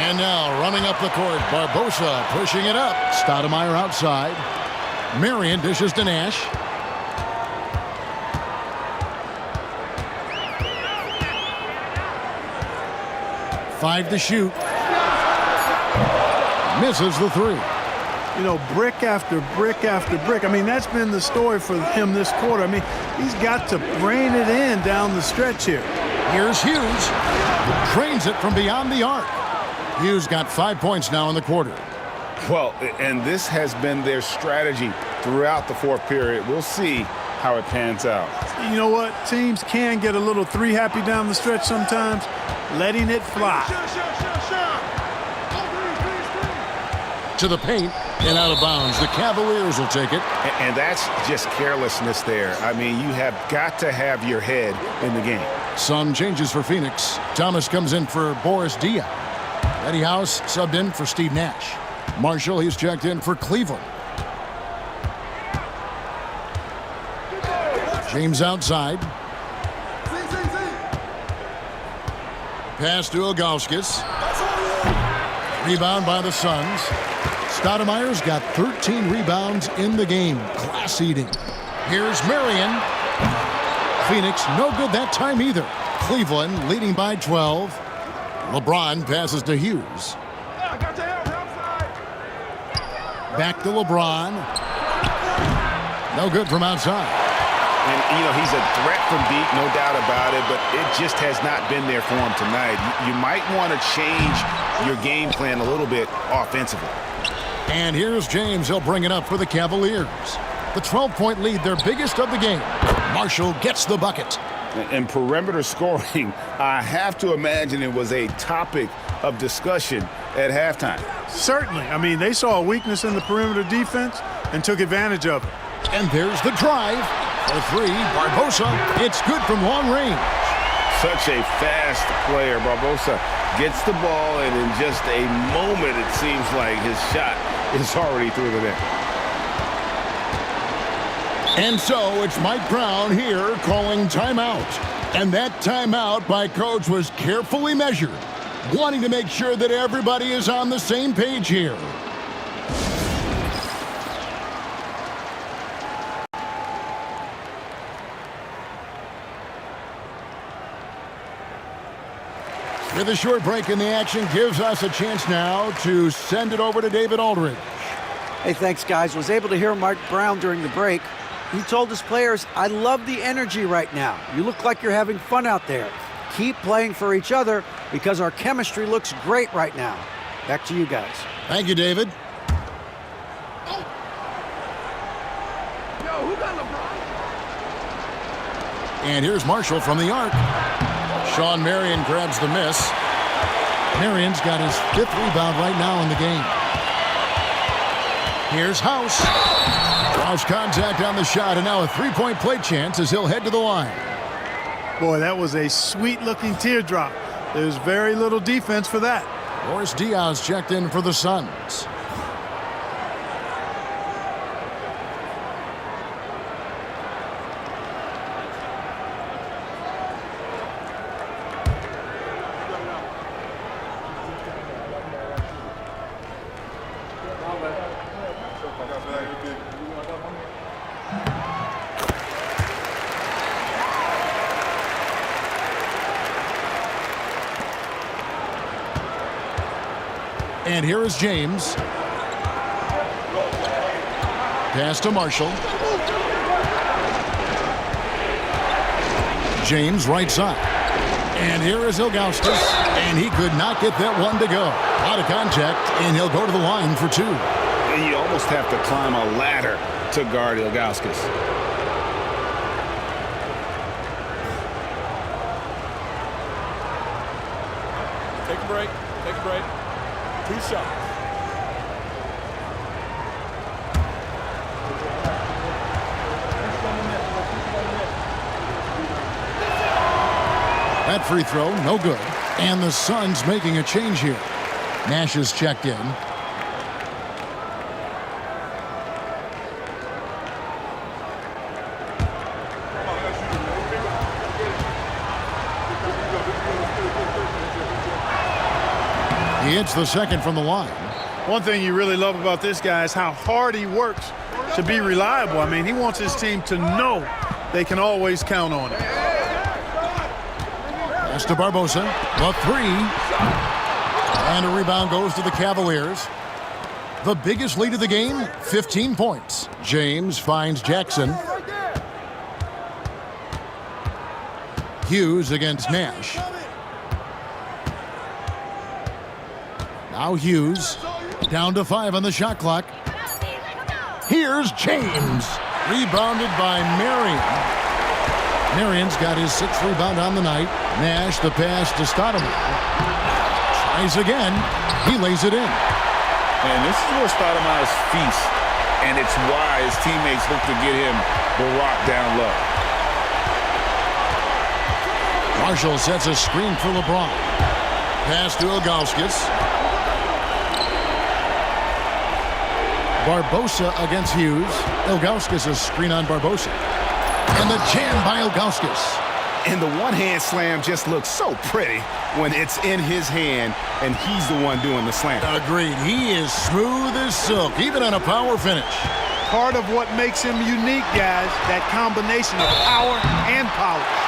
And now running up the court, Barbosa pushing it up. Stoudemire outside. Marion dishes to Nash. Five to shoot. Misses the three. You know, brick after brick after brick. I mean, that's been the story for him this quarter. I mean, he's got to rein it in down the stretch here. Here's Hughes. Drains it from beyond the arc. Hughes got 5 points now in the quarter. Well, and this has been their strategy throughout the fourth period. We'll see how it pans out. You know what? Teams can get a little three happy down the stretch sometimes, letting it fly. To the paint and out of bounds. The Cavaliers will take it. And that's just carelessness there. I mean, you have got to have your head in the game. Some changes for Phoenix. Thomas comes in for Boris Diaw. Eddie House subbed in for Steve Nash. Marshall, he's checked in for Cleveland. James outside. Pass to Ilgauskas. Rebound by the Suns. Stoudemire's got 13 rebounds in the game. Class eating. Here's Marion. Phoenix, no good that time either. Cleveland leading by 12. LeBron passes to Hughes. Back to LeBron. No good from outside. And, you know, he's a threat from deep, no doubt about it, but it just has not been there for him tonight. You might want to change your game plan a little bit offensively. And here's James. He'll bring it up for the Cavaliers. The 12-point lead, their biggest of the game. Marshall gets the bucket. And perimeter scoring, I have to imagine it was a topic of discussion at halftime. Certainly. I mean, they saw a weakness in the perimeter defense and took advantage of it. And there's the drive. For three, Barbosa. It's good from long range. Such a fast player. Barbosa gets the ball, and in just a moment, it seems like his shot is already through the net. And so it's Mike Brown here calling timeout. And that timeout by Coach was carefully measured, wanting to make sure that everybody is on the same page here. With a short break in the action gives us a chance now to send it over to David Aldridge. Hey, thanks, guys. Was able to hear Mike Brown during the break. He told his players, I love the energy right now. You look like you're having fun out there. Keep playing for each other because our chemistry looks great right now. Back to you guys. Thank you, David. And here's Marshall from the arc. Sean Marion grabs the miss. Marion's got his 5th rebound right now in the game. Here's House. House contact on the shot, and now a three-point play chance as he'll head to the line. Boy, that was a sweet-looking teardrop. There's very little defense for that. Boris Diaw's checked in for the Suns. And here is James. Pass to Marshall. James right side. And here is Ilgauskas. And he could not get that one to go. Out of contact, and he'll go to the line for two. And you almost have to climb a ladder to guard Ilgauskas. Take a break. Take a break. 2 shots. That free throw, no good. And the Suns making a change here. Nash is checked in. He hits the second from the line. One thing you really love about this guy is how hard he works to be reliable. I mean, he wants his team to know they can always count on it. Pass to Barbosa. The three. And a rebound goes to the Cavaliers. The biggest lead of the game, 15 points. James finds Jackson. Hughes against Nash. Now Hughes. Down to 5 on the shot clock. Here's James. Rebounded by Marion. Marion's got his 6th rebound on the night. Nash the pass to Stoudemire. Tries again. He lays it in. And this is where Stoudemire's feast, and it's why his teammates look to get him the rock down low. Marshall sets a screen for LeBron. Pass to Ilgauskas. Barbosa against Hughes. Ilgauskas a screen on Barbosa. And the jam by Ilgauskas. And the one-hand slam just looks so pretty when it's in his hand and he's the one doing the slam. Agreed. He is smooth as silk, even on a power finish. Part of what makes him unique, guys, that combination of power and polish.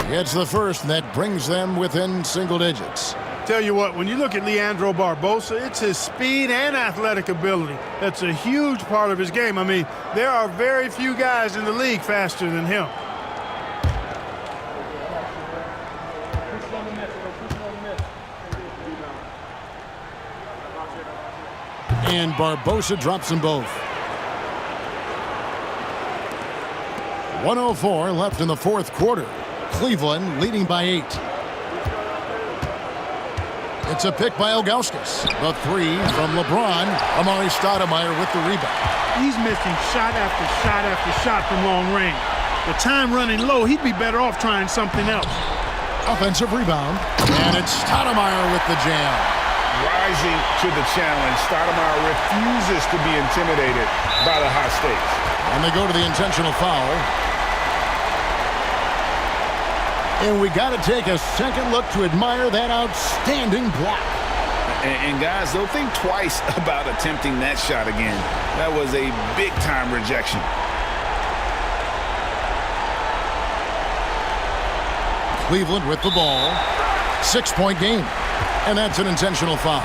It's the first, and that brings them within single digits. Tell you what, when you look at Leandro Barbosa, it's his speed and athletic ability. That's a huge part of his game. I mean, there are very few guys in the league faster than him. And Barbosa drops them both. 1:04 left in the 4th quarter. Cleveland leading by 8. It's a pick by Ilgauskas. The three from LeBron. Amari Stoudemire with the rebound. He's missing shot after shot after shot from long range. The time running low, he'd be better off trying something else. Offensive rebound. And it's Stoudemire with the jam. Rising to the challenge, Stoudemire refuses to be intimidated by the high stakes. And they go to the intentional foul. And we got to take a second look to admire that outstanding block. And guys, they'll think twice about attempting that shot again. That was a big-time rejection. Cleveland with the ball. 6-point game. And that's an intentional foul.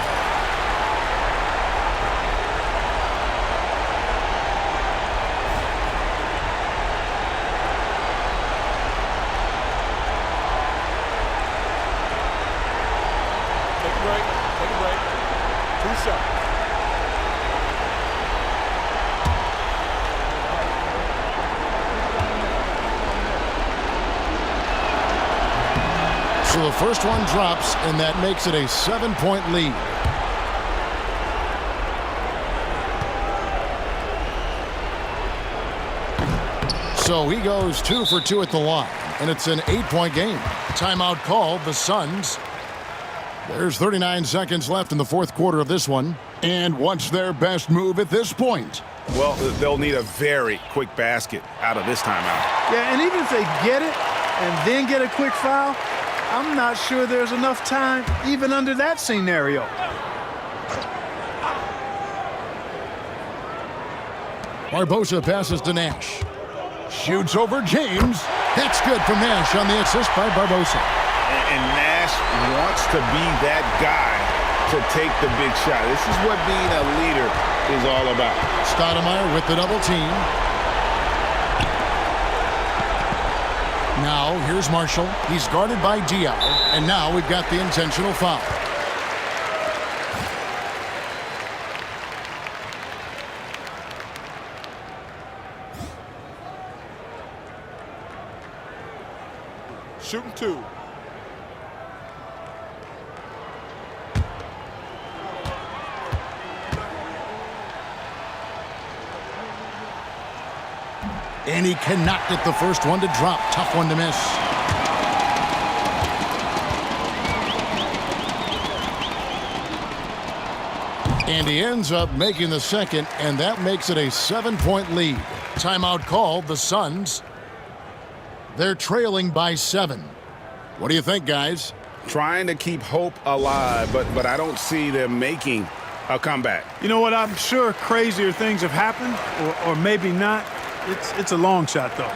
So the first one drops, and that makes it a 7-point lead. So he goes 2 for 2 at the line, and it's an 8-point game. Timeout called, the Suns. There's 39 seconds left in the 4th quarter of this one. And what's their best move at this point? Well, they'll need a very quick basket out of this timeout. Yeah, and even if they get it and then get a quick foul, I'm not sure there's enough time even under that scenario. Barbosa passes to Nash. Shoots over James. That's good from Nash on the assist by Barbosa. And Nash wants to be that guy to take the big shot. This is what being a leader is all about. Stoudemire with the double team. Now, here's Marshall. He's guarded by Diaw. And now we've got the intentional foul. Shooting 2. And he cannot get the first one to drop. Tough one to miss. And he ends up making the second, and that makes it a 7-point lead. Timeout called, the Suns. They're trailing by 7. What do you think, guys? Trying to keep hope alive, but I don't see them making a comeback. You know what? I'm sure crazier things have happened, or maybe not. It's a long shot, though.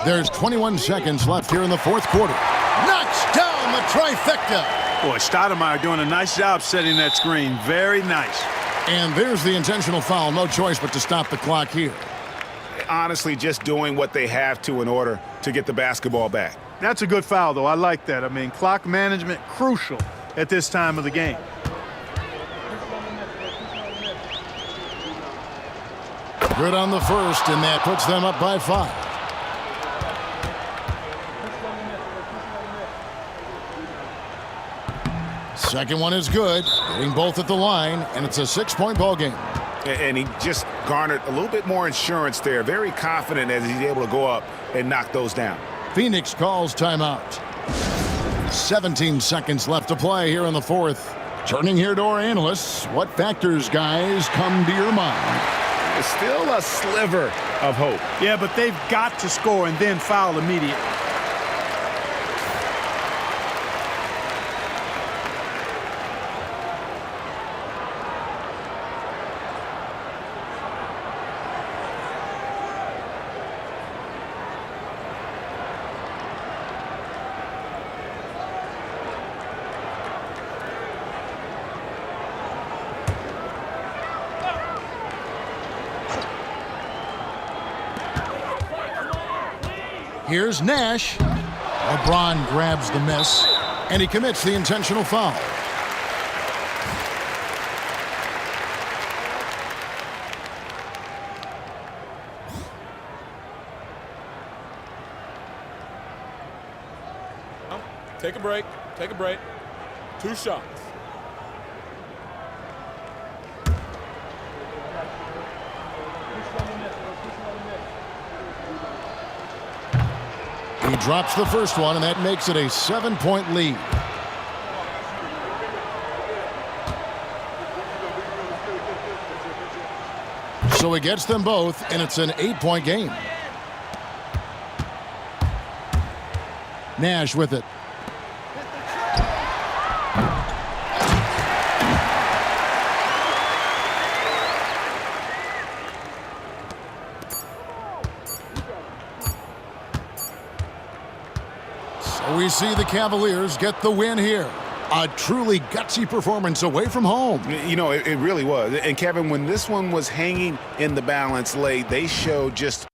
There's 21 seconds left here in the fourth quarter. Knocks down the trifecta. Boy, Stoudemire doing a nice job setting that screen. Very nice. And there's the intentional foul. No choice but to stop the clock here. Honestly, just doing what they have to in order to get the basketball back. That's a good foul, though. I like that. I mean, clock management crucial at this time of the game. Good on the first, and that puts them up by 5. Second one is good, hitting both at the line, and it's a 6-point ball game. And he just garnered a little bit more insurance there. Very confident as he's able to go up and knock those down. Phoenix calls timeout. 17 seconds left to play here in the fourth. Turning here to our analysts, what factors, guys, come to your mind? There's still a sliver of hope. Yeah, but they've got to score and then foul immediately. Here's Nash. LeBron grabs the miss, and he commits the intentional foul. Take a break. Take a break. 2 shots. He drops the first one, and that makes it a 7-point lead. So he gets them both, and it's an 8-point game. Nash with it. We see the Cavaliers get the win here. A truly gutsy performance away from home. You know, it really was. And, Kevin, when this one was hanging in the balance late, they showed just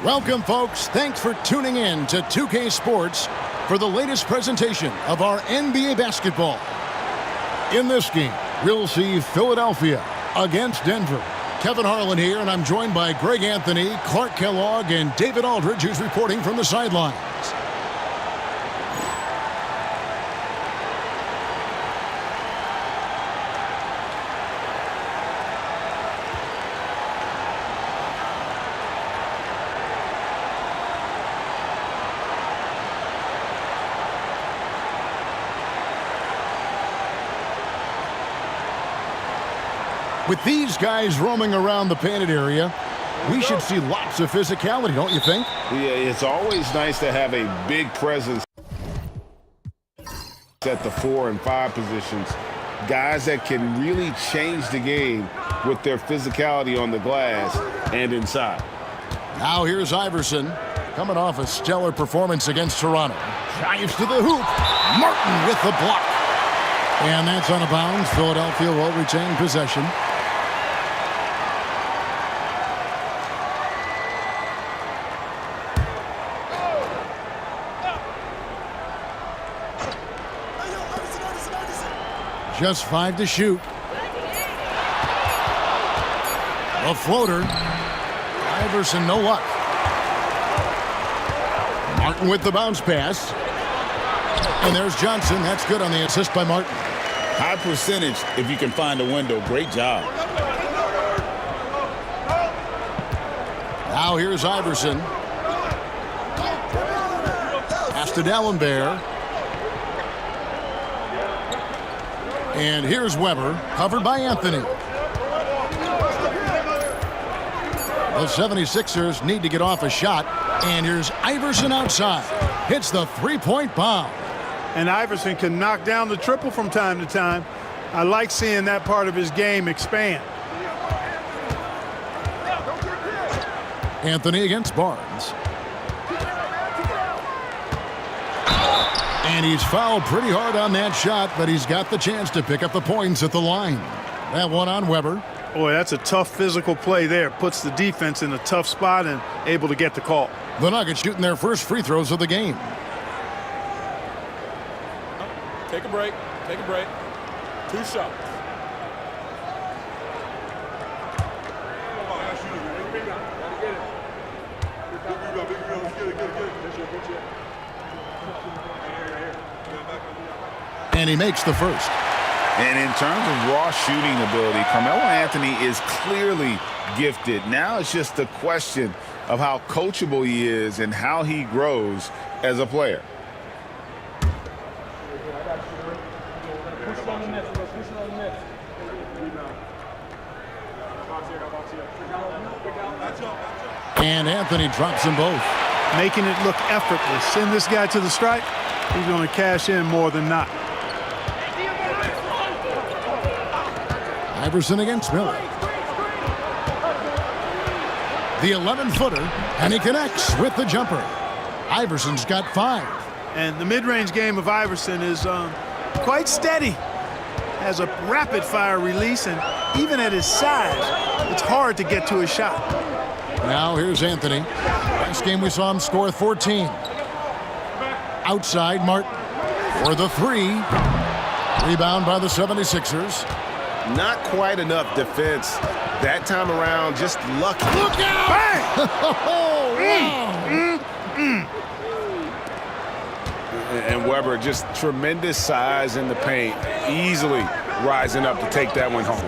Welcome, folks. Thanks for tuning in to 2K Sports for the latest presentation of our NBA basketball. In this game, we'll see Philadelphia against Denver. Kevin Harlan here, and I'm joined by Greg Anthony, Clark Kellogg, and David Aldridge, who's reporting from the sidelines. With these guys roaming around the painted area, we should see lots of physicality, don't you think? Yeah, it's always nice to have a big presence at the 4 and 5 positions. Guys that can really change the game with their physicality on the glass and inside. Now here's Iverson, coming off a stellar performance against Toronto. Drives to the hoop. Martin with the block. And that's out of bounds. Philadelphia will retain possession. Just 5 to shoot. A floater. Iverson, no luck. Martin with the bounce pass. And there's Johnson. That's good on the assist by Martin. High percentage if you can find a window. Great job. Now here's Iverson. Pass to Dallenberg. And here's Weber, covered by Anthony. The 76ers need to get off a shot. And here's Iverson outside. Hits the three-point bomb. And Iverson can knock down the triple from time to time. I like seeing that part of his game expand. Anthony against Barnes. And he's fouled pretty hard on that shot, but he's got the chance to pick up the points at the line. That one on Weber. Boy, that's a tough physical play there. Puts the defense in a tough spot and able to get the call. The Nuggets shooting their first free throws of the game. Take a break. Take a break. 2 shots. And he makes the first. And in terms of raw shooting ability, Carmelo Anthony is clearly gifted. Now it's just a question of how coachable he is and how he grows as a player. And Anthony drops them both. Making it look effortless. Send this guy to the stripe. He's going to cash in more than not. Iverson against Miller. The 11-footer, and he connects with the jumper. Iverson's got 5. And the mid-range game of Iverson is quite steady. Has a rapid-fire release, and even at his size, it's hard to get to a shot. Now here's Anthony. Last game we saw him score 14. Outside Martin for the three. Rebound by the 76ers. Not quite enough defense that time around. Just lucky. Look out! Bang! Oh, wow. And Weber, just tremendous size in the paint, easily rising up to take that one home.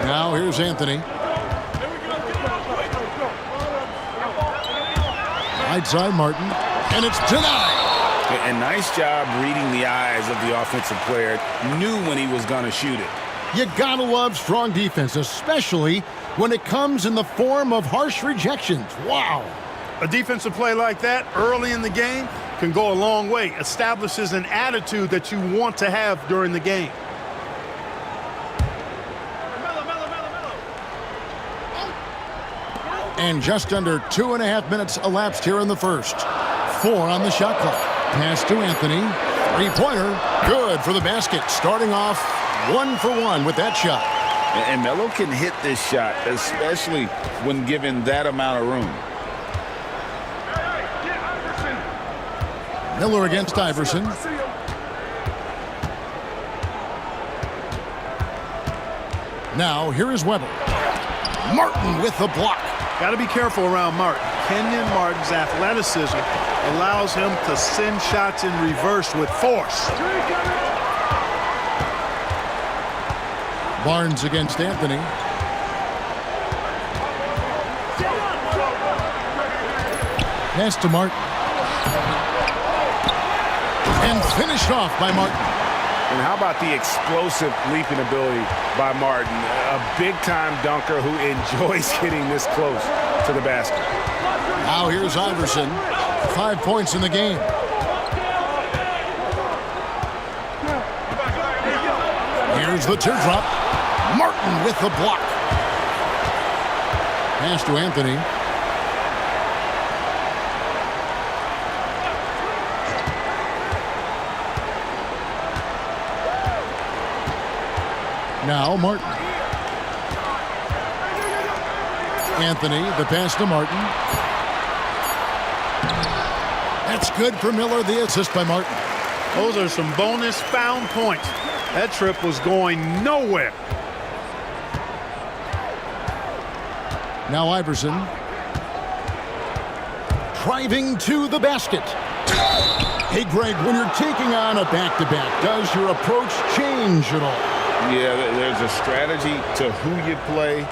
Now here's Anthony. Right side Martin, and it's denied. And nice job reading the eyes of the offensive player. Knew when he was going to shoot it. You gotta love strong defense, especially when it comes in the form of harsh rejections. Wow. A defensive play like that early in the game can go a long way. Establishes an attitude that you want to have during the game. And just under 2.5 minutes elapsed here in the first. 4 on the shot clock. Pass to Anthony. Three-pointer. Good for the basket. Starting off 1 for 1 with that shot. And Melo can hit this shot, especially when given that amount of room. Miller against Iverson. Now here is Weber. Martin with the block. Got to be careful around Martin. Kenyon Martin's athleticism allows him to send shots in reverse with force. Barnes against Anthony. Pass to Martin. And finished off by Martin. And how about the explosive leaping ability by Martin? A big-time dunker who enjoys getting this close to the basket. Now here's Iverson. 5 points in the game. Here's the teardrop. Martin with the block. Pass to Anthony. Now Martin. Anthony, the pass to Martin. That's good for Miller, the assist by Martin. Those are some bonus found points. That trip was going nowhere. Now Iverson. Driving to the basket. Hey, Greg, when you're taking on a back-to-back, does your approach change at all? Yeah, there's a strategy to who you play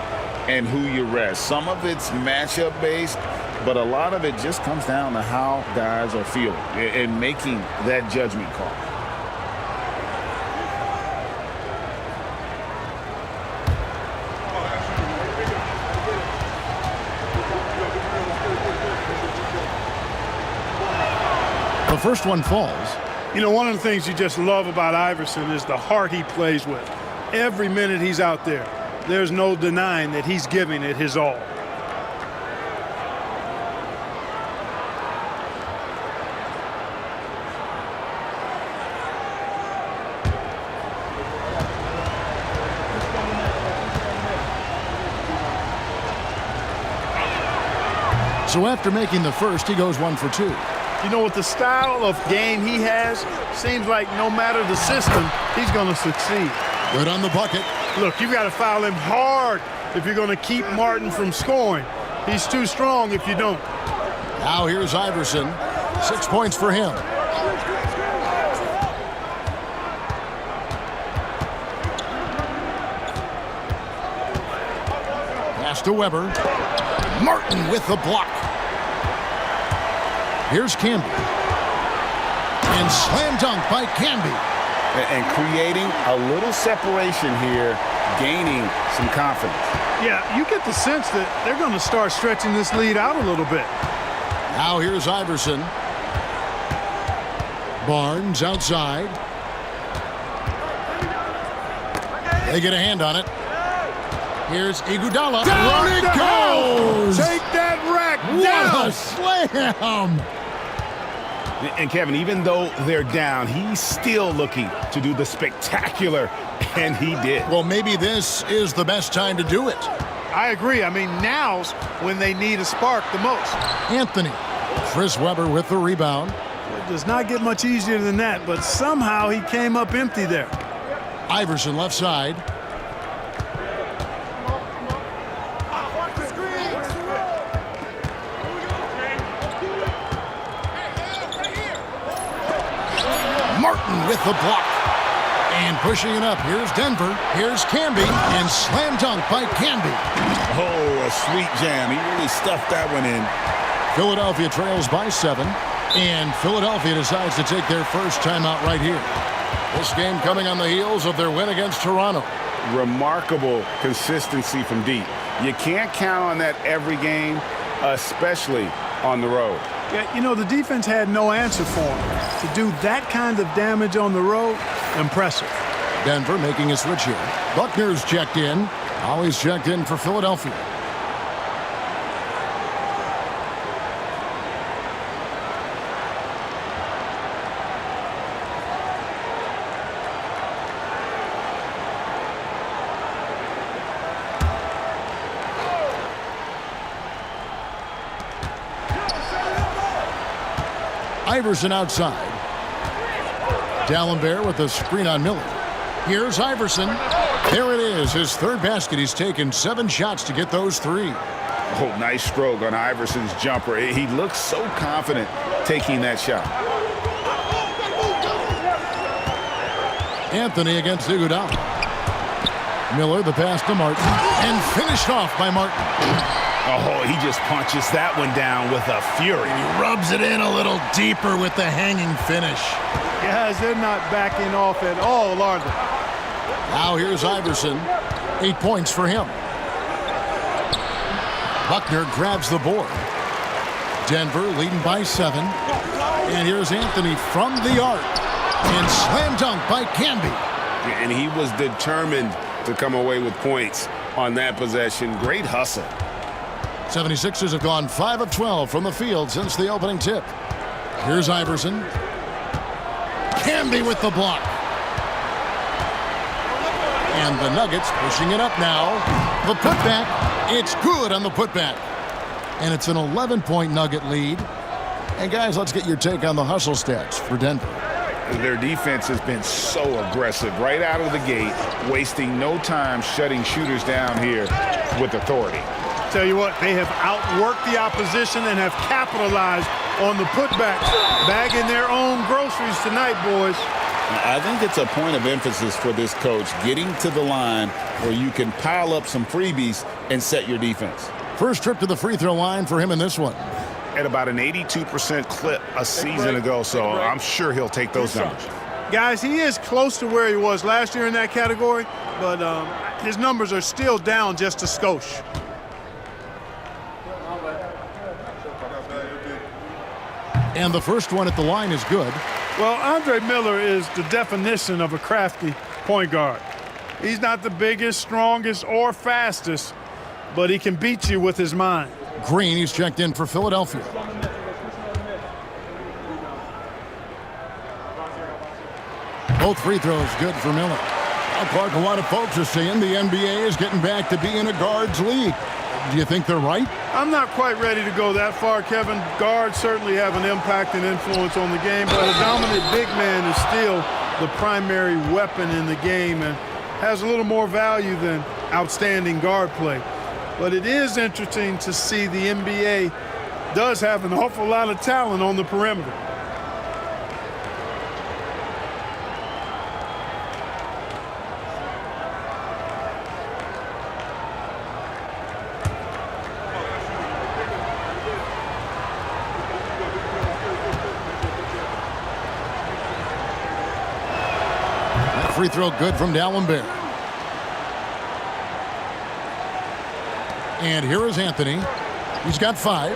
and who you rest. Some of it's matchup based, but a lot of it just comes down to how guys are feeling and making that judgment call. The first one falls. You know, one of the things you just love about Iverson is the heart he plays with. Every minute he's out there, there's no denying that he's giving it his all. So after making the first, he goes 1 for 2. You know, with the style of game he has, seems like no matter the system, he's going to succeed. Good on the bucket. Look, you've got to foul him hard if you're going to keep Martin from scoring. He's too strong if you don't. Now here's Iverson. 6 points for him. Pass to Weber. Martin with the block. Here's Camby. And slam dunk by Camby. And creating a little separation here, gaining some confidence. Yeah, you get the sense that they're going to start stretching this lead out a little bit. Now here's Iverson. Barnes outside. They get a hand on it. Here's Iguodala. Down it goes! Take that rack What down! a slam! And Kevin, even though they're down, he's still looking to do the spectacular, and he did. Well, maybe this is the best time to do it. I agree. I mean, now's when they need a spark the most. Anthony. Chris Webber with the rebound. It does not get much easier than that, but somehow he came up empty there. Iverson left side. Martin with the block. And pushing it up. Here's Denver. Here's Camby. And slam dunk by Camby. Oh, a sweet jam. He really stuffed that one in. Philadelphia trails by 7. And Philadelphia decides to take their first timeout right here. This game coming on the heels of their win against Toronto. Remarkable consistency from deep. You can't count on that every game, especially on the road. Yeah, you know, the defense had no answer for him. To do that kind of damage on the road, impressive. Denver making a switch here. Buckner's checked in. Always checked in for Philadelphia. Iverson outside. D'Alembert with the screen on Miller. Here's Iverson. There it is, his third basket. He's taken 7 shots to get those 3. Oh, nice stroke on Iverson's jumper. He looks so confident taking that shot. Anthony against Iguodala. Miller the pass to Martin. And finished off by Martin. Oh, he just punches that one down with a fury. He rubs it in a little deeper with the hanging finish. Guys, they're not backing off at all, are they? Now here's Iverson. 8 points for him. Buckner grabs the board. Denver leading by 7. And here's Anthony from the arc. And slam dunk by Camby. And he was determined to come away with points on that possession. Great hustle. 76ers have gone 5 of 12 from the field since the opening tip. Here's Iverson. Camby with the block. And the Nuggets pushing it up now. The putback. It's good on the putback. And it's an 11-point Nugget lead. And guys, let's get your take on the hustle stats for Denver. Their defense has been so aggressive right out of the gate, wasting no time shutting shooters down here with authority. Tell you what, they have outworked the opposition and have capitalized on the putbacks, bagging their own groceries tonight, boys. I think it's a point of emphasis for this coach, getting to the line where you can pile up some freebies and set your defense. First trip to the free throw line for him in this one. At about an 82% clip a season ago, so I'm sure he'll take those numbers. Guys, he is close to where he was last year in that category, but his numbers are still down just a skosh. And the first one at the line is good. Well, Andre Miller is the definition of a crafty point guard. He's not the biggest, strongest, or fastest, but he can beat you with his mind. Green, he's checked in for Philadelphia. Both free throws good for Miller. Now, Clark, a lot of folks are saying the NBA is getting back to being a guards league. Do you think they're right? I'm not quite ready to go that far, Kevin. Guards certainly have an impact and influence on the game, but a dominant big man is still the primary weapon in the game and has a little more value than outstanding guard play. But it is interesting to see the NBA does have an awful lot of talent on the perimeter. Free throw good from D'Alembert. And here is Anthony. He's got 5.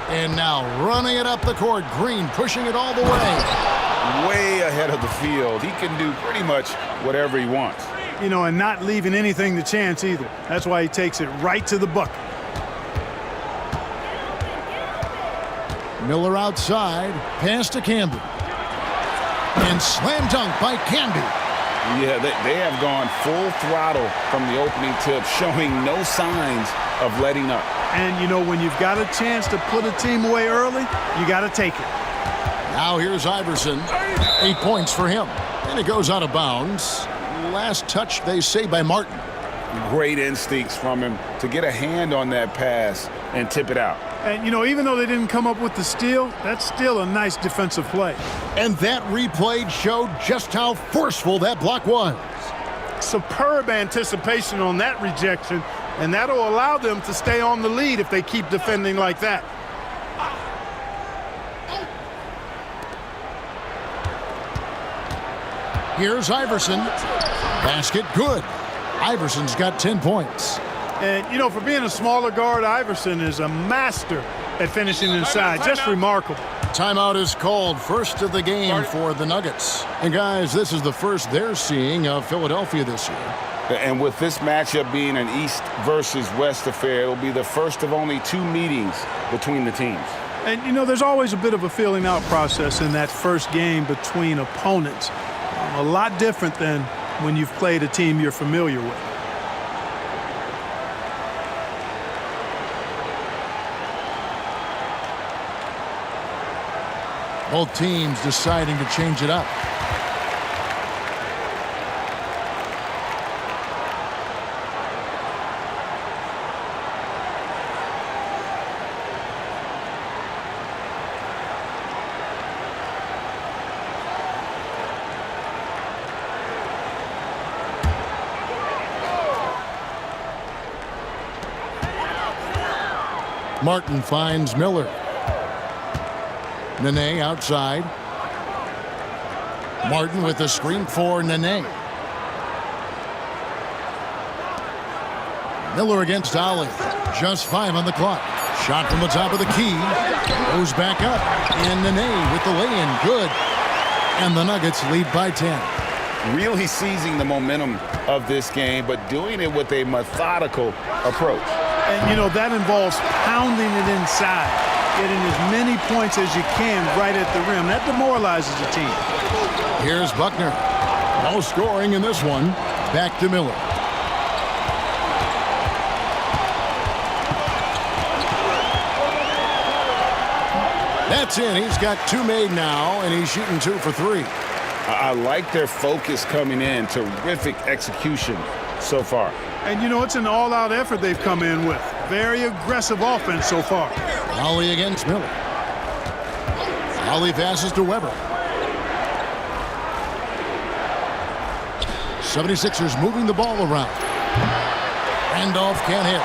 And now running it up the court. Green pushing it all the way. Way ahead of the field. He can do pretty much whatever he wants. you know, and not leaving anything to chance either. That's why he takes it right to the bucket. Miller outside, pass to Camby. And slam dunk by Camby. Yeah, they have gone full throttle from the opening tip, showing no signs of letting up. And, you know, when you've got a chance to put a team away early, you got to take it. Now here's Iverson. 8 points for him. And it goes out of bounds. Last touch, they say, by Martin. Great instincts from him to get a hand on that pass and tip it out. And, you know, even though they didn't come up with the steal, that's still a nice defensive play. And that replay showed just how forceful that block was. Superb anticipation on that rejection, and that'll allow them to stay on the lead if they keep defending like that. Here's Iverson. Basket good. Iverson's got 10 points. And, you know, for being a smaller guard, Iverson is a master at finishing inside. Just remarkable. Timeout is called. First of the game for the Nuggets. And, guys, this is the first they're seeing of Philadelphia this year. And with this matchup being an East versus West affair, it'll be the first of only 2 meetings between the teams. And, you know, there's always a bit of a feeling out process in that first game between opponents. A lot different than when you've played a team you're familiar with. Both teams deciding to change it up. Martin finds Miller. Nene outside. Martin with a screen for Nene. Miller against Ollie. Just 5 on the clock. Shot from the top of the key. Goes back up. And Nene with the lay-in. Good. And the Nuggets lead by 10. Really seizing the momentum of this game, but doing it with a methodical approach. And, you know, that involves pounding it inside, getting as many points as you can right at the rim. That demoralizes the team. Here's Buckner. No scoring in this one. Back to Miller. That's in. He's got 2 made now, and he's shooting 2 for 3. I like their focus coming in. Terrific execution so far. And, you know, it's an all-out effort they've come in with. Very aggressive offense so far. Ollie against Miller. Ollie passes to Weber. 76ers moving the ball around. Randolph can't hit.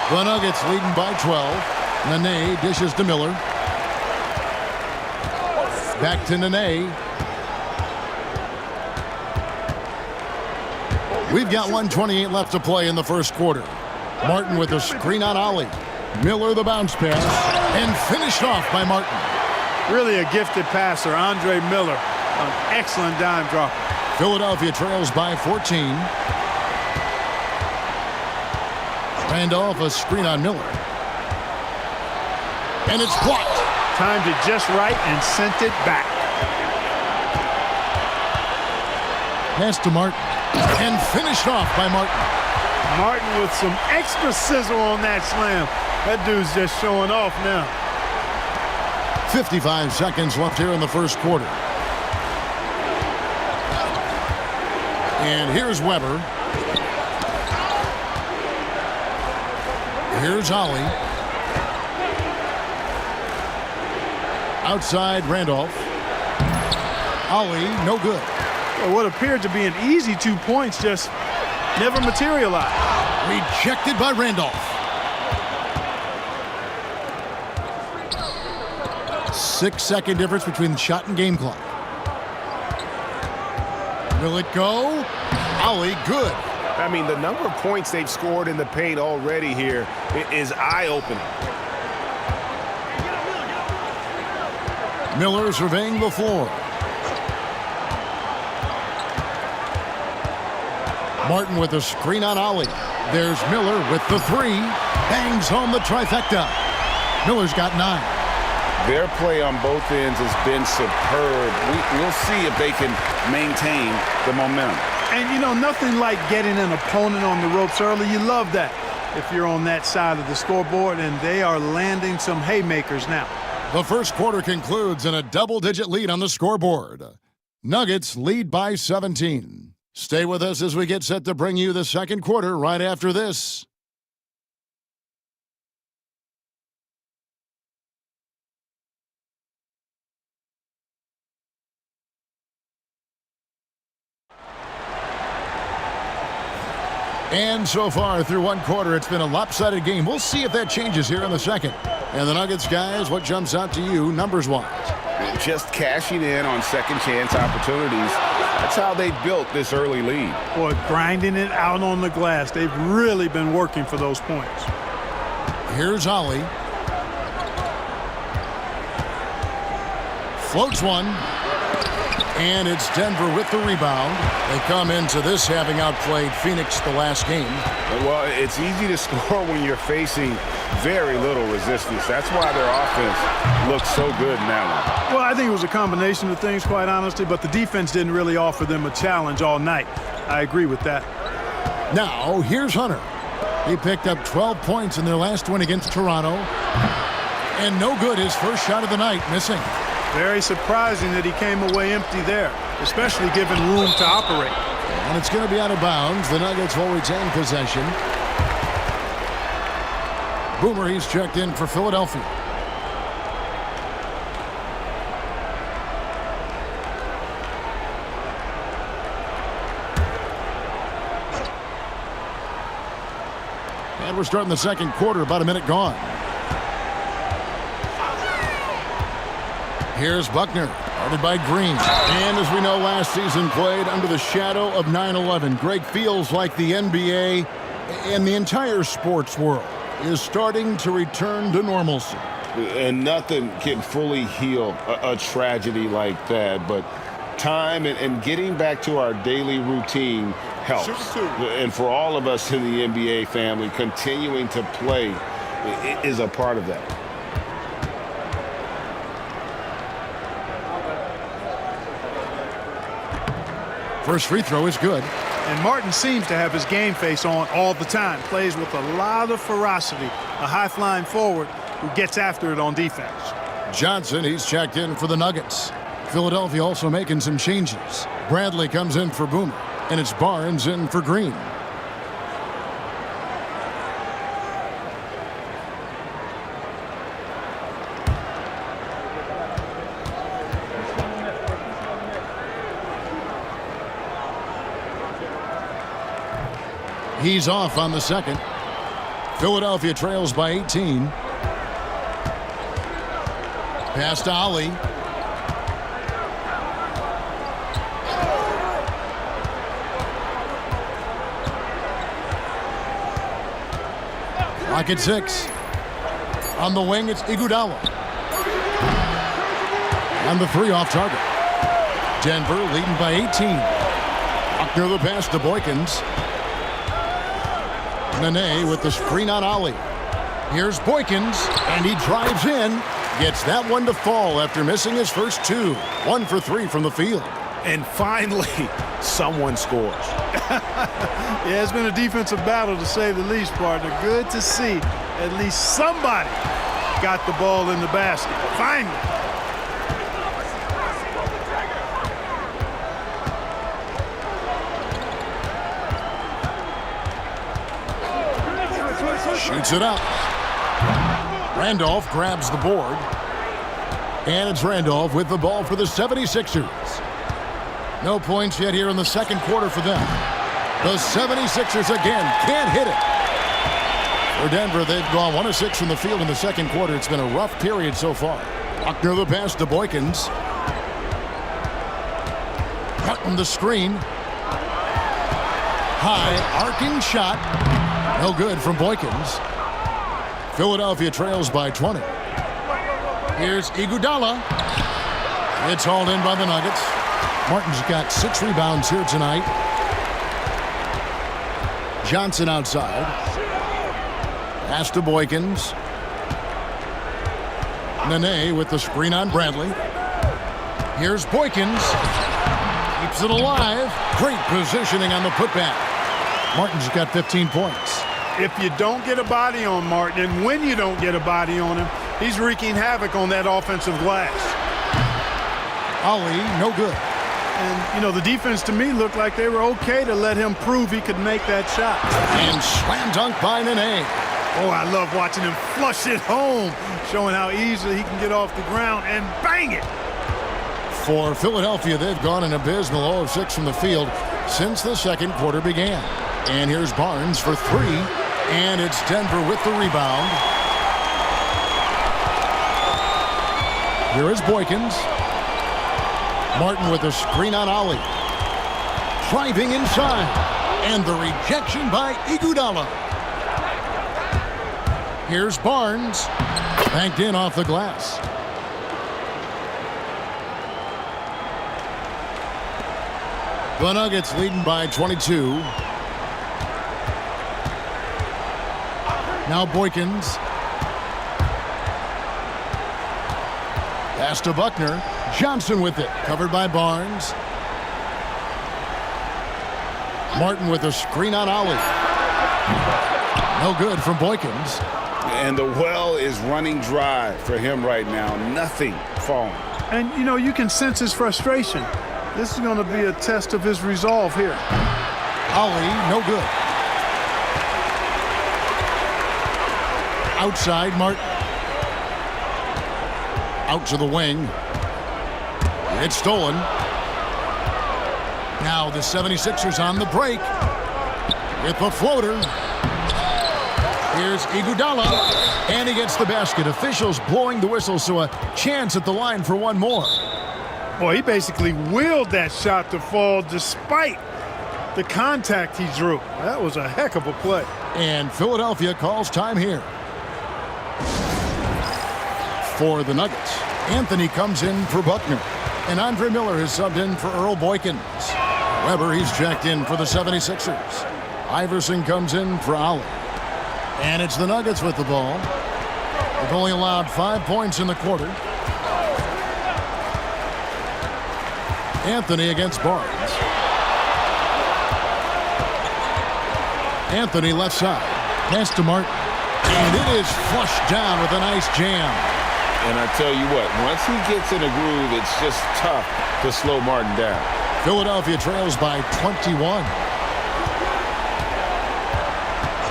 The Nuggets leading by 12. Nene dishes to Miller. Back to Nene. We've got 1:28 left to play in the first quarter. Martin with a screen on Ollie. Miller the bounce pass. And finished off by Martin. Really a gifted passer, Andre Miller. An excellent dime dropper. Philadelphia trails by 14. Randolph a screen on Miller. And it's blocked. Timed it just right and sent it back. Pass to Martin. And finished off by Martin. Martin with some extra sizzle on that slam. That dude's just showing off now. 55 seconds left here in the first quarter. And here's Weber. Here's Ollie. Outside Randolph. Ollie, no good. Well, what appeared to be an easy 2 points just never materialized. Rejected by Randolph. 6-second difference between the shot and game clock. Will it go? Ollie, good. I mean, the number of points they've scored in the paint already here is eye-opening. Miller surveying the floor. Martin with a screen on Ollie. There's Miller with the three. Bangs home the trifecta. Miller's got 9. Their play on both ends has been superb. We'll see if they can maintain the momentum. And, you know, nothing like getting an opponent on the ropes early. You love that if you're on that side of the scoreboard, and they are landing some haymakers now. The first quarter concludes in a double-digit lead on the scoreboard. Nuggets lead by 17. Stay with us as we get set to bring you the second quarter right after this. And so far through one quarter, it's been a lopsided game. We'll see if that changes here in the second. And the Nuggets, guys, what jumps out to you numbers-wise? Just cashing in on second chance opportunities. That's how they built this early lead. Boy, grinding it out on the glass. They've really been working for those points. Here's Ollie. Floats one. And it's Denver with the rebound. They come into this having outplayed Phoenix the last game. Well, it's easy to score when you're facing very little resistance. That's why their offense looks so good in that one. Well, I think it was a combination of things, quite honestly, but the defense didn't really offer them a challenge all night. I agree with that. Now, here's Hunter. He picked up 12 points in their last win against Toronto. And no good, his first shot of the night, missing. Very surprising that he came away empty there, especially given room to operate. And it's going to be out of bounds. The Nuggets will retain possession. Boomer, he's checked in for Philadelphia. And we're starting the second quarter, about a minute gone. Here's Buckner, guarded by Green. And as we know, last season played under the shadow of 9/11. Greg, feels like the NBA and the entire sports world is starting to return to normalcy. And nothing can fully heal a tragedy like that, but time and getting back to our daily routine helps. And for all of us in the NBA family, continuing to play is a part of that. First free throw is good. And Martin seems to have his game face on all the time. Plays with a lot of ferocity. A high-flying forward who gets after it on defense. Johnson, he's checked in for the Nuggets. Philadelphia also making some changes. Bradley comes in for Boomer. And it's Barnes in for Green. He's off on the second. Philadelphia trails by 18. Pass to Ollie. Clock at 6. On the wing, it's Iguodala. And the three off target. Denver leading by 18. Buckner the pass to Boykins. Nene with the screen on Ollie. Here's Boykins, and he drives in. Gets that one to fall after missing his first two. 1 for 3 from the field. And finally, someone scores. Yeah, it's been a defensive battle, to say the least, partner. Good to see at least somebody got the ball in the basket. Finally. Shoots it up. Randolph grabs the board. And it's Randolph with the ball for the 76ers. No points yet here in the second quarter for them. The 76ers again can't hit it. For Denver, they've gone 1 of 6 from the field in the second quarter. It's been a rough period so far. Buckner the pass to Boykins. Cutting the screen. High arcing shot. No good from Boykins. Philadelphia trails by 20. Here's Iguodala. It's hauled in by the Nuggets. Martin's got 6 rebounds here tonight. Johnson outside. Pass to Boykins. Nene with the screen on Bradley. Here's Boykins. Keeps it alive. Great positioning on the putback. Martin's got 15 points. If you don't get a body on Martin, and when you don't get a body on him, he's wreaking havoc on that offensive glass. Ali, no good. And, you know, the defense to me looked like they were okay to let him prove he could make that shot. And slam dunk by Nene. Oh, I love watching him flush it home, showing how easily he can get off the ground and bang it. For Philadelphia, they've gone an abysmal 0 of 6 from the field since the second quarter began. And here's Barnes for 3, and it's Denver with the rebound. Here is Boykins. Martin with a screen on Ali. Driving inside. And the rejection by Iguodala. Here's Barnes. Banked in off the glass. The Nuggets leading by 22. Now Boykins. Pass to Buckner. Johnson with it. Covered by Barnes. Martin with a screen on Ali. No good from Boykins. And the well is running dry for him right now. Nothing falling. And, you know, you can sense his frustration. This is going to be a test of his resolve here. Ali, no good. Outside, Martin. Out to the wing. It's stolen. Now the 76ers on the break with the floater. Here's Iguodala, and he gets the basket. Officials blowing the whistle, so a chance at the line for one more. Boy, he basically willed that shot to fall despite the contact he drew. That was a heck of a play. And Philadelphia calls time here. For the Nuggets, Anthony comes in for Buckner. And Andre Miller is subbed in for Earl Boykins. Weber, he's checked in for the 76ers. Iverson comes in for Ali. And it's the Nuggets with the ball. They've only allowed 5 points in the quarter. Anthony against Barnes. Anthony left side. Pass to Martin. And it is flushed down with a nice jam. And I tell you what, once he gets in a groove, it's just tough to slow Martin down. Philadelphia trails by 21.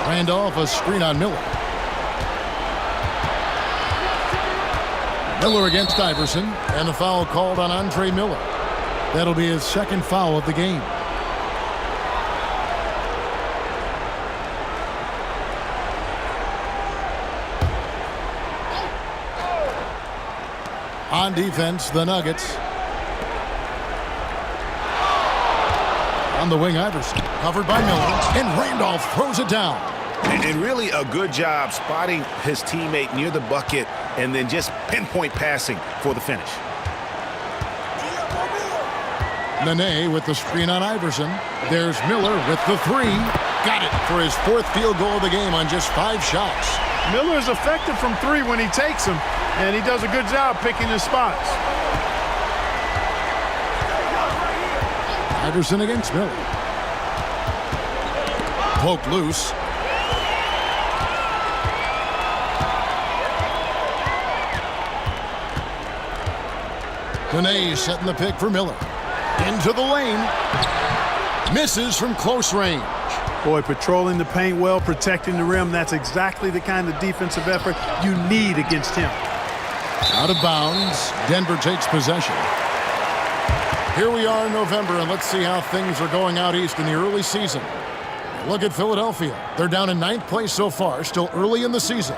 Randolph, a screen on Miller. Miller against Iverson, and the foul called on Andre Miller. That'll be his second foul of the game. On defense, the Nuggets. On the wing, Iverson. Covered by Miller. And Randolph throws it down. And really a good job spotting his teammate near the bucket and then just pinpoint passing for the finish. Nene with the screen on Iverson. There's Miller with the 3. Got it for his 4th field goal of the game on just 5 shots. Miller is effective from 3 when he takes them, and he does a good job picking his spots. Iverson against Miller. Poke loose. Nene setting the pick for Miller. Into the lane. Misses from close range. Boy, patrolling the paint well, protecting the rim. That's exactly the kind of defensive effort you need against him. Out of bounds. Denver takes possession. Here we are in November, and let's see how things are going out east in the early season. Look at Philadelphia. They're down in 9th place so far, still early in the season.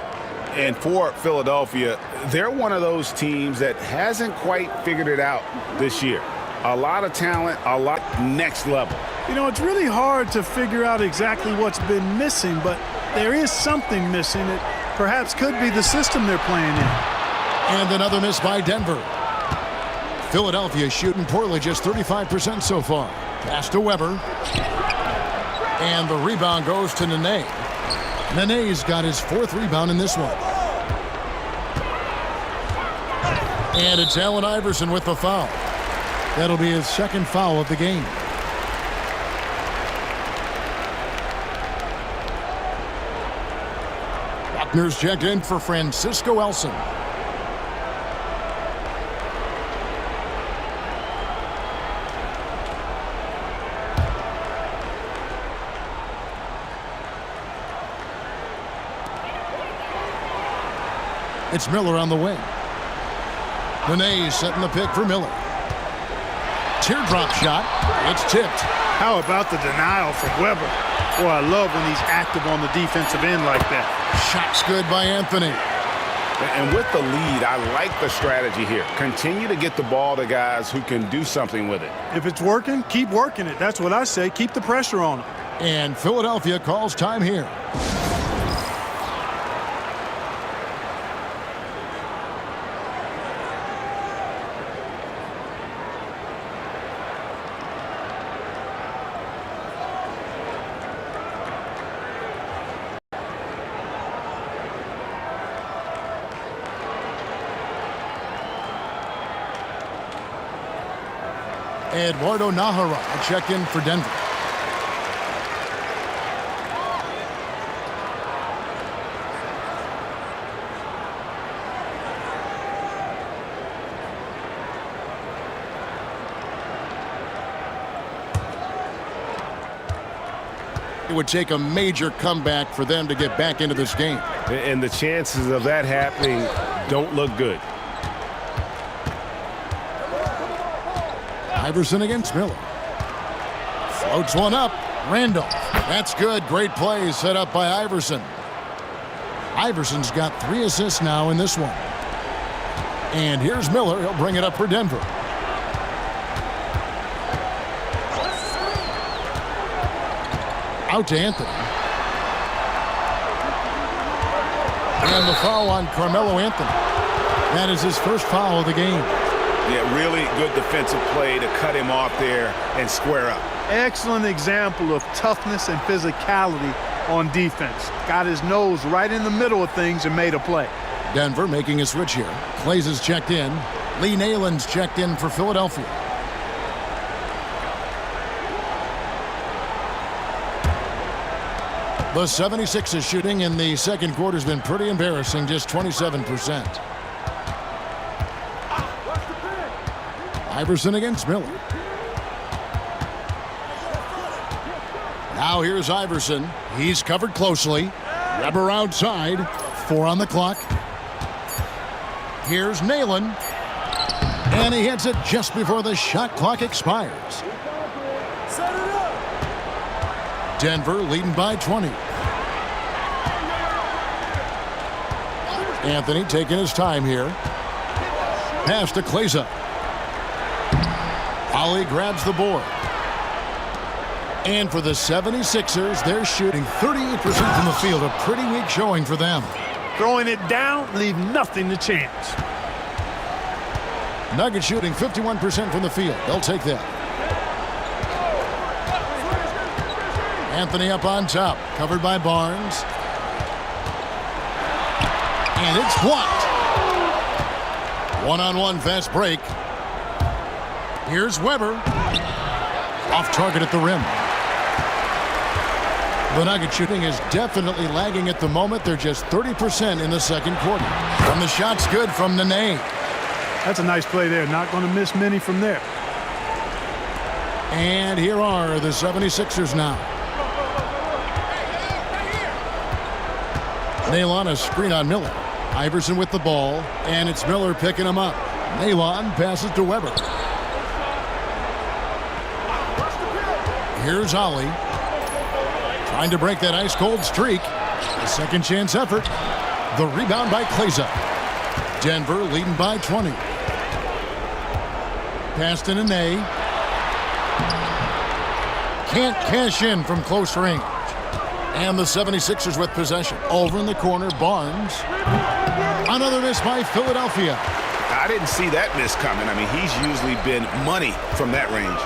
And for Philadelphia, they're one of those teams that hasn't quite figured it out this year. A lot of talent, a lot next level. You know, it's really hard to figure out exactly what's been missing, but there is something missing that perhaps could be the system they're playing in. And another miss by Denver. Philadelphia shooting poorly, just 35% so far. Pass to Weber. And the rebound goes to Nene. Nene's got his 4th rebound in this one. And it's Allen Iverson with the foul. That'll be his 2nd foul of the game. Buckner's checked in for Francisco Elson. It's Miller on the wing. Nene setting the pick for Miller. Teardrop shot. It's tipped. How about the denial from Weber? Boy, I love when he's active on the defensive end like that. Shot's good by Anthony. And with the lead, I like the strategy here. Continue to get the ball to guys who can do something with it. If it's working, keep working it. That's what I say. Keep the pressure on him. And Philadelphia calls time here. Eduardo Nahara checked in for Denver. It would take a major comeback for them to get back into this game. And the chances of that happening don't look good. Iverson against Miller. Floats one up. Randolph. That's good. Great play set up by Iverson. Iverson's got 3 assists now in this one. And here's Miller. He'll bring it up for Denver. Out to Anthony. And the foul on Carmelo Anthony. That is his 1st foul of the game. Yeah, really good defensive play to cut him off there and square up. Excellent example of toughness and physicality on defense. Got his nose right in the middle of things and made a play. Denver making a switch here. Clays is checked in. Lee Nayland's checked in for Philadelphia. The 76ers shooting in the second quarter has been pretty embarrassing, just 27%. Iverson against Miller. Now here's Iverson. He's covered closely. Weber outside. 4 on the clock. Here's Nayland. And he hits it just before the shot clock expires. Denver leading by 20. Anthony taking his time here. Pass to Kleza. Ali grabs the board. And for the 76ers, they're shooting 38% from the field. A pretty weak showing for them. Throwing it down, leave nothing to chance. Nuggets shooting 51% from the field. They'll take that. Anthony up on top. Covered by Barnes. And it's blocked. One-on-one fast break. Here's Weber. Off target at the rim. The Nuggets shooting is definitely lagging at the moment. They're just 30% in the second quarter. And the shot's good from Nene. That's a nice play there. Not going to miss many from there. And here are the 76ers now. Nayland a screen on Miller. Iverson with the ball, and it's Miller picking him up. Nayland passes to Weber. Here's Ollie. Trying to break that ice-cold streak. A second chance effort. The rebound by Kleza. Denver leading by 20. Pass to Nene. Can't cash in from close range. And the 76ers with possession. Over in the corner, Barnes. Another miss by Philadelphia. I didn't see that miss coming. I mean, he's usually been money from that range.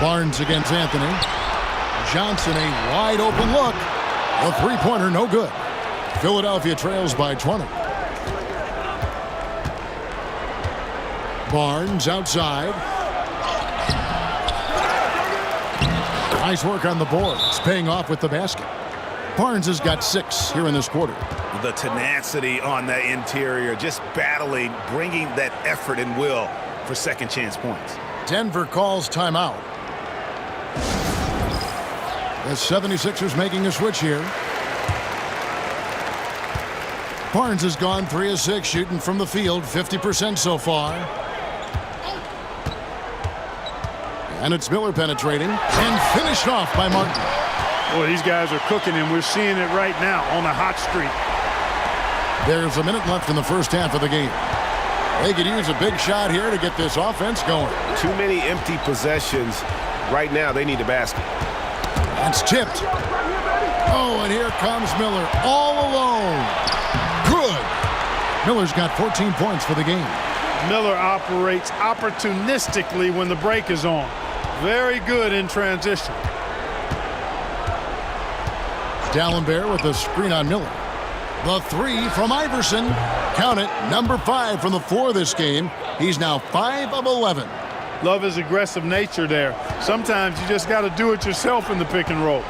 Barnes against Anthony. Johnson, a wide open look. A three-pointer, no good. Philadelphia trails by 20. Barnes outside. Nice work on the board. It's paying off with the basket. Barnes has got 6 here in this quarter. The tenacity on that interior, just battling, bringing that effort and will for second chance points. Denver calls timeout. The 76ers making a switch here. Barnes has gone 3 of 6 shooting from the field, 50% so far. And it's Miller penetrating and finished off by Martin. Boy, these guys are cooking, and we're seeing it right now on a hot streak. There's a minute left in the first half of the game. They could use a big shot here to get this offense going. Too many empty possessions. Right now, they need a basket. That's tipped. Oh, and here comes Miller all alone. Good. Miller's got 14 points for the game. Miller operates opportunistically when the break is on. Very good in transition. Dallenberg with a screen on Miller. The 3 from Iverson. Count it, number 5 from the floor this game. He's now 5 of 11. Love his aggressive nature there. Sometimes you just got to do it yourself in the pick and roll.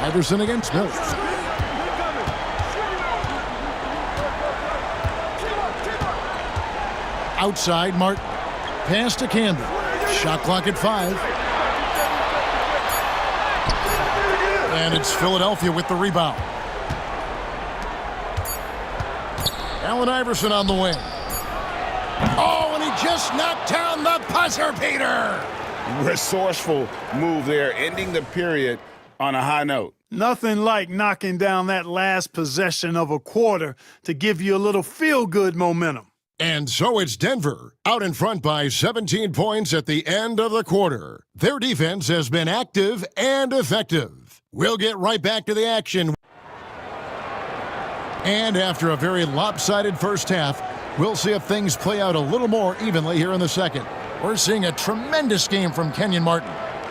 Iverson against Miller. Outside, Martin. Pass to Camden. Shot clock at 5. And it's Philadelphia with the rebound. Allen Iverson on the wing. Oh, and he just knocked down the buzzer beater. Resourceful move there, ending the period on a high note. Nothing like knocking down that last possession of a quarter to give you a little feel-good momentum. And so it's Denver, out in front by 17 points at the end of the quarter. Their defense has been active and effective. We'll get right back to the action. And after a very lopsided first half, we'll see if things play out a little more evenly here in the second. We're seeing a tremendous game from Kenyon Martin.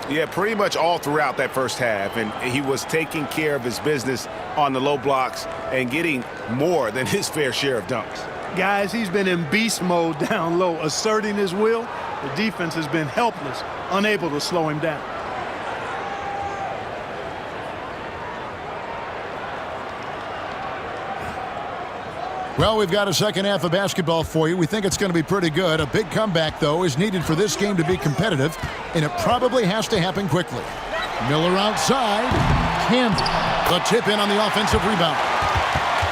Yeah, pretty much all throughout that first half, and he was taking care of his business on the low blocks and getting more than his fair share of dunks. Guys, he's been in beast mode down low, asserting his will. The defense has been helpless, unable to slow him down. Well, we've got a second half of basketball for you. We think it's going to be pretty good. A big comeback, though, is needed for this game to be competitive, and it probably has to happen quickly. Miller outside. Camby, the tip in on the offensive rebound.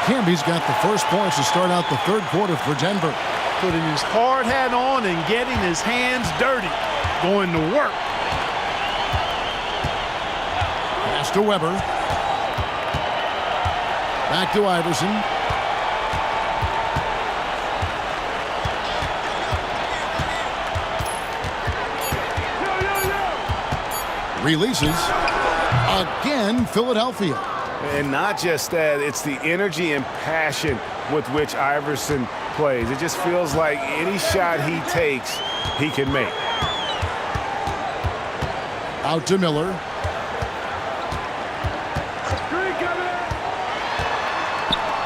Camby's got the first points to start out the third quarter for Denver. Putting his hard hat on and getting his hands dirty. Going to work. Pass to Weber. Back to Iverson. Releases. Again, Philadelphia. And not just that, it's the energy and passion with which Iverson plays. It just feels like any shot he takes, he can make. Out to Miller.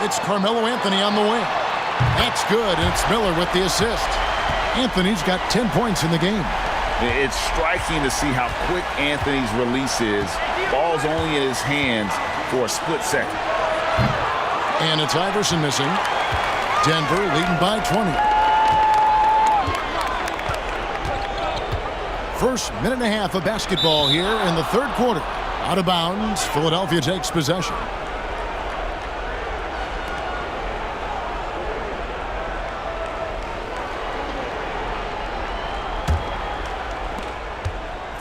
It's Carmelo Anthony on the wing. That's good, and it's Miller with the assist. Anthony's got 10 points in the game. It's striking to see how quick Anthony's release is. Ball's only in his hands for a split second. And it's Iverson missing. Denver leading by 20. First minute and a half of basketball here in the third quarter. Out of bounds, Philadelphia takes possession.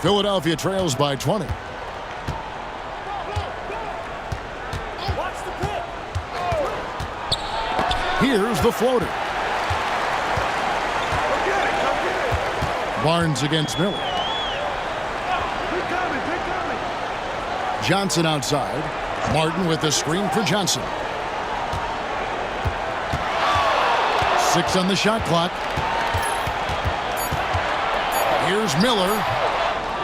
Philadelphia trails by 20. Here's the floater. Barnes against Miller. Johnson outside. Martin with the screen for Johnson. 6 on the shot clock. Here's Miller.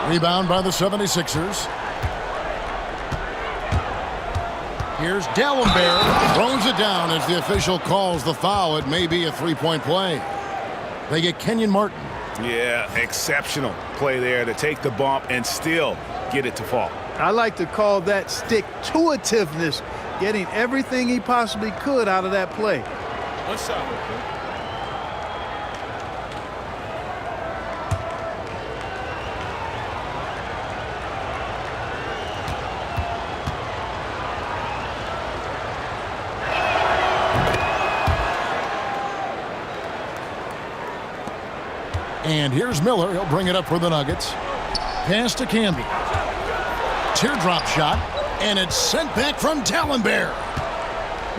Rebound by the 76ers. Here's Dalembert. Throws it down as the official calls the foul. It may be a three-point play. They get Kenyon Martin. Yeah, exceptional play there to take the bump and still get it to fall. I like to call that stick-to-itiveness, getting everything he possibly could out of that play. One shot. And here's Miller. He'll bring it up for the Nuggets. Pass to Camby. Teardrop shot. And it's sent back from Dalembert.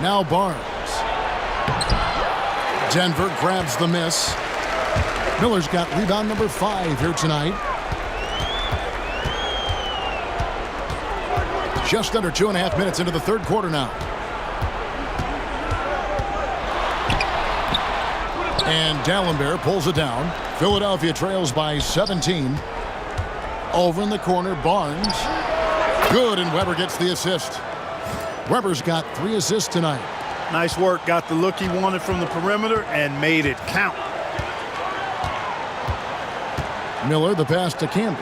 Now Barnes. Denver grabs the miss. Miller's got rebound number 5 here tonight. Just under 2.5 minutes into the third quarter now. And Dalembert pulls it down. Philadelphia trails by 17. Over in the corner, Barnes. Good, and Weber gets the assist. Weber's got 3 assists tonight. Nice work. Got the look he wanted from the perimeter and made it count. Miller, the pass to Camby.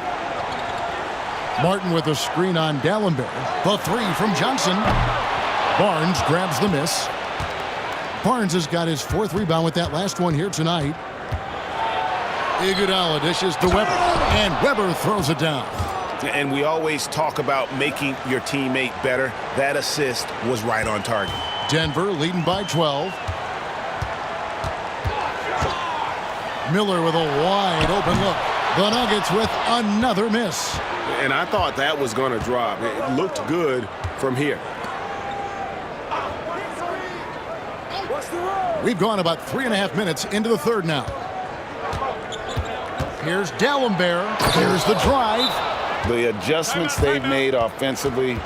Martin with a screen on Dalembert. The 3 from Johnson. Barnes grabs the miss. Barnes has got his 4th rebound with that last one here tonight. Iguodala dishes to Weber, and Weber throws it down. And we always talk about making your teammate better. That assist was right on target. Denver leading by 12. Miller with a wide open look. The Nuggets with another miss. And I thought that was going to drop. It looked good from here. We've gone about 3.5 minutes into the third now. Here's Dalembert. Here's the drive. The adjustments they've made offensively,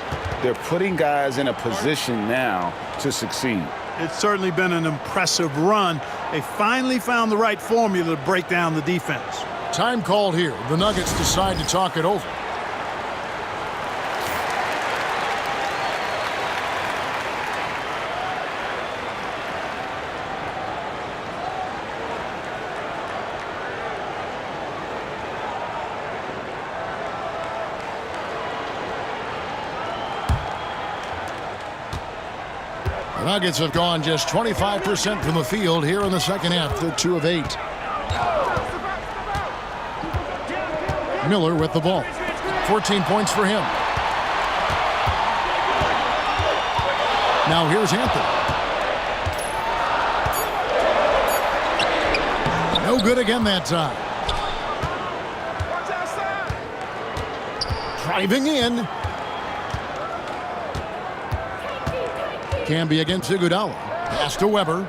they're putting guys in a position now to succeed. It's certainly been an impressive run. They finally found the right formula to break down the defense. Time called here. The Nuggets decide to talk it over. The Nuggets have gone just 25% from the field here in the second half. They're 2 of 8. Miller with the ball. 14 points for him. Now here's Anthony. No good again that time. Driving in. Camby against Iguodala. Pass to Weber.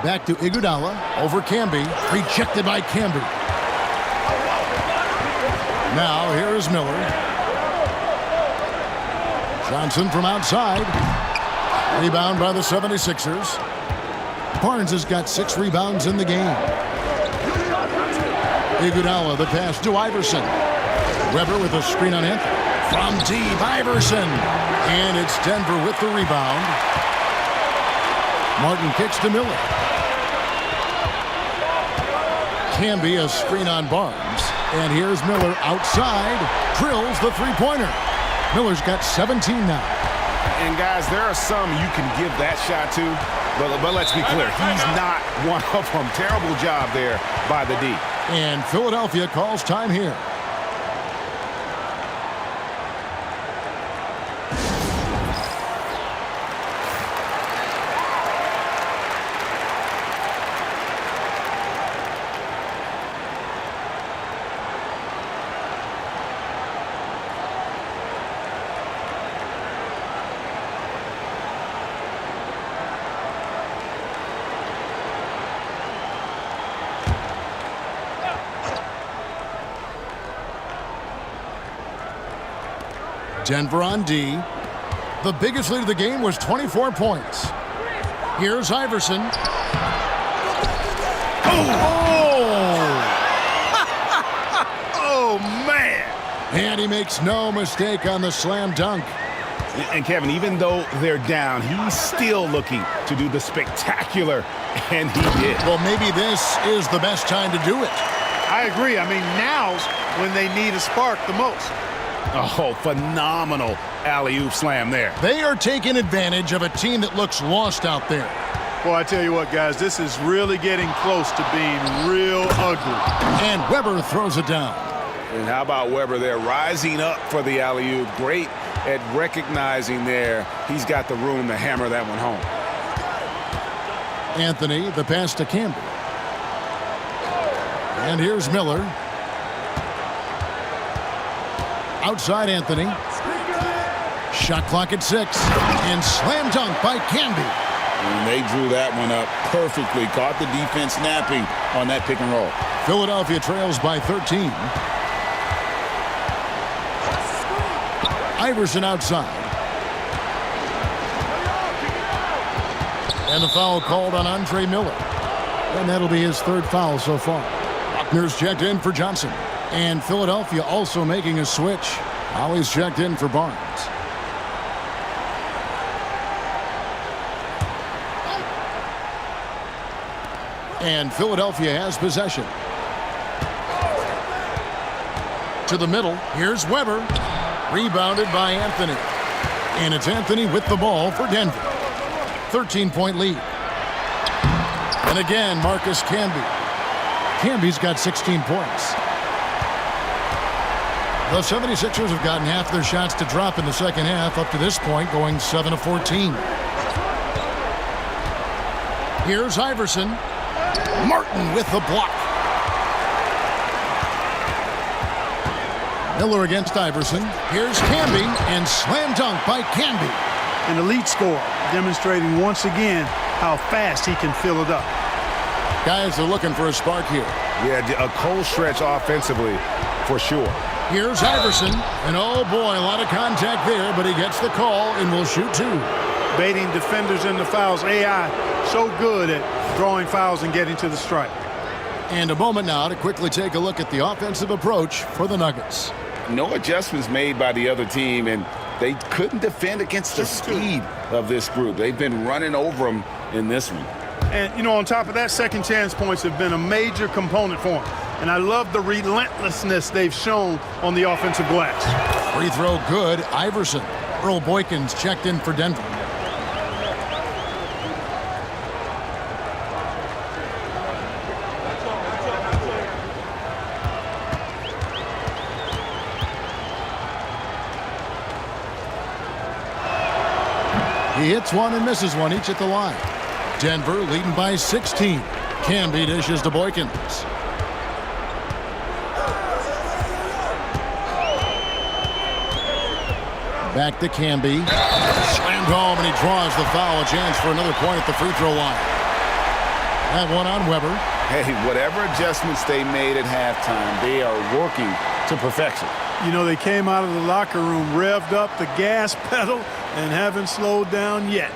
Back to Iguodala. Over Camby. Rejected by Camby. Now here is Miller. Johnson from outside. Rebound by the 76ers. Barnes has got 6 rebounds in the game. Iguodala, the pass to Iverson. Weber with a screen on Anthony. From deep, Iverson. And it's Denver with the rebound. Martin kicks to Miller. Camby, a screen on Barnes. And here's Miller outside. Drills the three-pointer. Miller's got 17 now. And guys, there are some you can give that shot to, but let's be clear, he's not one of them. Terrible job there by the D. And Philadelphia calls time here. Denver on D. The biggest lead of the game was 24 points. Here's Iverson. Oh, man. And he makes no mistake on the slam dunk. And Kevin, even though they're down, he's still looking to do the spectacular, and he did. Well, maybe this is the best time to do it. I agree. I mean, now's when they need a spark the most. Oh, phenomenal alley-oop slam there. They are taking advantage of a team that looks lost out there. Well, I tell you what, guys, this is really getting close to being real ugly. And Weber throws it down. And how about Weber there rising up for the alley-oop? Great at recognizing there. He's got the room to hammer that one home. Anthony, the pass to Campbell. And here's Miller. Outside Anthony. Shot clock at 6. And slam dunk by Camby. And they drew that one up perfectly. Caught the defense napping on that pick and roll. Philadelphia trails by 13. Iverson outside. And the foul called on Andre Miller. And that'll be his 3rd foul so far. Buckner's checked in for Johnson. And Philadelphia also making a switch. Holly's checked in for Barnes. And Philadelphia has possession. To the middle. Here's Weber. Rebounded by Anthony. And it's Anthony with the ball for Denver. 13-point lead. And again, Marcus Camby. Camby's got 16 points. The 76ers have gotten half their shots to drop in the second half up to this point, going 7 of 14. Here's Iverson. Martin with the block. Miller against Iverson. Here's Camby, and slam dunk by Camby. An elite scorer, demonstrating once again how fast he can fill it up. Guys are looking for a spark here. Yeah, a cold stretch offensively for sure. Here's Iverson, and oh boy, a lot of contact there, but he gets the call and will shoot 2. Baiting defenders into fouls. AI so good at drawing fouls and getting to the stripe. And a moment now to quickly take a look at the offensive approach for the Nuggets. No adjustments made by the other team, and they couldn't defend against the speed of this group. They've been running over them in this one. And, you know, on top of that, second chance points have been a major component for them. And I love the relentlessness they've shown on the offensive glass. Free throw good. Iverson. Earl Boykins checked in for Denver. He hits one and misses one, each at the line. Denver leading by 16. Camby dishes to Boykins. Back to Camby. Slammed home, and he draws the foul. A chance for another point at the free throw line. That one on Weber. Hey, whatever adjustments they made at halftime, they are working to perfection. You know, they came out of the locker room, revved up the gas pedal, and haven't slowed down yet.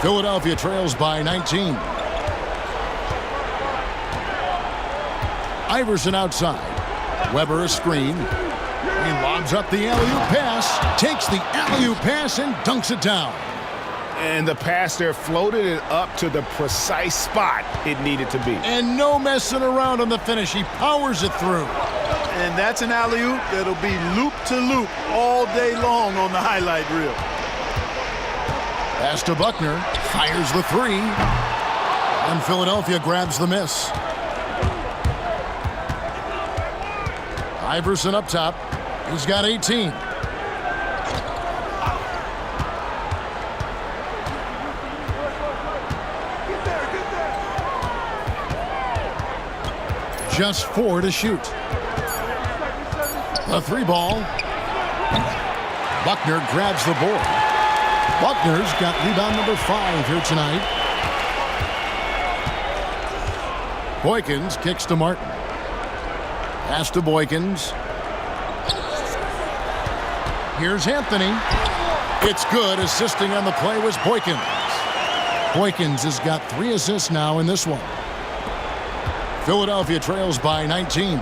Philadelphia trails by 19. Iverson outside. Weber a screen. He lobs up the alley-oop pass, takes the alley-oop pass and dunks it down. And the pass there floated it up to the precise spot it needed to be. And no messing around on the finish. He powers it through. And that's an alley-oop that'll be loop to loop all day long on the highlight reel. Pass to Buckner, fires the 3, and Philadelphia grabs the miss. Iverson up top. He's got 18. Just 4 to shoot. The 3 ball. Buckner grabs the board. Buckner's got rebound number 5 here tonight. Boykins kicks to Martin. Pass to Boykins. Here's Anthony. It's good. Assisting on the play was Boykins. Boykins has got 3 assists now in this one. Philadelphia trails by 19.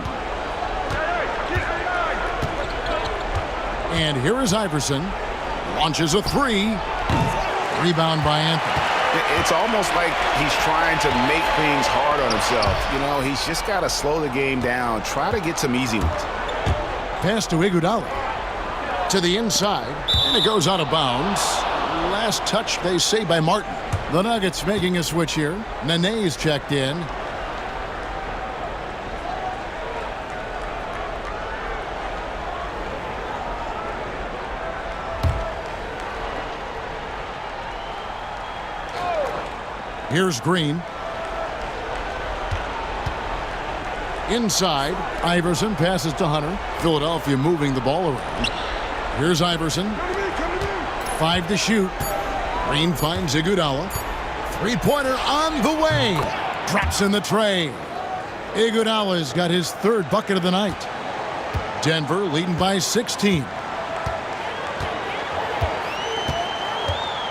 And here is Iverson. Launches a 3. Rebound by Anthony. It's almost like he's trying to make things hard on himself. You know, he's just got to slow the game down. Try to get some easy ones. Pass to Iguodala. To the inside, and it goes out of bounds. Last touch, they say, by Martin. The Nuggets making a switch here. Nene's checked in. Here's Green. Inside, Iverson passes to Hunter. Philadelphia moving the ball around. Here's Iverson. 5 to shoot. Green finds Iguodala. 3-pointer on the way. Drops in the tray. Iguodala's got his 3rd bucket of the night. Denver leading by 16.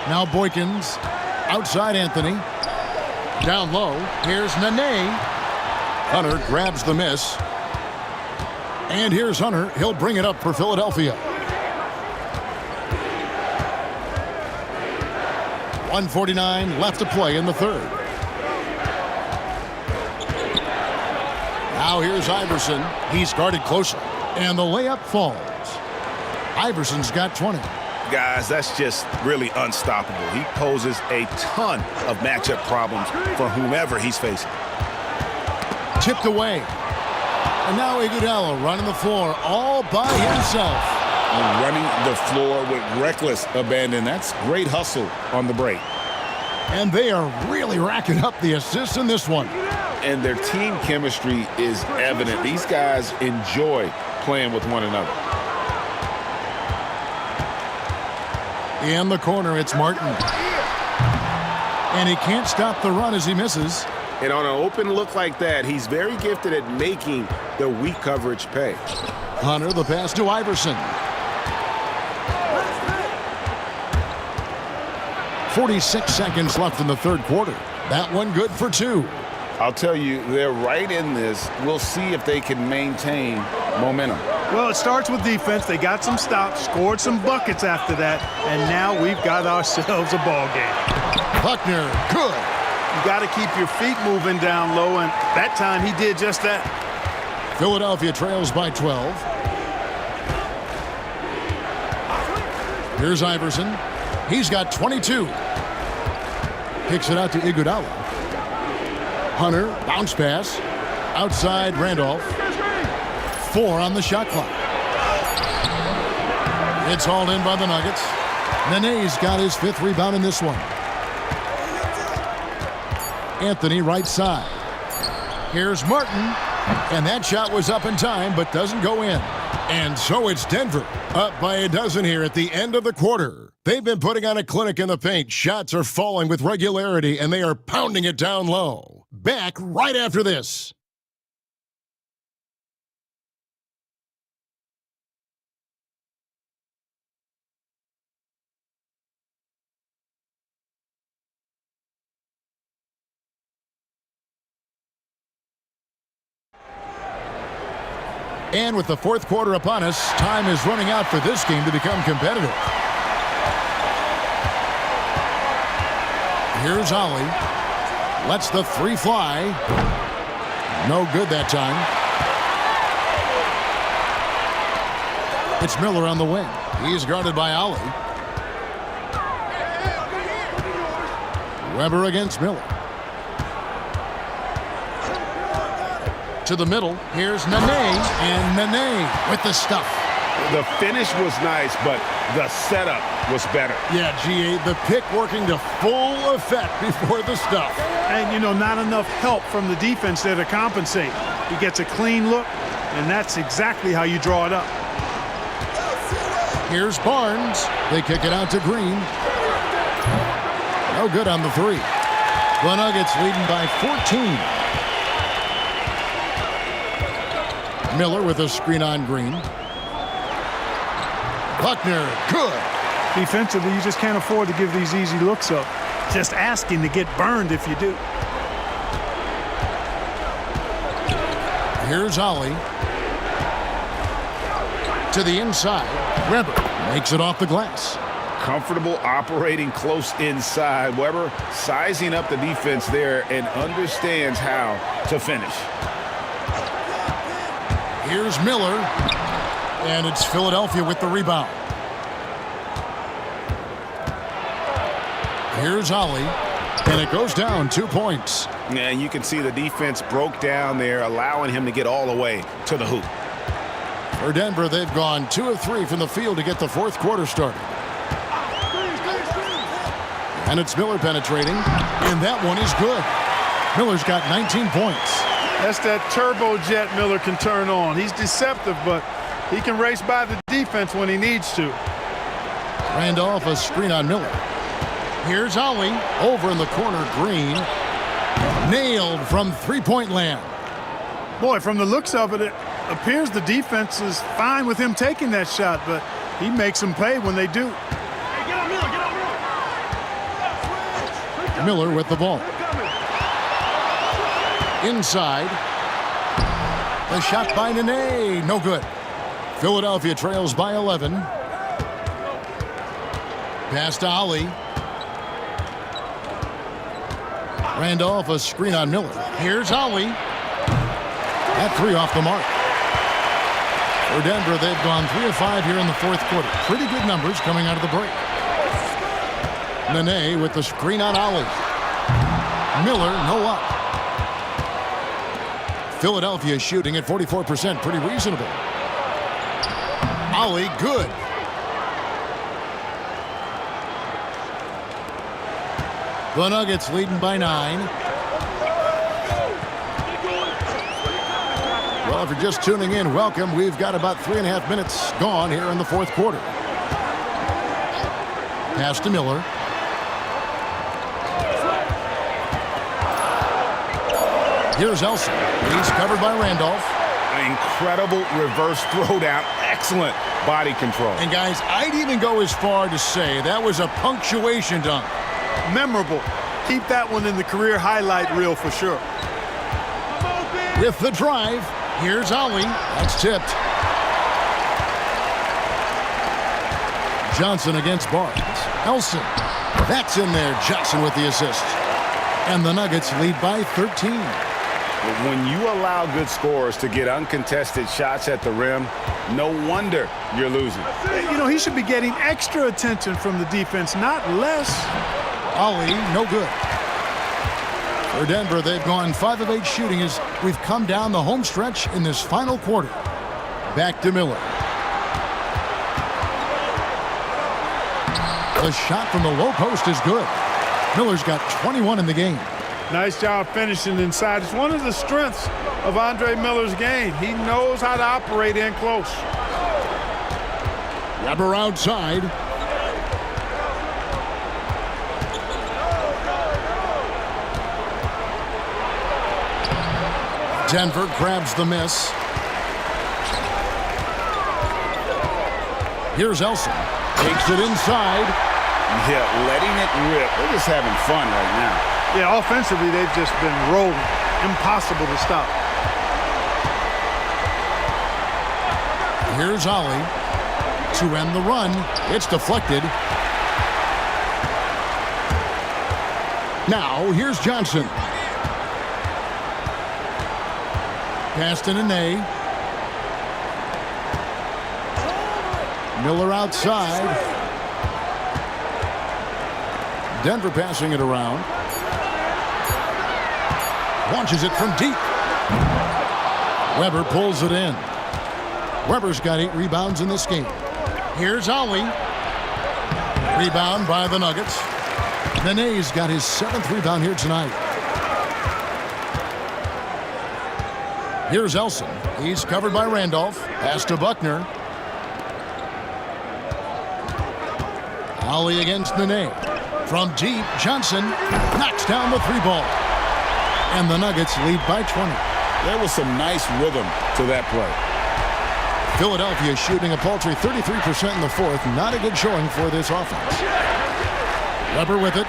Now Boykins. Outside Anthony. Down low. Here's Nene. Hunter grabs the miss. And here's Hunter. He'll bring it up for Philadelphia. 1:49 left to play in the 3rd. Now here's Iverson. He's guarded closer. And the layup falls. Iverson's got 20. Guys, that's just really unstoppable. He poses a ton of matchup problems for whomever he's facing. Tipped away. And now Iguodala running the floor all by himself. And running the floor with reckless abandon. That's great hustle on the break. And they are really racking up the assists in this one. And their team chemistry is evident. These guys enjoy playing with one another. In the corner, it's Martin. And he can't stop the run as he misses. And on an open look like that, he's very gifted at making the weak coverage pay. Hunter, the pass to Iverson. 46 seconds left in the 3rd quarter. That one good for 2. I'll tell you, they're right in this. We'll see if they can maintain momentum. Well, it starts with defense. They got some stops, scored some buckets after that, and now we've got ourselves a ball game. Buckner, good. You got to keep your feet moving down low, and that time he did just that. Philadelphia trails by 12. Here's Iverson. He's got 22. Kicks it out to Iguodala. Hunter, bounce pass. Outside Randolph. 4 on the shot clock. It's hauled in by the Nuggets. Nene's got his 5th rebound in this one. Anthony right side. Here's Martin. And that shot was up in time, but doesn't go in. And so it's Denver, up by a dozen here at the end of the quarter. They've been putting on a clinic in the paint. Shots are falling with regularity, and they are pounding it down low. Back right after this. And with the 4th quarter upon us, time is running out for this game to become competitive. Here's Ollie. Lets the 3 fly. No good that time. It's Miller on the wing. He's guarded by Ollie. Weber against Miller. To the middle. Here's Nene. And Nene with the stuff. The finish was nice, but the setup was better. Yeah, GA, the pick working to full effect before the stuff. And, you know, not enough help from the defense there to compensate. He gets a clean look, and that's exactly how you draw it up. Here's Barnes. They kick it out to Green. No good on the 3. The Nuggets leading by 14. Miller with a screen on Green. Buckner, good. Defensively, you just can't afford to give these easy looks up. Just asking to get burned if you do. Here's Ollie. To the inside. Weber makes it off the glass. Comfortable operating close inside. Weber sizing up the defense there and understands how to finish. Here's Miller. And it's Philadelphia with the rebound. Here's Ollie. And it goes down 2 points. And you can see the defense broke down there, allowing him to get all the way to the hoop. For Denver, they've gone 2 of 3 from the field to get the fourth quarter started. And it's Miller penetrating, and that one is good. Miller's got 19 points. That's that turbojet Miller can turn on. He's deceptive, but he can race by the defense when he needs to. Randolph, a screen on Miller. Here's Ollie. Over in the corner, Green. Nailed from three-point land. Boy, from the looks of it, it appears the defense is fine with him taking that shot, but he makes them pay when they do. Miller with the ball. Inside. The shot by Nene. No good. Philadelphia trails by 11. Pass to Ollie. Randolph, a screen on Miller. Here's Ollie. That three off the mark. For Denver, they've gone 3 of 5 here in the fourth quarter. Pretty good numbers coming out of the break. Nene with the screen on Ollie. Miller, no up. Philadelphia shooting at 44%, pretty reasonable. Ollie, good. The Nuggets leading by 9. Well, if you're just tuning in, welcome. We've got about 3.5 minutes gone here in the fourth quarter. Pass to Miller. Here's Elson. He's covered by Randolph. Incredible reverse throwdown. Excellent body control. And guys, I'd even go as far to say that was a punctuation dunk. Memorable. Keep that one in the career highlight reel for sure. With the drive, here's Ollie. That's tipped. Johnson against Barnes. Elson. That's in there. Jackson with the assist. And the Nuggets lead by 13. When you allow good scorers to get uncontested shots at the rim, no wonder you're losing. You know, he should be getting extra attention from the defense, not less. Ollie, no good. For Denver, they've gone 5 of 8 shooting as we've come down the home stretch in this final quarter. Back to Miller. The shot from the low post is good. Miller's got 21 in the game. Nice job finishing inside. It's one of the strengths of Andre Miller's game. He knows how to operate in close. Weber outside. Denver grabs the miss. Here's Elson. Takes it inside. Yeah, letting it rip. They're just having fun right now. Yeah, offensively, they've just been rolling. Impossible to stop. Here's Ollie to end the run. It's deflected. Now, here's Johnson. Pass to Nene. Miller outside. Denver passing it around. Launches it from deep. Weber pulls it in. Weber's got 8 rebounds in this game. Here's Ollie. Rebound by the Nuggets. Nene's got his 7th rebound here tonight. Here's Elson. He's covered by Randolph. Pass to Buckner. Ollie against Nene. From deep, Johnson knocks down the 3-ball. And the Nuggets lead by 20. There was some nice rhythm to that play. Philadelphia shooting a paltry 33% in the fourth. Not a good showing for this offense. Weber with it.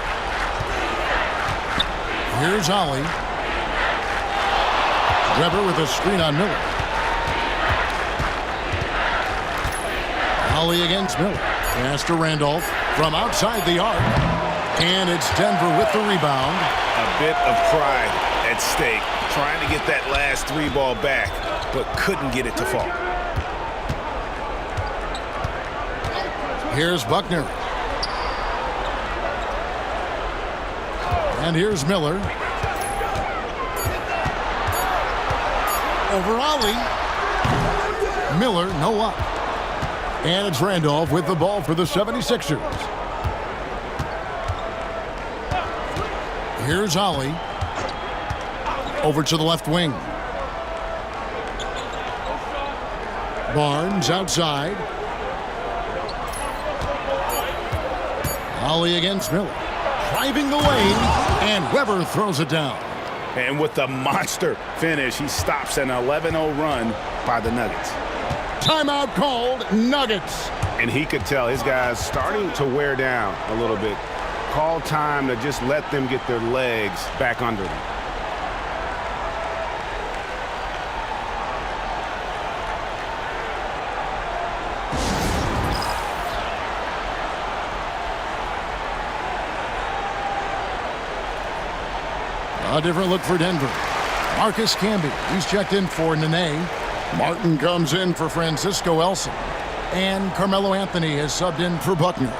Here's Ollie. Weber with a screen on Miller. Ollie against Miller. Pass to Randolph from outside the arc. And it's Denver with the rebound. A bit of pride at stake, trying to get that last three ball back, but couldn't get it to fall. Here's Buckner. And here's Miller. Over Ollie. Miller, no up. And it's Randolph with the ball for the 76ers. Here's Ollie. Over to the left wing. Barnes outside. Ollie against Miller. Driving the lane, and Weber throws it down. And with the monster finish, he stops an 11-0 run by the Nuggets. Timeout called, Nuggets. And he could tell his guys starting to wear down a little bit. Call time to just let them get their legs back under them. A different look for Denver. Marcus Camby, he's checked in for Nene. Martin comes in for Francisco Elson. And Carmelo Anthony has subbed in for Buckner.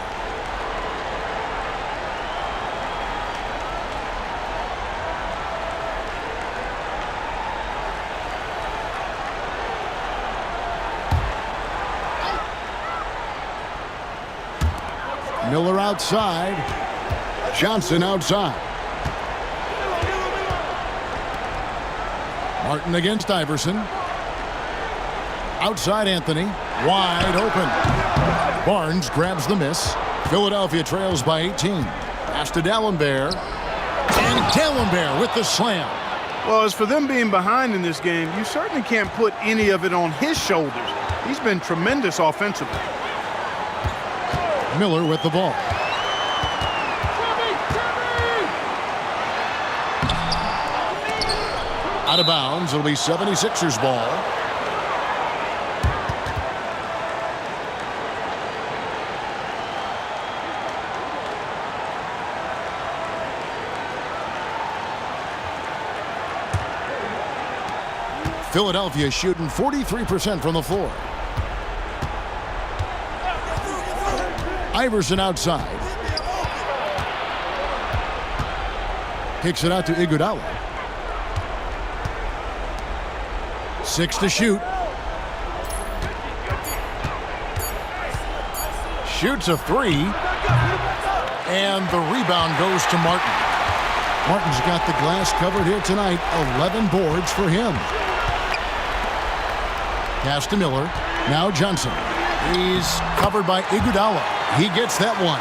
Miller outside. Johnson outside. Martin against Iverson. Outside Anthony. Wide open. Barnes grabs the miss. Philadelphia trails by 18. Pass to Dalembert. And Dalembert with the slam. Well, as for them being behind in this game, you certainly can't put any of it on his shoulders. He's been tremendous offensively. Miller with the ball. Out of bounds. It'll be 76ers ball. Philadelphia shooting 43% from the floor. Iverson outside. Kicks it out to Iguodala. 6 to shoot. Shoots a 3. And the rebound goes to Martin. Martin's got the glass covered here tonight. 11 boards for him. Pass to Miller. Now Johnson. He's covered by Iguodala. He gets that one.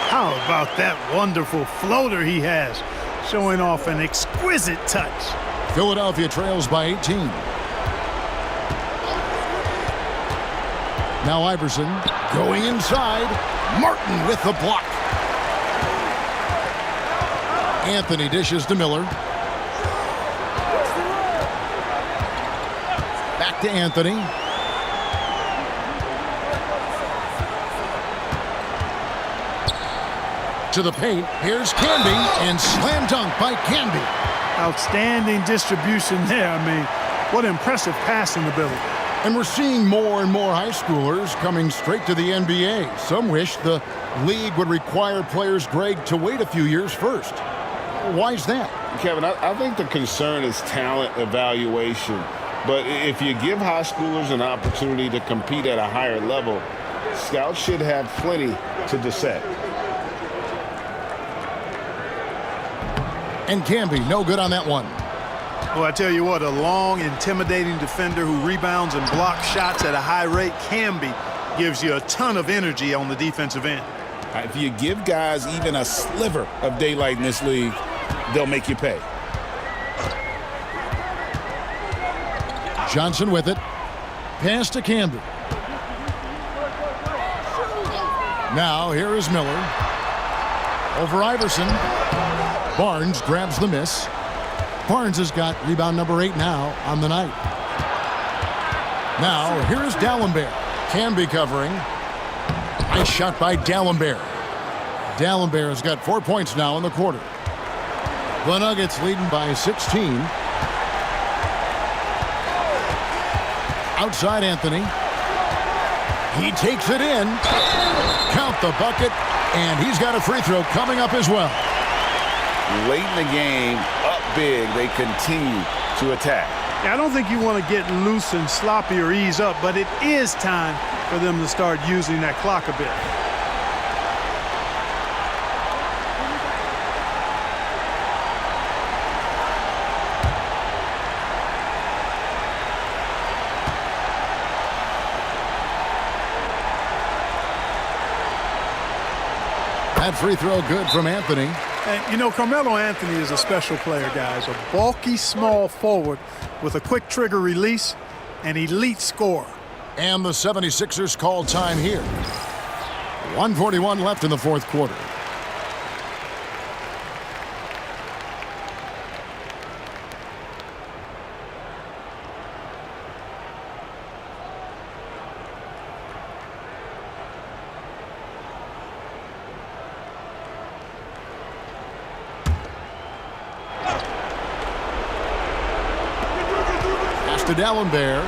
How about that wonderful floater he has, showing off an exquisite touch. Philadelphia trails by 18. Now Iverson going inside. Martin with the block. Anthony dishes to Miller. Back to Anthony. To the paint. Here's Camby, and slam dunk by Camby. Outstanding distribution there. I mean, what impressive passing ability. And we're seeing more and more high schoolers coming straight to the NBA. Some wish the league would require players, Greg, to wait a few years first. Why is that? Kevin, I think the concern is talent evaluation. But if you give high schoolers an opportunity to compete at a higher level, scouts should have plenty to dissect. And Camby, no good on that one. Well, I tell you what, a long, intimidating defender who rebounds and blocks shots at a high rate, Camby, gives you a ton of energy on the defensive end. If you give guys even a sliver of daylight in this league, they'll make you pay. Johnson with it. pass to Camby. Now here is Miller. Over Iverson. Barnes grabs the miss. Barnes has got rebound number 8 now on the night. Now here is Dalembert. Camby covering. Nice shot by Dalembert. Dalembert has got 4 points now in the quarter. The Nuggets leading by 16. Outside Anthony. He takes it in. Count the bucket. And he's got a free throw coming up as well. Late in the game, up big, they continue to attack. Yeah, I don't think you want to get loose and sloppy or ease up, but it is time for them to start using that clock a bit. That free throw good from Anthony. And, you know, Carmelo Anthony is a special player, guys. A bulky, small forward with a quick trigger release, an elite scorer. And the 76ers call time here. 1:41 left in the fourth quarter. To Dalembert.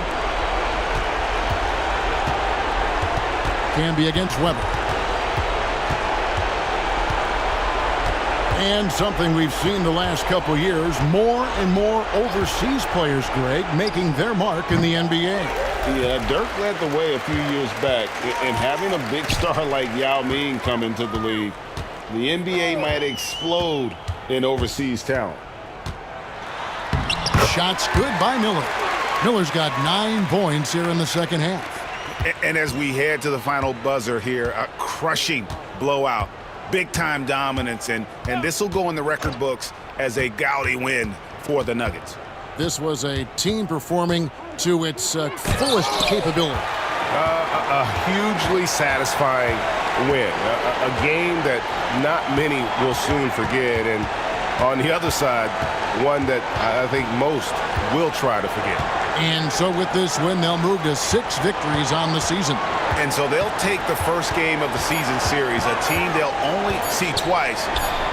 Camby against Weber. And something we've seen the last couple years, more and more overseas players, Greg, making their mark in the NBA. Yeah, Dirk led the way a few years back, and having a big star like Yao Ming come into the league, the NBA might explode in overseas talent. Shots good by Miller. Miller's got 9 points here in the second half. And as we head to the final buzzer here, a crushing blowout, big-time dominance, and this will go in the record books as a gaudy win for the Nuggets. This was a team performing to its fullest capability. A hugely satisfying win, a game that not many will soon forget, and on the other side, one that I think most will try to forget. And so with this win, they'll move to 6 victories on the season. And so they'll take the first game of the season series, a team they'll only see twice.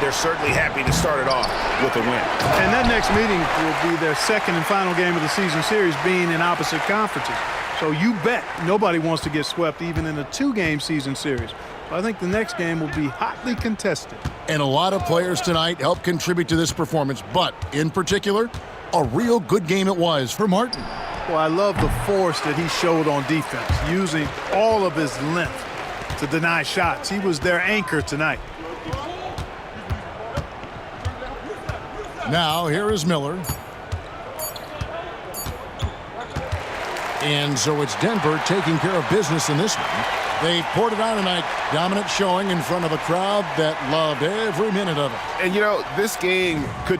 They're certainly happy to start it off with a win. And that next meeting will be their second and final game of the season series, being in opposite conferences. So you bet nobody wants to get swept even in a 2-game season series. I think the next game will be hotly contested. And a lot of players tonight helped contribute to this performance, but in particular, a real good game it was for Martin. Well, I love the force that he showed on defense, using all of his length to deny shots. He was their anchor tonight. Now, here is Miller. And so it's Denver taking care of business in this one. They poured it on tonight. Dominant showing in front of a crowd that loved every minute of it. And, you know, this game could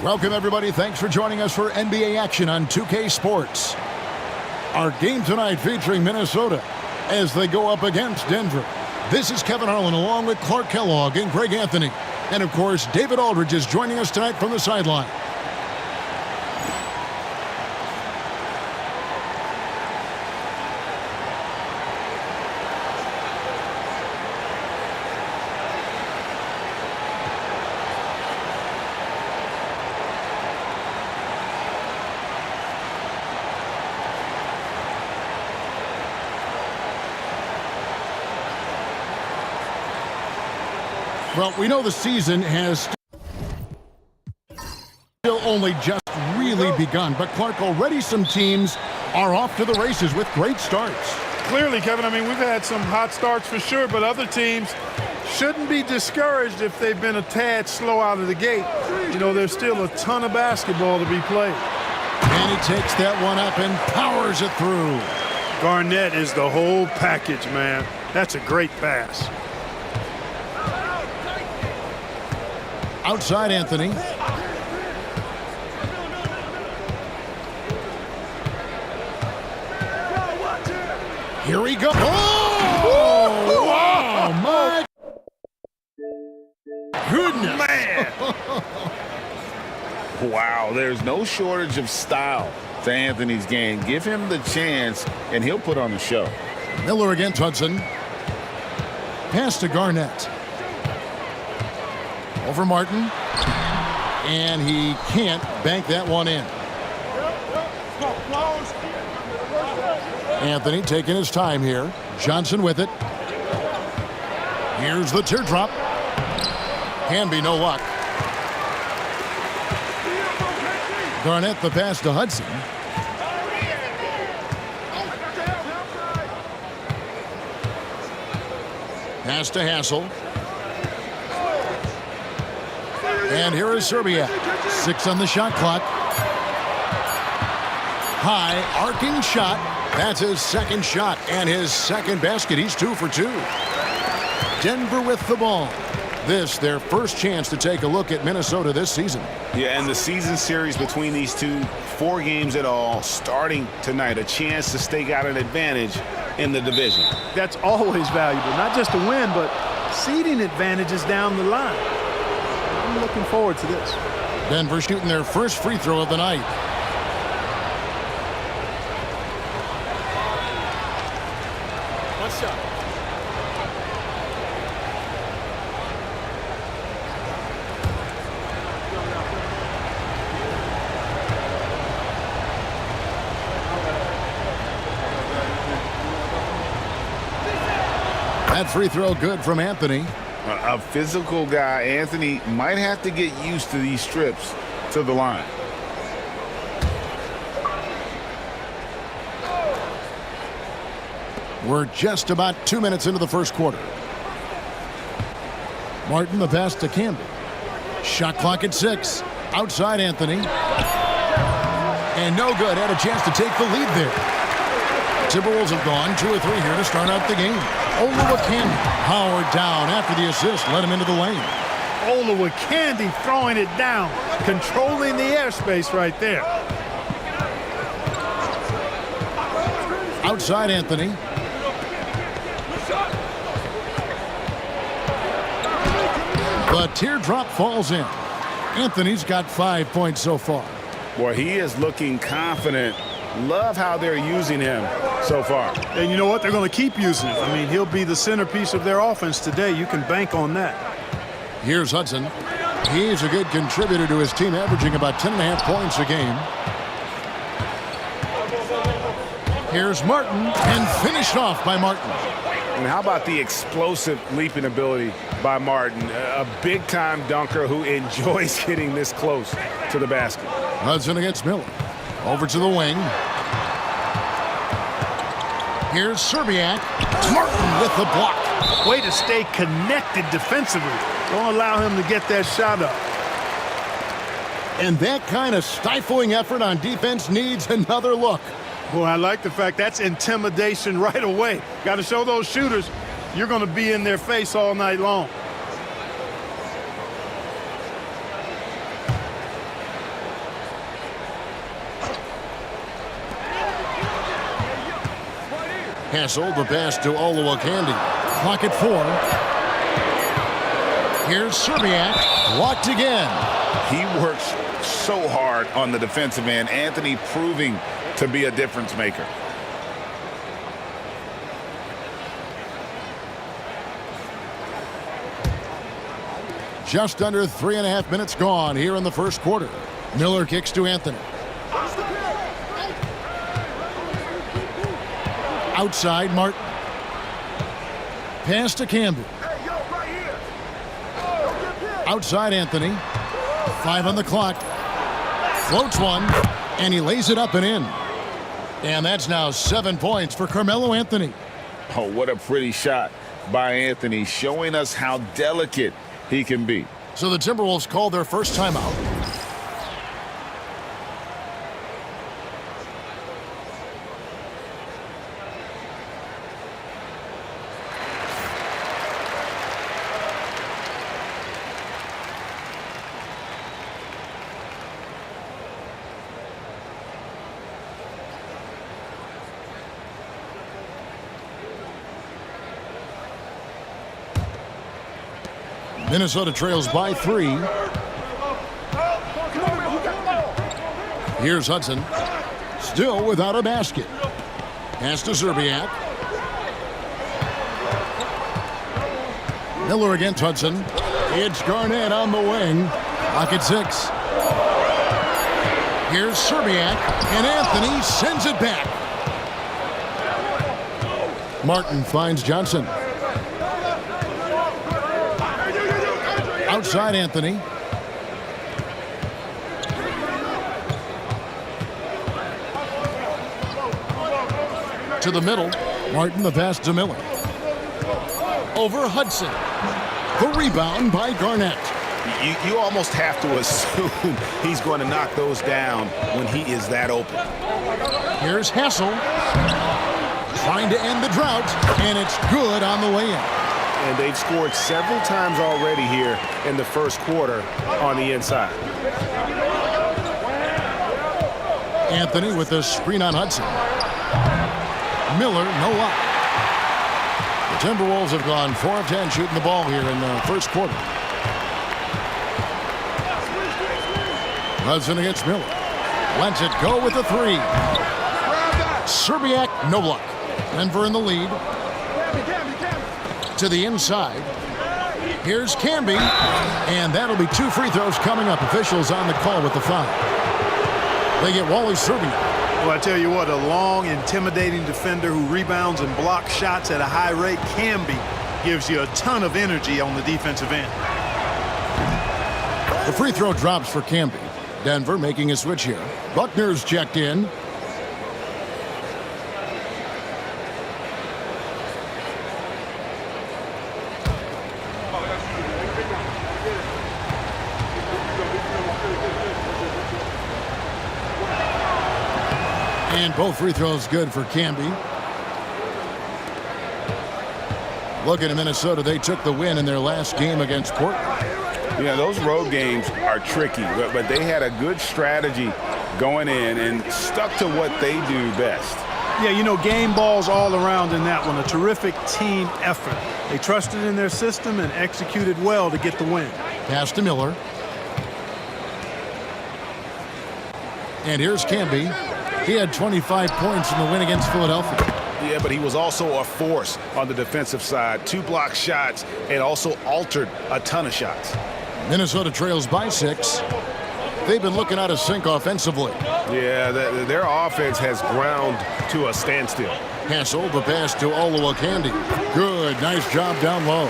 Welcome, everybody. Thanks for joining us for NBA action on 2K Sports. Our game tonight featuring Minnesota as they go up against Denver. This is Kevin Harlan along with Clark Kellogg and Greg Anthony. And, of course, David Aldridge is joining us tonight from the sideline. Well, we know the season has still only just really begun, but Clark, already some teams are off to the races with great starts. Clearly, Kevin, I mean, we've had some hot starts for sure, but other teams shouldn't be discouraged if they've been a tad slow out of the gate. You know, there's still a ton of basketball to be played. And he takes that one up and powers it through. Garnett is the whole package, man. That's a great pass. Outside Anthony. Here we go. Oh! Wow, my goodness. Man. Wow, there's no shortage of style to Anthony's game. Give him the chance, and he'll put on the show. Miller against Hudson. Pass to Garnett. Over Martin. And he can't bank that one in. Anthony taking his time here. Johnson with it. Here's the teardrop. Can be no luck. Garnett the pass to Hudson. Pass to Hassel. And here is Serbia. 6 on the shot clock. High arcing shot. That's his second shot and his second basket. He's 2 for 2. Denver with the ball. This, their first chance to take a look at Minnesota this season. Yeah, and the season series between these two, 4 games in all, starting tonight. A chance to stake out an advantage in the division. That's always valuable, not just to win, but seeding advantages down the line. I'm looking forward to this. Denver shooting their first free throw of the night. One shot. That free throw good from Anthony. A physical guy, Anthony, might have to get used to these trips to the line. We're just about 2 minutes into the first quarter. Martin the pass to Campbell. Shot clock at 6. Outside Anthony. And no good. Had a chance to take the lead there. Timberwolves have gone 2 or 3 here to start out the game. Olowokandi powered down after the assist. Let him into the lane. Olowokandi throwing it down. Controlling the airspace right there. Outside Anthony. The teardrop falls in. Anthony's got 5 points so far. Boy, he is looking confident. Love how they're using him so far. And you know what? They're going to keep using him. I mean, he'll be the centerpiece of their offense today. You can bank on that. Here's Hudson. He's a good contributor to his team, averaging about 10.5 points a game. Here's Martin, and finished off by Martin. And how about the explosive leaping ability by Martin? A big-time dunker who enjoys getting this close to the basket. Hudson against Miller. Over to the wing. Here's Serbiak. Martin with the block. Way to stay connected defensively. Don't allow him to get that shot up. And that kind of stifling effort on defense needs another look. Boy, I like the fact that's intimidation right away. Got to show those shooters you're going to be in their face all night long. Hassel, the pass to Olowokandi. Clock at 4. Here's Serbiak, blocked again. He works so hard on the defensive end. Anthony proving to be a difference maker. Just under 3.5 minutes gone here in the first quarter. Miller kicks to Anthony. Outside, Martin. Pass to Campbell. Outside, Anthony. 5 on the clock. Floats one, and he lays it up and in. And that's now 7 points for Carmelo Anthony. Oh, what a pretty shot by Anthony, showing us how delicate he can be. So the Timberwolves call their first timeout. Minnesota trails by 3. Here's Hudson. Still without a basket. Pass to Serbiak. Miller against Hudson. It's Garnett on the wing. Clock at 6. Here's Serbiak, and Anthony sends it back. Martin finds Johnson. Outside Anthony. To the middle. Martin, the pass to Miller. Over Hudson. The rebound by Garnett. You almost have to assume he's going to knock those down when he is that open. Here's Hassel. Trying to end the drought, and it's good on the way in. And they've scored several times already here in the first quarter on the inside. Anthony with the screen on Hudson. Miller, no luck. The Timberwolves have gone 4 of 10 shooting the ball here in the first quarter. Hudson against Miller. Lets it go with the 3. Serbiak, no luck. Denver in the lead. To the inside. Here's Camby, and that'll be 2 free throws coming up. Officials on the call with the foul. They get Wally Serbiak. Well, I tell you what, a long, intimidating defender who rebounds and blocks shots at a high rate. Camby gives you a ton of energy on the defensive end. The free throw drops for Camby. Denver making a switch here. Buckner's checked in. And both free throws good for Camby. Looking at Minnesota, they took the win in their last game against Portland. Yeah, those road games are tricky, but they had a good strategy going in and stuck to what they do best. Yeah, you know, game balls all around in that one. A terrific team effort. They trusted in their system and executed well to get the win. Pass to Miller. And here's Camby. He had 25 points in the win against Philadelphia. Yeah, but he was also a force on the defensive side. 2 block shots and also altered a ton of shots. Minnesota trails by 6. They've been looking out of sync offensively. Yeah, their offense has ground to a standstill. Hassel, the pass to Olowokandi. Good, nice job down low.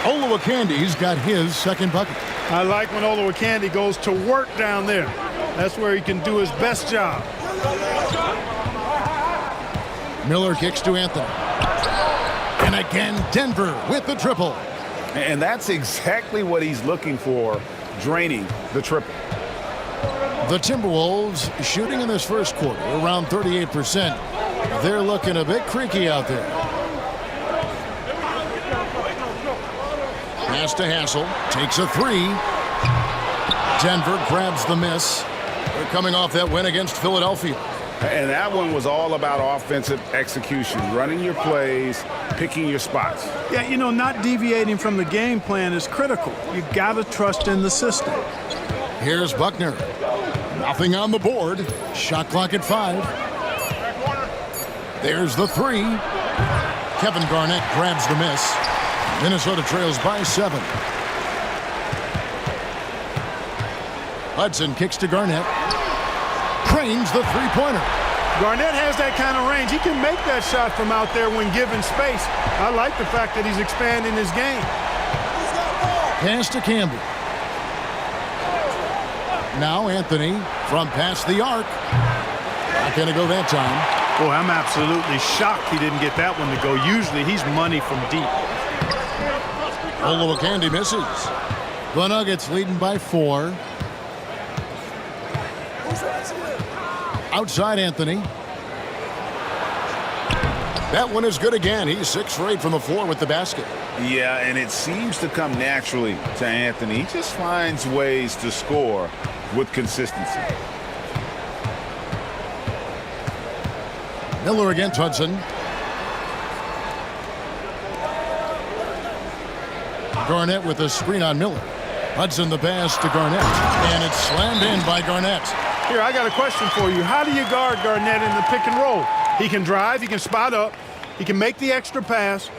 Olowokandi's got his second bucket. I like when Olowokandi goes to work down there. That's where he can do his best job. Miller kicks to Anthony. And again, Denver with the triple. And that's exactly what he's looking for, draining the triple. The Timberwolves shooting in this first quarter around 38%. They're looking a bit creaky out there. Pass to Hassel. Takes a 3. Denver grabs the miss. They're coming off that win against Philadelphia. And that one was all about offensive execution, running your plays, picking your spots. Yeah, you know, not deviating from the game plan is critical. You got to trust in the system. Here's Buckner. Nothing on the board. Shot clock at 5. There's the 3. Kevin Garnett grabs the miss. Minnesota trails by 7. Hudson kicks to Garnett. Cranes the three-pointer. Garnett has that kind of range. He can make that shot from out there when given space. I like the fact that he's expanding his game. Pass to Campbell. Now Anthony from past the arc. Not going to go that time. Boy, I'm absolutely shocked he didn't get that one to go. Usually he's money from deep. Olowokandi misses. The Nuggets leading by 4. Outside Anthony. That one is good again. He's 6 for 8 from the floor with the basket. Yeah, and it seems to come naturally to Anthony. He just finds ways to score with consistency. Miller against Hudson. Garnett with a screen on Miller. Hudson the pass to Garnett. And it's slammed in by Garnett. Here, I got a question for you. How do you guard Garnett in the pick and roll? He can drive, he can spot up, he can make the extra pass.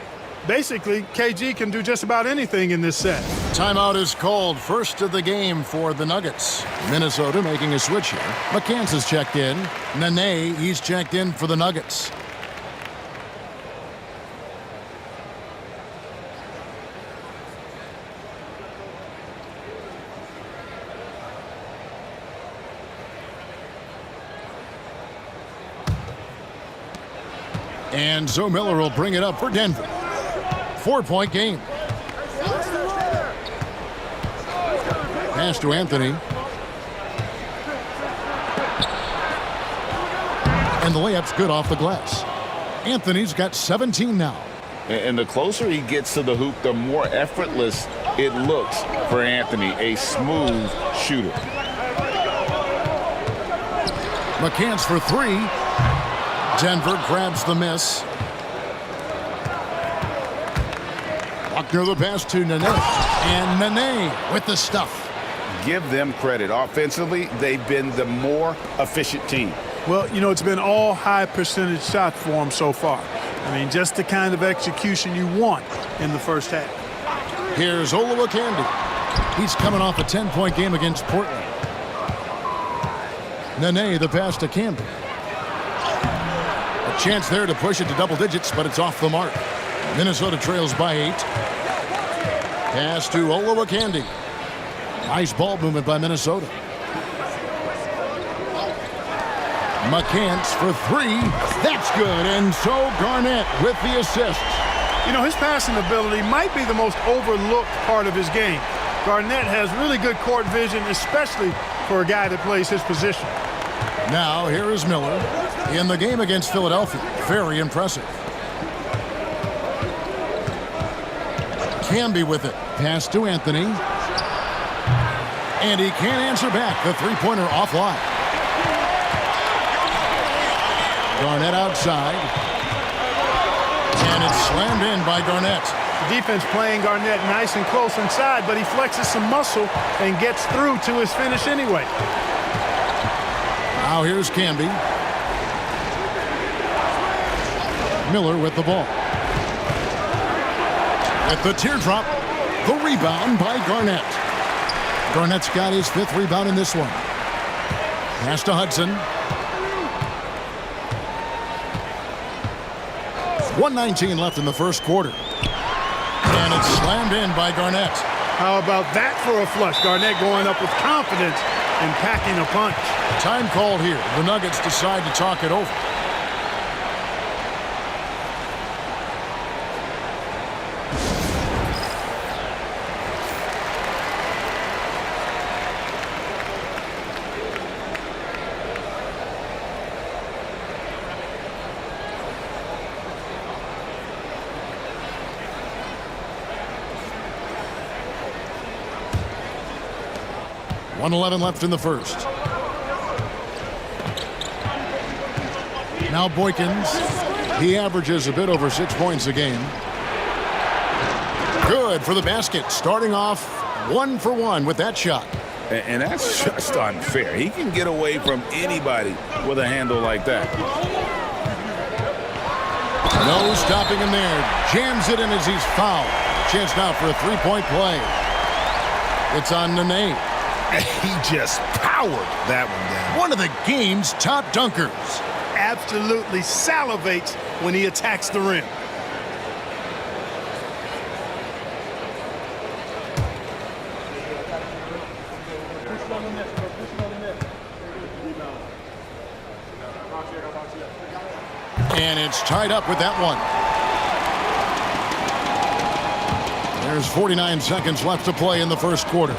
Basically, KG can do just about anything in this set. Timeout is called. First of the game for the Nuggets. Minnesota making a switch here. McCants has checked in. Nene, he's checked in for the Nuggets. And Zo Miller will bring it up for Denver. 4-point game. Pass to Anthony. And the layup's good off the glass. Anthony's got 17 now. And the closer he gets to the hoop, the more effortless it looks for Anthony, a smooth shooter. McCants for 3. Denver grabs the miss. Buckner the pass to Nene. And Nene with the stuff. Give them credit. Offensively, they've been the more efficient team. Well, you know, it's been all high percentage shots for him so far. I mean, just the kind of execution you want in the first half. Here's Olowokandi. He's coming off a 10-point game against Portland. Nene the pass to Campbell. A chance there to push it to double digits, but it's off the mark. Minnesota trails by 8. Pass to Olowokandi. Nice ball movement by Minnesota. McCants for 3. That's good. And so Garnett with the assist. You know, his passing ability might be the most overlooked part of his game. Garnett has really good court vision, especially for a guy that plays his position. Now here is Miller in the game against Philadelphia. Very impressive. Camby with it. Pass to Anthony. And he can't answer back. The three-pointer offline. Garnett outside. And it's slammed in by Garnett. The defense playing Garnett nice and close inside, but he flexes some muscle and gets through to his finish anyway. Now here's Camby. Miller with the ball. At the teardrop, the rebound by Garnett. Garnett's got his 5th rebound in this one. Pass to Hudson. 1:19 left in the first quarter. And it's slammed in by Garnett. How about that for a flush? Garnett going up with confidence and packing a punch. Time called here. The Nuggets decide to talk it over. .111 left in the first. Now Boykins. He averages a bit over 6 points a game. Good for the basket. Starting off 1 for 1 with that shot. And that's just unfair. He can get away from anybody with a handle like that. No stopping him there. Jams it in as he's fouled. Chance now for a three-point play. It's on Nene. He just powered that one down. One of the game's top dunkers. Absolutely salivates when he attacks the rim. And it's tied up with that one. There's 49 seconds left to play in the first quarter.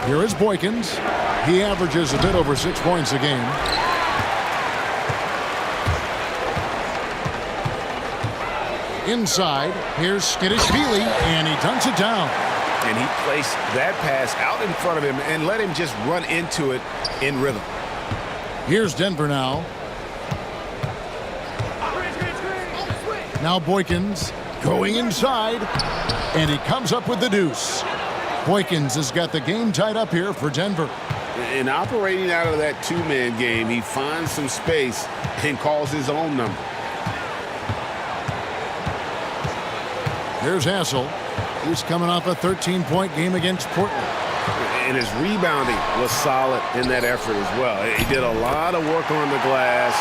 Here is Boykins. He averages a bit over 6 points a game. Inside, here's Skidishvili, and he dunks it down. And he placed that pass out in front of him and let him just run into it in rhythm. Here's Denver now. Now Boykins going inside, and he comes up with the deuce. Boykins has got the game tied up here for Denver. And operating out of that two-man game, he finds some space and calls his own number. Here's Hassel. He's coming off a 13-point game against Portland. And his rebounding was solid in that effort as well. He did a lot of work on the glass.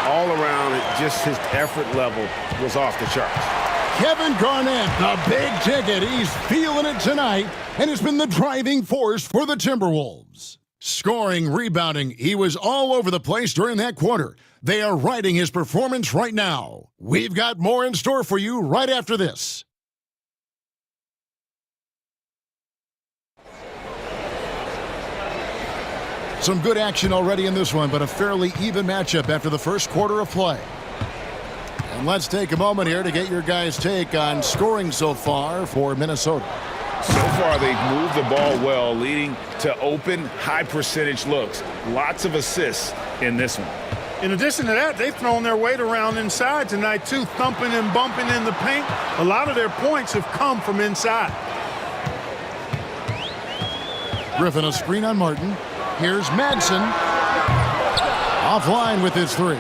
All around, just his effort level was off the charts. Kevin Garnett, the big ticket. He's feeling it tonight and has been the driving force for the Timberwolves. Scoring, rebounding, he was all over the place during that quarter. They are riding his performance right now. We've got more in store for you right after this. Some good action already in this one, but a fairly even matchup after the first quarter of play. And let's take a moment here to get your guys' take on scoring so far for Minnesota. So far, they've moved the ball well, leading to open, high-percentage looks. Lots of assists in this one. In addition to that, they've thrown their weight around inside tonight, too, thumping and bumping in the paint. A lot of their points have come from inside. Griffin, a screen on Martin. Here's Madsen. Offline with his three.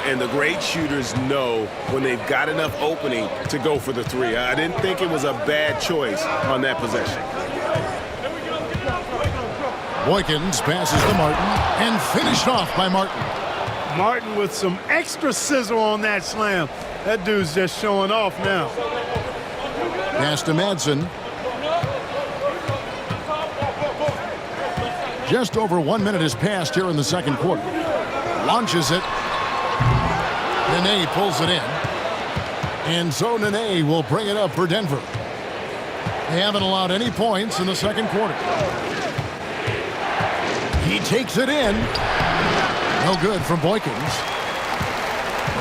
And the great shooters know when they've got enough opening to go for the three. I didn't think it was a bad choice on that possession. Boykins passes to Martin and finished off by Martin. Martin with some extra sizzle on that slam. That dude's just showing off now. Pass to Madsen. Just over 1 minute has passed here in the second quarter. Launches it. Nene pulls it in. And so Nene will bring it up for Denver. They haven't allowed any points in the second quarter. He takes it in. No good from Boykins.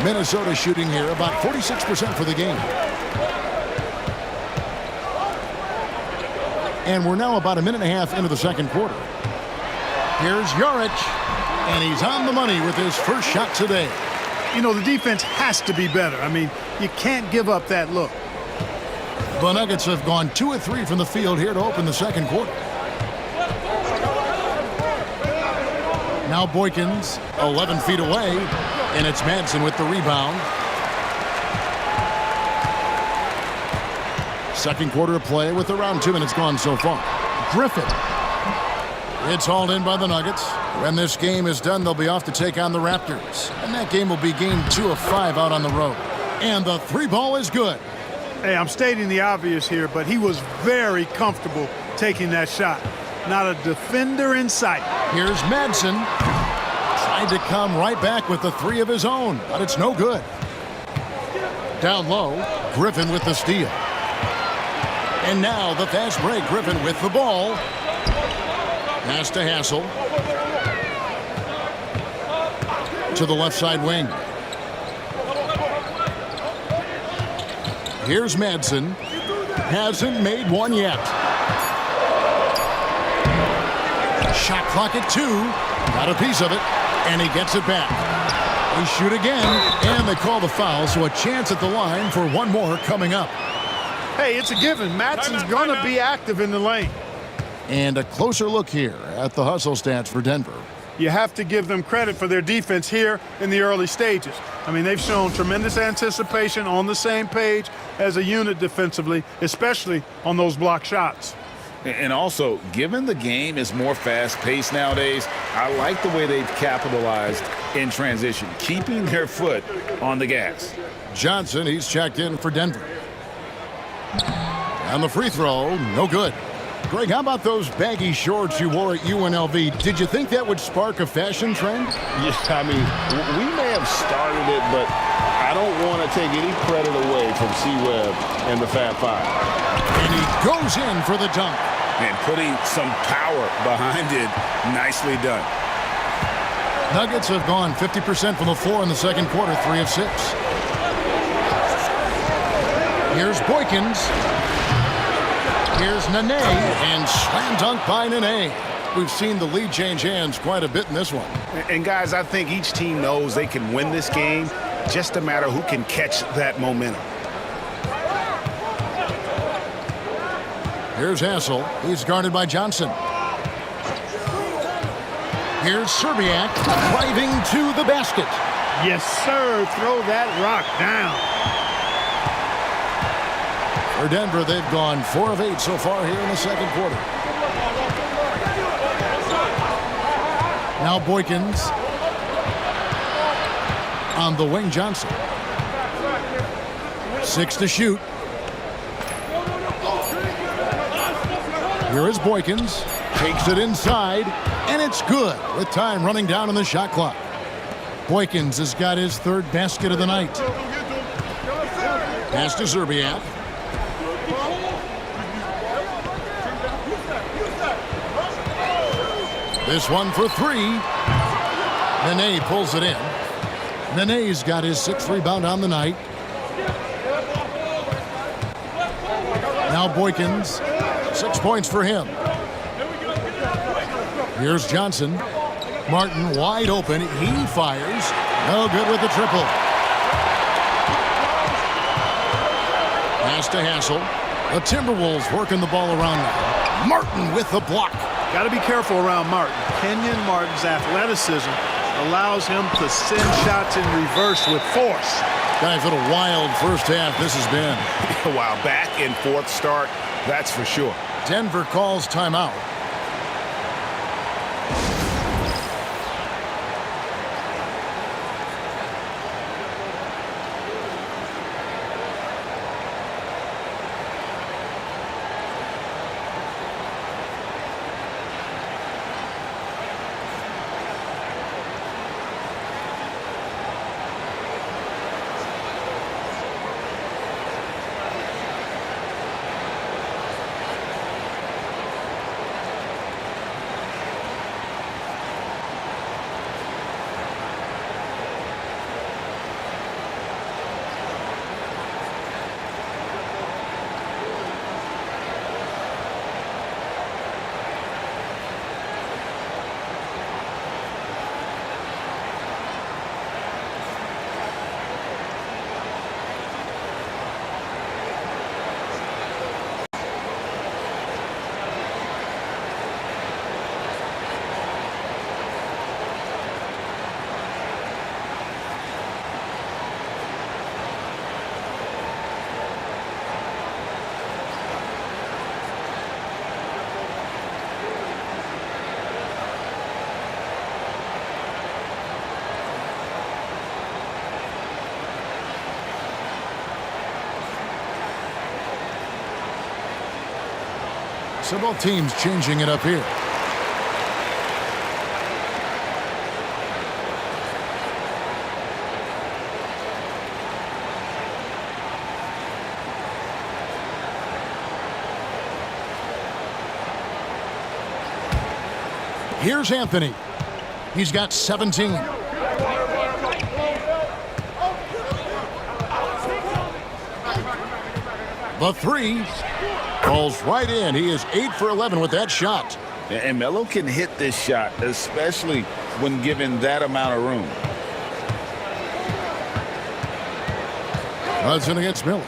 Minnesota shooting here about 46% for the game. And we're now about a minute and a half into the second quarter. Here's Jaric, and he's on the money with his first shot today. You know, the defense has to be better. I mean, you can't give up that look. The Nuggets have gone 2 of 3 from the field here to open the second quarter. Now Boykins, 11 feet away, and it's Madsen with the rebound. Second quarter of play with around 2 minutes gone so far. Griffin. It's hauled in by the Nuggets. When this game is done, they'll be off to take on the Raptors. And that game will be game 2 of 5 out on the road. And the three ball is good. Hey, I'm stating the obvious here, but he was very comfortable taking that shot. Not a defender in sight. Here's Madsen. Tried to come right back with the three of his own, but it's no good. Down low, Griffin with the steal. And now the fast break, Griffin with the ball. Pass to Hassel. To the left side wing. Here's Madsen. Hasn't made one yet. Shot clock at 2. Got a piece of it, and he gets it back. They shoot again, and they call the foul, so a chance at the line for one more coming up. Hey, it's a given. Matson's going to be active in the lane. And a closer look here at the hustle stats for Denver. You have to give them credit for their defense here in the early stages. I mean, they've shown tremendous anticipation, on the same page as a unit defensively, especially on those block shots. And also, given the game is more fast-paced nowadays, I like the way they've capitalized in transition, keeping their foot on the gas. Johnson, he's checked in for Denver. And the free throw, no good. Greg, how about those baggy shorts you wore at UNLV? Did you think that would spark a fashion trend? Yeah, I mean, we may have started it, but I don't want to take any credit away from C-Webb and the Fab Five. And he goes in for the dunk. And putting some power behind it, nicely done. Nuggets have gone 50% from the floor in the second quarter, 3 of 6. Here's Boykins. Here's Nene, and slam dunk by Nene. We've seen the lead change hands quite a bit in this one. And guys, I think each team knows they can win this game, just a matter who can catch that momentum. Here's Hassel. He's guarded by Johnson. Here's Serbiak driving to the basket. Yes, sir. Throw that rock down. For Denver, they've gone 4 of 8 so far here in the second quarter. Now Boykins on the wing. Johnson. 6 to shoot. Here is Boykins. Takes it inside, and it's good with time running down on the shot clock. Boykins has got his 3rd basket of the night. Pass to Serbiak. This one for 3. Nene pulls it in. Nene's got his 6th rebound on the night. Now Boykins, 6 points for him. Here's Johnson. Martin wide open. He fires. No good with the triple. Pass to Hassel. The Timberwolves working the ball around now. Martin with the block. Got to be careful around Martin. Kenyon Martin's athleticism allows him to send shots in reverse with force. Guys, what a wild first half this has been. Wow, back and forth start, that's for sure. Denver calls timeout. So both teams changing it up here. Here's Anthony. He's got 17. The 3 falls right in. He is 8 for 11 with that shot. And Melo can hit this shot, especially when given that amount of room. Hudson against Miller.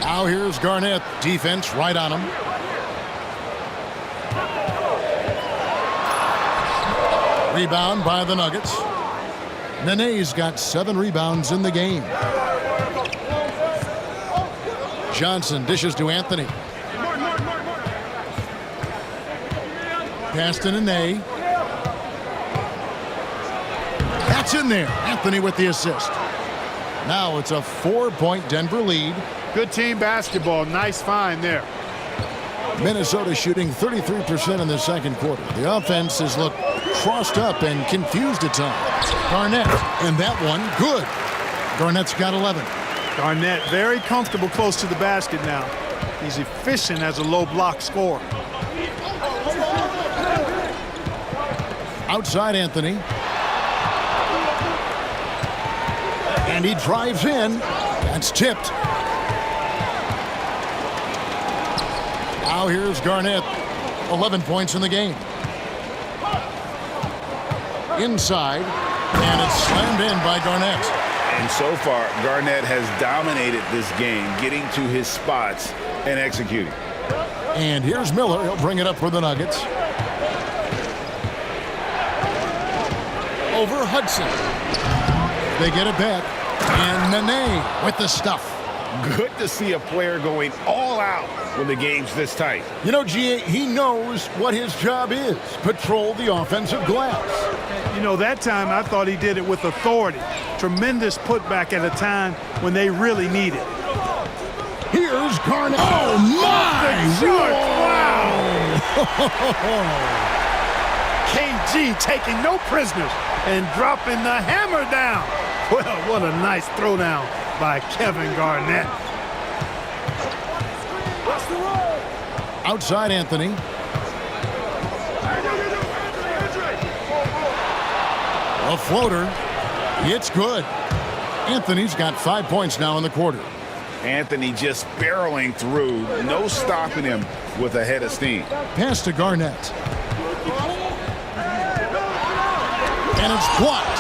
Now here's Garnett. Defense right on him. Rebound by the Nuggets. Nene's got 7 rebounds in the game. Johnson dishes to Anthony. Pass to Nene. That's in there. Anthony with the assist. Now it's a 4-point Denver lead. Good team basketball. Nice find there. Minnesota shooting 33% in the second quarter. The offense has looked crossed up and confused at times. Garnett, and that one, good. Garnett's got 11. Garnett very comfortable close to the basket now. He's efficient as a low block scorer. Outside Anthony. And he drives in. That's tipped. Now here's Garnett. 11 points in the game. Inside. And it's slammed in by Garnett. And so far, Garnett has dominated this game, getting to his spots and executing. And here's Miller. He'll bring it up for the Nuggets. Over Hudson. They get it back. And Nene with the stuff. Good to see a player going all out when the game's this tight. You know, G.A., he knows what his job is. Patrol the offensive glass. You know, that time I thought he did it with authority. Tremendous putback at a time when they really need it. Here's Garnett. Oh, my! Wow! KG taking no prisoners and dropping the hammer down. Well, what a nice throwdown by Kevin Garnett. Outside Anthony. A floater. It's good. Anthony's got 5 points now in the quarter. Anthony just barreling through. No stopping him with a head of steam. Pass to Garnett. And it's blocked.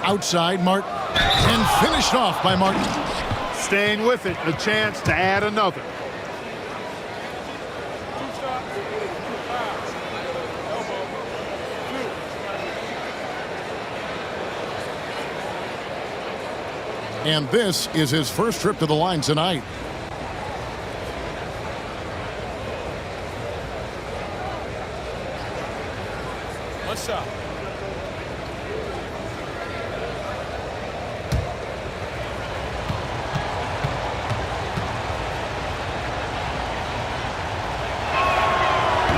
Outside Martin. And finished off by Martin. Staying with it, a chance to add another. And this is his first trip to the line tonight. One shot.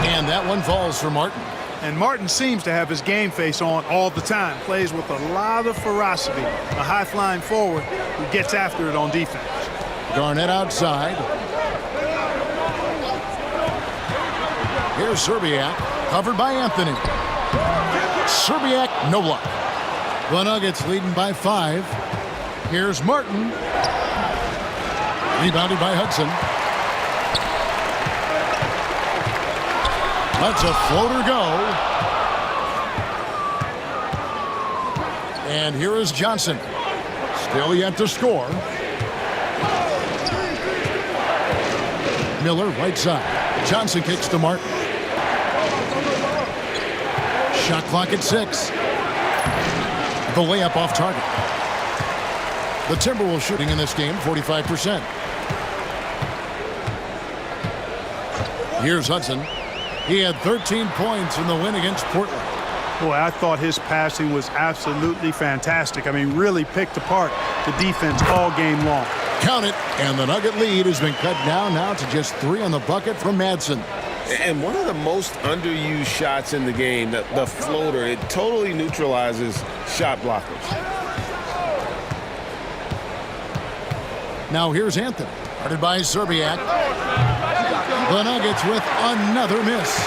And that one falls for Martin. And Martin seems to have his game face on all the time. Plays with a lot of ferocity. A high-flying forward who gets after it on defense. Garnett outside. Here's Serbiak, covered by Anthony. Serbiak, no luck. The Nuggets leading by 5. Here's Martin. Rebounded by Hudson. Lets a floater go. And here is Johnson. Still yet to score. Miller, right side. Johnson kicks to Martin. Shot clock at 6. The layup off target. The Timberwolves shooting in this game, 45%. Here's Hudson. He had 13 points in the win against Portland. Boy, I thought his passing was absolutely fantastic. I mean, really picked apart the defense all game long. Count it, and the Nugget lead has been cut down now to just 3 on the bucket from Madsen. And one of the most underused shots in the game, the floater, it totally neutralizes shot blockers. Now here's Anthony, guarded by Serbiak. The Nuggets with another miss.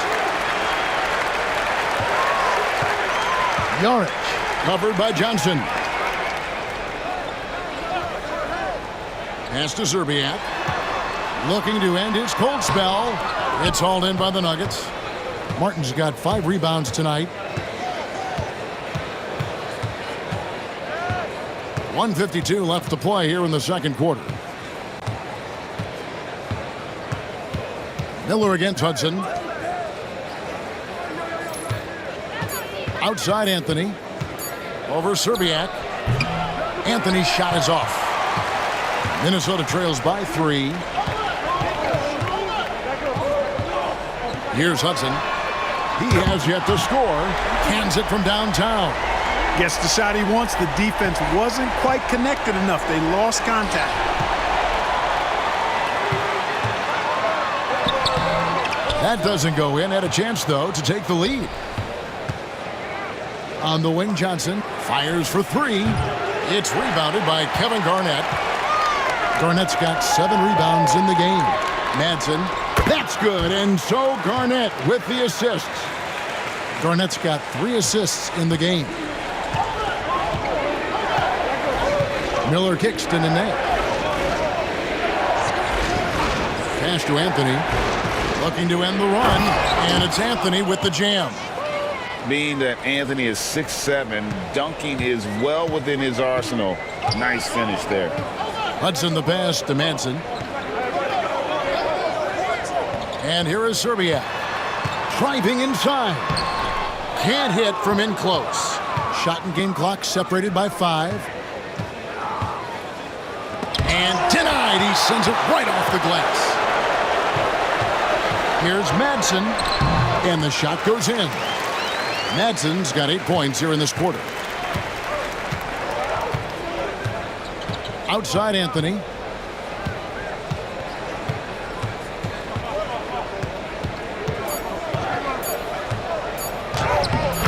Yarich, covered by Johnson. Pass to Zerbiak. Looking to end his cold spell. It's hauled in by the Nuggets. Martin's got 5 rebounds tonight. 1:52 left to play here in the second quarter. Miller against Hudson. Outside Anthony. Over Zerbiak. Anthony's shot is off. Minnesota trails by 3. Here's Hudson. He has yet to score. Cans it from downtown. Gets the shot he wants. The defense wasn't quite connected enough. They lost contact. That doesn't go in. Had a chance, though, to take the lead. On the wing, Johnson fires for 3. It's rebounded by Kevin Garnett. Garnett's got 7 rebounds in the game. Madsen, that's good, and so Garnett with the assists. Garnett's got 3 assists in the game. Miller kicks to Nene. Pass to Anthony. Looking to end the run, and it's Anthony with the jam. Being that Anthony is 6'7", dunking is well within his arsenal. Nice finish there. Hudson the pass to Madsen. And here is Zerbiak. Driving inside. Can't hit from in close. Shot and game clock separated by 5. And denied. He sends it right off the glass. Here's Madsen. And the shot goes in. Madsen's got 8 points here in this quarter. Outside Anthony.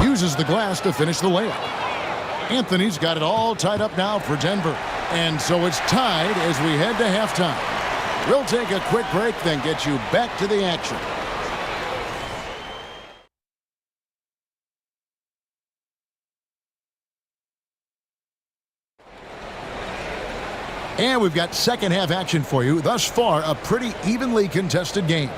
Uses the glass to finish the layup. Anthony's got it all tied up now for Denver. And so it's tied as we head to halftime. We'll take a quick break, then get you back to the action. And we've got second half action for you. Thus far, a pretty evenly contested game.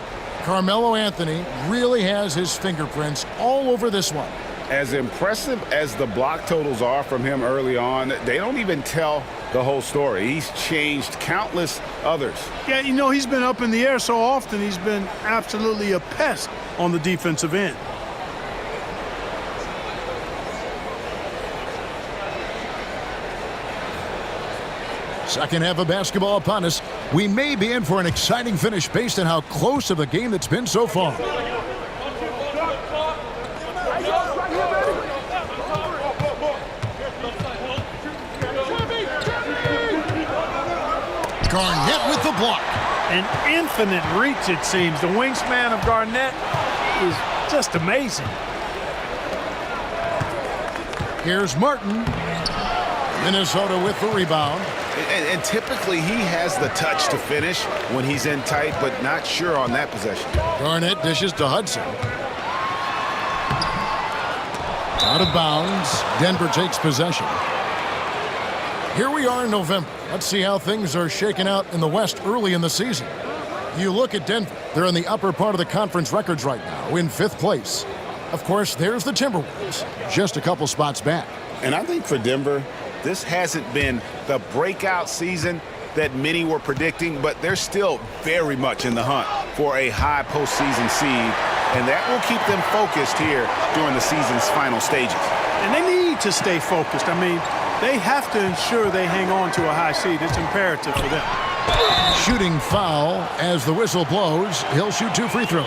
Carmelo Anthony really has his fingerprints all over this one. As impressive as the block totals are from him early on, they don't even tell the whole story. He's changed countless others. Yeah, you know, he's been up in the air so often, he's been absolutely a pest on the defensive end. Second half of basketball upon us. We may be in for an exciting finish based on how close of a game it's been so far. Garnett with the block. An infinite reach, it seems. The wingspan of Garnett is just amazing. Here's Martin. Minnesota with the rebound. And typically he has the touch to finish when he's in tight, but not sure on that possession. Garnett dishes to Hudson. Out of bounds. Denver takes possession. Here we are in November. Let's see how things are shaking out in the West early in the season. You look at Denver. They're in the upper part of the conference records right now, in 5th place. Of course, there's the Timberwolves, just a couple spots back. And I think for Denver, this hasn't been the breakout season that many were predicting, but they're still very much in the hunt for a high postseason seed, and that will keep them focused here during the season's final stages. And they need to stay focused. I mean, they have to ensure they hang on to a high seed. It's imperative for them. Shooting foul as the whistle blows. He'll shoot 2 free throws.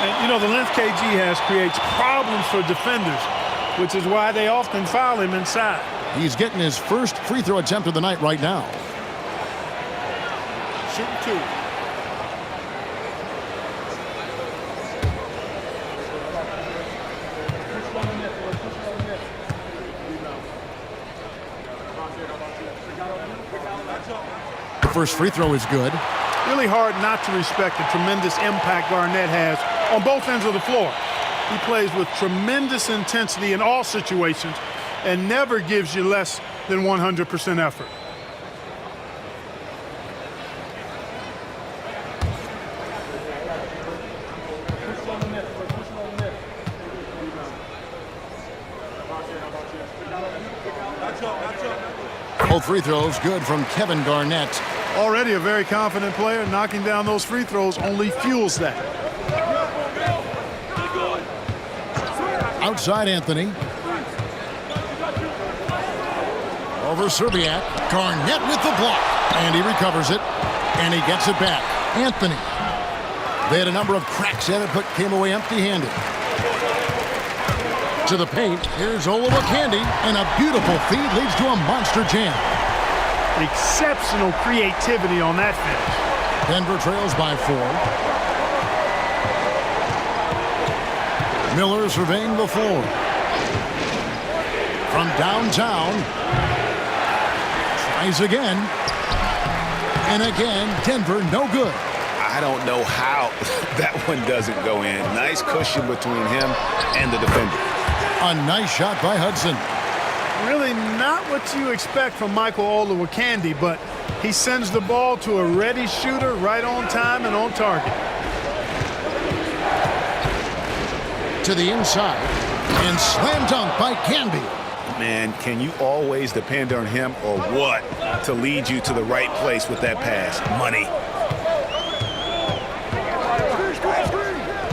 And, you know, the length KG has creates problems for defenders, which is why they often foul him inside. He's getting his first free throw attempt of the night right now. Shooting 2. The first free throw is good. Really hard not to respect the tremendous impact Garnett has on both ends of the floor. He plays with tremendous intensity in all situations and never gives you less than 100% effort. Both free throws good from Kevin Garnett. Already a very confident player. Knocking down those free throws only fuels that. Outside Anthony. Over Serbiak. Garnett with the block. And he recovers it. And he gets it back. Anthony. They had a number of cracks at it, but came away empty-handed. To the paint. Here's Olowokandi. And a beautiful feed leads to a monster jam. Exceptional creativity on that finish. Denver trails by 4. Miller surveying the floor. From downtown. Tries again. And again, Denver no good. I don't know how that one doesn't go in. Nice cushion between him and the defender. A nice shot by Hudson. Really not what you expect from Michael Olowokandi, but he sends the ball to a ready shooter right on time and on target. To the inside. And slam dunk by Canby. Man, can you always depend on him or what to lead you to the right place with that pass? Money.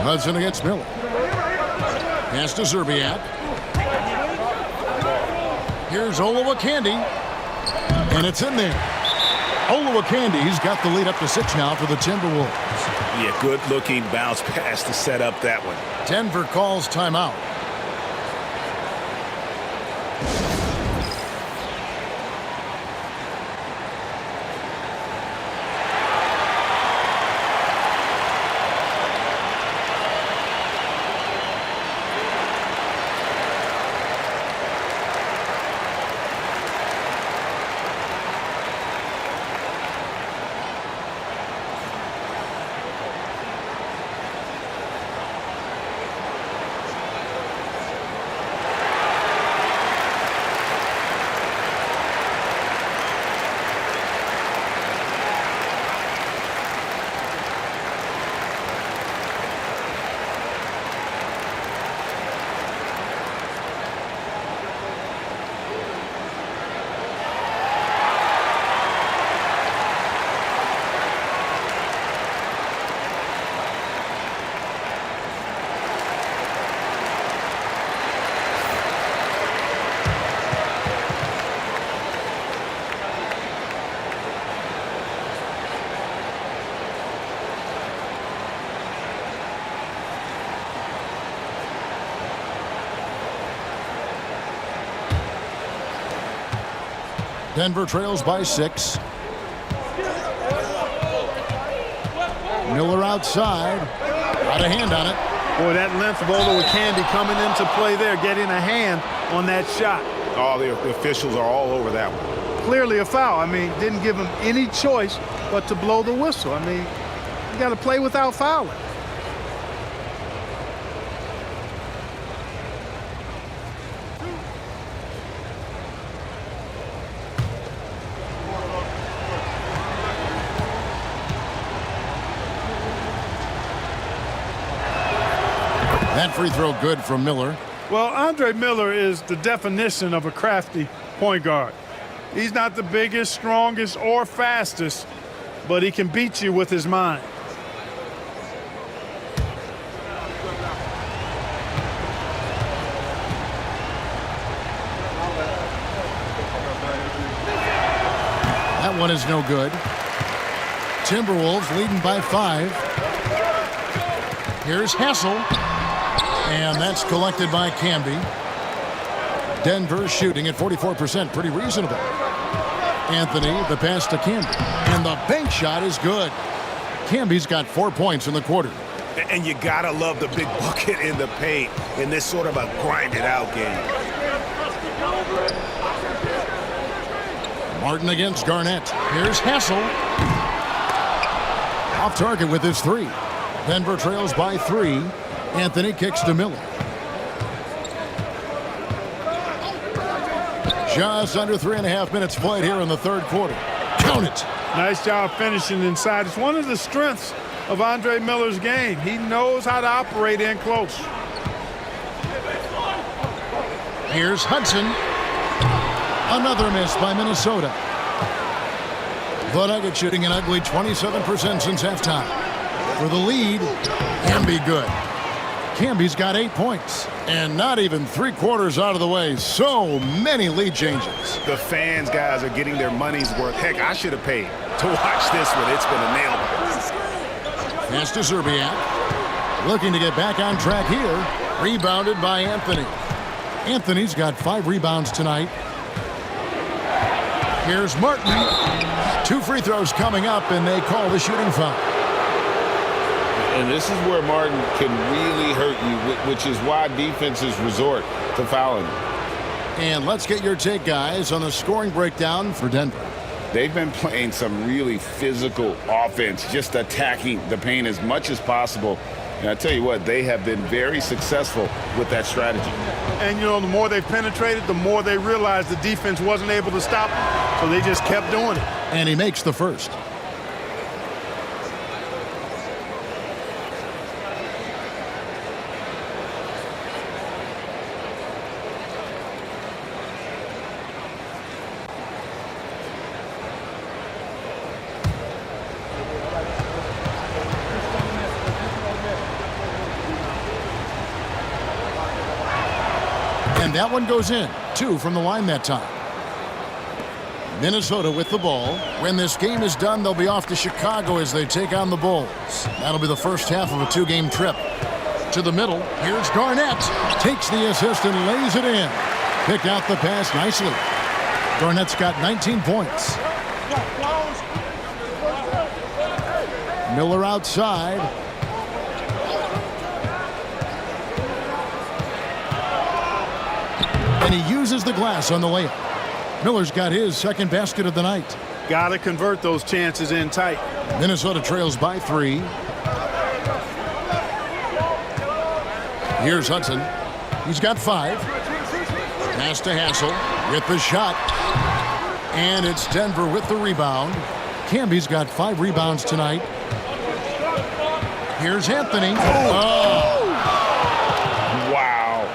Hudson against Miller. Pass to Serbiak. Here's Olowokandi. And it's in there. Olowokandi's got the lead up to 6 now for the Timberwolves. Yeah, good-looking bounce pass to set up that one. Denver calls timeout. Denver trails by 6. Miller outside. Got a hand on it. Boy, that length of Olowokandi coming into play there, getting a hand on that shot. Oh, the officials are all over that one. Clearly a foul. I mean, didn't give him any choice but to blow the whistle. I mean, you got to play without fouling. That free throw good from Miller. Well, Andre Miller is the definition of a crafty point guard. He's not the biggest, strongest, or fastest, but he can beat you with his mind. That one is no good. Timberwolves leading by 5. Here's Hassel. And that's collected by Canby. Denver shooting at 44%. Pretty reasonable. Anthony, the pass to Canby. And the bank shot is good. Canby's got 4 points in the quarter. And you got to love the big bucket in the paint in this sort of a grinded-out game. Martin against Garnett. Here's Hassel. Off target with his 3. Denver trails by 3. Anthony kicks to Miller. Just under 3.5 minutes played here in the third quarter. Count it. Nice job finishing inside. It's one of the strengths of Andre Miller's game. He knows how to operate in close. Here's Hudson. Another miss by Minnesota. The Nuggets shooting an ugly 27% since halftime. For the lead, Camby good. Camby's got 8 points. And not even 3/4 out of the way. So many lead changes. The fans, guys, are getting their money's worth. Heck, I should have paid to watch this one. It's been a nail. Pass to Zerbiak. Looking to get back on track here. Rebounded by Anthony. Anthony's got 5 rebounds tonight. Here's Martin. 2 free throws coming up, and they call the shooting foul. And this is where Martin can really hurt you, which is why defenses resort to fouling. And let's get your take, guys, on the scoring breakdown for Denver. They've been playing some really physical offense, just attacking the paint as much as possible. And I tell you what, they have been very successful with that strategy. And, you know, the more they penetrated, the more they realized the defense wasn't able to stop them. So they just kept doing it. And he makes the first. And that one goes in. 2 from the line that time. Minnesota with the ball. When this game is done, they'll be off to Chicago as they take on the Bulls. That'll be the first half of a 2-game trip. To the middle. Here's Garnett. Takes the assist and lays it in. Picked out the pass nicely. Garnett's got 19 points. Miller outside. And he uses the glass on the layup. Miller's got his second basket of the night. Got to convert those chances in tight. Minnesota trails by 3. Here's Hudson. He's got 5. Pass to Hassel with the shot. And it's Denver with the rebound. Camby's got 5 rebounds tonight. Here's Anthony. Oh! Wow.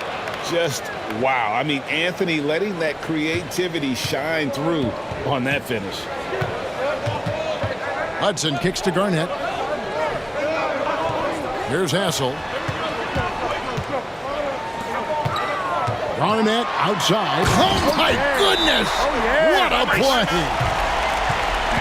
Just wow. I mean, Anthony letting that creativity shine through on that finish. Hudson kicks to Garnett. Here's Hassel. Garnett outside. Oh, my goodness! What a play!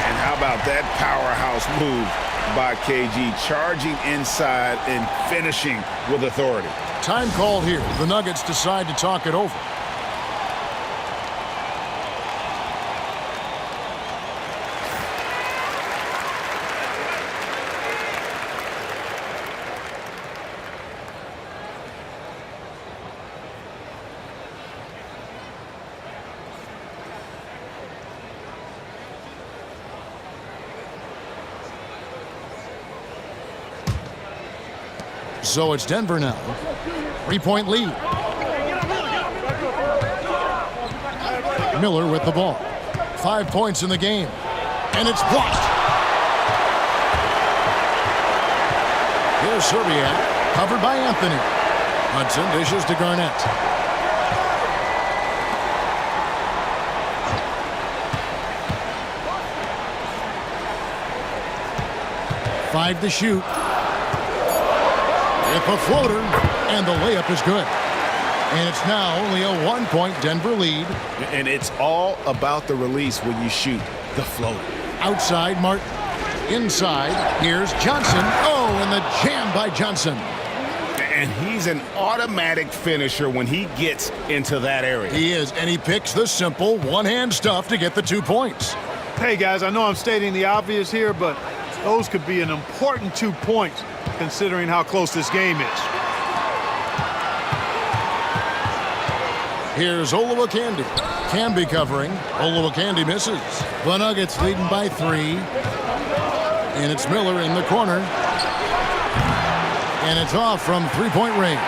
And how about that powerhouse move by KG, charging inside and finishing with authority. Time called here. The Nuggets decide to talk it over. So it's Denver now. 3-point lead. Miller with the ball. 5 points in the game. And it's blocked. Here's Zerbiak, covered by Anthony. Hudson dishes to Garnett. Five to shoot. With a floater, and the layup is good. And it's now only a 1-point Denver lead. And it's all about the release when you shoot the floater. Outside, Martin. Inside, here's Johnson. Oh, and the jam by Johnson. And he's an automatic finisher when he gets into that area. He is, and he picks the simple one-hand stuff to get the 2 points. Hey, guys, I know I'm stating the obvious here, but those could be an important 2 points considering how close this game is. Here's Olowokandi. Camby covering. Olowokandi misses. The Nuggets leading by 3. And it's Miller in the corner. And it's off from 3-point range.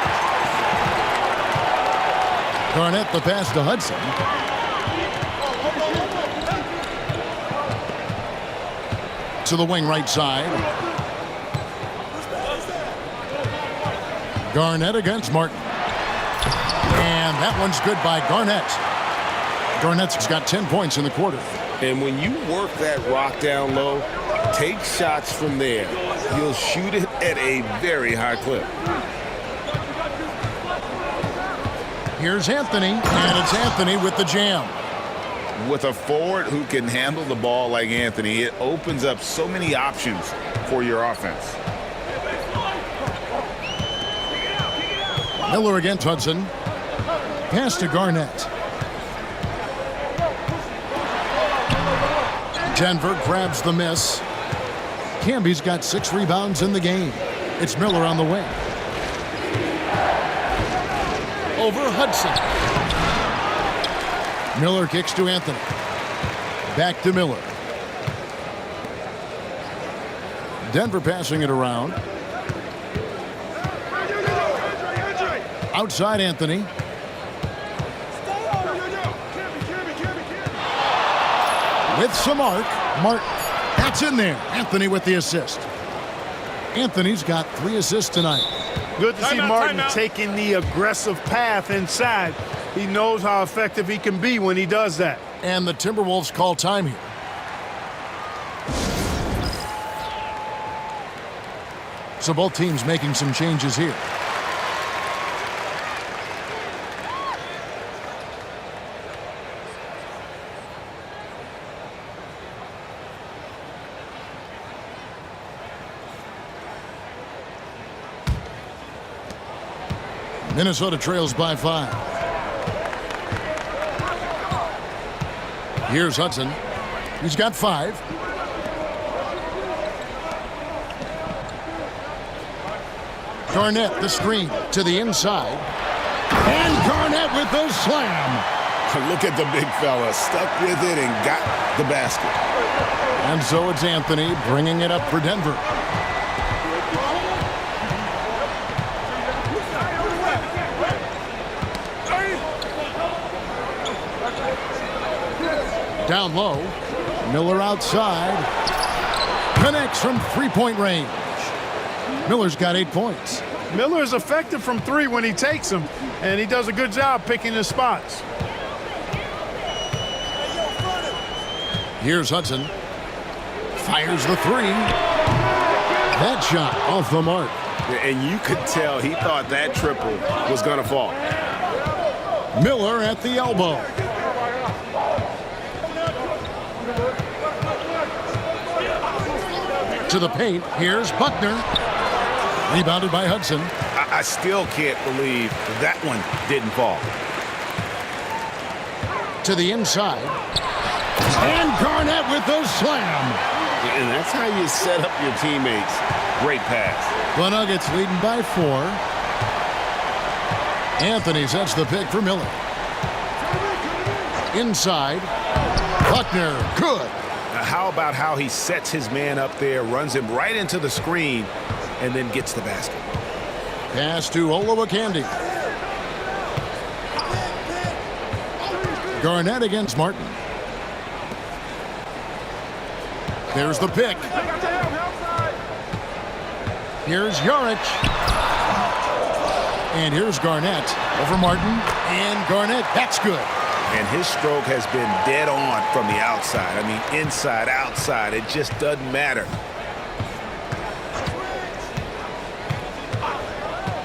Garnett the pass to Hudson. To the wing right side. Garnett against Martin. And that one's good by Garnett. Garnett's got 10 points in the quarter. And when you work that rock down low, take shots from there. You'll shoot it at a very high clip. Here's Anthony, and it's Anthony with the jam. With a forward who can handle the ball like Anthony, it opens up so many options for your offense. Miller against Hudson. Pass to Garnett. Denver grabs the miss. Camby's got 6 rebounds in the game. It's Miller on the wing. Over Hudson. Miller kicks to Anthony. Back to Miller. Denver passing it around. Outside Anthony. With some arc. Martin. That's in there. Anthony with the assist. Anthony's got 3 assists tonight. Good to see Timeout, Martin timeout. taking the aggressive path inside. He knows how effective he can be when he does that. And the Timberwolves call time here. So both teams making some changes here. Minnesota trails by 5. Here's Hudson. He's got 5. Garnett, the screen to the inside. And Garnett with the slam. Look at the big fella. Stuck with it and got the basket. And so it's Anthony bringing it up for Denver. Down low. Miller outside. Connects from 3-point range. Miller's got 8 points. Miller is effective from 3 when he takes them, and he does a good job picking his spots. Here's Hudson. Fires the 3. That shot off the mark. And you could tell he thought that triple was going to fall. Miller at the elbow. To the paint. Here's Buckner. Rebounded by Hudson. I still can't believe that one didn't fall. To the inside. And Garnett with the slam. And that's how you set up your teammates. Great pass. The Nuggets leading by 4. Anthony sets the pick for Miller. Inside. Buckner. Good. Now, how about how he sets his man up there, runs him right into the screen, and then gets the basket. Pass to Olowokandi. Garnett against Martin. There's the pick. Here's Jaric. And here's Garnett over Martin. And Garnett, that's good. And his stroke has been dead on from the outside. I mean, inside, outside, it just doesn't matter.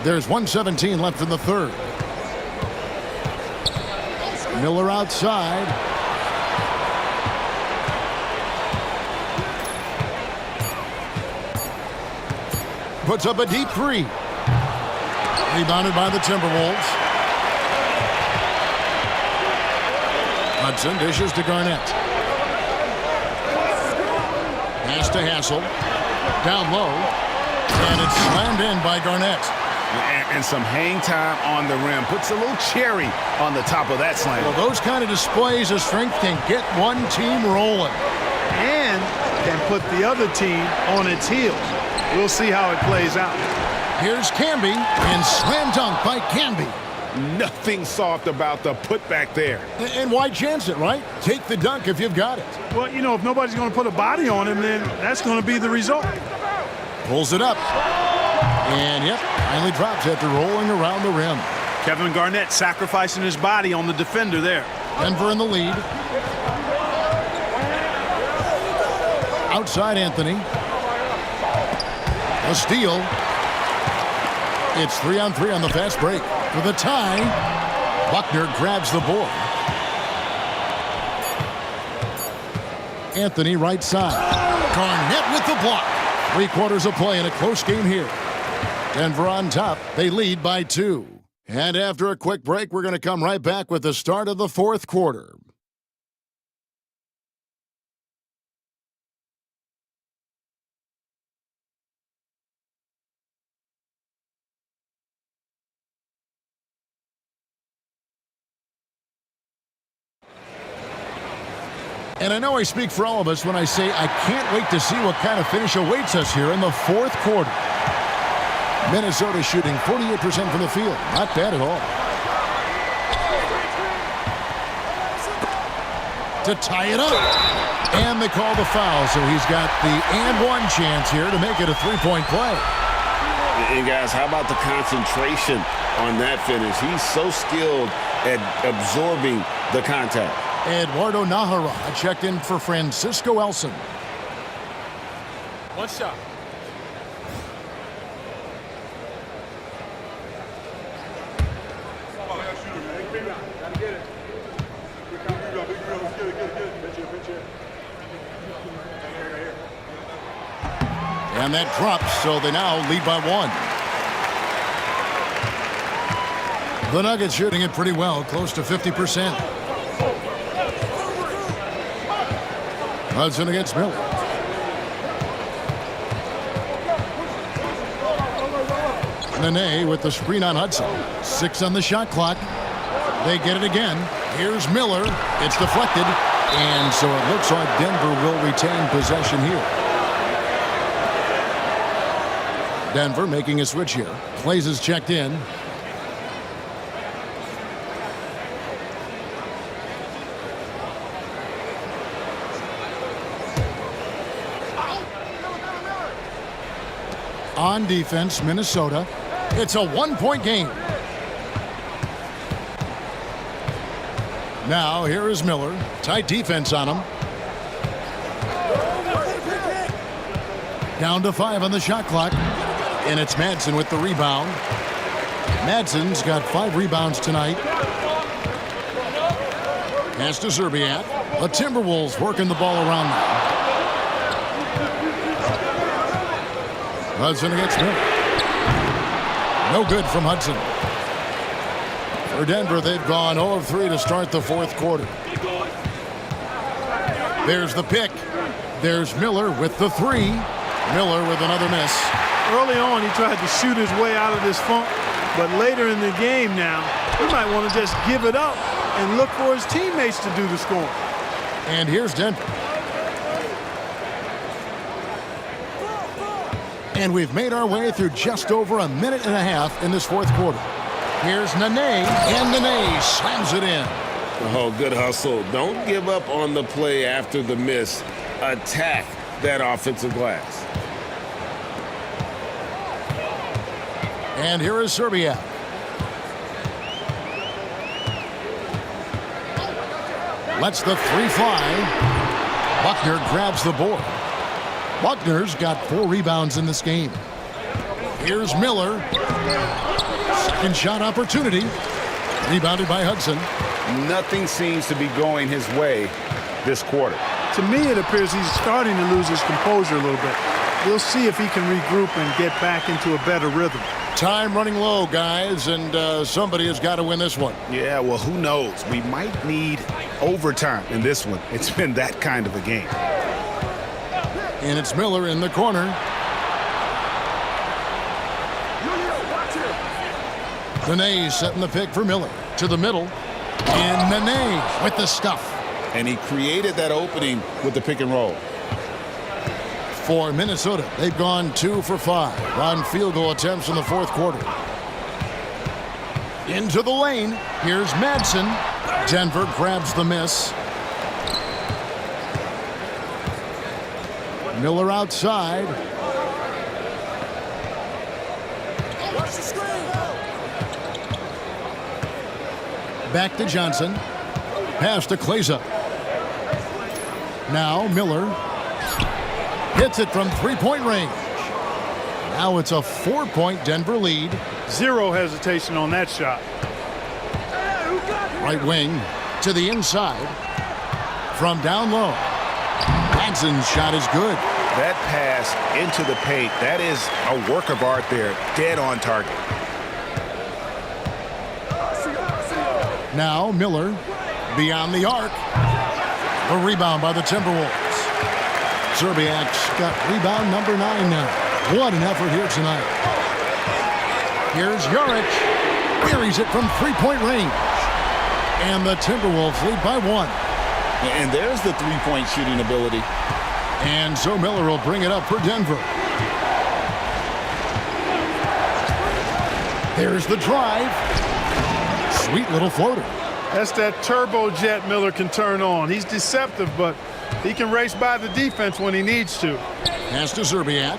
There's 1:17 left in the third. Miller outside. Puts up a deep 3. Rebounded by the Timberwolves. Hudson dishes to Garnett. Pass to Hassel. Down low. And it's slammed in by Garnett. And some hang time on the rim. Puts a little cherry on the top of that slam. Well, those kind of displays of strength can get one team rolling. And can put the other team on its heels. We'll see how it plays out. Here's Camby, and slam dunk by Camby. Nothing soft about the putback there. And why chance it, right? Take the dunk if you've got it. Well, you know, if nobody's going to put a body on him, then that's going to be the result. Pulls it up. And, yep, finally drops after rolling around the rim. Kevin Garnett sacrificing his body on the defender there. Denver in the lead. Outside Anthony. A steal. It's 3-on-3 on the fast break. For the tie, Buckner grabs the board. Anthony right side. Garnett with the block. 3/4 of play in a close game here. Denver on top. They lead by 2. And after a quick break, we're going to come right back with the start of the 4th quarter. And I know I speak for all of us when I say I can't wait to see what kind of finish awaits us here in the 4th quarter. Minnesota shooting 48% from the field. Not bad at all. To tie it up. And they call the foul, so he's got the and-one chance here to make it a 3-point play. And guys, how about the concentration on that finish? He's so skilled at absorbing the contact. Eduardo Nahara checked in for Francisco Elson. One shot. And that drops, so they now lead by 1. The Nuggets shooting it pretty well, close to 50%. Hudson against Miller. Nene with the screen on Hudson. 6 on the shot clock. They get it again. Here's Miller. It's deflected. And so it looks like Denver will retain possession here. Denver making a switch here. Plays is checked in. On defense, Minnesota. It's a 1-point game. Now, here is Miller. Tight defense on him. Down to 5 on the shot clock. And it's Madsen with the rebound. Madsen's got 5 rebounds tonight. Pass to Zerbiak. The Timberwolves working the ball around now. Hudson against Miller. No good from Hudson. For Denver, they've gone 0 of 3 to start the 4th quarter. There's the pick. There's Miller with the 3. Miller with another miss. Early on, he tried to shoot his way out of this funk, but later in the game now, he might want to just give it up and look for his teammates to do the scoring. And here's Denver. And we've made our way through just over a minute and a half in this 4th quarter. Here's Nene, and Nene slams it in. Oh, good hustle. Don't give up on the play after the miss. Attack that offensive glass. And here is Zerbiak. Lets the 3 fly. Buckner grabs the board. Buckner's got 4 rebounds in this game. Here's Miller. Second shot opportunity. Rebounded by Hudson. Nothing seems to be going his way this quarter. To me, it appears he's starting to lose his composure a little bit. We'll see if he can regroup and get back into a better rhythm. Time running low, guys, and somebody has got to win this one. Yeah, well, who knows? We might need overtime in this one. It's been that kind of a game. And it's Miller in the corner. Nene setting the pick for Miller. To the middle. And Nene with the stuff. And he created that opening with the pick and roll. For Minnesota, they've gone 2 for 5 on field goal attempts in the 4th quarter. Into the lane. Here's Madsen. Denver grabs the miss. Miller outside. Back to Johnson. Pass to Kleza. Now Miller hits it from three-point range. Now it's a 4-point Denver lead. Zero hesitation on that shot. Right wing to the inside. From down low. Hanson's shot is good. That pass into the paint, that is a work of art there. Dead on target. Now Miller beyond the arc. A rebound by the Timberwolves. Serbiak's got rebound number 9 now. What an effort here tonight. Here's Jaric. Buries it from three-point range. And the Timberwolves lead by 1. And there's the three-point shooting ability. And so Miller will bring it up for Denver. There's the drive. Sweet little floater. That's that turbojet Miller can turn on. He's deceptive, but he can race by the defense when he needs to. Pass to Zerbiak.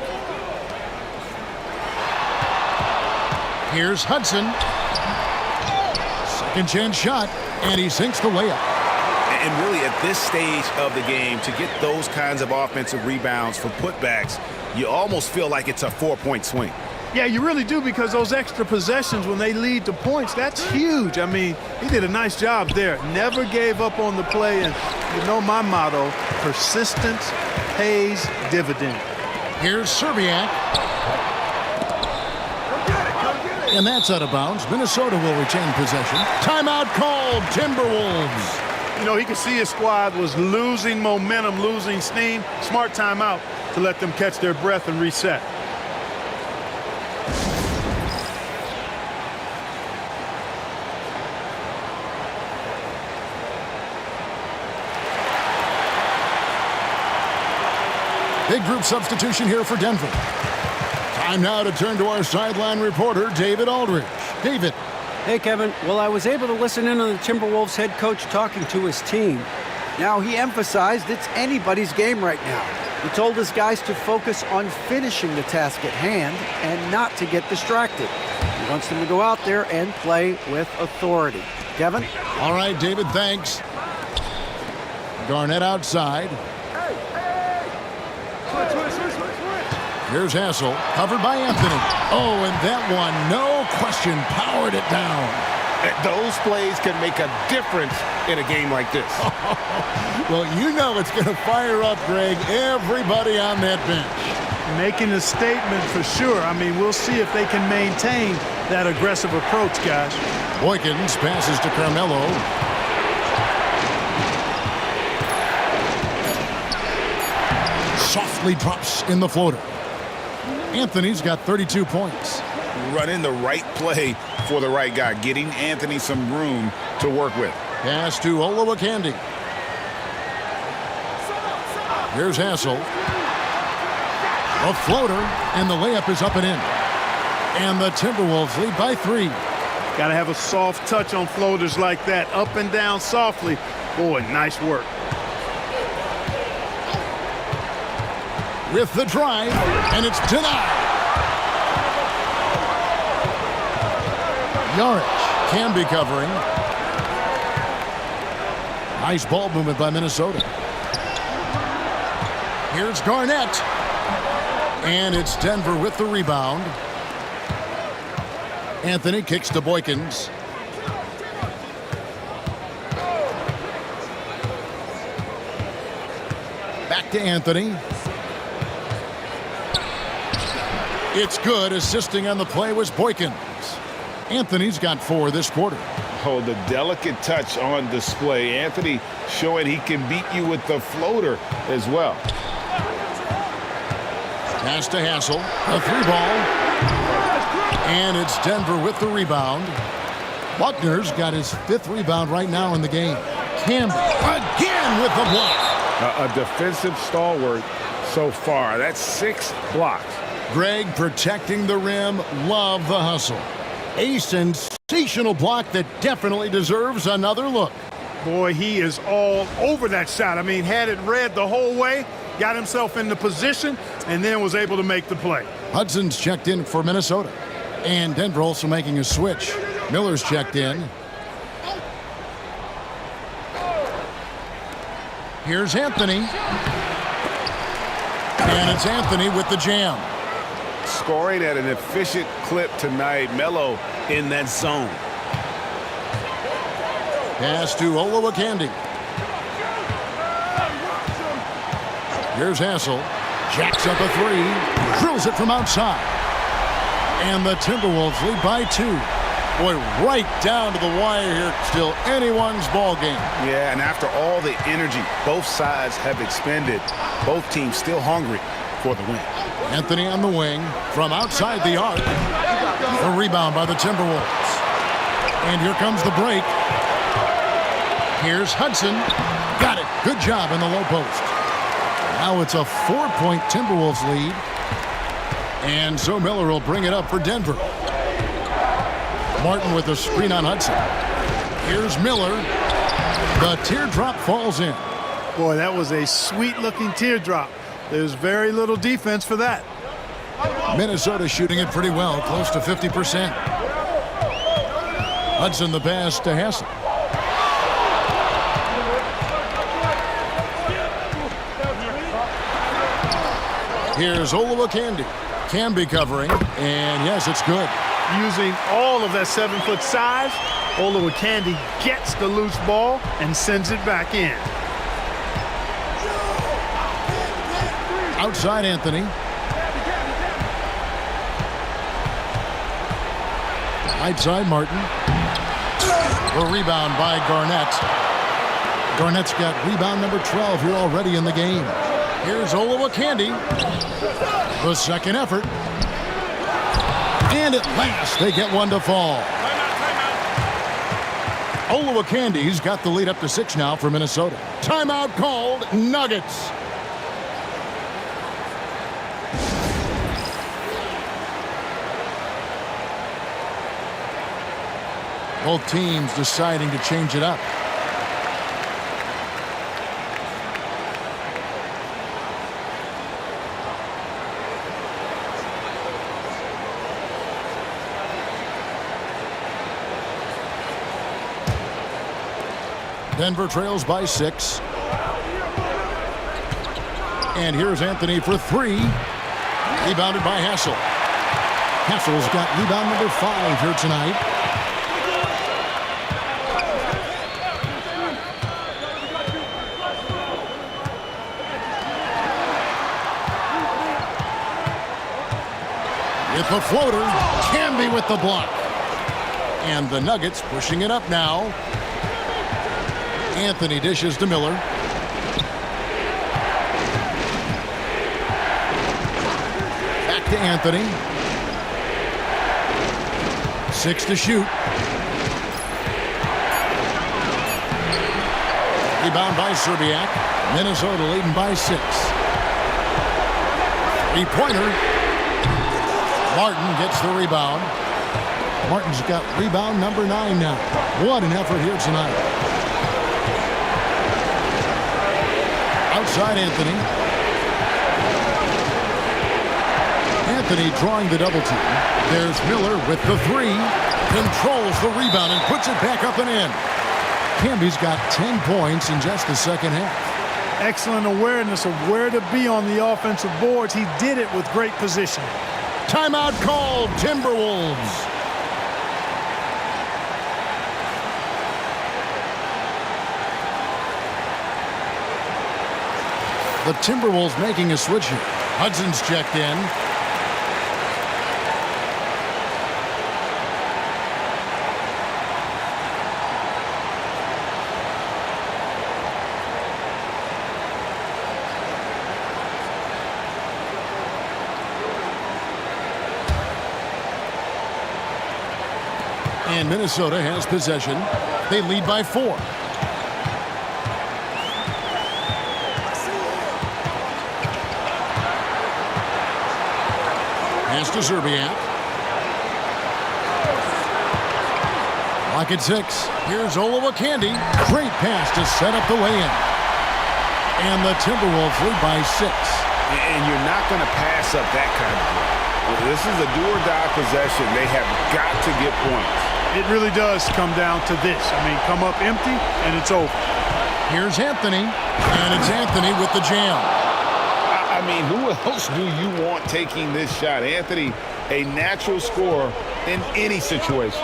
Here's Hudson. Second chance shot, and he sinks the layup. And really at this stage of the game, to get those kinds of offensive rebounds for putbacks, you almost feel like it's a 4-point swing. Yeah, you really do, because those extra possessions when they lead to points, that's huge. I mean, he did a nice job there. Never gave up on the play, and you know my motto, persistence pays dividend. Here's Serbiak. And that's out of bounds. Minnesota will retain possession. Timeout called, Timberwolves. You know, he could see his squad was losing momentum, losing steam. Smart timeout to let them catch their breath and reset. Big group substitution here for Denver. Time now to turn to our sideline reporter, David Aldridge. David. Hey, Kevin. Well, I was able to listen in on the Timberwolves head coach talking to his team. Now, he emphasized it's anybody's game right now. He told his guys to focus on finishing the task at hand and not to get distracted. He wants them to go out there and play with authority. Kevin? All right, David, thanks. Garnett outside. Here's Hassel, covered by Anthony. Oh, and that one, no question, powered it down. Those plays can make a difference in a game like this. Well, you know it's going to fire up, Greg, everybody on that bench. Making a statement for sure. I mean, we'll see if they can maintain that aggressive approach, guys. Boykins passes to Carmelo. Softly drops in the floater. Anthony's got 32 points. Running the right play for the right guy, getting Anthony some room to work with. Pass to Olowokandi. Here's Hassel. A floater, and the layup is up and in. And the Timberwolves lead by 3. Got to have a soft touch on floaters like that, up and down softly. Boy, nice work. With the drive, and it's denied. Jaric can be covering. Nice ball movement by Minnesota. Here's Garnett. And it's Denver with the rebound. Anthony kicks to Boykins. Back to Anthony. It's good. Assisting on the play was Boykins. Anthony's got 4 this quarter. Oh, the delicate touch on display. Anthony showing he can beat you with the floater as well. Pass to Hassel. A 3-ball. And it's Denver with the rebound. Buckner's got his 5th rebound right now in the game. Campbell again with the block. A defensive stalwart so far. That's 6 blocks. Greg protecting the rim. Love the hustle. A sensational block that definitely deserves another look. Boy, he is all over that shot. I mean, had it read the whole way, got himself into position, and then was able to make the play. Hudson's checked in for Minnesota. And Denver also making a switch. Miller's checked in. Here's Anthony. And it's Anthony with the jam. Scoring at an efficient clip tonight. Melo in that zone. Pass to Olowokandi. Here's Hassel. Jacks up a three. Drills it from outside. And the Timberwolves lead by 2. Boy, right down to the wire here. Still anyone's ball game. Yeah, and after all the energy both sides have expended, both teams still hungry for the win. Anthony on the wing from outside the arc. A rebound by the Timberwolves. And here comes the break. Here's Hudson. Got it. Good job in the low post. Now it's a 4-point Timberwolves lead. And so Miller will bring it up for Denver. Martin with a screen on Hudson. Here's Miller. The teardrop falls in. Boy, that was a sweet-looking teardrop. There's very little defense for that. Minnesota shooting it pretty well, close to 50%. Hudson the pass to Hassel. Here's Olowokandi. Camby covering, and yes, it's good. Using all of that 7-foot size, Olowokandi gets the loose ball and sends it back in. Outside Anthony. Right side Martin. A rebound by Garnett. Garnett's got rebound number 12 here already in the game. Here's Olowokandi. The second effort. And at last, they get one to fall. Olowokandi's got the lead up to 6 now for Minnesota. Timeout called, Nuggets. Both teams deciding to change it up. Denver trails by 6. And here's Anthony for 3. Rebounded by Hassel. Hassel's got rebound number 5 here tonight. With the floater, Camby with the block. And the Nuggets pushing it up now. Anthony dishes to Miller. Back to Anthony. 6 to shoot. Rebound by Serbiak. Minnesota leading by 6. 3-pointer. Martin gets the rebound. Martin's got rebound number 9 now. What an effort here tonight. Outside Anthony. Anthony drawing the double team. There's Miller with the 3. Controls the rebound and puts it back up and in. Camby's got 10 points in just the second half. Excellent awareness of where to be on the offensive boards. He did it with great position. Timeout called, Timberwolves. The Timberwolves making a switch here. Hudson's checked in. And Minnesota has possession. They lead by 4. Pass to Serbiak. Lock at 6. Here's Olowokandi. Great pass to set up the way-in. And the Timberwolves lead by 6. And you're not going to pass up that kind of play. This is a do-or-die possession. They have got to get points. It really does come down to this. I mean, come up empty, and it's over. Here's Anthony, and it's Anthony with the jam. I mean, who else do you want taking this shot? Anthony, a natural scorer in any situation.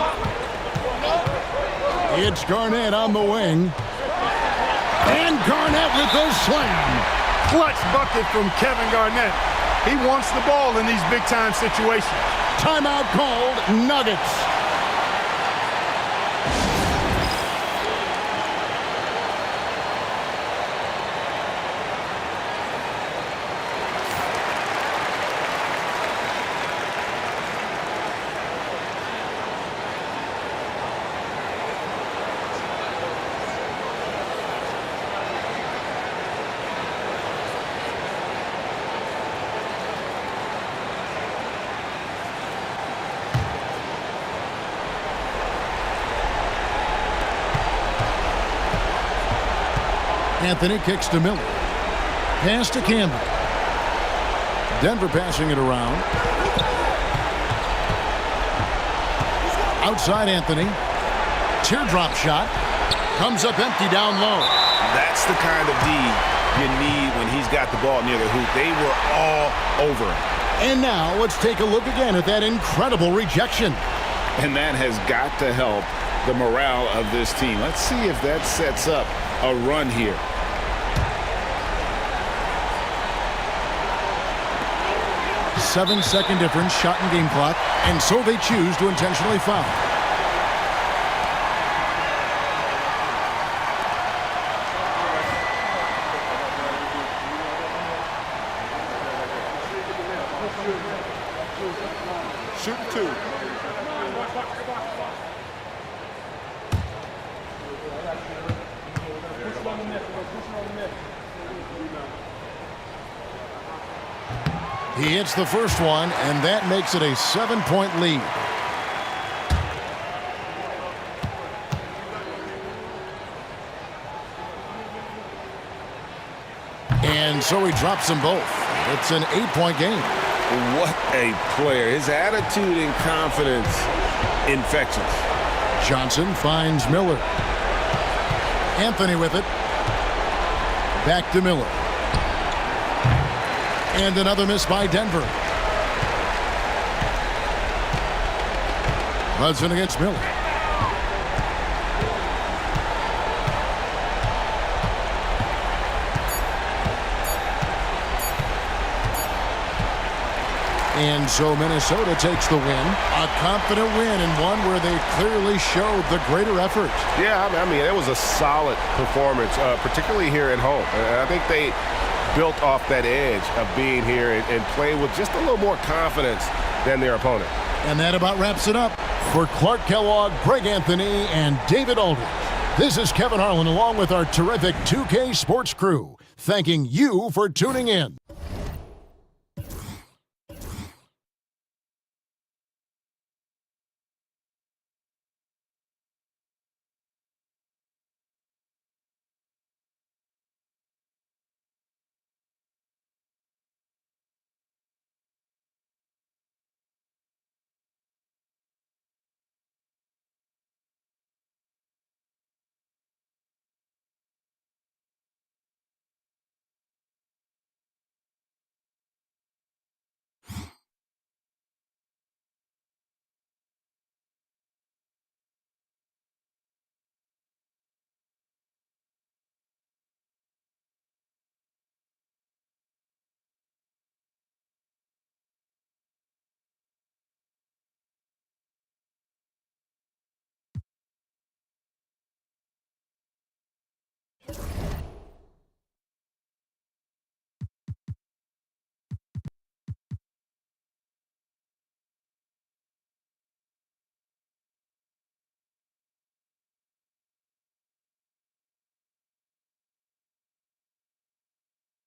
It's Garnett on the wing. And Garnett with the slam. Clutch bucket from Kevin Garnett. He wants the ball in these big-time situations. Timeout called, Nuggets. Anthony kicks to Miller. Pass to Campbell. Denver passing it around. Outside Anthony. Teardrop shot. Comes up empty down low. That's the kind of D you need when he's got the ball near the hoop. They were all over him. And now let's take a look again at that incredible rejection. And that has got to help the morale of this team. Let's see if that sets up a run here. Seven-second difference, shot and game clock, and so they choose to intentionally foul. Shoot two. He hits the first one, and that makes it a 7-point lead. And so he drops them both. It's an 8-point game. What a player. His attitude and confidence infectious. Johnson finds Miller. Anthony with it. Back to Miller. And another miss by Denver. Hudson against Miller. And so Minnesota takes the win. A confident win, and one where they clearly showed the greater effort. Yeah, I mean, it was a solid performance, particularly here at home. I think they built off that edge of being here and played with just a little more confidence than their opponent. And that about wraps it up. For Clark Kellogg, Greg Anthony, and David Aldridge, this is Kevin Harlan along with our terrific 2K Sports crew, thanking you for tuning in.